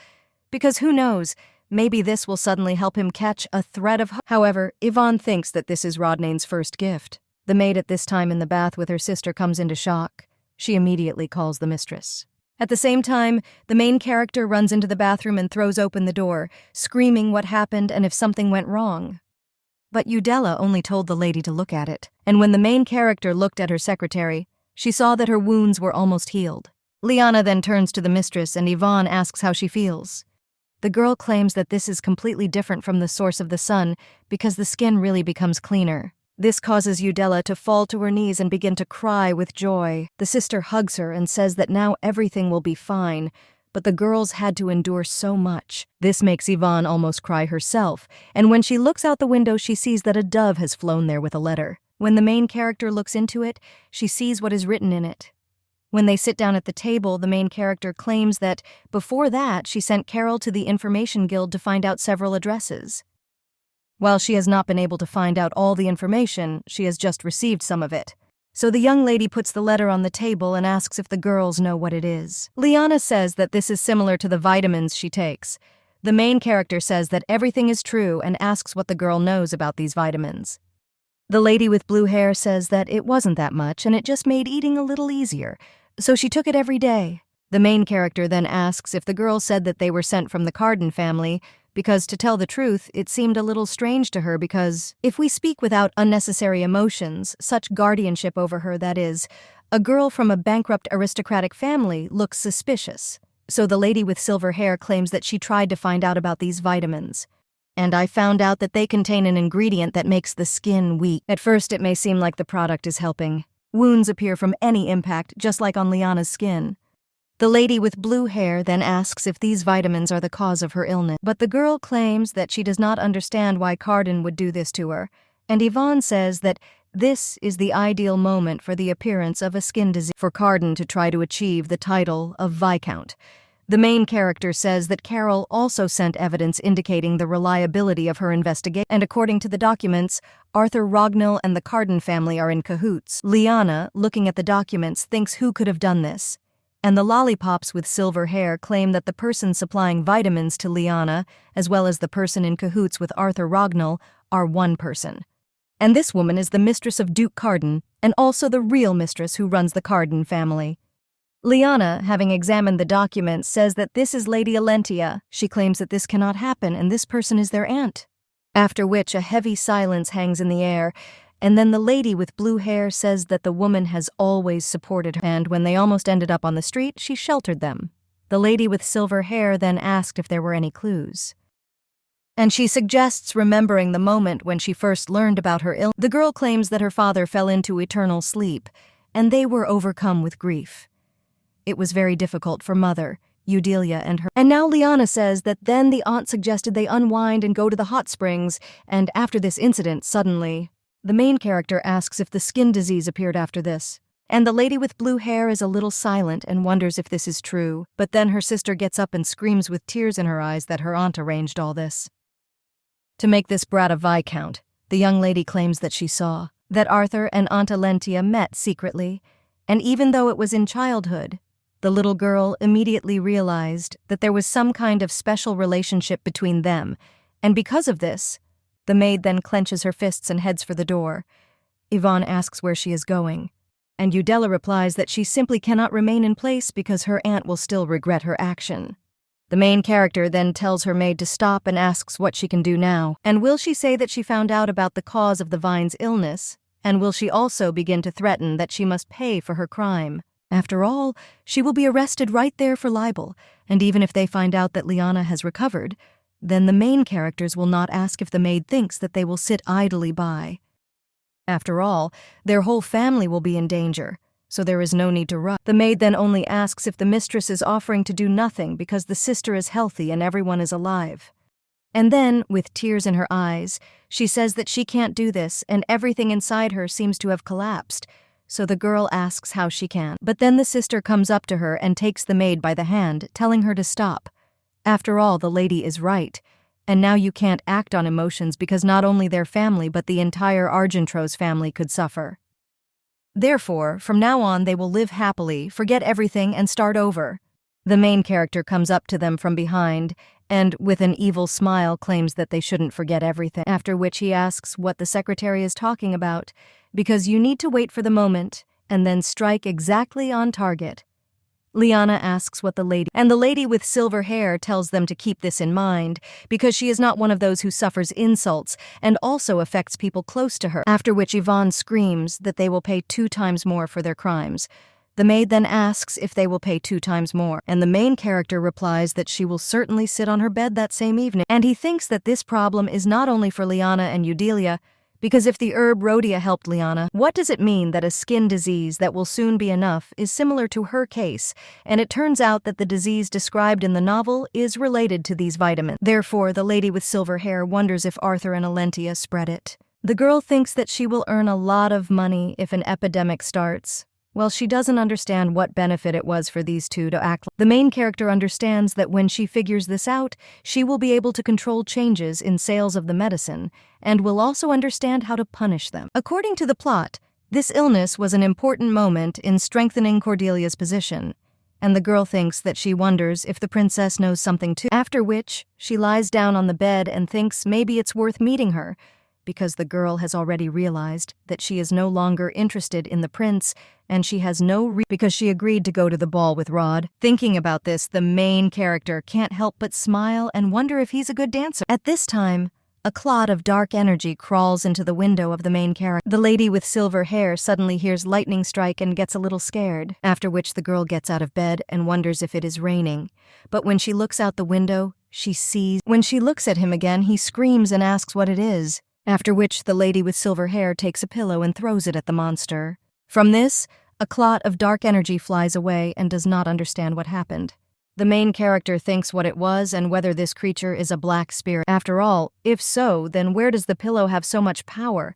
A: because who knows, maybe this will suddenly help him catch a thread of hope. However, Yvonne thinks that this is Rodain's first gift. The maid at this time in the bath with her sister comes into shock. She immediately calls the mistress. At the same time, the main character runs into the bathroom and throws open the door, screaming what happened and if something went wrong. But Udella only told the lady to look at it, and when the main character looked at her secretary, she saw that her wounds were almost healed. Lyanna then turns to the mistress and Yvonne asks how she feels. The girl claims that this is completely different from the source of the sun because the skin really becomes cleaner. This causes Udella to fall to her knees and begin to cry with joy. The sister hugs her and says that now everything will be fine, but the girls had to endure so much. This makes Yvonne almost cry herself, and when she looks out the window she sees that a dove has flown there with a letter. When the main character looks into it, she sees what is written in it. When they sit down at the table, the main character claims that before that she sent Carol to the Information Guild to find out several addresses. While she has not been able to find out all the information, she has just received some of it. So the young lady puts the letter on the table and asks if the girls know what it is. Lyanna says that this is similar to the vitamins she takes. The main character says that everything is true and asks what the girl knows about these vitamins. The lady with blue hair says that it wasn't that much and it just made eating a little easier, so she took it every day. The main character then asks if the girl said that they were sent from the Carden family, because to tell the truth, it seemed a little strange to her because, if we speak without unnecessary emotions, such guardianship over her, that is, a girl from a bankrupt aristocratic family, looks suspicious. So the lady with silver hair claims that she tried to find out about these vitamins. And I found out that they contain an ingredient that makes the skin weak. At first it may seem like the product is helping. Wounds appear from any impact, just like on Lyanna's skin. The lady with blue hair then asks if these vitamins are the cause of her illness. But the girl claims that she does not understand why Carden would do this to her, and Yvonne says that this is the ideal moment for the appearance of a skin disease for Carden to try to achieve the title of Viscount. The main character says that Carol also sent evidence indicating the reliability of her investigation, and according to the documents, Arthur Rognall and the Carden family are in cahoots. Lyanna, looking at the documents, thinks who could have done this. And the lollipops with silver hair claim that the person supplying vitamins to Lyanna, as well as the person in cahoots with Arthur Rognall, are one person. And this woman is the mistress of Duke Carden, and also the real mistress who runs the Carden family. Lyanna, having examined the documents, says that this is Lady Alentia. She claims that this cannot happen, and this person is their aunt. After which a heavy silence hangs in the air, and then the lady with blue hair says that the woman has always supported her, and when they almost ended up on the street, she sheltered them. The lady with silver hair then asked if there were any clues. And she suggests remembering the moment when she first learned about her illness. The girl claims that her father fell into eternal sleep, and they were overcome with grief. It was very difficult for Mother, Eudelia, and her. And now Lyanna says that then the aunt suggested they unwind and go to the hot springs, and after this incident, suddenly, the main character asks if the skin disease appeared after this. And the lady with blue hair is a little silent and wonders if this is true, but then her sister gets up and screams with tears in her eyes that her aunt arranged all this. To make this brat a Viscount, the young lady claims that she saw that Arthur and Aunt Alentia met secretly, and even though it was in childhood, The little girl immediately realized that there was some kind of special relationship between them, and because of this, the maid then clenches her fists and heads for the door. Ivonne asks where she is going, and Udella replies that she simply cannot remain in place because her aunt will still regret her action. The main character then tells her maid to stop and asks what she can do now, and will she say that she found out about the cause of the vine's illness, and will she also begin to threaten that she must pay for her crime? After all, she will be arrested right there for libel, and even if they find out that Lyanna has recovered, then the main characters will not ask if the maid thinks that they will sit idly by. After all, their whole family will be in danger, so there is no need to rush. The maid then only asks if the mistress is offering to do nothing because the sister is healthy and everyone is alive. And then, with tears in her eyes, she says that she can't do this and everything inside her seems to have collapsed, so the girl asks how she can. But then the sister comes up to her and takes the maid by the hand, telling her to stop. After all, the lady is right, and now you can't act on emotions because not only their family but the entire Argentro's family could suffer. Therefore, from now on they will live happily, forget everything, and start over. The main character comes up to them from behind and, with an evil smile, claims that they shouldn't forget everything, after which he asks what the secretary is talking about, because you need to wait for the moment and then strike exactly on target. Lyanna asks what the lady with silver hair tells them to keep this in mind, because she is not one of those who suffers insults and also affects people close to her, after which Ivonne screams that they will pay 2 times more for their crimes. The maid then asks if they will pay 2 times more, and the main character replies that she will certainly sit on her bed that same evening, and he thinks that this problem is not only for Lyanna and Udelia, because if the herb Rodia helped Lyanna, what does it mean that a skin disease that will soon be enough is similar to her case, and it turns out that the disease described in the novel is related to these vitamins. Therefore, the lady with silver hair wonders if Arthur and Alentia spread it. The girl thinks that she will earn a lot of money if an epidemic starts. Well, she doesn't understand what benefit it was for these two to act. The main character understands that when she figures this out, she will be able to control changes in sales of the medicine, and will also understand how to punish them. According to the plot, this illness was an important moment in strengthening Cordelia's position, and the girl thinks that she wonders if the princess knows something too. After which, she lies down on the bed and thinks maybe it's worth meeting her, because the girl has already realized that she is no longer interested in the prince, and she has because she agreed to go to the ball with Rod. Thinking about this, the main character can't help but smile and wonder if he's a good dancer. At this time, a clot of dark energy crawls into the window of the main character. The lady with silver hair suddenly hears lightning strike and gets a little scared, after which the girl gets out of bed and wonders if it is raining. But when she looks out the window, when she looks at him again, he screams and asks what it is. After which the lady with silver hair takes a pillow and throws it at the monster. From this, a clot of dark energy flies away and does not understand what happened. The main character thinks what it was and whether this creature is a black spirit. After all, if so, then where does the pillow have so much power?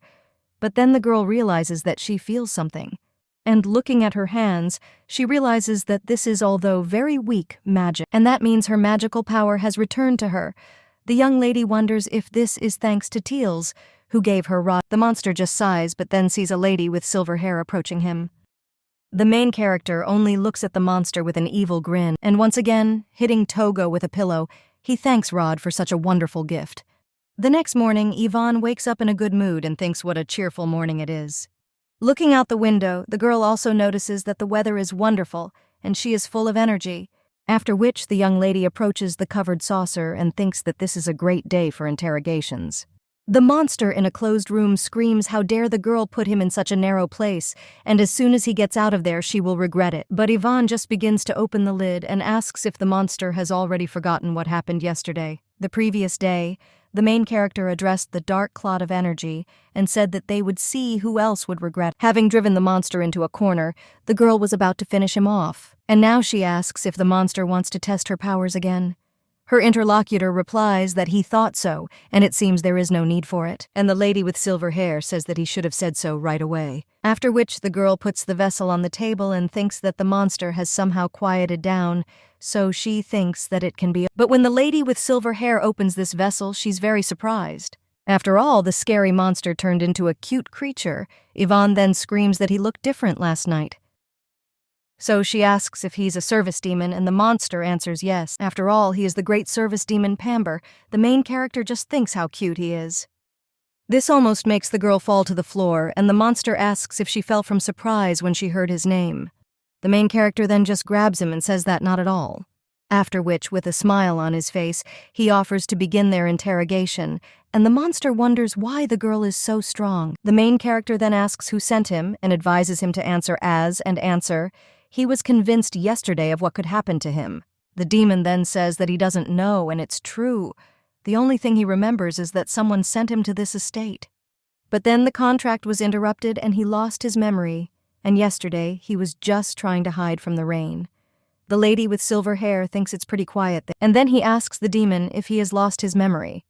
A: But then the girl realizes that she feels something. And looking at her hands, she realizes that this is, although very weak, magic. And that means her magical power has returned to her. The young lady wonders if this is thanks to Teals, who gave her Rod. The monster just sighs, but then sees a lady with silver hair approaching him. The main character only looks at the monster with an evil grin, and once again, hitting Togo with a pillow, he thanks Rod for such a wonderful gift. The next morning, Ivonne wakes up in a good mood and thinks what a cheerful morning it is. Looking out the window, the girl also notices that the weather is wonderful, and she is full of energy. After which, the young lady approaches the covered saucer and thinks that this is a great day for interrogations. The monster in a closed room screams how dare the girl put him in such a narrow place, and as soon as he gets out of there she will regret it. But Ivonne just begins to open the lid and asks if the monster has already forgotten what happened yesterday. The previous day, the main character addressed the dark clot of energy and said that they would see who else would regret. Having driven the monster into a corner, the girl was about to finish him off. And now she asks if the monster wants to test her powers again. Her interlocutor replies that he thought so, and it seems there is no need for it. And the lady with silver hair says that he should have said so right away. After which, the girl puts the vessel on the table and thinks that the monster has somehow quieted down, so she thinks that it can be. But when the lady with silver hair opens this vessel, she's very surprised. After all, the scary monster turned into a cute creature. Ivonne then screams that he looked different last night. So she asks if he's a service demon, and the monster answers yes. After all, he is the great service demon Pamber. The main character just thinks how cute he is. This almost makes the girl fall to the floor, and the monster asks if she fell from surprise when she heard his name. The main character then just grabs him and says that not at all. After which, with a smile on his face, he offers to begin their interrogation, and the monster wonders why the girl is so strong. The main character then asks who sent him and advises him to answer and answer. He was convinced yesterday of what could happen to him. The demon then says that he doesn't know, and it's true. The only thing he remembers is that someone sent him to this estate. But then the contract was interrupted and he lost his memory, and yesterday he was just trying to hide from the rain. The lady with silver hair thinks it's pretty quiet there, and then he asks the demon if he has lost his memory.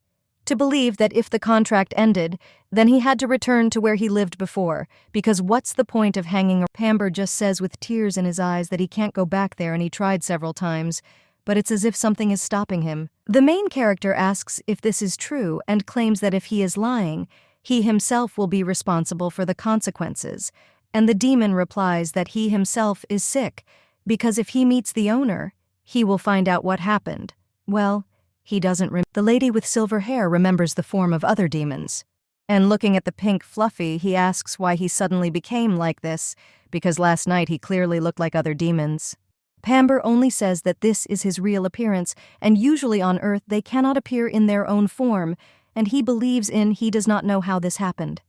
A: To believe that if the contract ended, then he had to return to where he lived before, because what's the point of hanging around? Pamber just says with tears in his eyes that he can't go back there and he tried several times, but it's as if something is stopping him. The main character asks if this is true and claims that if he is lying, he himself will be responsible for the consequences, and the demon replies that he himself is sick, because if he meets the owner, he will find out what happened. Well, he doesn't The lady with silver hair remembers the form of other demons. And looking at the pink Fluffy, he asks why he suddenly became like this, because last night he clearly looked like other demons. Pamber only says that this is his real appearance, and usually on Earth they cannot appear in their own form, and he believes he does not know how this happened.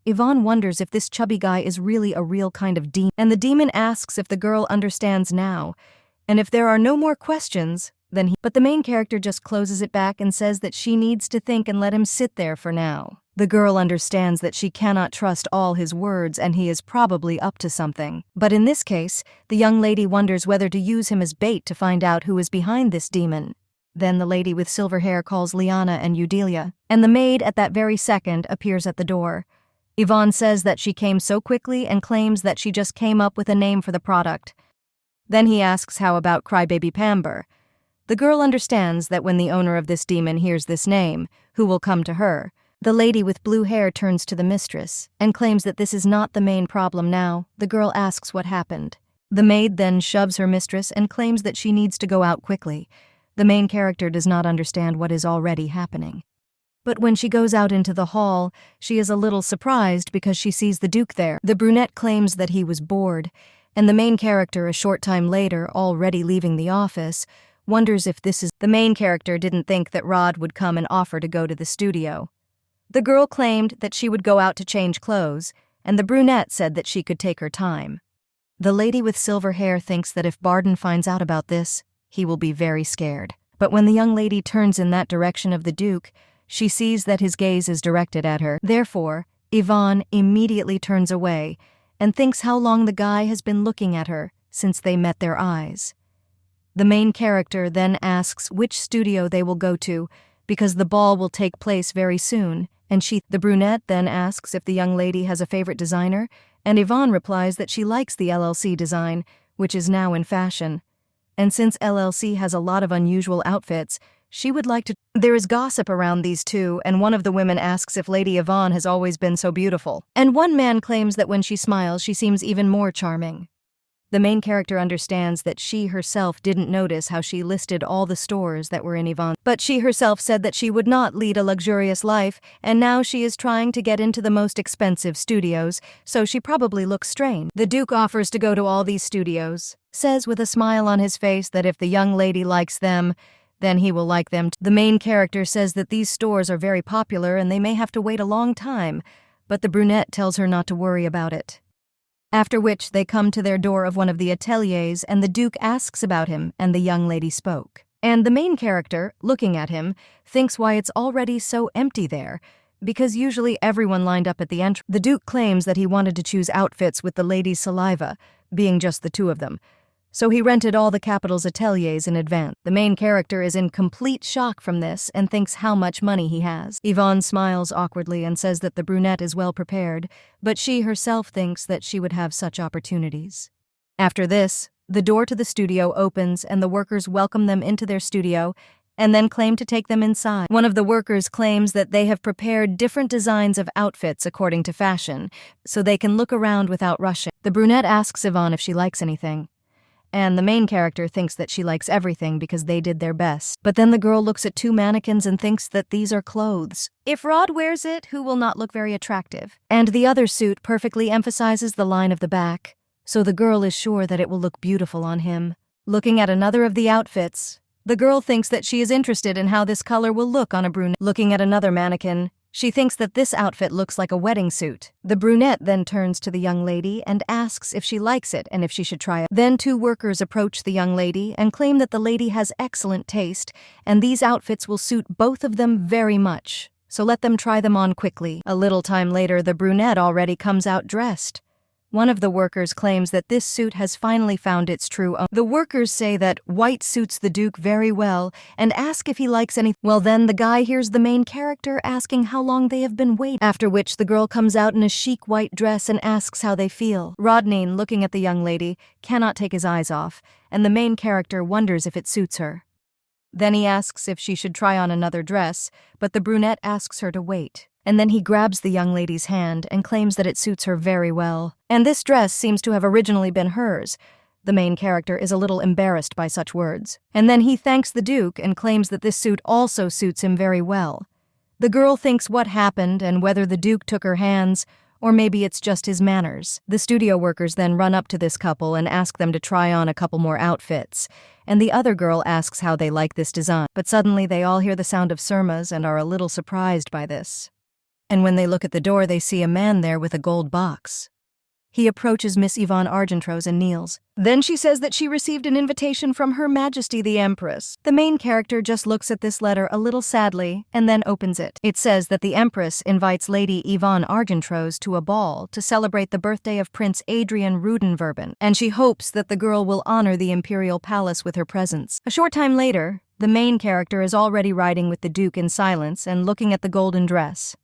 A: Ivonne wonders if this chubby guy is really a real kind of demon, and the demon asks if the girl understands now, and if there are no more questions, then but the main character just closes it back and says that she needs to think and let him sit there for now. The girl understands that she cannot trust all his words and he is probably up to something. But in this case, the young lady wonders whether to use him as bait to find out who is behind this demon. Then the lady with silver hair calls Lyanna and Cordelia, and the maid at that very second appears at the door. Ivonne says that she came so quickly and claims that she just came up with a name for the product. Then he asks how about Crybaby Pamber. The girl understands that when the owner of this demon hears this name, who will come to her. The lady with blue hair turns to the mistress and claims that this is not the main problem now. The girl asks what happened. The maid then shoves her mistress and claims that she needs to go out quickly. The main character does not understand what is already happening. But when she goes out into the hall, she is a little surprised because she sees the Duke there. The brunette claims that he was bored, and the main character, a short time later, already leaving the office, wonders if this is. The main character didn't think that Rod would come and offer to go to the studio. The girl claimed that she would go out to change clothes, and the brunette said that she could take her time. The lady with silver hair thinks that if Barden finds out about this, he will be very scared. But when the young lady turns in that direction of the Duke, she sees that his gaze is directed at her. Therefore, Ivonne immediately turns away and thinks how long the guy has been looking at her since they met their eyes. The main character then asks which studio they will go to because the ball will take place very soon, and the brunette then asks if the young lady has a favorite designer, and Ivonne replies that she likes the LLC design, which is now in fashion. And since LLC has a lot of unusual outfits, she would like to. There is gossip around these two, and one of the women asks if Lady Ivonne has always been so beautiful. And one man claims that when she smiles, she seems even more charming. The main character understands that she herself didn't notice how she listed all the stores that were in Ivonne. But she herself said that she would not lead a luxurious life, and now she is trying to get into the most expensive studios, so she probably looks strange. The Duke offers to go to all these studios, says with a smile on his face that if the young lady likes them, then he will like them. The main character says that these stores are very popular and they may have to wait a long time, but the brunette tells her not to worry about it. After which they come to their door of one of the ateliers and the Duke asks about him and the young lady spoke. And the main character, looking at him, thinks why it's already so empty there, because usually everyone lined up at the entrance. The Duke claims that he wanted to choose outfits with the lady's saliva, being just the two of them. So he rented all the capital's ateliers in advance. The main character is in complete shock from this and thinks how much money he has. Ivonne smiles awkwardly and says that the brunette is well prepared, but she herself thinks that she would have such opportunities. After this, the door to the studio opens and the workers welcome them into their studio and then claim to take them inside. One of the workers claims that they have prepared different designs of outfits according to fashion, so they can look around without rushing. The brunette asks Ivonne if she likes anything. And the main character thinks that she likes everything because they did their best. But then the girl looks at two mannequins and thinks that these are clothes. If Rod wears it, who will not look very attractive? And the other suit perfectly emphasizes the line of the back, so the girl is sure that it will look beautiful on him. Looking at another of the outfits, the girl thinks that she is interested in how this color will look on a brunette. Looking at another mannequin, she thinks that this outfit looks like a wedding suit. The brunette then turns to the young lady and asks if she likes it and if she should try it. Then two workers approach the young lady and claim that the lady has excellent taste and these outfits will suit both of them very much. So let them try them on quickly. A little time later, the brunette already comes out dressed. One of the workers claims that this suit has finally found its true owner. The workers say that white suits the Duke very well and ask if he likes any. Well, then the guy hears the main character asking how long they have been waiting, after which the girl comes out in a chic white dress and asks how they feel. Rodain, looking at the young lady, cannot take his eyes off, and the main character wonders if it suits her. Then he asks if she should try on another dress, but the brunette asks her to wait. And then he grabs the young lady's hand and claims that it suits her very well. And this dress seems to have originally been hers. The main character is a little embarrassed by such words. And then he thanks the Duke and claims that this suit also suits him very well. The girl thinks what happened and whether the Duke took her hands, or maybe it's just his manners. The studio workers then run up to this couple and ask them to try on a couple more outfits. And the other girl asks how they like this design. But suddenly they all hear the sound of surmas and are a little surprised by this. And when they look at the door, they see a man there with a gold box. He approaches Miss Ivonne Argentros and kneels. Then she says that she received an invitation from Her Majesty the Empress. The main character just looks at this letter a little sadly and then opens it. It says that the Empress invites Lady Ivonne Argentros to a ball to celebrate the birthday of Prince Adrian Rudenverben, and she hopes that the girl will honor the Imperial Palace with her presence. A short time later, the main character is already riding with the Duke in silence and looking at the golden dress.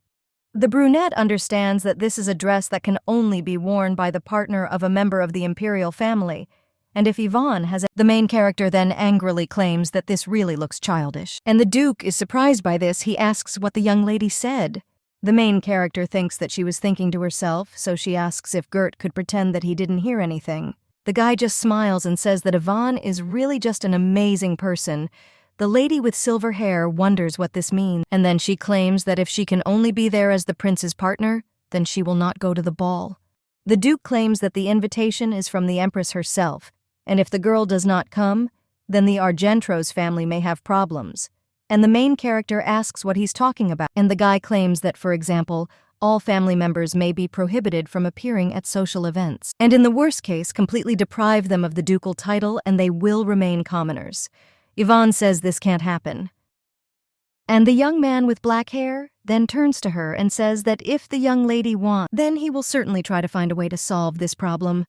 A: The brunette understands that this is a dress that can only be worn by the partner of a member of the imperial family, and if Ivonne has the main character then angrily claims that this really looks childish. And the Duke is surprised by this. He asks what the young lady said. The main character thinks that she was thinking to herself, so she asks if Gert could pretend that he didn't hear anything. The guy just smiles and says that Ivonne is really just an amazing person. The lady with silver hair wonders what this means, and then she claims that if she can only be there as the prince's partner, then she will not go to the ball. The Duke claims that the invitation is from the Empress herself, and if the girl does not come, then the Argentros family may have problems. And the main character asks what he's talking about, and the guy claims that, for example, all family members may be prohibited from appearing at social events, and in the worst case, completely deprive them of the ducal title and they will remain commoners. Ivonne says this can't happen. And the young man with black hair then turns to her and says that if the young lady wants, then he will certainly try to find a way to solve this problem.